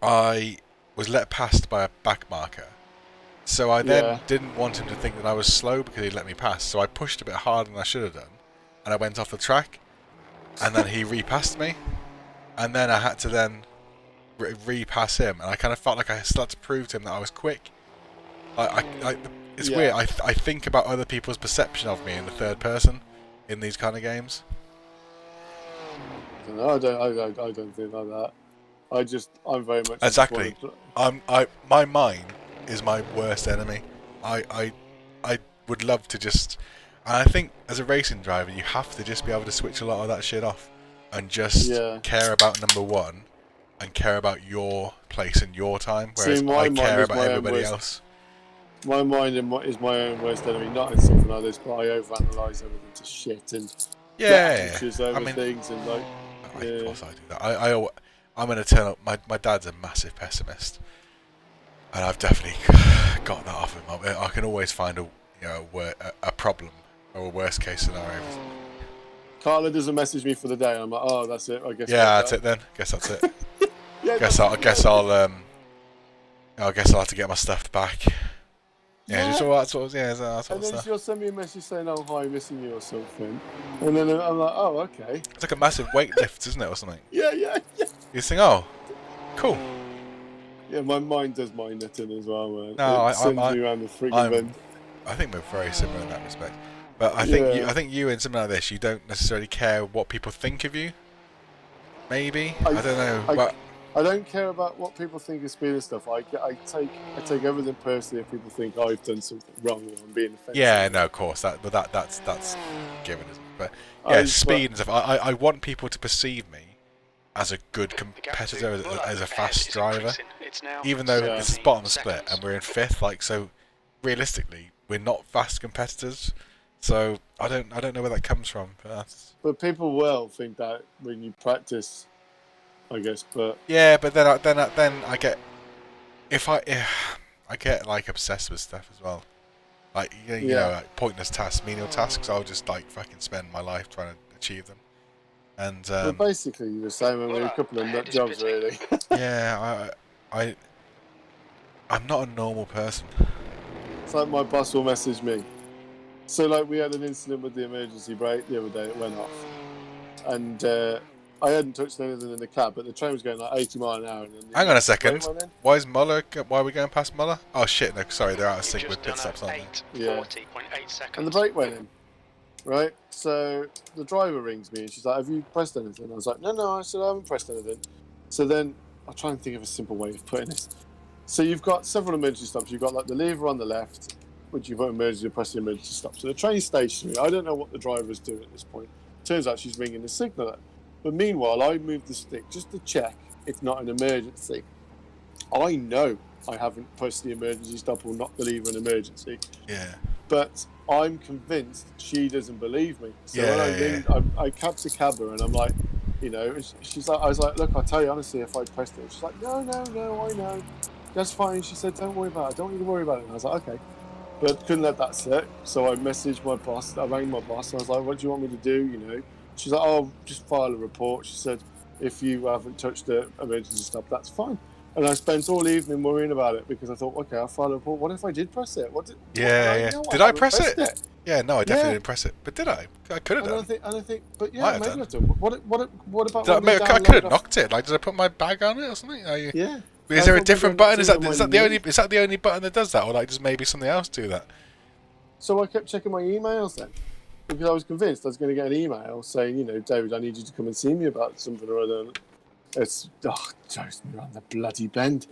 I was let past by a back marker. So I then didn't want him to think that I was slow because he let me pass. So I pushed a bit harder than I should have done. And I went off the track. And then he repassed me. And then I had to then repass him. And I kind of felt like I still had to prove to him that I was quick. It's weird. I think about other people's perception of me in the third person in these kind of games. No, I don't think like that. I'm very much... Exactly. My mind is my worst enemy. I would love to just... And I think as a racing driver, you have to just be able to switch a lot of that shit off and just care about number one and care about your place and your time, whereas I care about everybody else. My mind is my own worst enemy, not in something like this, but I overanalyze everything to shit and get anxious over things and like... Of course I do that. I'm going to turn up... My dad's a massive pessimist. And I've definitely got that off him. I can always find a problem or a worst case scenario. Carla doesn't message me for the day. I'm like, oh, that's it. I guess. Yeah, that's it then. Guess that's it. Yeah, guess I'll have to get my stuff back. Yeah, just all that sort of And then stuff. she'll send me a message saying, "Oh, hi, missing you" or something. And then I'm like, "Oh, okay." It's like a massive weight lift, isn't it, or something? Yeah. You think, oh, cool. Yeah, my mind does my knitting as well, man. No, It sends me around the freaking bend. I think we're very similar in that respect. But I think you in something like this, you don't necessarily care what people think of you. Maybe I don't know. But I don't care about what people think of speed and stuff. I take everything personally if people think I've done something wrong or I'm being offensive. yeah, no, of course that's given, isn't it? But yeah, speed and stuff. I want people to perceive me as a good competitor, as a fast driver, even though it's a bottom split and we're in 5th. Like, so realistically, we're not fast competitors. So I don't know where that comes from. But people will think that when you practice, I guess. But yeah, but then I get I get like obsessed with stuff as well. Like you know, like pointless tasks, menial tasks. I'll just like fucking spend my life trying to achieve them. And but basically, you're the same. I mean, a couple of nut jobs, really. Yeah, I'm not a normal person. It's like my boss will message me. So, like, we had an incident with the emergency brake the other day. It went off, and I hadn't touched anything in the cab, but the train was going like 80 miles an hour. And then hang on a second. Why are we going past Muller? Oh shit! No, sorry, they're out of sync with pit stops, aren't they? Yeah. And the brake went in. Right, so the driver rings me and she's like, "Have you pressed anything?" I was like, No. I said, "I haven't pressed anything." So then I'll try and think of a simple way of putting this. So you've got several emergency stops. You've got like the lever on the left, which you've got emergency, press the emergency stop. So the train's stationary. I don't know what the driver's doing at this point. Turns out she's ringing the signaller. But meanwhile, I moved the stick just to check it's not an emergency. I know I haven't pressed the emergency stop or not the lever in emergency. Yeah. But I'm convinced she doesn't believe me. So I capped a cabber and I'm like, you know, she's like, I was like, "Look, I'll tell you honestly, if I pressed it." She's like, no, I know. That's fine. She said, "Don't worry about it. Don't need to worry about it." And I was like, okay. But couldn't let that sit. So I messaged my boss. I rang my boss and I was like, "What do you want me to do?" You know, she's like, "Oh, just file a report." She said, "If you haven't touched the emergency stop, that's fine." And I spent all evening worrying about it because I thought, okay, I'll file a report. What if I did press it? Did I press it? Yeah, no, I definitely didn't press it. But did I? I could have done. And I think, but yeah, maybe I've done. What about? I could have knocked it. Like, did I put my bag on it or something? Yeah. Is there a different button? Is that the only button that does that, or like just maybe something else do that? So I kept checking my emails then, because I was convinced I was going to get an email saying, you know, "David, I need you to come and see me about something or other." It's drives me around the bloody bend.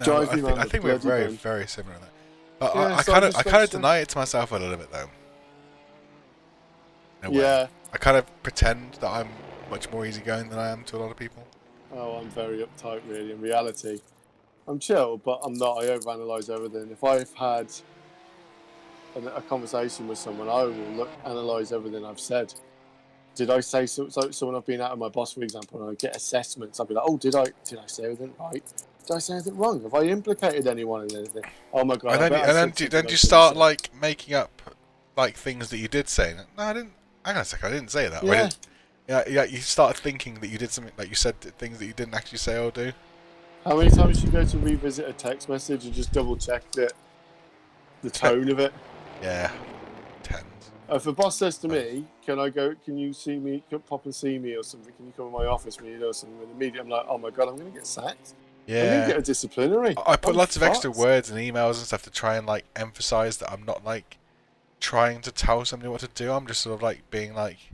No, I think we're very, very similar in that. But yeah, I kind of deny it to myself a little bit though. Yeah. I kind of pretend that I'm much more easygoing than I am to a lot of people. Oh, I'm very uptight, really. In reality, I'm chill, but I'm not. I overanalyze everything. If I've had a conversation with someone, I will analyze everything I've said. Did I say someone I've been out with my boss, for example, and I get assessments? I'll be like, "Oh, did I say everything right? Did I say anything wrong? Have I implicated anyone in anything? Oh my god!" And then you start like making up like things that you did say. No, I didn't. Hang on a second, I didn't say that. Yeah. You start thinking that you did something, like you said things that you didn't actually say or do. How many times do you go to revisit a text message and just double check the tone of it? Yeah. If a boss says to me, "Can you see me? Pop and see me or something? Can you come to my office when you know something with the media?" I'm like, "Oh my god, I'm going to get sacked. Yeah. I'm going to get a disciplinary." I put lots of extra words and emails and stuff to try and like emphasize that I'm not like trying to tell somebody what to do. I'm just sort of like being like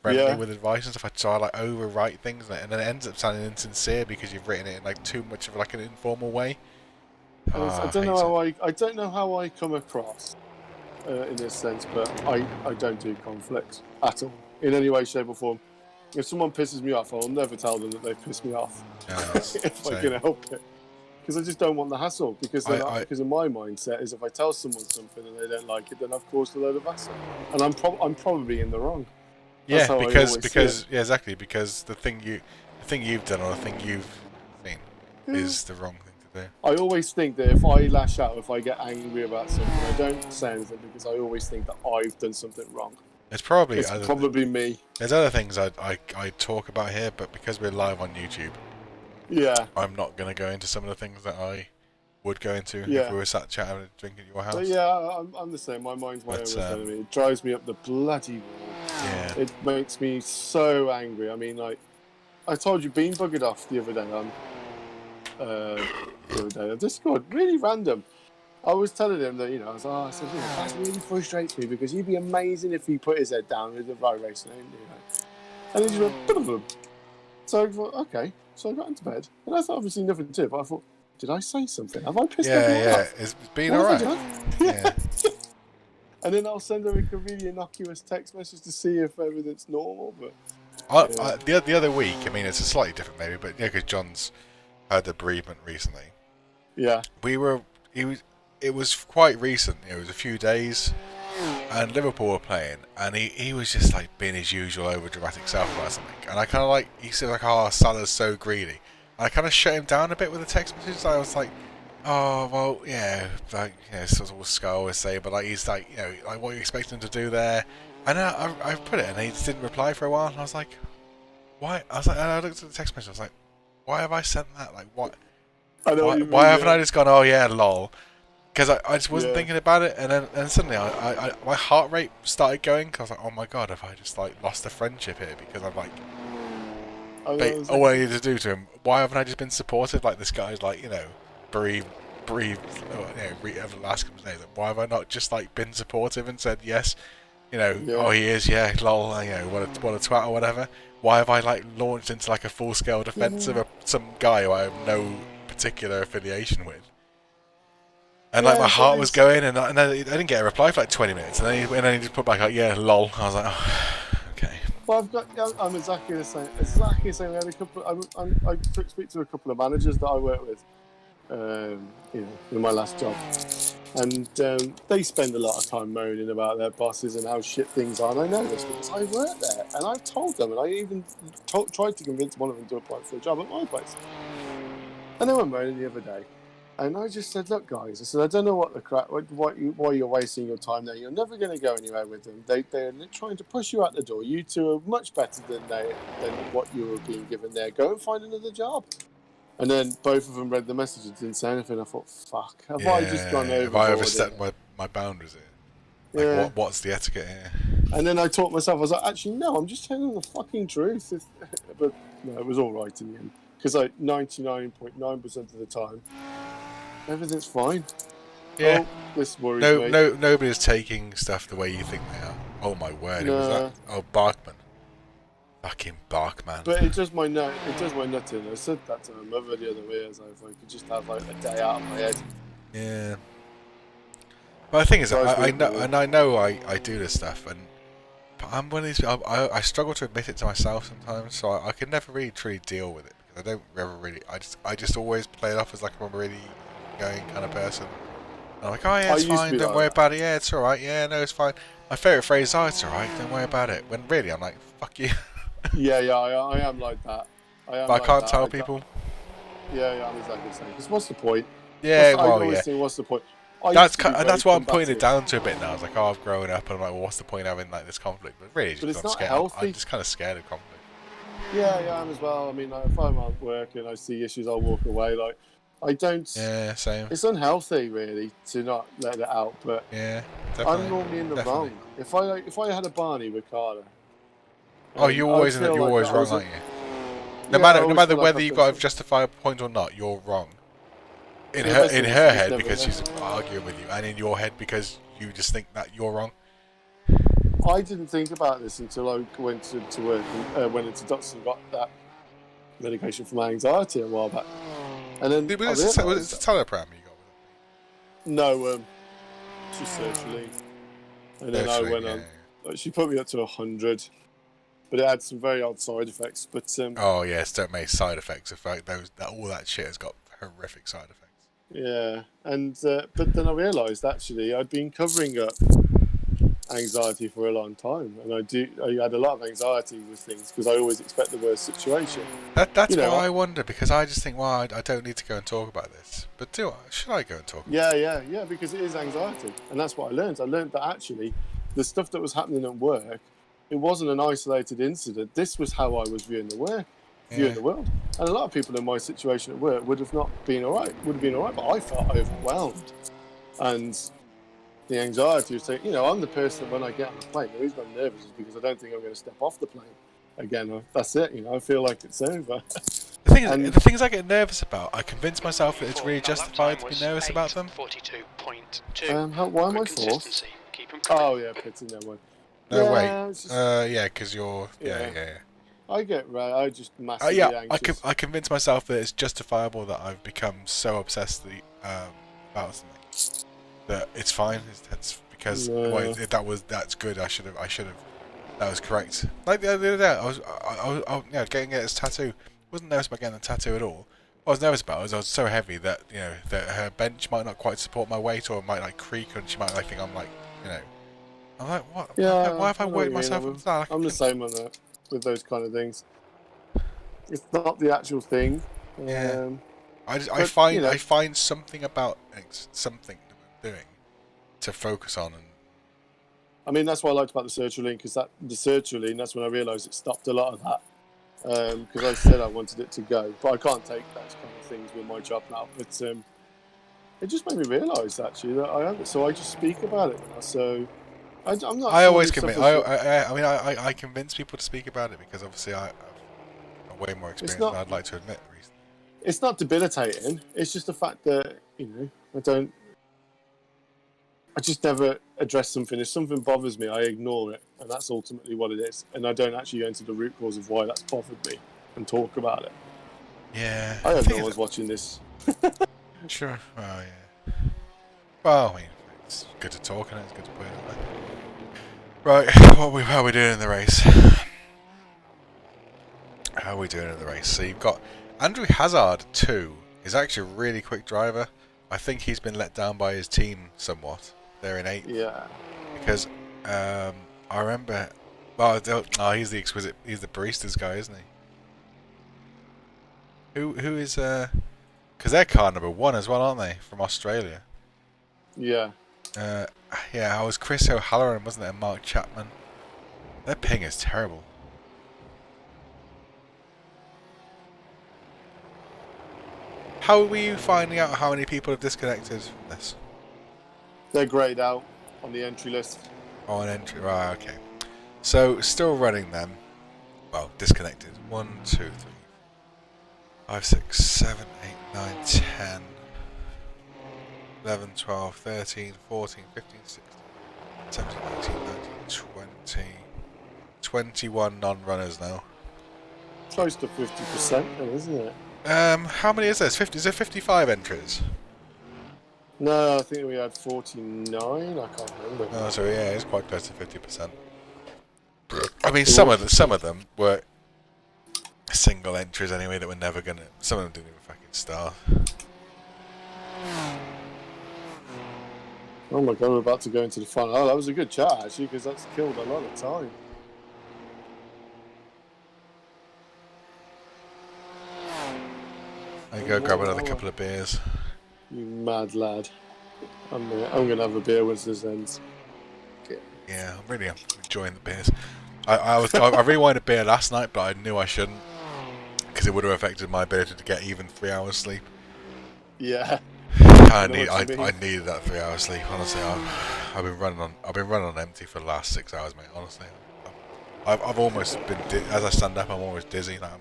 friendly with advice and stuff. So I like overwrite things and then it ends up sounding insincere because you've written it in like too much of like an informal way. I don't know how I come across. In this sense, but I don't do conflicts at all in any way, shape or form. If someone pisses me off, I'll never tell them that they pissed me off if I can help it, because I just don't want the hassle, because because of my mindset is if I tell someone something and they don't like it, then I've caused a load of hassle and I'm probably in the wrong. That's because exactly, because the thing you've done or the thing you've seen is the wrong thing. I always think that if I lash out, if I get angry about something, I don't say anything because I always think that I've done something wrong. It's probably It's probably me. There's other things I talk about here, but because we're live on YouTube, Yeah. I'm not going to go into some of the things that I would go into if we were sat chatting and drinking at your house. But yeah, I'm the same. My mind's my own enemy. It drives me up the bloody wall. Yeah. It makes me so angry. I mean, like, I told you, Bean buggered off the other day on Discord. Really random. I was telling him that, I said, that really frustrates me because he'd be amazing if he put his head down with the road racing, And he just went, boom. So I thought, okay. So I got into bed. And I thought obviously nothing to do, but I thought, did I say something? Have I pissed everyone off? It's been alright. Yeah. And then I'll send her a really innocuous text message to see if everything's normal. But the other week, I mean, it's a slightly different maybe, but because John's had a bereavement recently. Yeah. It was quite recent. It was a few days, and Liverpool were playing, and he was just like being his usual over dramatic self about something. And I kind of he said like, "Oh, Salah's so greedy." And I kind of shut him down a bit with the text message. I was like, "Oh well, yeah, like it's sort of what Sky always say, but like he's like like what are you expecting him to do there?" And I put it, and he just didn't reply for a while. And I was like, "Why?" I was like, and I looked at the text message. I was like, "Why have I sent that? Like what? Why haven't I just gone? Oh yeah, lol." Because I just wasn't thinking about it, and then suddenly my heart rate started going. Cause I was like, oh my god, have I just like lost a friendship here? Because I'm like, all I needed to do to him. Why haven't I just been supportive? Like this guy's like breathe. Last couple of days. Why have I not just like been supportive and said yes? Oh he is, yeah, lol. What a twat or whatever. Why have I like launched into like a full scale defense of some guy who I have no particular affiliation with? And like my heart was going, and I didn't get a reply for like 20 minutes, and then he just put back like, yeah, lol. I was like, oh, okay. Well, I'm exactly the same. Exactly the same. We had a couple. I speak to a couple of managers that I work with, in my last job, and they spend a lot of time moaning about their bosses and how shit things are. And I know this because I work there, and I told them, and I even tried to convince one of them to apply for a job at my place. And they were moaning the other day. And I just said, look, guys, I said, I don't know what the crap, why you're wasting your time there. You're never going to go anywhere with them. They're trying to push you out the door. You two are much better than what you were being given there. Go and find another job. And then both of them read the message and didn't say anything. I thought, fuck, have I just gone over? Have I overstepped my boundaries here? Like, what's the etiquette here? And then I taught myself, I was like, actually, no, I'm just telling them the fucking truth. But no, it was all right in the end. Because like 99.9% of the time, everything's fine. Yeah. Oh, this worries me. Nobody's taking stuff the way you think they are. Oh my word! No. It was that. Oh, Barkman. Fucking Barkman. But it does my nut. It does my nut in. I said that to my mother the other way. As if I could just have like a day out of my head. Yeah. But the thing is, I know I do this stuff, and I'm one of these. I struggle to admit it to myself sometimes, so I can never really truly deal with it because I don't ever really. I just always play it off as like I'm a really going kind of person. And I'm like, oh yeah, it's fine, don't worry about it. Yeah, it's alright. Yeah, no, it's fine. My favourite phrase is, oh, it's alright, don't worry about it. When really, I'm like, fuck you. Yeah, I am like that. But I can't tell people. Yeah, I'm exactly the same. Because what's the point? Yeah, I always think, what's the point? That's why I'm putting it down to a bit now. I was like, oh, I've grown up, and I'm like, well, what's the point of having like this conflict? But really, it's not healthy. I'm just kind of scared of conflict. Yeah, I am as well. I mean, like, if I'm at work and I see issues, I'll walk away. Like, I don't. Yeah, same. It's unhealthy, really, to not let it out. But yeah, definitely. I'm normally in the wrong. If I had a Barney with Carter. Oh, you're always wrong, aren't you? No matter whether you've got a justifiable point or not, you're wrong. In her head because she's arguing with you, and in your head because you just think that you're wrong. I didn't think about this until I went to work and went into doctors and got that medication for my anxiety a while back. And then was it Telegram you got with it? No, just sertraline. And then I went on. She put me up to 100, but it had some very odd side effects. But oh yes, don't make side effects. In fact, all that shit has got horrific side effects. Yeah, and but then I realised actually I'd been covering up anxiety for a long time, and I had a lot of anxiety with things because I always expect the worst situation. That's why I wonder, because I just think, well, I don't need to go and talk about this, but should I go and talk about it? Yeah, because it is anxiety, and that's what I learned. I learned that actually the stuff that was happening at work, it wasn't an isolated incident. This was how I was viewing the world. And a lot of people in my situation at work would have not been all right. Would have been all right, but I felt overwhelmed, and the anxiety was saying, I'm the person that when I get on the plane, the reason I'm nervous is because I don't think I'm going to step off the plane again. That's it. I feel like it's over. The things I get nervous about, I convince myself that it's really justified to be nervous about them. 42.2. Why am I fourth? Oh yeah, pitting that one. No, yeah, wait. Because you're. Yeah. I get right. I just massively anxious. I convince myself that it's justifiable that I've become so obsessed about something that it's fine. It's because that's good. I should have. That was correct. Like the other day, I was getting this tattoo. Wasn't nervous about getting a tattoo at all. What I was nervous about was I was so heavy that that her bench might not quite support my weight, or it might like creak, and she might think I'm like I'm like, what? Yeah, why have I worked myself up to that? I'm the same on that with those kind of things. It's not the actual thing. Yeah. I find something about something that I'm doing to focus on. And I mean, that's what I liked about the sertraline, because the sertraline, that's when I realised it stopped a lot of that. Because I said I wanted it to go, but I can't take those kind of things with my job now. But it just made me realise actually that I haven't. So I just speak about it now. So I'm not. I always convince. I convince people to speak about it because obviously I've way more experience than I'd like to admit. Recently. It's not debilitating. It's just the fact that I just never address something. If something bothers me, I ignore it, and that's ultimately what it is. And I don't actually go into the root cause of why that's bothered me and talk about it. Yeah. I hope no one's watching this. Sure. Well, yeah. Well, I mean, it's good to talk, and it's good to put it out there. Right, how are we doing in the race? How are we doing in the race? So you've got Andrew Hazard 2. He's actually a really quick driver. I think he's been let down by his team somewhat. They're in 8th. Yeah. Because I remember. Well, he's the exquisite. He's the baristas guy, isn't he? Who is Because they're car number 1 as well, aren't they? From Australia. Yeah. Yeah, I was Chris O'Halloran, wasn't it? And Mark Chapman. Their ping is terrible. How were you finding out how many people have disconnected from this? They're greyed out on the entry list. Oh, an entry, right, okay. So, still running them. Well, disconnected. 1, 2, 3, 5, 6, 7, 8, 9, 10, 11, 12, 13, 14, 15, 16, 17, 18, 19, 20, 21 non-runners now. Close to 50%, isn't it? How many is there? Is there 55 entries? No, I think we had 49. I can't remember. Oh, so yeah, it's quite close to 50%. I mean, some of them were single entries anyway that were never gonna. Some of them didn't even fucking start. Oh my god, we're about to go into the final. Oh, that was a good chat actually, because that's killed a lot of time. I go grab another couple of beers. You mad lad. I'm going to have a beer once this ends. Yeah, I'm really enjoying the beers. I really wanted a beer last night, but I knew I shouldn't because it would have affected my ability to get even 3 hours sleep. Yeah. I needed that 3 hours sleep. Honestly, I've been running on empty for the last 6 hours, mate. Honestly, I've almost been as I stand up, I'm almost dizzy. Like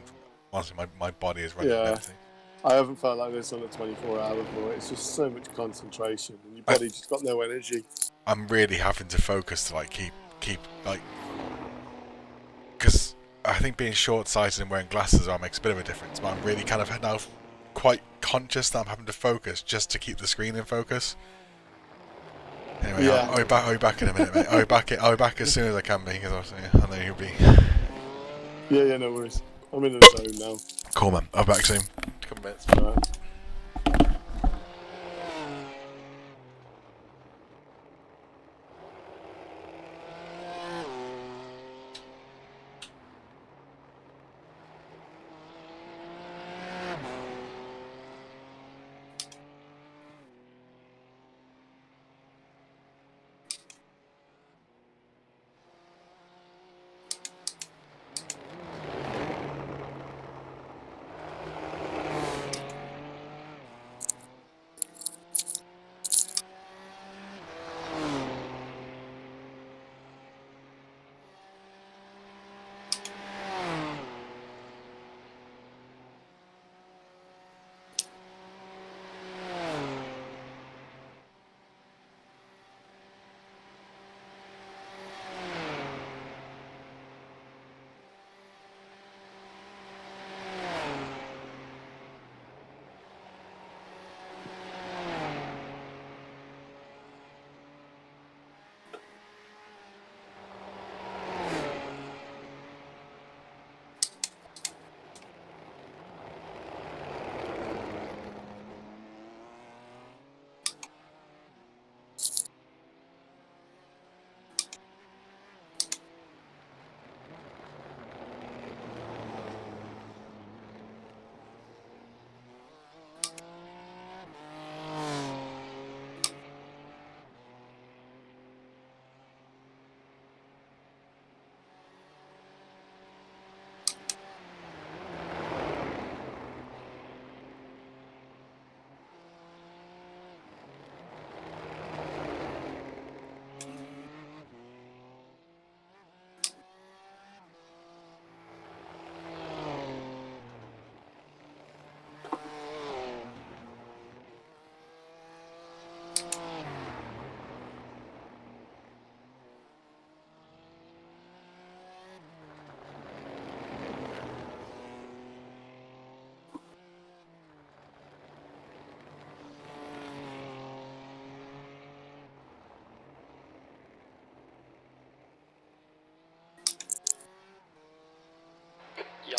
honestly, my body is running on empty. I haven't felt like this on a 24-hour before. It's just so much concentration, and your body just got no energy. I'm really having to focus to like keep like, because I think being short-sighted and wearing glasses makes a bit of a difference. But I'm really kind of now quite conscious that I'm having to focus just to keep the screen in focus. Anyway, yeah. I'll be back in a minute, mate. I'll be back as soon as I can be, because I know you'll be. Yeah, no worries. I'm in the zone now. Cool, man. I'll be back soon. A couple minutes. All right.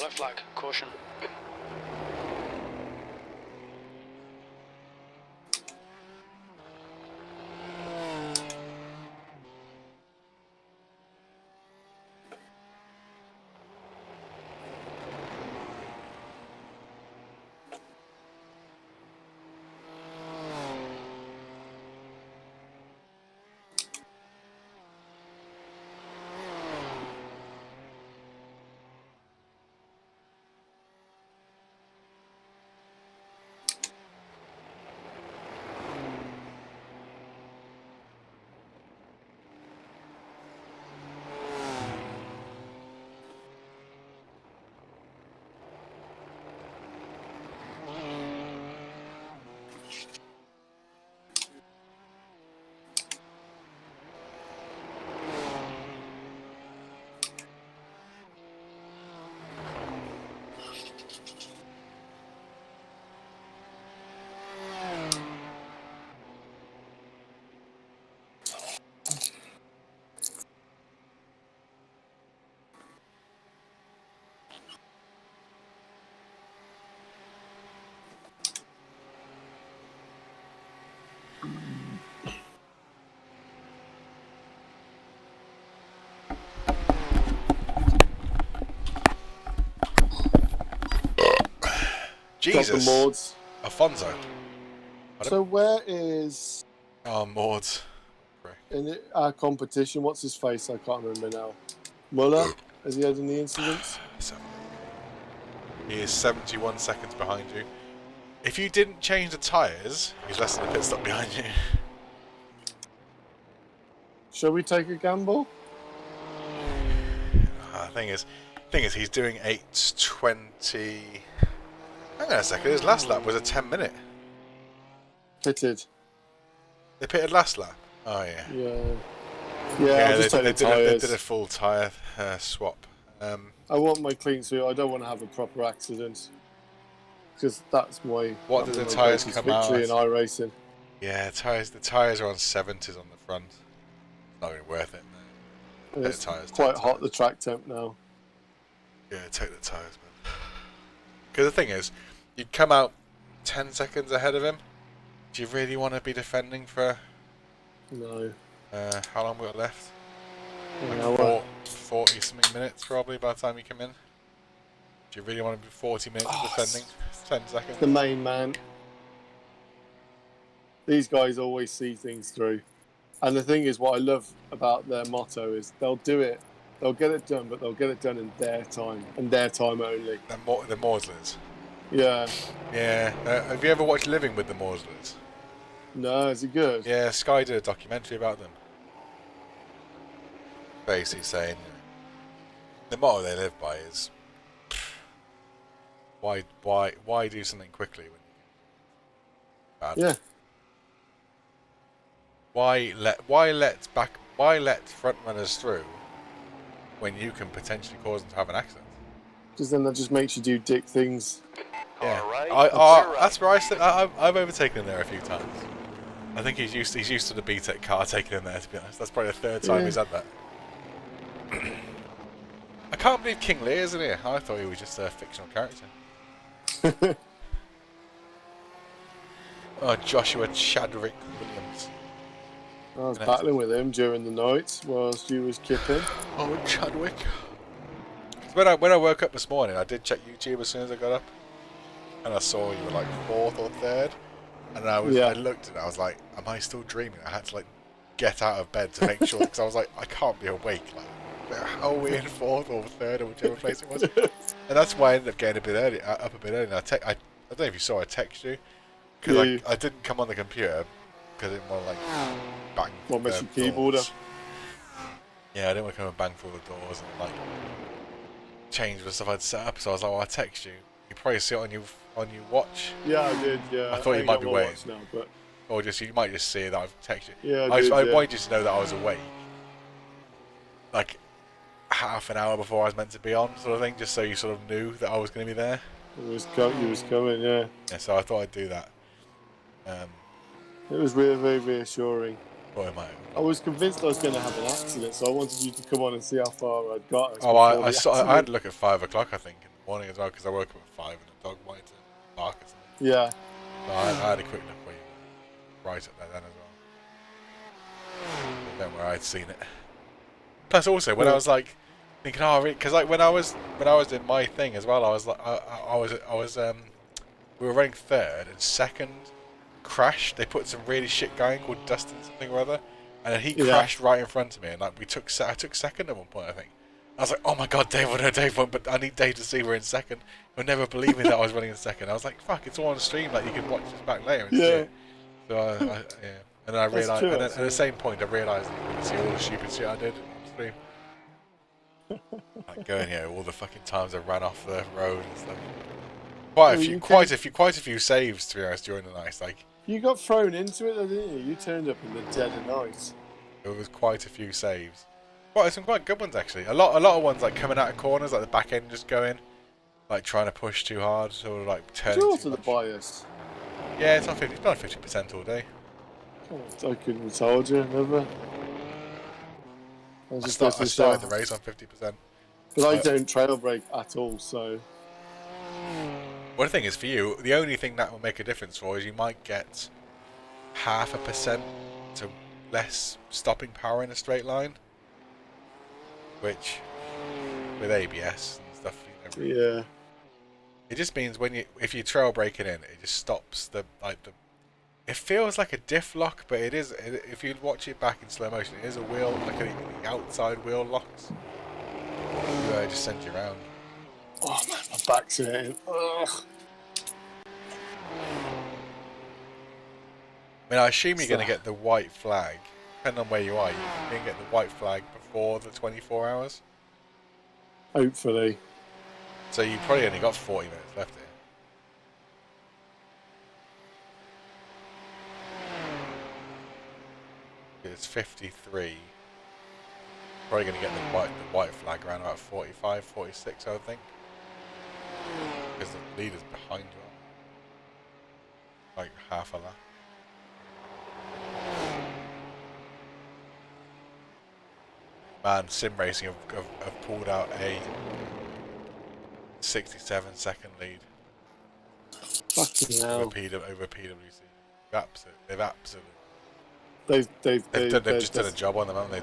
Yellow flag, caution. Jesus. Got the Mords. Alfonso. So where is Oh, Mords. in our competition? What's his face? I can't remember now. Muller? Has he had any incidents? He is 71 seconds behind you. If you didn't change the tyres, he's less than a pit stop behind you. Shall we take a gamble? Thing is, he's doing 8:20. Hang on a second. His last lap was a 10-minute. Pitted. They pitted last lap. Oh yeah. Yeah. They did a full tyre swap. I want my clean suit. I don't want to have a proper accident because that's my. What did the tyres come out? Victory in iRacing. Yeah, the tyres are on 70s on the front. It's not really worth it. No. It's quite hot. The track temp now. Yeah, take the tyres, man. Because the thing is, you'd come out 10 seconds ahead of him. Do you really want to be defending for? No. How long we got left? An Like hour. 40 something minutes probably by the time you come in. Do you really want to be 40 minutes defending? 10 seconds. The main man. These guys always see things through. And the thing is, what I love about their motto is they'll do it, they'll get it done, but they'll get it done in their time, and their time only. The Mauslers. Yeah. Yeah. Have you ever watched Living with the Mauslers? No, is it good? Yeah, Sky did a documentary about them. Basically saying the motto they live by is why do something quickly when you bad? Yeah. Why let front runners through when you can potentially cause them to have an accident? Because then that just makes you do dick things. Yeah, All right, that's where I said I've overtaken him there a few times. I think he's used to the BTEC car taking him there. To be honest, that's probably the third time he's had that. I can't believe King Lear isn't here. I thought he was just a fictional character. Oh, Joshua Chadwick Williams. I was battling with him during the night whilst you was kipping. Oh, Chadwick. When I woke up this morning, I did check YouTube as soon as I got up, and I saw you were like 4th or 3rd, and I looked and I was like, "Am I still dreaming?" I had to like get out of bed to make sure because I was like, "I can't be awake." Like, how are we in 4th or 3rd or whichever place it was? And that's why I ended up getting up a bit early. And I don't know if you saw, I text you because I didn't come on the computer because I didn't want to like bang. What makes your keyboard up? Yeah, I didn't want to come and bang through the doors and like change the stuff I'd set up. So I was like, "Well, I'll text you. You probably see it on your watch." Yeah, I did. Yeah. I thought you might be waiting. Now, but... Or you might just see that I've texted you. Yeah, I wanted you to know that I was awake. Like half an hour before I was meant to be on, sort of thing, just so you sort of knew that I was going to be there. You was coming, yeah. Yeah, so I thought I'd do that. It was really very reassuring. What am I? I was convinced I was going to have an accident, so I wanted you to come on and see how far I'd got. I had to look at 5 o'clock, I think, in morning as well because I woke up at 5 and the dog wanted to bark at something. Yeah. So I had a quick look where you were right up there then as well. But then where I'd seen it. Plus also when I was like thinking, oh, because like when I was in my thing as well, I was like, we were running third and second crashed. They put some really shit guy in called Dustin something or other, and then he crashed right in front of me, and like I took second at one point, I think. I was like, oh my god, Dave, no, Dave won, but I need Dave to see we're in second. He'll never believe me that I was running in second. I was like, fuck, it's all on stream, like you can watch this back later and see it. So and then I realised, and then at the same point I realised that you could see all the stupid shit I did on stream. Like going here, all the fucking times I ran off the road and stuff. Quite a few saves to be honest during the night. Like you got thrown into it, though, didn't you? You turned up in the dead of night. There was quite a few saves. Some quite good ones actually. A lot of ones like coming out of corners, like the back end just going, like trying to push too hard, sort of like turning. It's also the bias. Yeah, it's not 50. It's not 50% all day. Oh, I couldn't have told you, never. I started the race on 50%. But I don't trail brake at all, so. Well, the thing is, for you, the only thing that will make a difference for is you might get 0.5% to less stopping power in a straight line, which with ABS and stuff, you know, yeah. It just means if you trail braking in, it just stops the. It feels like a diff lock, but it is. If you watch it back in slow motion, it is a wheel, like the outside wheel locks. It just sends you around. Oh man, my back's hurting. Ugh. I mean, I assume you're going to get the white flag. Depending on where you are, you're going to get the white flag before the 24 hours. Hopefully. So you probably only got 40 minutes left here. It's 53. Probably going to get the white flag around about 45, 46, I would think. Because the leader's behind you. Like half a lap. Man, sim racing have pulled out a 67-second lead. Fucking hell. Over PwC. They've absolutely. They've just done a job on them, haven't they?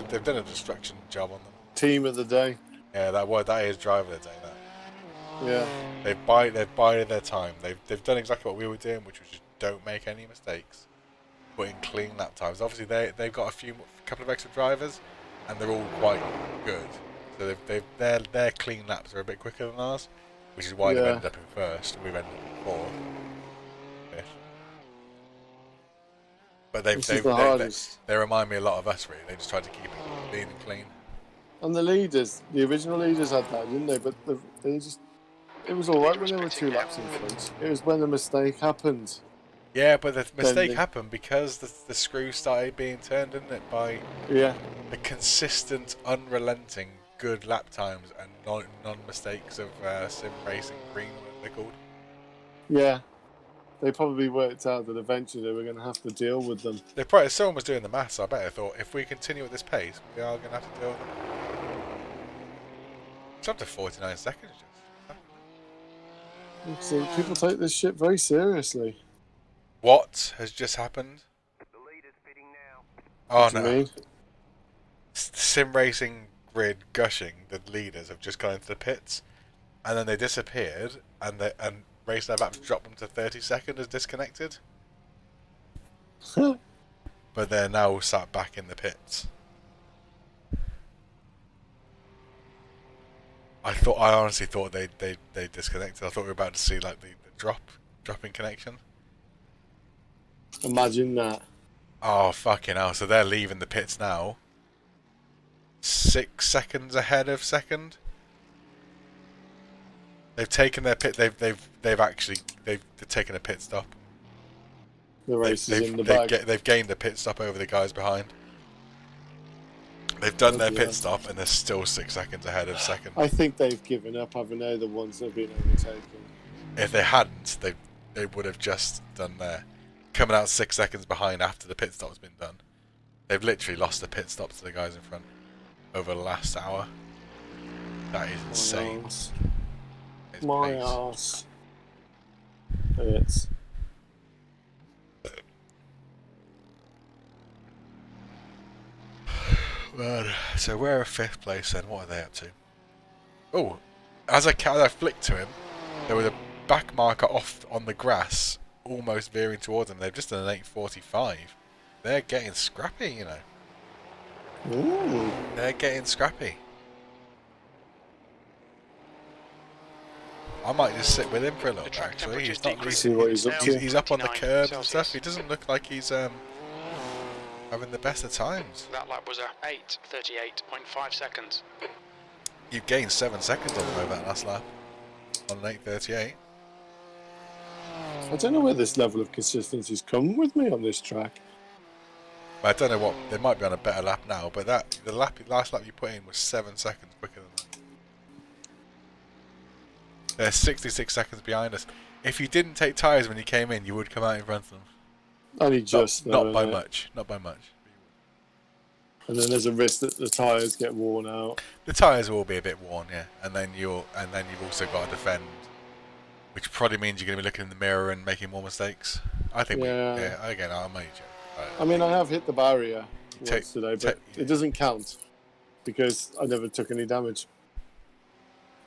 They've done a destruction job on them. Team of the day. Yeah, that is driver of the day. That. Yeah. They've bided their time. They've done exactly what we were doing, which was just don't make any mistakes. Put in clean lap times. Obviously, they've got a couple of extra drivers, and they're all quite good. So their clean laps are a bit quicker than ours, which is why they've ended up in first. We've ended up in fourth. But they remind me a lot of us, really. They just tried to keep it clean and clean. And the original leaders had that, didn't they? But it was alright when they were 2 laps in front. It was when the mistake happened. Yeah, but the mistake happened because the screw started being turned, didn't it? By the consistent, unrelenting, good lap times and non-mistakes of sim racing green, what they're called. Yeah. They probably worked out that eventually they were going to have to deal with them. Someone was doing the maths, I bet. I thought, if we continue at this pace, we are going to have to deal with them. It's up to 49 seconds. So people take this shit very seriously. What has just happened? The lead is pitting now. Oh no. Sim racing grid gushing, the leaders have just gone into the pits, and then they disappeared, and Race Lab apps dropped them to 30 seconds as disconnected. But they're now sat back in the pits. I honestly thought they disconnected. I thought we were about to see like the dropping connection. Imagine that. Oh fucking hell! So they're leaving the pits now. 6 seconds ahead of second. They've taken their pit. They've taken a pit stop. The race is in the bag. They've gained a pit stop over the guys behind. They've done their pit stop and they're still 6 seconds ahead of second. I think they've given up, haven't they? The ones that have been overtaken. If they hadn't, they would have just done their coming out 6 seconds behind after the pit stop's been done. They've literally lost the pit stop to the guys in front over the last hour. That is insane. my pace. arse. It's Well, so we're a 5th place then. What are they up to? Oh, as I flicked to him, there was a back marker off on the grass, almost veering towards them. They've just done an 8:45. They're getting scrappy, you know. ooh. They're getting scrappy. I might just sit with him for a little bit, actually. He's not See what he's up to. he's up on the 29 curbs and Celsius. stuff. He doesn't look like he's having the best of times. That lap was a 8:38.5 seconds. You've gained 7 seconds on him over that last lap on an 8:38. I don't know where this level of consistency's come with me on this track. I don't know what they might be on a better lap now, but the last lap you put in was 7 seconds quicker than that. They're 66 seconds behind us. If you didn't take tyres when you came in, you would come out in front of them. Only just not though, by innit? much. Not by much. And then there's a risk that the tyres get worn out. The tyres will be a bit worn, yeah, and then you've also got to defend, which probably means you're going to be looking in the mirror and making more mistakes. I think. Yeah. Again, I'm major. I mean, I have hit the barrier Take- once today, but it doesn't count because I never took any damage.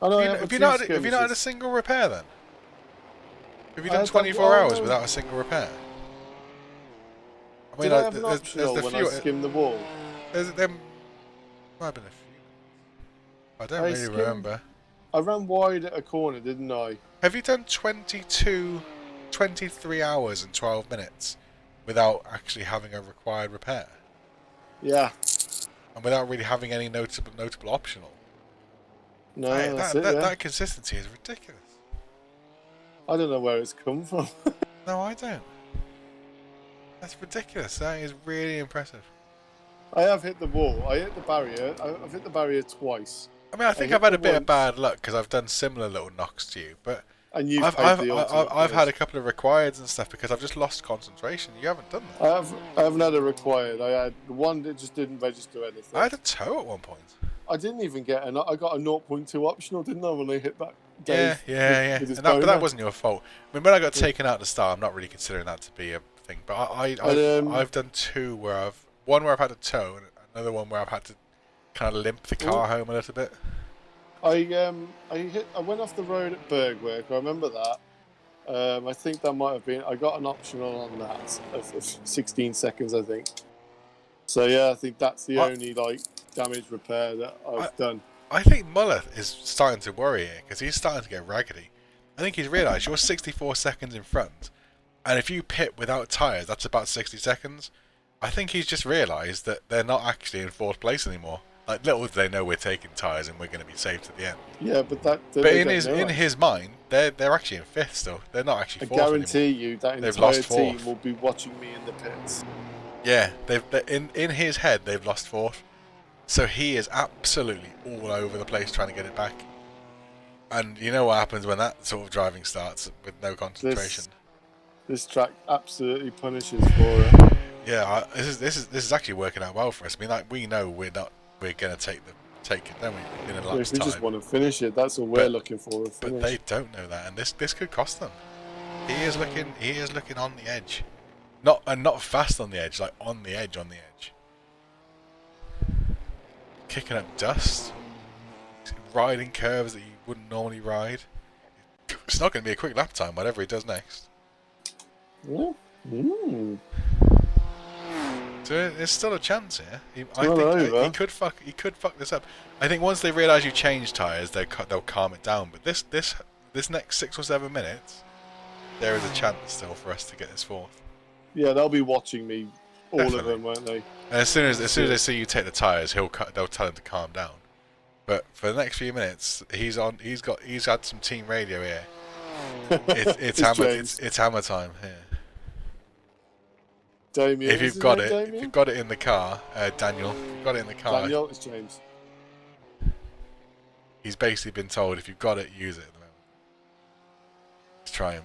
Oh, no, Have you not had a single repair then? Have you I done had 24 that- hours no. without a single repair? I Did I have an there's optional the when few. I skimmed the wall? There might have been a few. I don't really remember. I ran wide at a corner, didn't I? Have you done 23 hours and 12 minutes without actually having a required repair? Yeah. And without really having any notable optional? No, That consistency is ridiculous. I don't know where it's come from. No, I don't. That's ridiculous. That is really impressive. I have hit the wall. I hit the barrier. I've hit the barrier twice. I mean, I think hit I've had a the bit of once. bad luck because I've done similar little knocks to you, but And you've I've paid the ultimate had a price. couple of requireds and stuff because I've just lost concentration. You haven't done that. I haven't had a required. I had the one that just didn't register anything. I had a toe at one point. I didn't even get an. I got a 0.2 optional, didn't I, when I hit that? Yeah. with his But that boner? wasn't your fault. I mean, when I got taken out at the start, I'm not really considering that to be a thing. But I've done two where one where I've had a tow and another one where I've had to kind of limp the car home a little bit. I went off the road at Bergwick. I remember that. I think that might have been. I got an optional on that of 16 seconds, I think. So yeah, I think that's the only damage repair that I've done. I think Muller is starting to worry here because he's starting to get raggedy. I think he's realised you're 64 seconds in front, and if you pit without tyres, that's about 60 seconds. I think he's just realised that they're not actually in 4th place anymore. Like, little do they know we're taking tyres and we're going to be safe to the end. Yeah, but that. But in his mind, they're actually in 5th still. They're not actually 4th I guarantee you that They've entire lost team 4th. will be watching me in the pits. Yeah, in his head they've lost 4th. So he is absolutely all over the place trying to get it back. And you know what happens when that sort of driving starts with no concentration. This track absolutely punishes for it. Yeah, this is actually working out well for us. I mean, like, we know we're going to take it, don't we? In a If lap's we time. just want to finish it, that's all we're looking for. A But finish. they don't know that, and this could cost them. He is looking on the edge, not fast on the edge, like on the edge. Kicking up dust, riding curves that you wouldn't normally ride. It's not going to be a quick lap time, whatever he does next. Yeah. Mm. So there's still a chance here. I not think over. he could fuck this up. I think once they realise you change tyres, they'll calm it down. But this next 6 or 7 minutes, there is a chance still for us to get this 4th. Yeah, they'll be watching me, all Definitely. of them, won't they? And as soon as they see you take the tyres, they'll tell him to calm down. But for the next few minutes, he's had some team radio here. It's hammer time here. Damien, If you've got it in the car, Daniel, if you've got it in the car. Daniel, it's James. He's basically been told if you've got it, use it at the moment. Let's try him.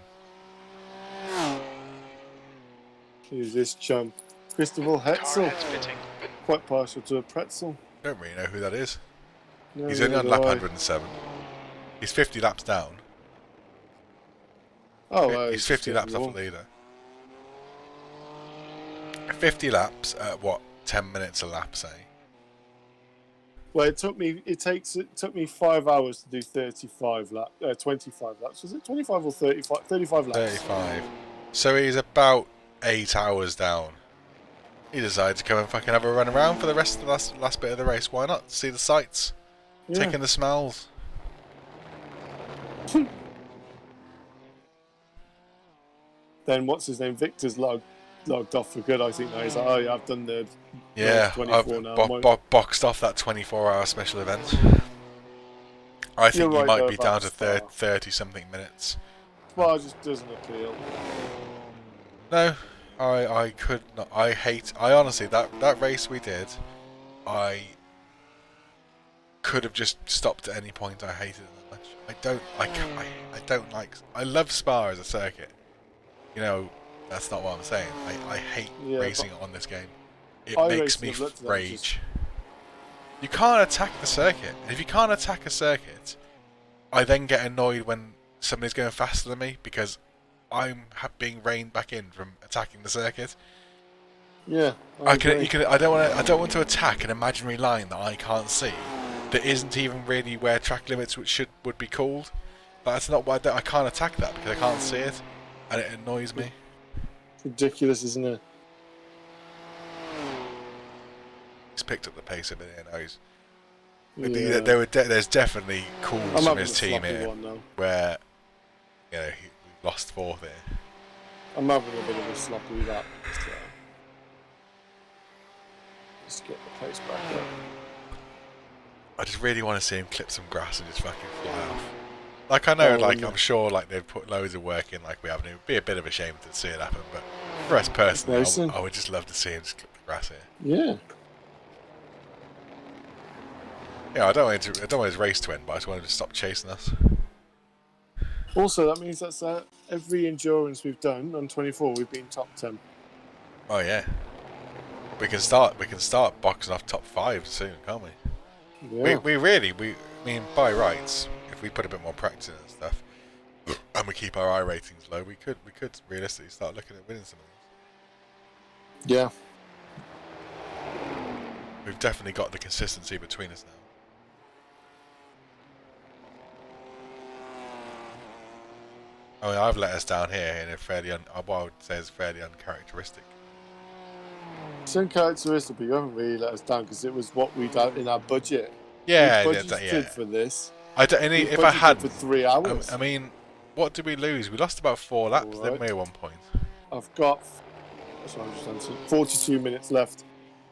Who's this chum? Christopher Car Hetzel. head's pitting. Quite partial to a pretzel. Don't really know who that is. No, He's only on lap neither do I. 107. He's 50 laps down. Oh, He's 50 laps off the leader. 50 laps at what? 10 minutes a lap, say. Well, it took me 5 hours to do 25 laps, 25 laps. Was it 25 or 35? 35 laps. 35. So he's about 8 hours down. He decided to come and fucking have a run around for the rest of the last bit of the race. Why not? See the sights, taking the smells. Then what's his name? Victor's logged off for good. I think now he's like, oh yeah, I've done the 24 now. Boxed off that 24-hour special event. I think he might be down to 30 something minutes. Well, it just doesn't appeal. No, I could not. I honestly, that race we did, I could have just stopped at any point. I hated it that much. I don't like. I love Spa as a circuit. You know, that's not what I'm saying. I hate racing on this game. It makes me rage. You can't attack the circuit. And if you can't attack a circuit, I then get annoyed when somebody's going faster than me because I'm being reined back in from attacking the circuit. Yeah, I don't want to attack an imaginary line that I can't see, that isn't even really where track limits would be called. But that's not why I can't attack that because I can't see it, and it annoys me. It's ridiculous, isn't it? He's picked up the pace a bit here now. There's definitely calls from his team here where we lost fourth here. I'm having a bit of a sloppy lap. Just get the pace back up. I just really want to see him clip some grass and just fucking fly off. Like I know, I'm sure, they've put loads of work in, like we haven't. It would be a bit of a shame to see it happen, but for us personally, I would just love to see him just clip the grass here. Yeah. Yeah, I don't want his race to end, but I just want him to stop chasing us. Also, that means that's every endurance we've done on 24, we've been top 10. Oh yeah. We can start boxing off top 5 soon, can't we? Yeah. I mean, by rights, if we put a bit more practice in and stuff, and we keep our I ratings low, we could realistically start looking at winning some of these. Yeah. We've definitely got the consistency between us now. I mean, I've let us down here in a what I would say is fairly uncharacteristic. It's uncharacteristic, but you haven't really let us down because it was what we'd had in our budget. Yeah, we budgeted for this. If I had for 3 hours. I mean, what did we lose? We lost about 4 laps, didn't we, at one point? I've got 42 minutes left.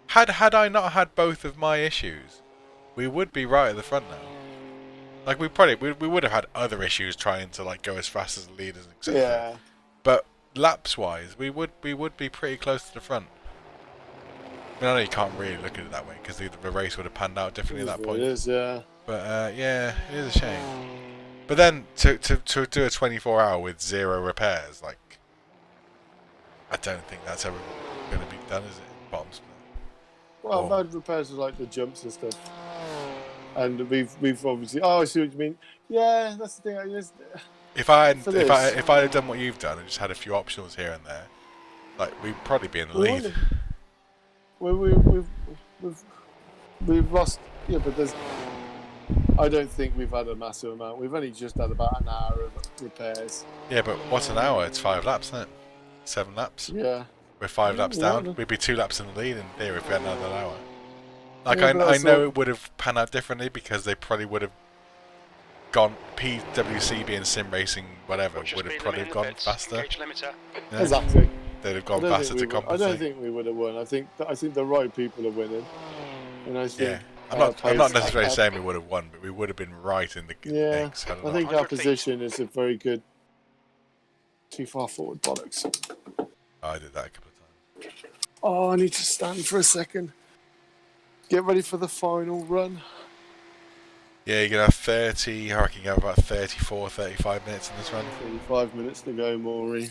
Had I not had both of my issues, we would be right at the front now. Like we would have had other issues trying to go as fast as the leaders, etc. Yeah. But laps wise, we would be pretty close to the front. I mean, I know you can't really look at it that way because the race would have panned out differently at that point. It is, yeah. But yeah, it is a shame. But then to do a 24-hour with 0 repairs, I don't think that's ever going to be done, is it? Bottom split. Well, I've had repairs of the jumps and stuff. And we've obviously. Oh, I see what you mean. Yeah, that's the thing. If I had done what you've done and just had a few optionals here and there, we'd probably be in the lead. We've lost. Yeah, but there's. I don't think we've had a massive amount. We've only just had about an hour of repairs. Yeah, but what's an hour? It's 5 laps, isn't it? 7 laps. Yeah. We're 5 laps down. We'd be 2 laps in the lead in theory if we had another hour. I know it would have panned out differently because they probably would have gone PWC being sim racing, whatever, would have probably gone faster. Yeah. Exactly. They'd have gone faster to compensate. I don't think we would have won. I think the right people are winning. And I think I'm not necessarily saying we would have won, but we would have been right in the mix. I think our position is a very good. Too far forward, bollocks. I did that a couple of times. Oh, I need to stand for a second. Get ready for the final run. Yeah, you're going to have 30, I reckon you have about 34, 35 minutes in this run. 35 minutes to go, Maury.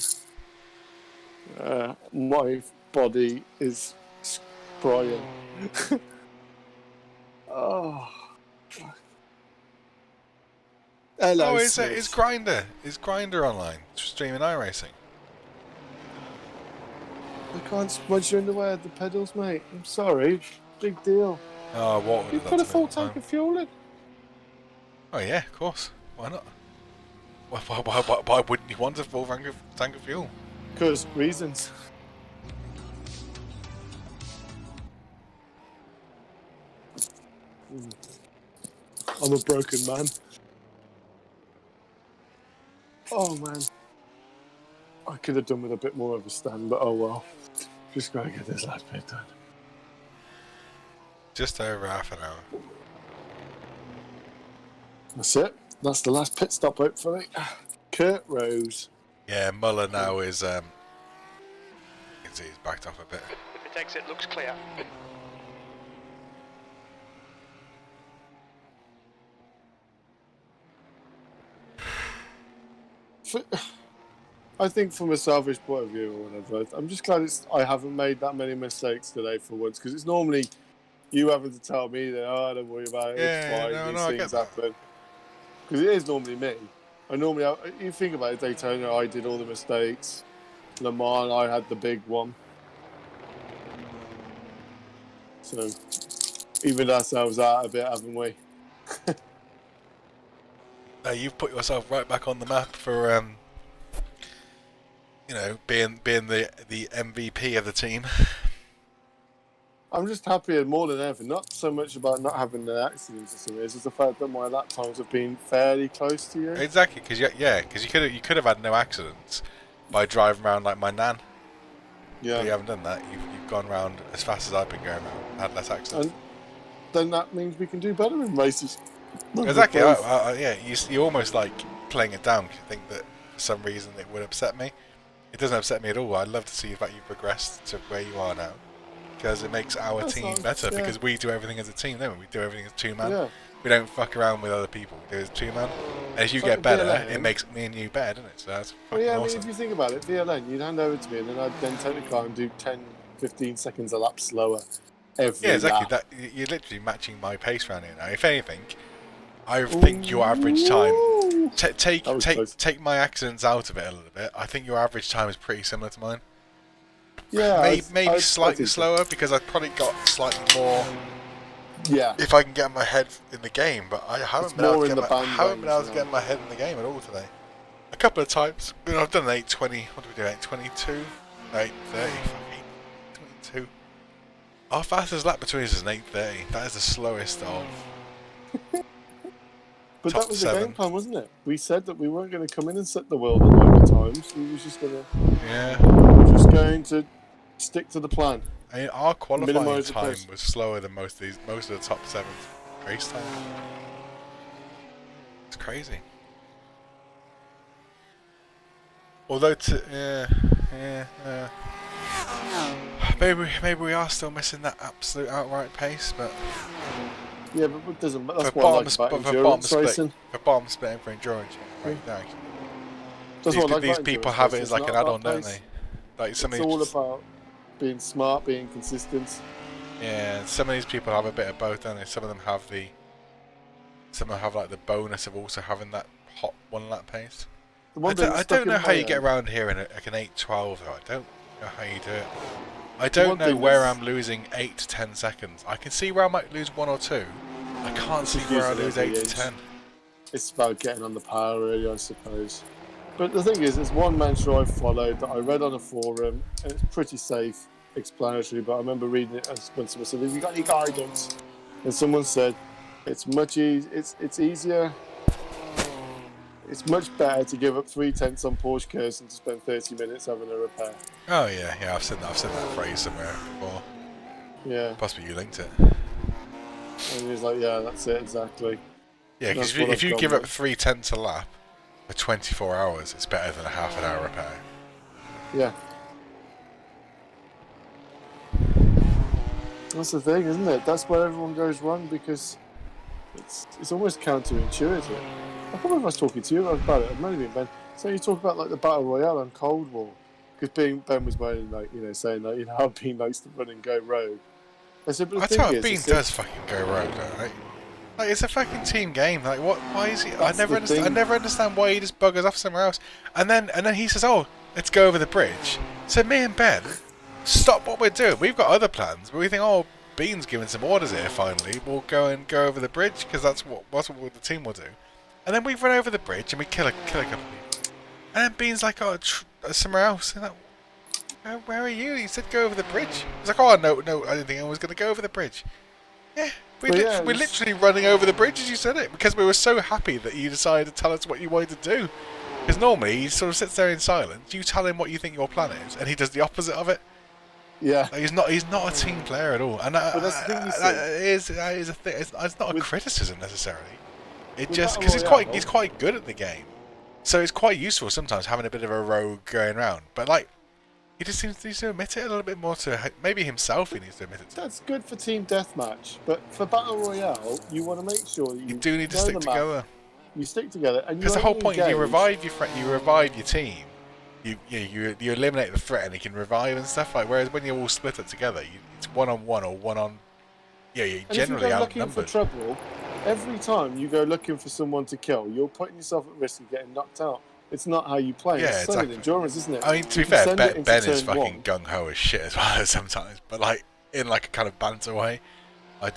My body is crying. Oh. Hello, Oh, it's Smith. Grinder. It's Grinder online. Streaming iRacing. I can't smudge your underwear at the pedals, mate. I'm sorry. Big deal. Oh, what would You have done put a to me full all the tank time. of fuel in. Oh yeah, of course. Why not? Why wouldn't you want a full tank of fuel? Because reasons. I'm a broken man. Oh man. I could have done with a bit more of a stand, but oh well. Just gotta get this last bit done. Just over half an hour. That's it. That's the last pit stop, hopefully. Kurt Rose. Yeah, Muller now is you can see he's backed off a bit. The pit exit looks clear. I think from a selfish point of view or whatever, I'm just glad I haven't made that many mistakes today for once, because it's normally you having to tell me that, oh, don't worry about it, it's fine, these things happen. Because it is normally me. You think about it, Daytona, I did all the mistakes. Le Mans, I had the big one. So, evened ourselves out a bit, haven't we? You've put yourself right back on the map for you know, being the MVP of the team. I'm just happy more than ever. Not so much about not having an accident or something. It's just the fact that my lap times have been fairly close to you. Exactly, because you could have had no accidents by driving around like my nan. Yeah. But you haven't done that. You've gone around as fast as I've been going around, had less accidents. And then that means we can do better in races. Exactly. Yeah, you're almost like playing it down because you think that for some reason it would upset me. It doesn't upset me at all. I'd love to see that you progressed to where you are now, because it makes our team better. Yeah. Because we do everything as a team, don't we? We do everything as two-man. Yeah. We don't fuck around with other people. We do it as two-man. And as you get better, it makes me and you better, doesn't it? So that's fucking awesome. I mean, if you think about it, VLN, you'd hand over to me, and then I'd then take the car and do 10, 15 seconds a lap slower every exactly. lap. You're literally matching my pace around here now. If anything, I think your average time. Take my accidents out of it a little bit. I think your average time is pretty similar to mine. Yeah, maybe slightly slower because I've probably got slightly more. Yeah. If I can get my head in the game, but I haven't been able to get my head in the game at all today. A couple of times, I've done an 8:20. What do we do? 8:22, 8:30, 8:22. Our fastest lap between us is an 8:30. That is the slowest of. But that was the game plan, wasn't it? We said that we weren't going to come in and set the world at loads of times. We were just going to stick to the plan. I mean, our qualifying time was slower than most of the top 7 race times. It's crazy. Although, maybe we are still missing that absolute outright pace, but. Yeah, but it doesn't. That's what I like about endurance racing. For bomb splitting for endurance, right? Yeah. These people have it as like an add-on, don't they? Like it's all about being smart, being consistent. Yeah, some of these people have a bit of both, don't they? Some of them have like the bonus of also having that hot 1 lap pace. I don't know how you get around here in like an 8:12 though. I don't know how you do it. I don't know where I'm losing 8 to 10 seconds. I can see where I might lose 1 or 2. I can't see where I lose 8 to 10. It's about getting on the power, really, I suppose. But the thing is, there's one mantra I've followed that I read on a forum, and it's pretty safe, explanatory, but I remember reading it as when someone said, have you got any guidance? And someone said, it's easier, it's much better to give up 3/10 on Porsche curves than to spend 30 minutes having a repair. Oh yeah, I've said that phrase somewhere before. Yeah. Possibly you linked it. And he was like, yeah, that's it, exactly. Yeah, because if you give up 3/10 a lap for 24 hours, it's better than a half an hour repair. Yeah. That's the thing, isn't it? That's where everyone goes wrong, because it's almost counterintuitive. I can't remember if I was talking to you about it. It might have been Ben. So you talk about like the Battle Royale on Cold War, because Ben was saying like, how Bean likes to run and go rogue. I said, but the thing is, Bean does fucking go rogue, right? Like, it's a fucking team game. Like, what? Why is he? I That's never the understand. I thing. never understand why he just buggers off somewhere else. And then he says, "Oh, let's go over the bridge." So me and Ben stop what we're doing. We've got other plans, but we think, "Oh, Bean's giving some orders here. Finally, we'll go over the bridge because that's what the team will do." And then we run over the bridge and we kill a couple of people. And then Bean's like, "Oh, somewhere else." And like, where are you? You said go over the bridge. He's like, "Oh, no, I didn't think I was going to go over the bridge." Yeah. We're literally running over the bridge as you said it, because we were so happy that you decided to tell us what you wanted to do. Because normally he sort of sits there in silence, you tell him what you think your plan is, and he does the opposite of it. Yeah. Like, he's not a team player at all. And that's the thing that is a thing. It's not a criticism necessarily. It just, Battle because Royale, he's quite good at the game. So it's quite useful sometimes having a bit of a rogue going around. But like, he just needs to admit it a little bit more to maybe himself. He needs to admit it. That's good for team deathmatch, but for battle royale, you want to make sure that You do need to stick together. You stick together, and because the whole point is you revive your friend, you revive your team. You eliminate the threat, and you can revive and stuff like. Whereas when you all split it together, it's 1-on-1 or 1-on. Yeah, you're generally if you go outnumbered. looking for trouble, every time you go looking for someone to kill, you're putting yourself at risk of getting knocked out. It's not how you play. Yeah, it's exactly. endurance, isn't it? I mean, to be fair, Ben is fucking gung ho as shit as well sometimes, but like in like a kind of banter way. I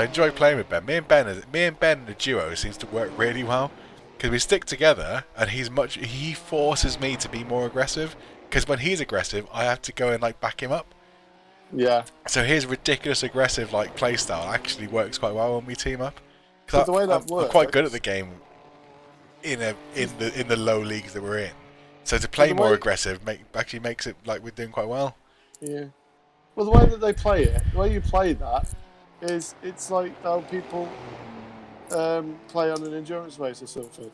enjoy playing with Ben. Me and Ben, the duo seems to work really well because we stick together, and he forces me to be more aggressive. Because when he's aggressive, I have to go and like back him up. Yeah. So his ridiculous aggressive like playstyle actually works quite well when we team up. Because the way that works, I'm quite good at the game. In the low leagues that we're in, so to play more aggressive actually makes it like we're doing quite well. Yeah. Well, the way that they play it, the way you play that, is it's like how people play on an endurance race or something.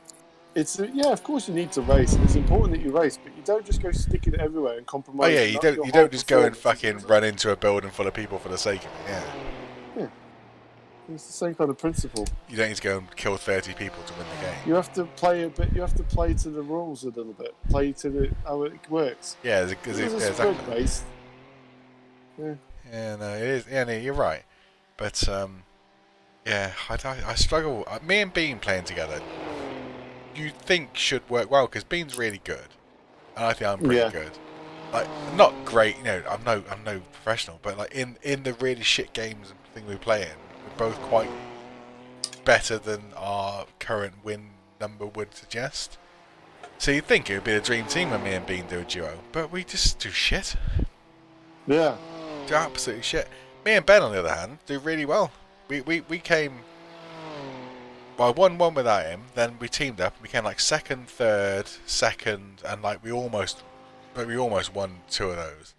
It's of course you need to race, and it's important that you race, but you don't just go sticking it everywhere and compromise. Oh yeah, you don't just go and fucking run into a building full of people for the sake of it. Yeah. It's the same kind of principle. You don't need to go and kill 30 people to win the game. You have to play a bit. You have to play to the rules a little bit. Play to how it works. Yeah, exactly. Race. Yeah. Yeah, no, it is. Yeah, no, you're right. But I struggle. Me and Bean playing together, you think should work well because Bean's really good, and I think I'm pretty good. Like, not great. You know, I'm no professional, but like in the really shit games and thing we play in, we're both quite better than our current win number would suggest. So you'd think it would be a dream team when me and Bean do a duo, but we just do shit. Yeah. Do absolutely shit. Me and Ben, on the other hand, do really well. We came... Well, 1-1 without him, then we teamed up and became like second, third, second, and like we almost won 2 of those.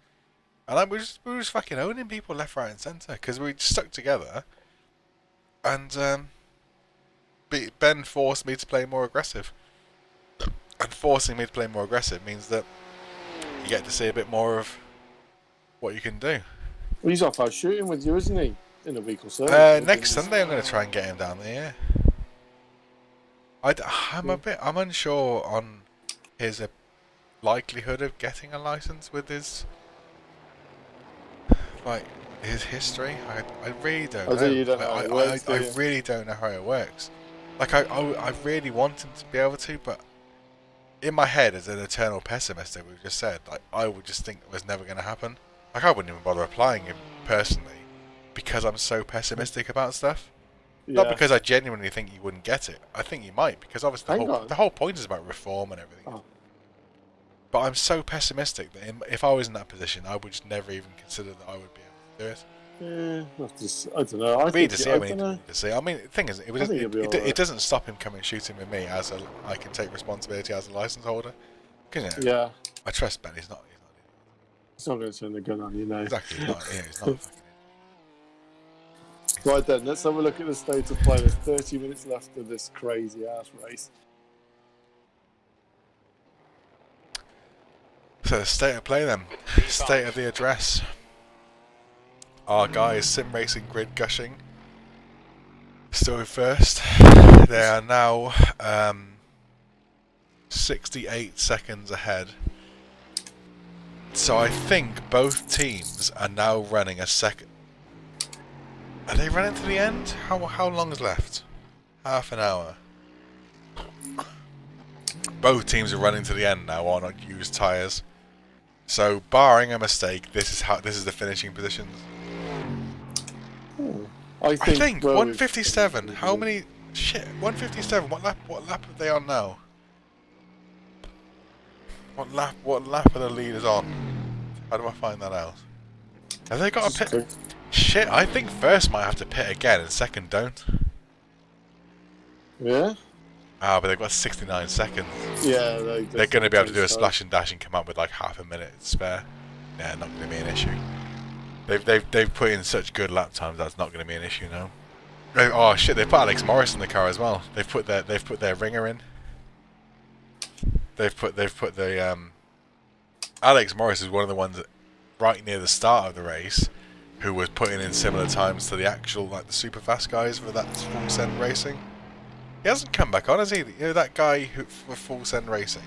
And like we were just fucking owning people left, right and centre, because we stuck together. And Ben forced me to play more aggressive. And forcing me to play more aggressive means that you get to see a bit more of what you can do. Well, he's off out shooting with you, isn't he? In a week or so. Next Sunday I'm going to try and get him down there, yeah. I'm unsure on his likelihood of getting a license with his history. I really don't know. You don't know how it works, I really don't know how it works. Like I really want him to be able to, but in my head, as an eternal pessimist, that we've just said, like I would just think it was never going to happen. Like I wouldn't even bother applying him personally because I'm so pessimistic about stuff. Yeah. Not because I genuinely think you wouldn't get it. I think you might, because obviously the whole point is about reform and everything. Oh. But I'm so pessimistic that if I was in that position, I would just never even consider that I would be able to do it. Yeah, I don't know. I need to see. I mean, the thing is, it doesn't stop him coming shooting with me as I can take responsibility as a license holder. Yeah. I trust Ben. He's not going to turn the gun on you, know. Exactly. He's not fucking. Right then, let's have a look at the state of play. There's 30 minutes left of this crazy ass race. So, state of play then. State of the address. Our guys, Sim Racing Grid Gushing, still first. They are now 68 seconds ahead. So I think both teams are now running a second. Are they running to the end? How long is left? Half an hour. Both teams are running to the end now on used tyres. So, barring a mistake, this is the finishing positions. I think 157. How many? Shit, 157. What lap are they on now? What lap are the leaders on? How do I find that out? Have they got a pit? Shit, I think first might have to pit again and second don't. Yeah? Ah, but they've got 69 seconds. Yeah, they're going to be able to do a splash and dash and come up with like half a minute spare. Yeah, not going to be an issue. They've put in such good lap times that's not going to be an issue now. Oh shit, they've put Alex Morris in the car as well. They've put their ringer in. They've put the Alex Morris is one of the ones that, right near the start of the race, who was putting in similar times to the actual like the super fast guys for that full send racing. He hasn't come back on, has he? You know that guy who for full send racing.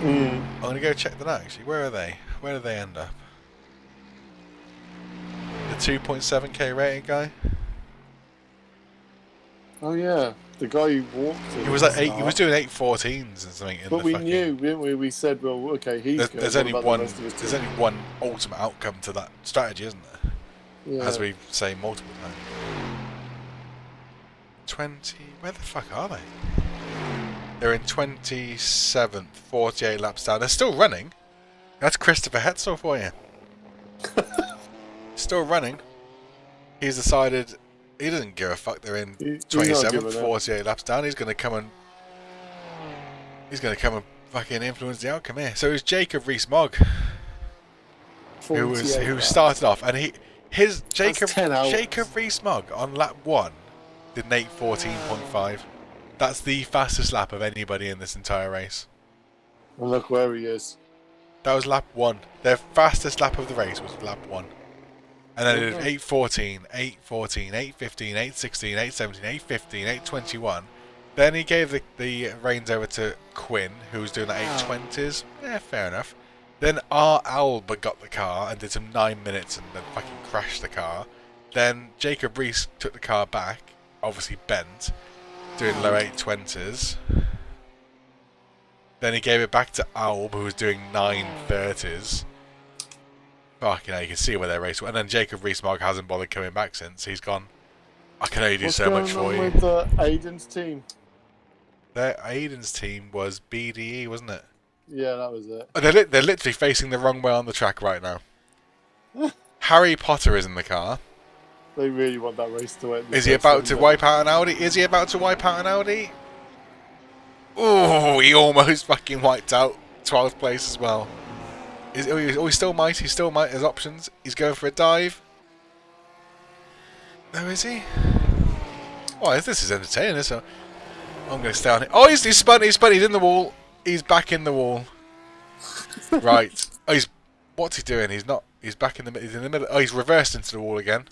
I'm gonna go check that out, actually. Where are they? Where do they end up? The 2.7k rating guy. Oh yeah, the guy who walked. He was like he was doing 8:14s and something. But we knew, didn't we? We said, well, okay, he's good. There's only one ultimate outcome to that strategy, isn't there? Yeah. As we say multiple times. 20. Where the fuck are they? They're in 27th, 48 laps down. They're still running. That's Christopher Hetzel for you. Still running. He's decided he doesn't give a fuck. They're in 27th, 48 laps down. He's going to come and fucking influence the outcome here. So it was Jacob Rees-Mogg who started off, and Jacob Rees-Mogg on lap 1 did an 8:14.5. That's the fastest lap of anybody in this entire race. And look where he is. That was lap 1. Their fastest lap of the race was lap 1. And then it did 8:14, 8:14, 8:15, 8:16, 8:17, 8:15, 8:21. Then he gave the reins over to Quinn, who was doing the 8:20s. Yeah, fair enough. Then R. Alba got the car and did some 9 minutes and then fucking crashed the car. Then Jacob Rees took the car back, obviously bent, doing low 8:20s. Then he gave it back to Alb, who was doing 9:30s. Fucking hell, you can see where their race went. And then Jacob Rees-Mogg hasn't bothered coming back since. He's gone, I can only do so much for you. What's going on with Aiden's team? Aiden's team was BDE, wasn't it? Yeah, that was it. They're literally facing the wrong way on the track right now. Harry Potter is in the car. They really want that race to end. Is he about to wipe out an Audi? Is he about to wipe out an Audi? Oh, he almost fucking wiped out 12th place as well. He still might. He still might. His options. He's going for a dive. No, is he? Oh, this is entertaining. So I'm going to stay on it. Oh, he's spun. He's in the wall. He's back in the wall. Right. Oh, what's he doing? He's not. He's back in the. He's in the middle. Oh, he's reversed into the wall again.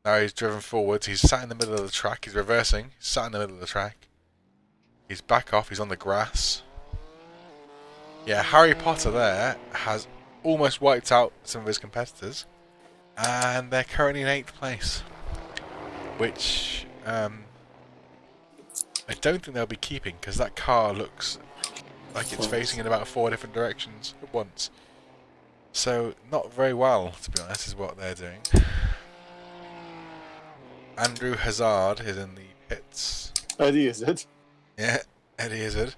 Now he's driven forwards. He's sat in the middle of the track. He's reversing. He's sat in the middle of the track. He's back off. He's on the grass. Yeah, Harry Potter there has almost wiped out some of his competitors, and they're currently in 8th place, which I don't think they'll be keeping because that car looks like it's facing in about 4 different directions at once. So not very well, to be honest, is what they're doing. Andrew Hazard is in the pits. Eddie Izzard. Yeah, Eddie Izzard.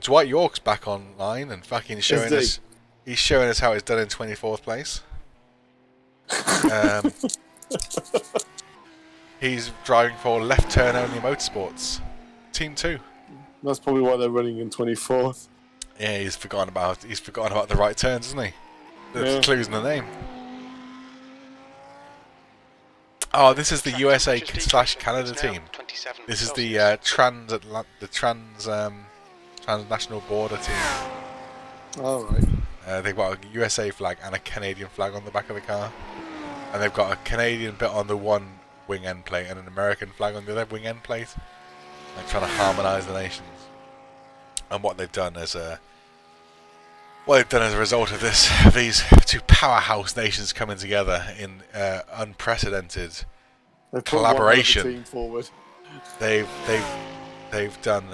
Dwight York's back online and fucking showing us. He's showing us how it's done in 24th place. He's driving for Left Turn Only Motorsports, Team 2. That's probably why they're running in 24th. Yeah, he's forgotten about the right turns, hasn't he? The clues in the name. Oh, this is the USA / Canada team. This is the transnational border team. All right. They've got a USA flag and a Canadian flag on the back of the car, and they've got a Canadian bit on the one wing end plate and an American flag on the other wing end plate. They're trying to harmonise the nations. And what they've done as a result of these two powerhouse nations coming together in unprecedented They've put collaboration. one other team forward. They've done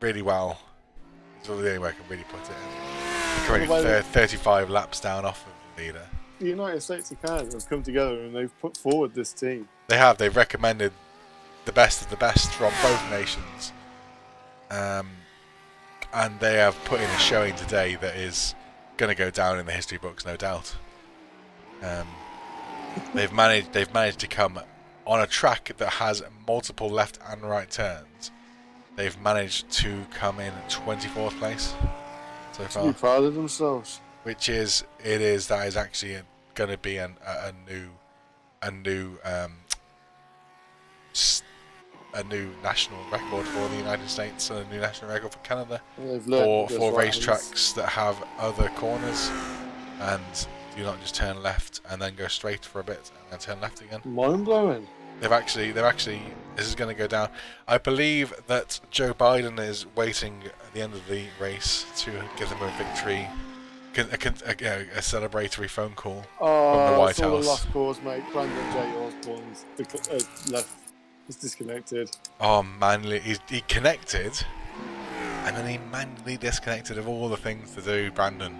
really well. That's the only way I can really put it. Currently 35 laps down off of the leader. The United States of Canada have come together and they've put forward this team. They have. They've recommended the best of the best from both nations. And they have put in a showing today that is going to go down in the history books, no doubt. They've managed to come on a track that has multiple left and right turns. They've managed to come in 24th place so far. To be proud of themselves. Which is that is actually going to be a new national record for the United States and a new national record for Canada for racetracks that have other corners and do not just turn left and then go straight for a bit and then turn left again. Mind blowing. They've actually this is going to go down. I believe that Joe Biden is waiting at the end of the race to give them a victory, a celebratory phone call from the White House. The lost cause, mate. Brandon J. Osborne's left. He's disconnected. Oh, manually, he connected, and then he manually disconnected of all the things to do. Brandon,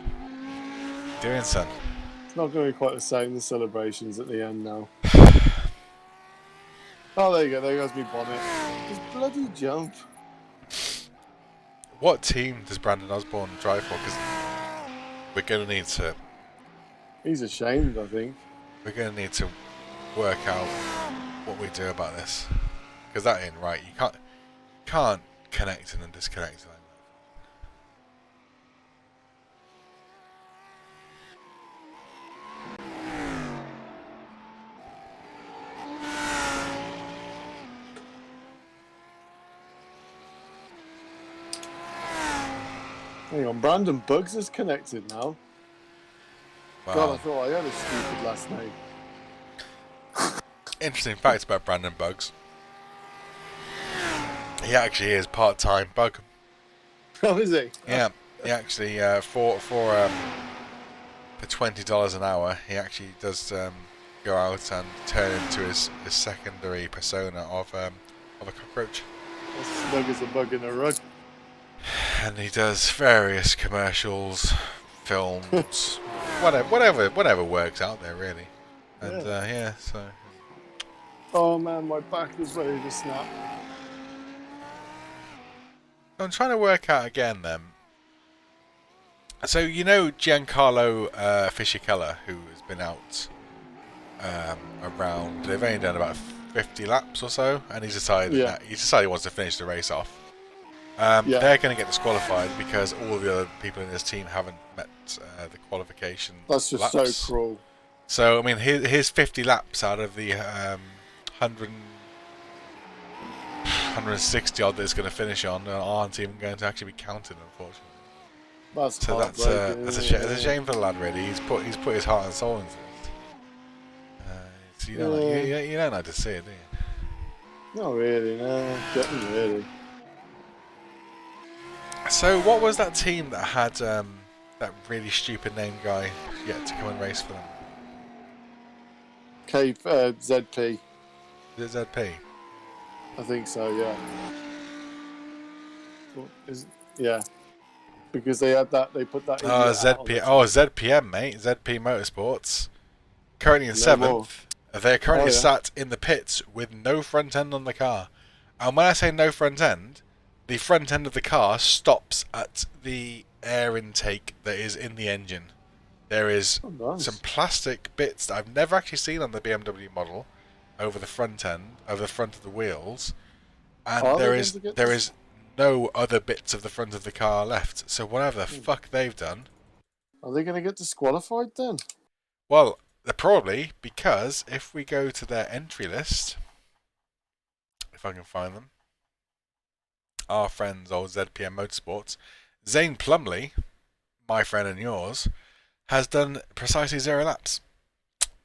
doing son. It's not going to be quite the same. The celebrations at the end now. Oh, there you go. There goes me bonnet. Just bloody jump. What team does Brandon Osborne drive for? Because we're going to need to. He's ashamed, I think. We're going to need to work out what we do about this, because that ain't right. You can't connect and then disconnect like Hang on, Brandon Bugs is connected now. Wow. God, I thought I had a stupid last name. Interesting fact about Brandon Bugs. He actually is part-time bug. Oh, is he? Yeah, he actually for $20 an hour, he actually does go out and turn into his secondary persona of a cockroach. As snug as a bug in a rug. And he does various commercials, films, whatever works out there really. And yeah, so. Oh man, my back is ready to snap. I'm trying to work out again then. So you know Giancarlo Fisichella, who has been out around. They've only done about 50 laps or so, and he's decided that he wants to finish the race off. They're going to get disqualified because all the other people in his team haven't met the qualification. That's just laps. so cruel. So I mean, his 50 laps out of the 160 odd that it's going to finish on aren't even going to actually be counted, unfortunately. That's a shame for the lad, really. He's put his heart and soul into it. So you don't like to see it, do you? Not really, no. Getting really. So what was that team that had that really stupid name guy yet to come and race for them? ZP. Is it ZP? I think so, yeah. Yeah. Because they had that, they put that in. ZPM, mate. ZP Motorsports. Currently in 7th. They're currently sat in the pits with no front end on the car. And when I say no front end, the front end of the car stops at the air intake that is in the engine. There is some plastic bits that I've never actually seen on the BMW model over the front end, over the front of the wheels, and there is no other bits of the front of the car left. So whatever the fuck they've done. Are they going to get disqualified then? Well, they're probably, because if we go to their entry list, if I can find them, our friends, old ZPM Motorsports, Zane Plumley, my friend and yours, has done precisely 0 laps.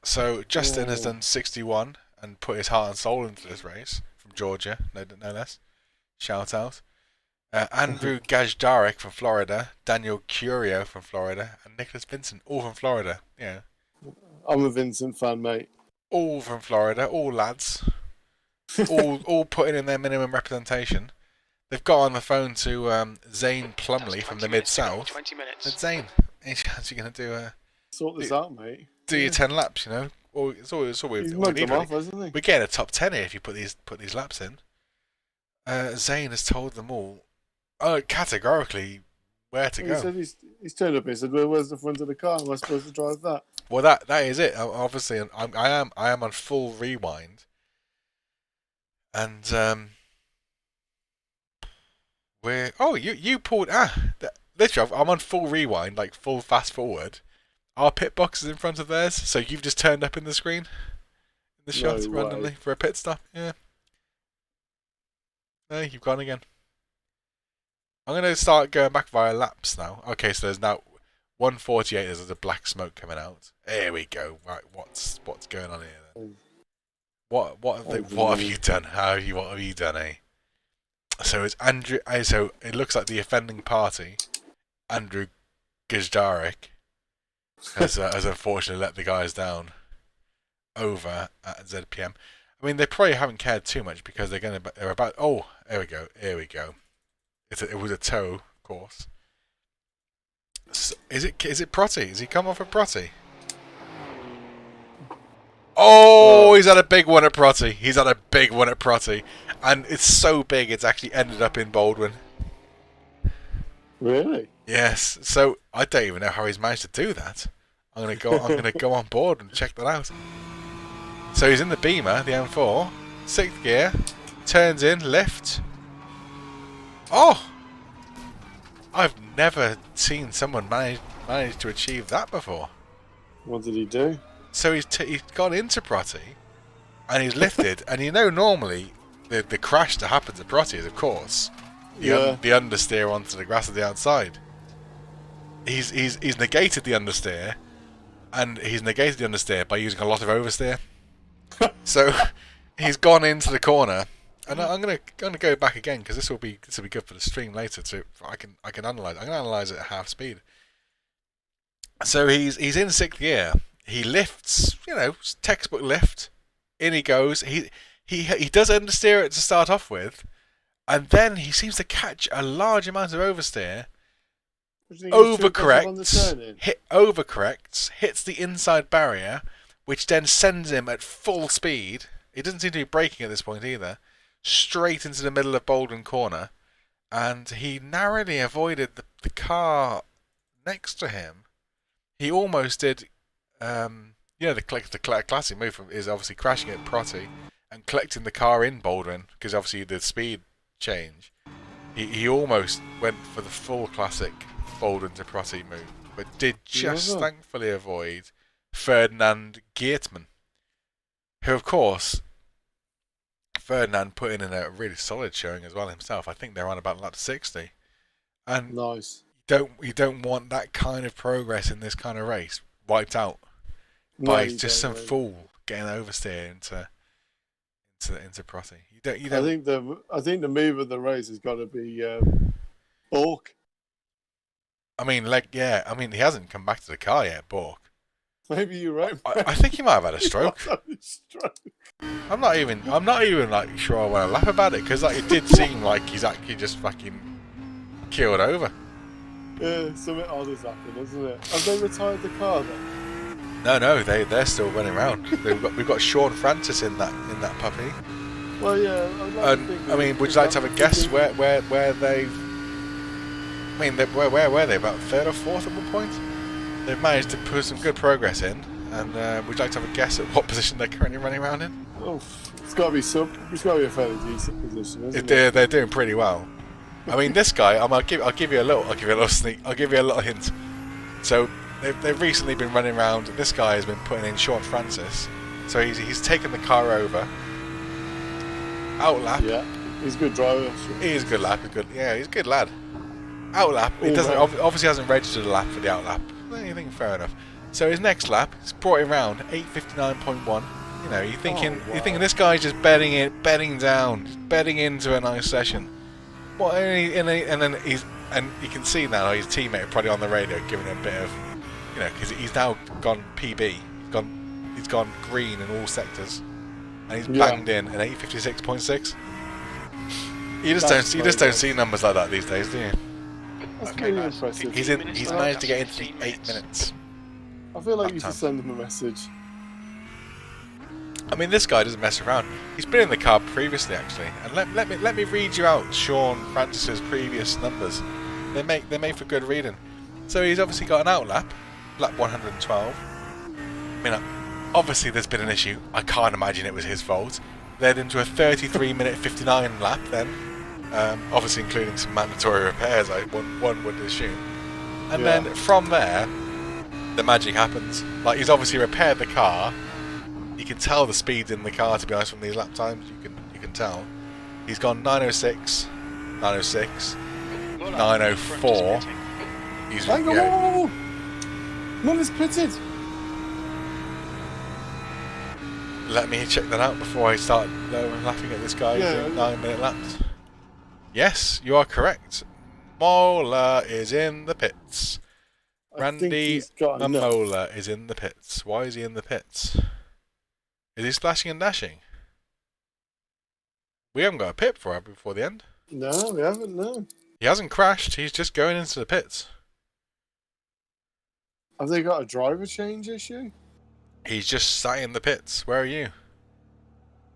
So Justin has done 61 and put his heart and soul into this race from Georgia, no less. Shout out. Andrew Gajdarek from Florida, Daniel Curio from Florida, and Nicholas Vincent, all from Florida. Yeah. I'm a Vincent fan, mate. All from Florida, all lads. all putting in their minimum representation. They've got on the phone to Zane Plumley from the Mid-South. 20 minutes. And Zane, any chance you're going to do Sort this out, mate. do your 10 laps, you know? Or it's all we He's need, mugged them really. off, hasn't he? We're getting a top 10 here if you put these laps in. Zane has told them all, categorically, where to go. He said he's turned up and he said, well, where's the front of the car? Am I supposed to drive that? Well, that is it. Obviously, I am on full rewind, and you pulled literally I'm on full rewind, like full fast forward. Our pit box is in front of theirs, so you've just turned up in the screen, in the shot randomly for a pit stop. Yeah. No, you've gone again. I'm going to start going back via laps now. Okay, so there's now 148. There's a black smoke coming out. There we go. Right, what's going on here then? What have you done? What have you done, eh? So it's Andrew. So it looks like the offending party, Andrew Gizdarek, has unfortunately let the guys down over at ZPM. I mean, they probably haven't cared too much because they're about. Oh, here we go. It was a tow, of course. So, is it Protty? Has he come off of Protty? Oh, he's had a big one at Protty. And it's so big, it's actually ended up in Baldwin. Really? Yes. So I don't even know how he's managed to do that. I'm gonna go on board and check that out. So he's in the Beamer, the M4, 6th gear, turns in, lift. Oh! I've never seen someone manage to achieve that before. What did he do? So he's gone into Protty, and he's lifted, and you know normally the crash that happens at Protty is, of course, the understeer onto the grass of the outside. He's negated the understeer, and he's negated the understeer by using a lot of oversteer. So he's gone into the corner, and I'm gonna go back again because this will be good for the stream later. I can analyze. I'm gonna analyze it at half speed. So he's in 6th gear. He lifts, textbook lift. In he goes. He does understeer it to start off with, and then he seems to catch a large amount of oversteer. Overcorrects, hits the inside barrier, which then sends him at full speed. He doesn't seem to be braking at this point either. Straight into the middle of Baldwin Corner, and he narrowly avoided the car next to him. He almost did. The classic move is obviously crashing at Protty and collecting the car in Baldwin because obviously the speed change. He almost went for the full classic Baldwin to Protty move, but did just thankfully avoid Ferdinand Geertman, who of course Ferdinand put in a really solid showing as well himself. I think they're on about lap 60, and nice. You don't want that kind of progress in this kind of race wiped out by just some fool getting oversteer into Protty. You don't. I think the move of the race has got to be Bork. I mean, he hasn't come back to the car yet, Bork. Maybe you're right. I think he might have had a stroke. I'm not even like sure I want to laugh about it because it did seem like he's actually just fucking keeled over. Yeah, something odd has happened, hasn't it? Have they retired the car then? No, they're still running around. We've got Sean Francis in that puppy. Well, yeah. I mean, would you like to have a guess where they've? I mean, where were they? About 3rd or 4th at one point. They've managed to put some good progress in, and would you like to have a guess at what position they're currently running around in? Oh, it's got to be a fairly decent position, isn't it? They're doing pretty well. I mean, this guy. I'll give you a little hint. So they've recently been running around. This guy has been putting in Sean Francis. So he's taken the car over. Outlap. Yeah, he's a good driver. He is a good lap. He's a good lad. Outlap. He obviously hasn't registered a lap for the outlap. You think fair enough. So his next lap, he's brought it round 8:59.1. You're thinking this guy's just bedding down, just bedding into a nice session. Well, and then you can see now his teammate probably on the radio giving him a bit of, because he's now gone PB. gone green in all sectors, and he's banged in an 8:56.6. You just don't see numbers like that these days, do you? That's really impressive. He's managed to get into the 8 minutes. I feel like you should send him a message. I mean, this guy doesn't mess around. He's been in the car previously, actually, and let me read you out Sean Francis's previous numbers. They make for good reading. So he's obviously got an out lap 112. I mean, obviously there's been an issue. I can't imagine it was his fault. Led into a 33-minute 59 lap then, obviously including some mandatory repairs. One would assume, and then from there, the magic happens. Like, he's obviously repaired the car. You can tell the speed in the car, to be honest, from these lap times. You can tell. He's gone 906, 906, 904. He's Muller's pitted. Let me check that out before I start laughing at this guy doing 9-minute laps. Yes, you are correct. Mola is in the pits. Randy Mamola is in the pits. Why is he in the pits? Is he splashing and dashing? We haven't got a pit before the end. No, we haven't, no. He hasn't crashed, he's just going into the pits. Have they got a driver change issue? He's just sat in the pits. Where are you?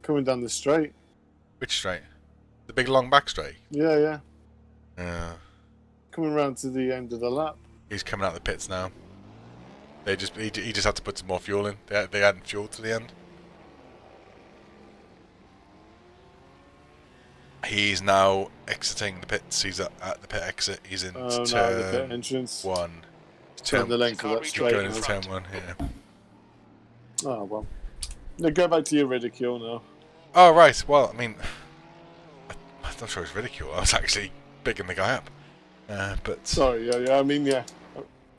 Coming down the straight. Which straight? The big long back straight? Yeah. Coming round to the end of the lap. He's coming out of the pits now. He just had to put some more fuel in. They hadn't fuel to the end. He's now exiting the pits. He's at the pit exit. He's in turn the pit entrance. 1. Turn the length of that straight. Going into turn 1, yeah. Oh, well. Now go back to your ridicule now. Oh, right. Well, I mean, I'm not sure it's ridicule. I was actually bigging the guy up. But sorry, yeah. I mean, yeah.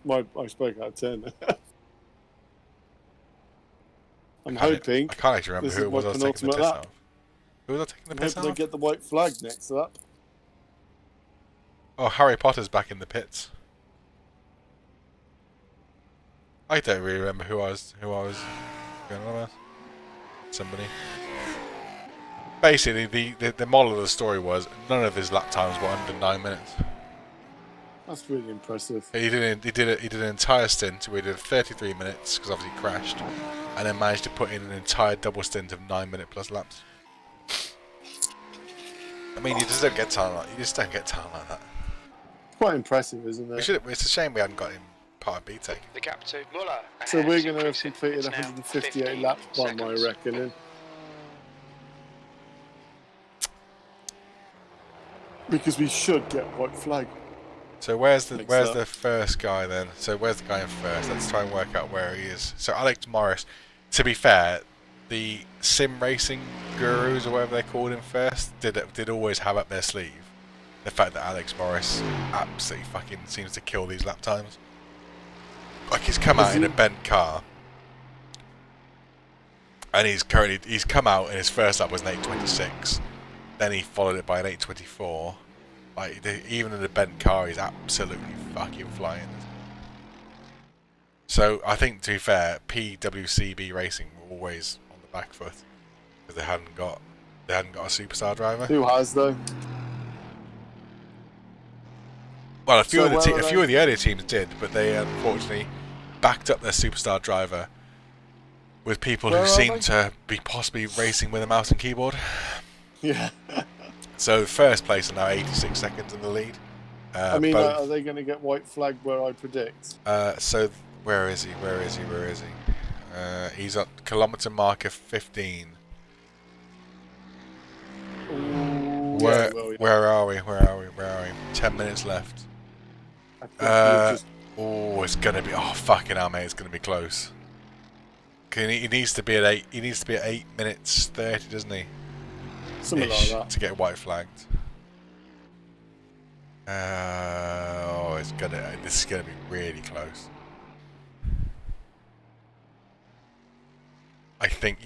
I spoke out of turn. I'm hoping. I can't actually remember who it was I was taking the piss off. Who was I taking the piss off? They get the white flag next to that. Oh, Harry Potter's back in the pits. I don't really remember who I was going on about. Somebody. Basically, the moral of the story was none of his lap times were under 9 minutes. That's really impressive. He did an entire stint where he did 33 minutes because obviously he crashed, and then managed to put in an entire double stint of 9-minute plus laps. I mean, you just don't get talent like that. Quite impressive, isn't it? It's a shame we hadn't got him part of BTEC. The gap to Muller. So we're going to have completed 158 laps by my reckoning. Because we should get white flag. So where's the first guy then? So where's the guy in first? Let's try and work out where he is. So Alex Morris. To be fair, the sim racing gurus or whatever they called him first did always have up their sleeve the fact that Alex Morris absolutely fucking seems to kill these lap times. Like, he's come out in a bent car, and he's come out and his first lap was an 8:26. Then he followed it by an 8:24. Like, even in a bent car, he's absolutely fucking flying. So I think, to be fair, PWCB Racing were always on the back foot because they hadn't got a superstar driver. Who has though? Well, a few of the earlier teams did, but they unfortunately backed up their superstar driver with people who seemed to be possibly racing with a mouse and keyboard. Yeah. So first place are now 86 seconds in the lead. I mean, are they going to get white flag where I predict? So where is he? He's at kilometre marker 15. Ooh, where are we? 10 minutes left. It's gonna be. Oh fucking hell, mate! It's gonna be close. He needs to be at 8. He needs to be at 8 minutes 30, doesn't he? Something like that. To get white flagged. This is gonna be really close. I think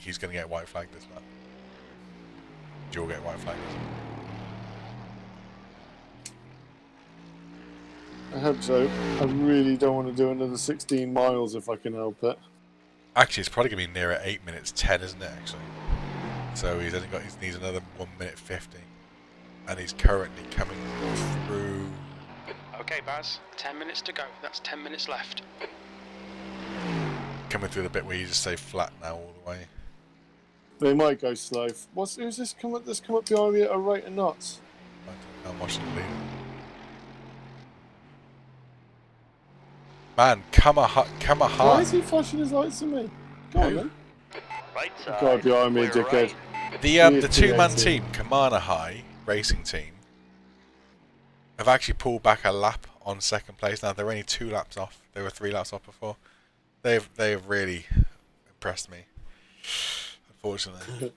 he's gonna get white flagged this lap. You'll get white flagged. I hope so. I really don't want to do another 16 miles if I can help it. Actually, it's probably going to be nearer 8 minutes 10, isn't it, actually? So he needs another 1 minute 50. And he's currently coming through... Okay, Baz, 10 minutes to go. That's 10 minutes left. Coming through the bit where you just stay flat now all the way. They might go slow. Who's this come up behind me at a rate of knots? I don't know, I'm watching the lead. Man, come a Why is he flashing his lights at me? Go on then. Right side. Guy behind me, clear dickhead. right. The two-man team, Kamana High Racing Team, have actually pulled back a lap on second place now. They're only 2 laps off. They were 3 laps off before. They have really impressed me, unfortunately.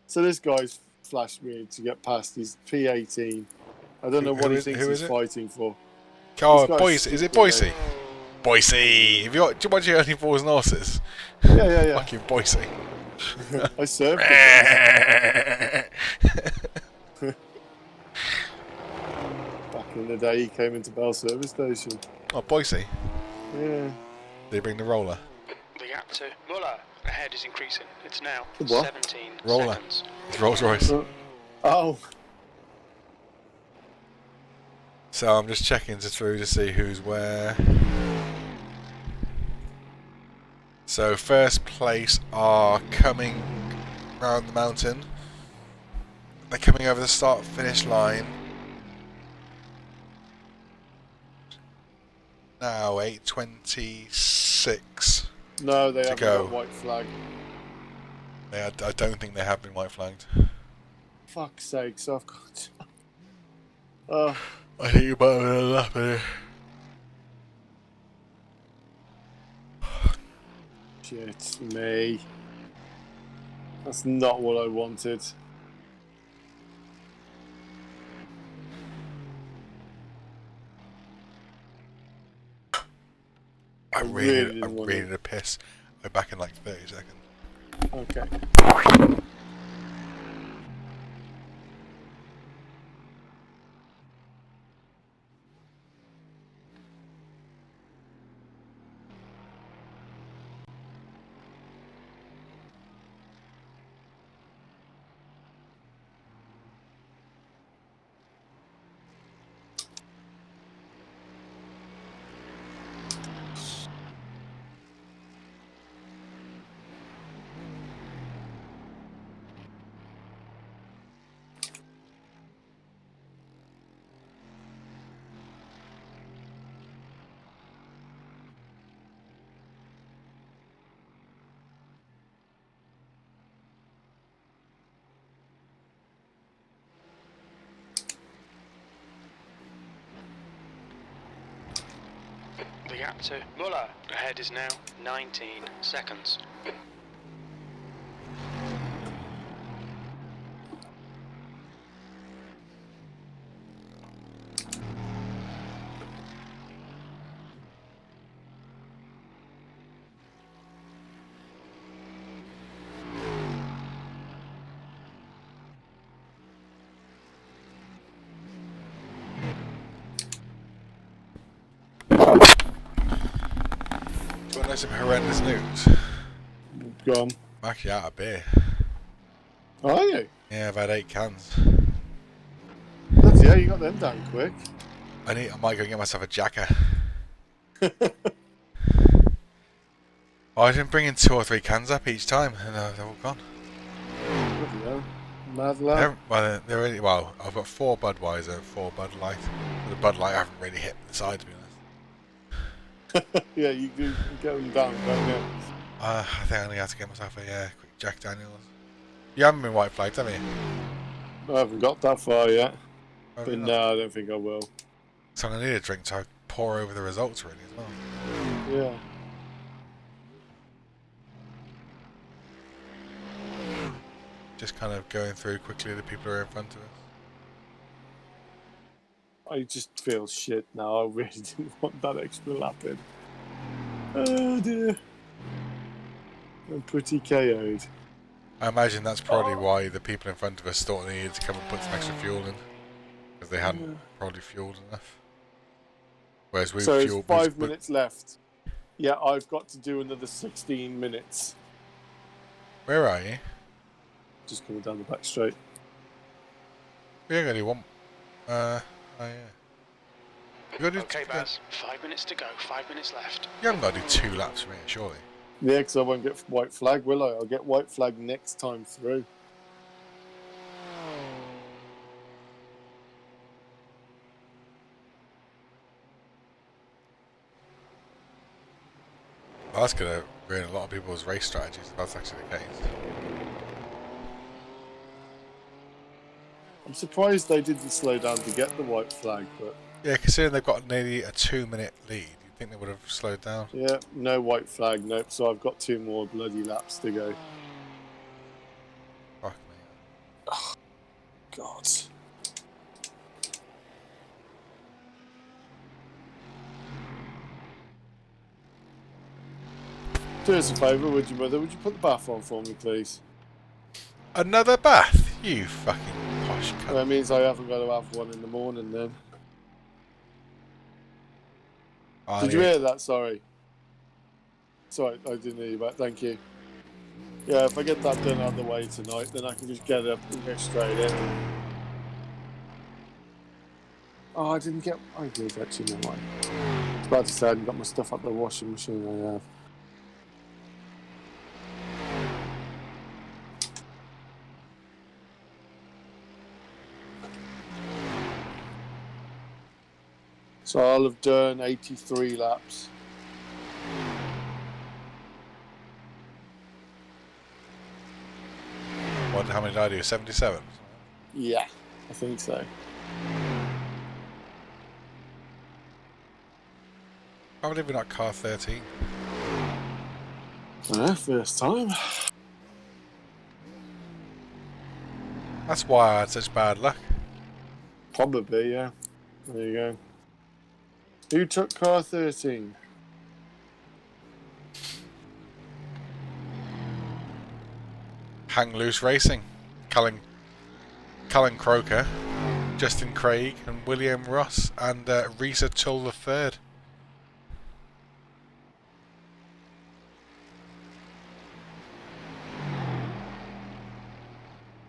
So this guy's flashed me to get past. He's P18. I don't know what he thinks he's fighting for. Oh, Boise. Is it Boise? Boise! Have you watch your only balls and horses? Yeah. Fucking Boise. I served him. Back in the day, he came into Bell Service Station. Oh, Boise. Yeah. They bring the roller. The gap to Muller ahead is increasing. It's now What? 17 Roller. seconds. It's Rolls Royce. Oh. So I'm just checking through to see who's where. So first place are coming round the mountain. They're coming over the start-finish line. Now 8:26. No, they haven't go. got white flag. I don't think they have been white flagged. Fuck's sake, so I've got... Oh. I think you're better than a lap here. Shit me. That's not what I wanted. I'm ready to piss. We're back in like 30 seconds. Okay. The gap to Muller ahead is now 19 seconds. Do you want to know some horrendous news? Go on. I'm actually out of beer. Are you? Yeah, I've had 8 cans. Bloody hell, you got them down quick. I might go get myself a jacker. I've been bringing 2 or 3 cans up each time, and they're all gone. Bloody hell. Mad lad. Well, I've got 4 Budweiser, 4 Bud Light. The Bud Light I haven't really hit the side, to be honest. Yeah, you do get them down, don't you? I think I only have to get myself a quick Jack Daniels. You haven't been white flagged, have you? I haven't got that far yet. Oh, But really? no, I don't think I will. So I'm going to need a drink to pour over the results, really, as well. Yeah. Just kind of going through quickly the people who are in front of us. I just feel shit now. I really didn't want that extra lap in. Oh dear. I'm pretty KO'd. I imagine that's probably why the people in front of us thought they needed to come and put some extra fuel in. Because they hadn't probably fueled enough. Whereas we've So fueled... it's 5 minutes left. Yeah, I've got to do another 16 minutes. Where are you? Just coming down the back straight. We only got one. Oh yeah. You gotta do Okay, Baz. 5 minutes to go. 5 minutes left. You haven't got to do 2 laps from here, surely. Yeah, because I won't get white flag, will I? I'll get white flag next time through. Well, that's going to ruin a lot of people's race strategies if that's actually the case. I'm surprised they didn't slow down to get the white flag, but... Yeah, considering they've got nearly a 2-minute lead, you'd think they would have slowed down. Yeah, no white flag, nope. So I've got 2 more bloody laps to go. Fuck me. Oh, God. Do us a favour, would you, Mother? Would you put the bath on for me, please? Another bath? You fucking posh cunt. That means I haven't got to have one in the morning then. Did you hear that? Sorry. Sorry, I didn't hear you back. Thank you. Yeah, if I get that done out of the way tonight, then I can just get up and go straight in. Oh, I didn't get... I did actually, no mind. I was about to say I hadn't got my stuff up the washing machine. I have. So I'll have done 83 laps. What, how many did I do? 77? Yeah, I think so. I believe we're not car 13. First time. That's why I had such bad luck. Probably, yeah. There you go. Who took car 13? Hang Loose Racing. Callan Croker, Justin Craig, and William Ross, and Risa Tull III.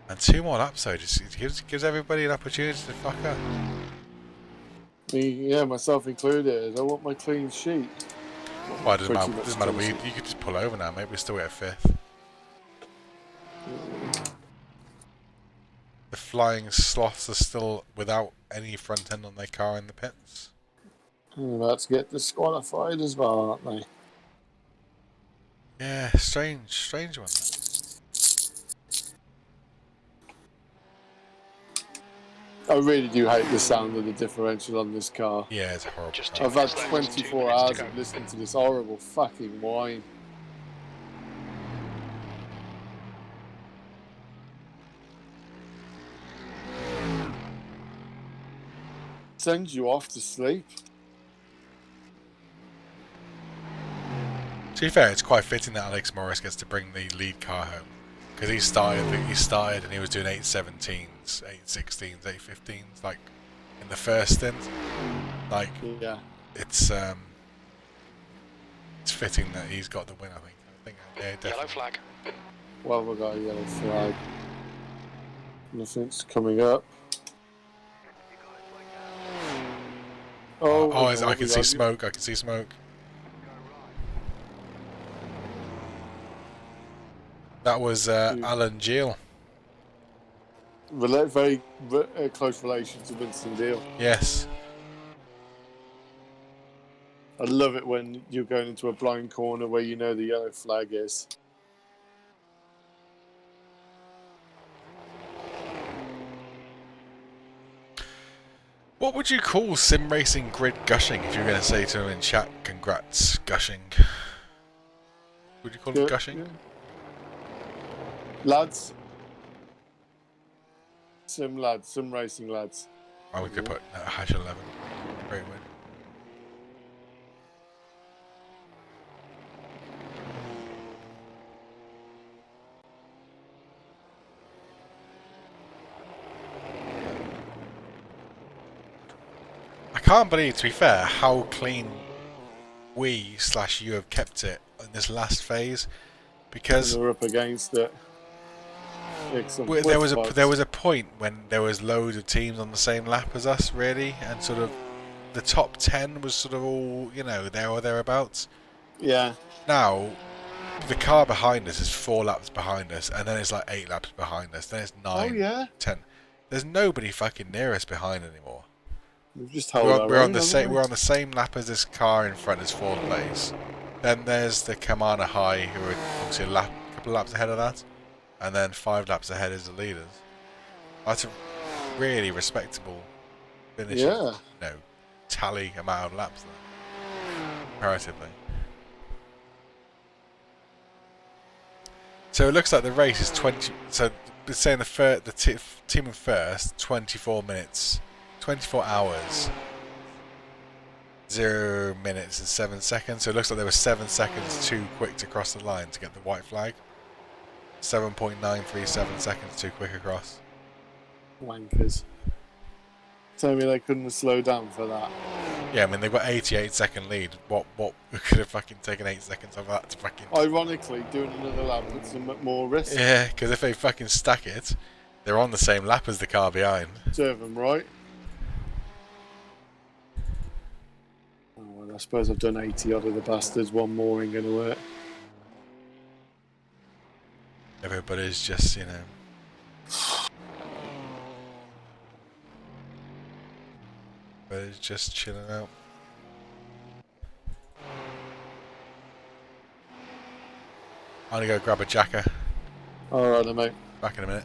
And 2 more laps, though. Just gives everybody an opportunity to fuck up. Me, yeah, myself included. I want my clean sheet. Well, it doesn't matter. You could just pull over now. Maybe we still get a 5th. The Flying Sloths are still without any front end on their car in the pits. They're about to get disqualified as well, aren't they? Yeah, strange one. I really do hate the sound of the differential on this car. Yeah, it's horrible. I've had 24 hours of listening to this horrible fucking whine. Sends you off to sleep. To be fair, it's quite fitting that Alex Morris gets to bring the lead car home. Because he started and he was doing 8.17s, 8.16s, 8.15s, like, in the first stint. Like, yeah. It's fitting that he's got the win, I think. Yeah, definitely. Yellow flag. Well, we've got a yellow flag. Nothing's coming up. Oh, I can see smoke. I can see smoke. That was Alan Gill. Very close relation to Winston Deal. Yes. I love it when you're going into a blind corner where you know the yellow flag is. What would you call sim racing grid gushing if you were going to say to him in chat, congrats, gushing? Would you call it gushing? Yeah. Lads. Sim racing lads. Oh, we could put hash 11. Great win. I can't believe, to be fair, how clean you have kept it in this last phase, because And we're up against it. there was a point when there was loads of teams on the same lap as us, really, and sort of the top 10 was sort of all, you know, there or thereabouts. Yeah. Now the car behind us is 4 laps behind us, and then it's like 8 laps behind us, then it's 9, Oh, yeah? 10. There's nobody fucking near us behind anymore. We've just held our We're own, on the same lap as this car in front as 4th place. Then there's the Kamana High, who are obviously a couple of laps ahead of that, and then 5 laps ahead is the leaders. That's a really respectable finish. Yeah. Tally amount of laps there, comparatively. So it looks like the race is 20. So it's saying the team in first, 24 minutes, 24 hours, 0 minutes and 7 seconds. So it looks like they were 7 seconds too quick to cross the line to get the white flag. 7.937 seconds too quick across. Wankers. Tell me they couldn't have slowed down for that. Yeah, I mean they've got 88-second lead. What could have fucking taken 8 seconds of that to fucking... Ironically, doing another lap puts them at more risk. Yeah, because if they fucking stack it, they're on the same lap as the car behind. Serve them right. Oh, well, I suppose I've done 80 odd of the bastards. One more ain't going to work. Everybody's just, you know... Everybody's just chilling out. I'm gonna go grab a jacker. Alright then, mate. Back in a minute.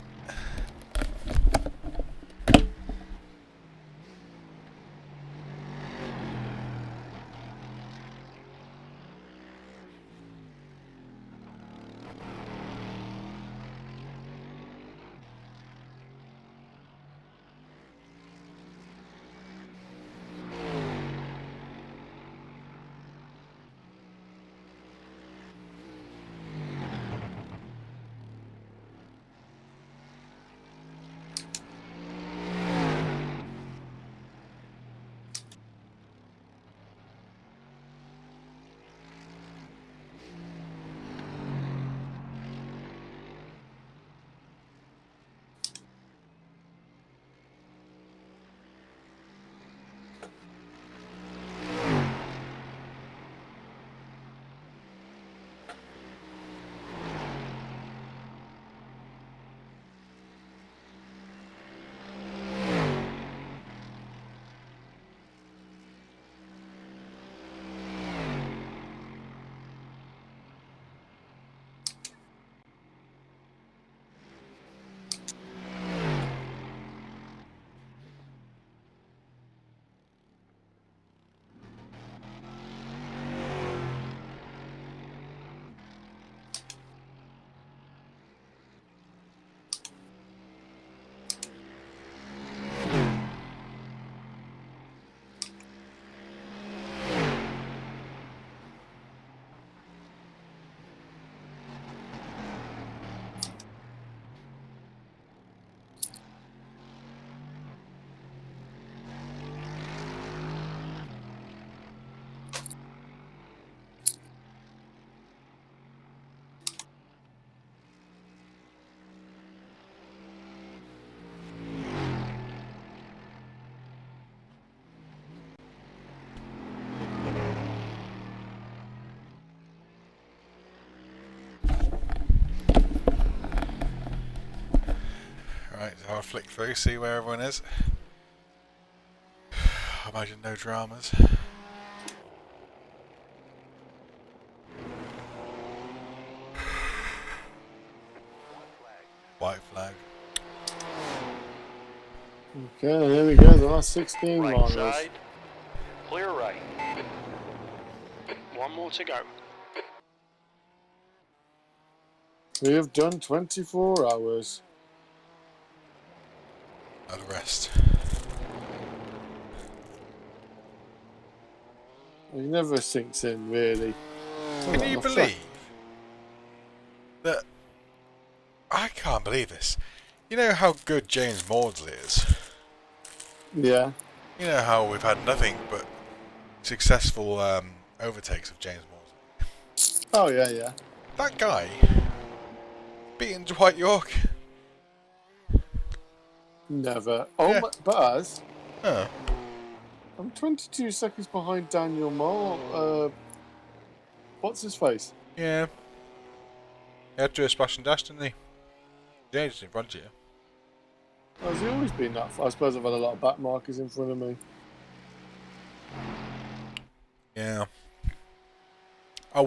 Right, so I'll flick through, see where everyone is. I imagine no dramas. White flag. Okay, here we go. The last 16 Right miles. side, clear right. One more to go. We have done 24 hours. Now the rest. It never sinks in, really. Can you believe that? I can't believe this. You know how good James Maudsley is? Yeah. You know how we've had nothing but successful overtakes of James Morton. Oh, yeah, yeah. That guy beating Dwight York. Never. Oh, Yeah. my, Buzz, Huh. I'm 22 seconds behind Daniel Moore. What's his face? Yeah. He had to do a splash and dash, didn't he? Yeah, just in front of you. Has he always been that far? I suppose I've had a lot of back markers in front of me. Yeah. I'll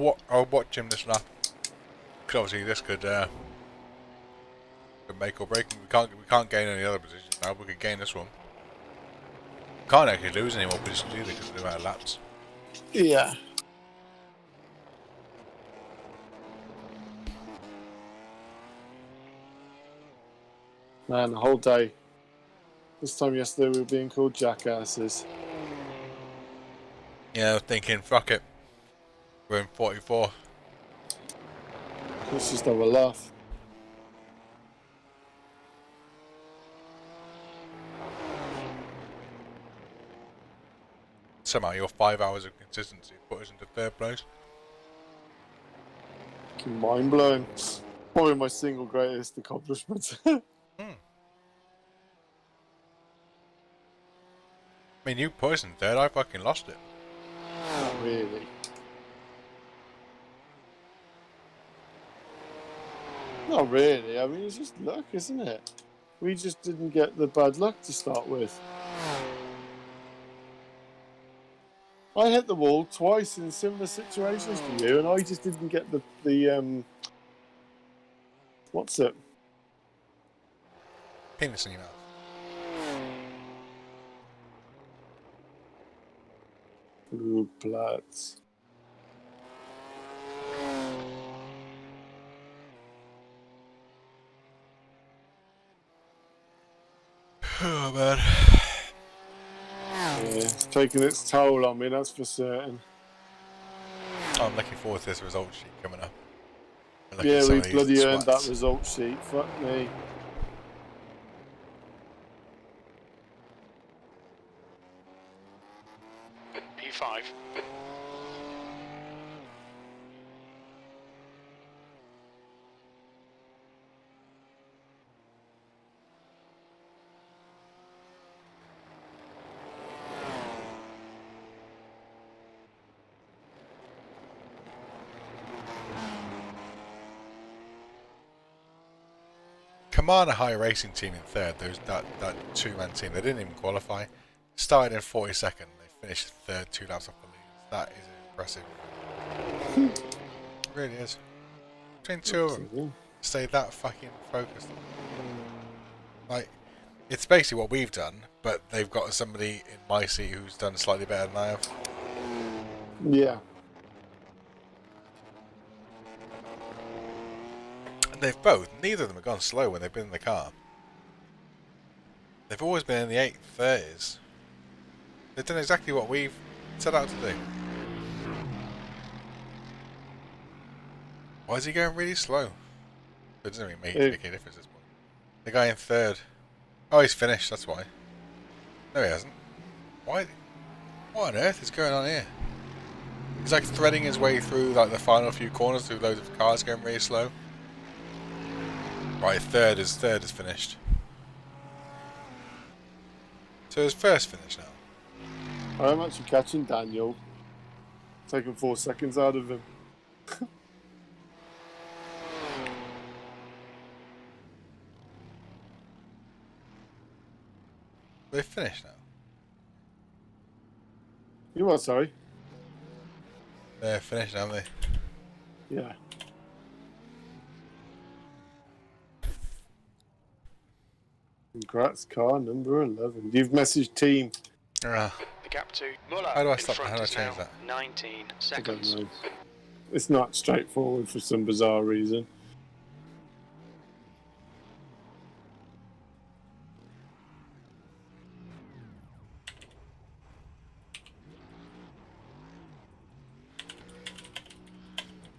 watch him this lap. Because obviously this could make or break. We can't gain any other positions now. We could gain this one. Can't actually lose any more positions either because of the amount of laps. Yeah. Man, the whole day. This time yesterday we were being called jackasses. Yeah, I was thinking, fuck it. We're in 44. Let's just have a laugh. Somehow your 5 hours of consistency put us into third place. Mind blowing. Probably my single greatest accomplishment. I mean, you put us in third, I fucking lost it. Not really. Not really. I mean, it's just luck, isn't it? We just didn't get the bad luck to start with. I hit the wall twice in similar situations to you, and I just didn't get the what's it? Penis in your mouth. Blue Platz. Oh man. Yeah, it's taking its toll on me, that's for certain. I'm looking forward to this result sheet coming up. Yeah, we bloody earned that result sheet. Fuck me. P5. Command a high racing team in third. That two-man team. They didn't even qualify. Started in 42nd. They finished third, 2 laps off the lead. That is impressive. It really is. Between two of them, stay that fucking focused. Like, it's basically what we've done, but they've got somebody in my seat who's done slightly better than I have. Yeah. And neither of them have gone slow when they've been in the car. They've always been in the 830s. They've done exactly what we've set out to do. Why is he going really slow? It doesn't really make a difference at this point. The guy in third. Oh, he's finished, that's why. No, he hasn't. Why? What on earth is going on here? He's like threading his way through like the final few corners through loads of cars going really slow. Right, third is finished. So his first finish now. I'm actually catching Daniel. Taking 4 seconds out of him. They finished now. You what, sorry? They're finished now, haven't they? Yeah. Congrats, car number 11. You've messaged team. The gap to Muller How do I in stop? front How do I is change now that? 19 I don't seconds. know. It's not straightforward for some bizarre reason.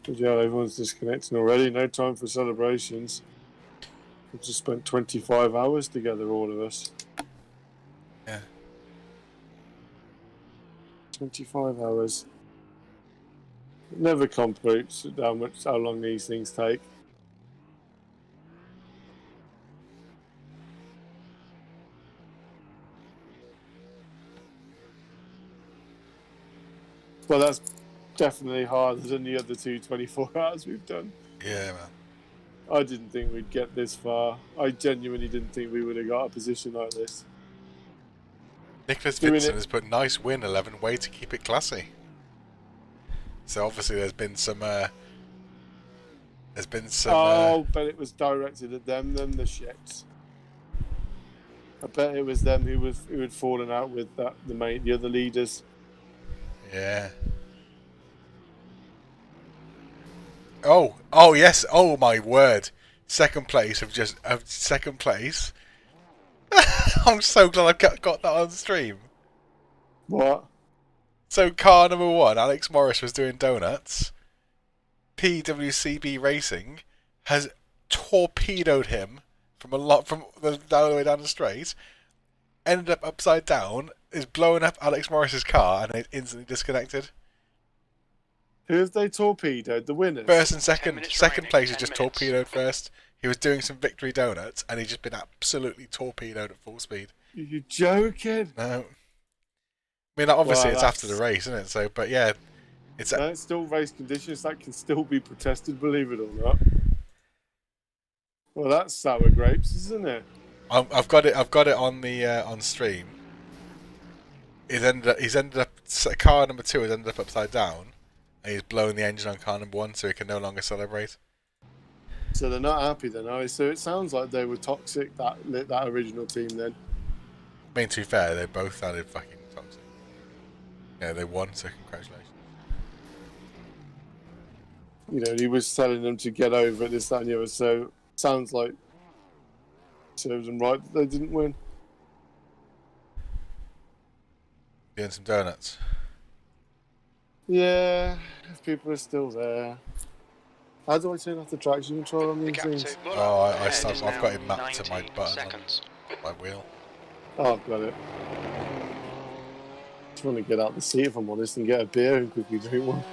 But yeah, everyone's disconnecting already. No time for celebrations. We've just spent 25 hours together, all of us. Yeah. 25 hours. Never computes how long these things take. Well, that's definitely harder than the other 24 hours we've done. Yeah, man. I didn't think we'd get this far. I genuinely didn't think we would have got a position like this. Nicholas Vincent has put nice win 11 way to keep it classy. So obviously there's been some. Oh, but it was directed at them, the shits. I bet it was them who had fallen out with the other leaders. Yeah. Oh yes. Oh my word. Second place second place. I'm so glad I got that on stream. What? So car number 1, Alex Morris was doing donuts. PWCB Racing has torpedoed him from down the way down the straight. Ended up upside down, is blowing up Alex Morris's car, and it instantly disconnected. Who have they torpedoed? The winners? First and second. Second place is just torpedoed first. He was doing some victory donuts, and he's just been absolutely torpedoed at full speed. You're joking? No. I mean, obviously it's after the race, isn't it? So, but yeah, it's still race conditions that can still be protested, believe it or not. Well, that's sour grapes, isn't it? I've got it on the on stream. He's ended up car number 2 has ended up upside down, and he's blowing the engine on car number 1, so he can no longer celebrate. So they're not happy then, are they? So it sounds like they were toxic, that original team then. I mean, to be fair, they both sounded fucking toxic. Yeah, they won, so congratulations. You know, he was telling them to get over it, this, that, and the other. So sounds like serves them right that they didn't win. Doing some donuts. Yeah, if people are still there. How do I turn off the traction control on these things? Oh, I've got it mapped to my button on my wheel. Oh, I've got it. Just want to get out the seat, if I'm honest, and get a beer and quickly drink one.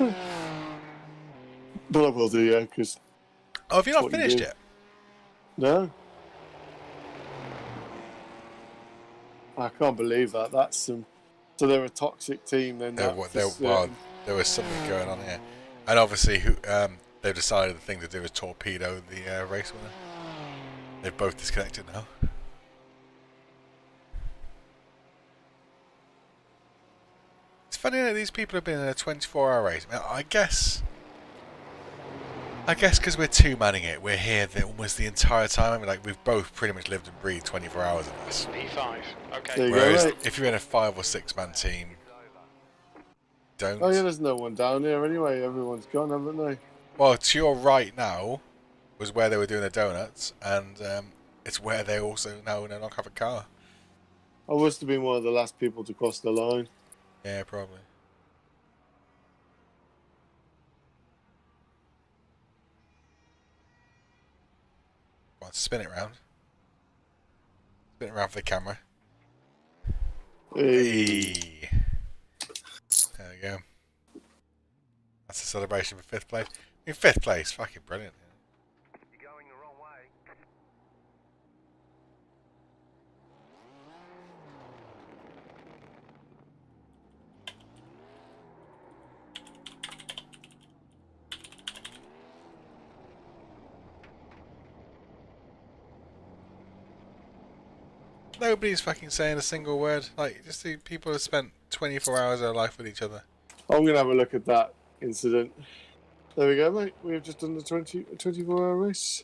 But I will do, yeah, because... Oh, have you not finished yet? No. I can't believe that. That's some... So they're a toxic team then. There was something going on here. And obviously, they've decided the thing to do is torpedo the race winner. They've both disconnected now. It's funny that these people have been in a 24-hour race. I mean, I guess because we're two-manning it, we're here almost the entire time. I mean, like, we've both pretty much lived and breathed 24 hours of this. P5, okay. Whereas if you're in a 5 or 6-man team, don't. Oh yeah, there's no one down here anyway. Everyone's gone, haven't they? Well, to your right now was where they were doing their donuts, and it's where they also now no longer have a car. I must have been one of the last people to cross the line. Yeah, probably. Go on, spin it round. Spin it round for the camera. Hey. There we go. That's a celebration for 5th place. I mean, 5th place, fucking brilliant. You're going the wrong way. Nobody's fucking saying a single word. Like, just the people have spent 24 hours of their life with each other. I'm going to have a look at that incident. There we go, mate. We've just done the 24-hour race.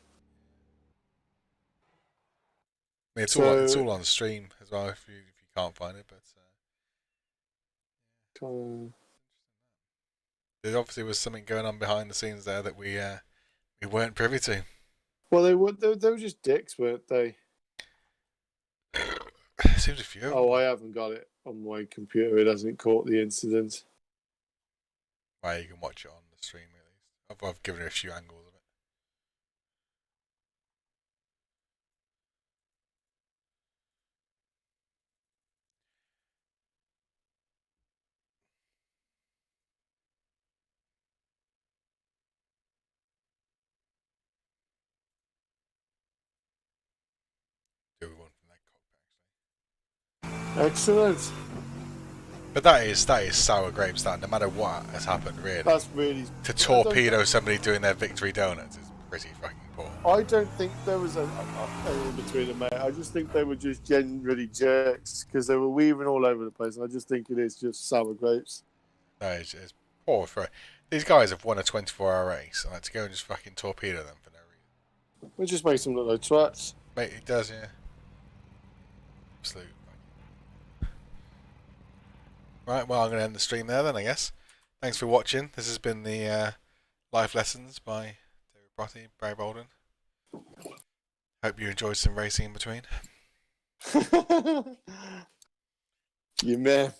I mean, it's all on stream as well if you can't find it, but there obviously was something going on behind the scenes there that we weren't privy to. Well, they were just dicks, weren't they? Seems a few. Oh, I haven't got it on my computer. It hasn't caught the incident. Well, you can watch it on the stream at least. I've given it a few angles of it. Excellent. But that is sour grapes. That no matter what has happened, really. That's really To torpedo somebody doing their victory donuts is pretty fucking poor. I don't think there was a in between them, mate. I just think they were just generally jerks because they were weaving all over the place. And I just think it is just sour grapes. No, it's poor for these guys have won a 24-hour race, and to go and just fucking torpedo them for no reason. It just makes them look like twats. Mate, it does, yeah. Absolute. Right, well, I'm going to end the stream there then, I guess. Thanks for watching. This has been the life lessons by David Brotty, Barry Bolden. Hope you enjoyed some racing in between. You may.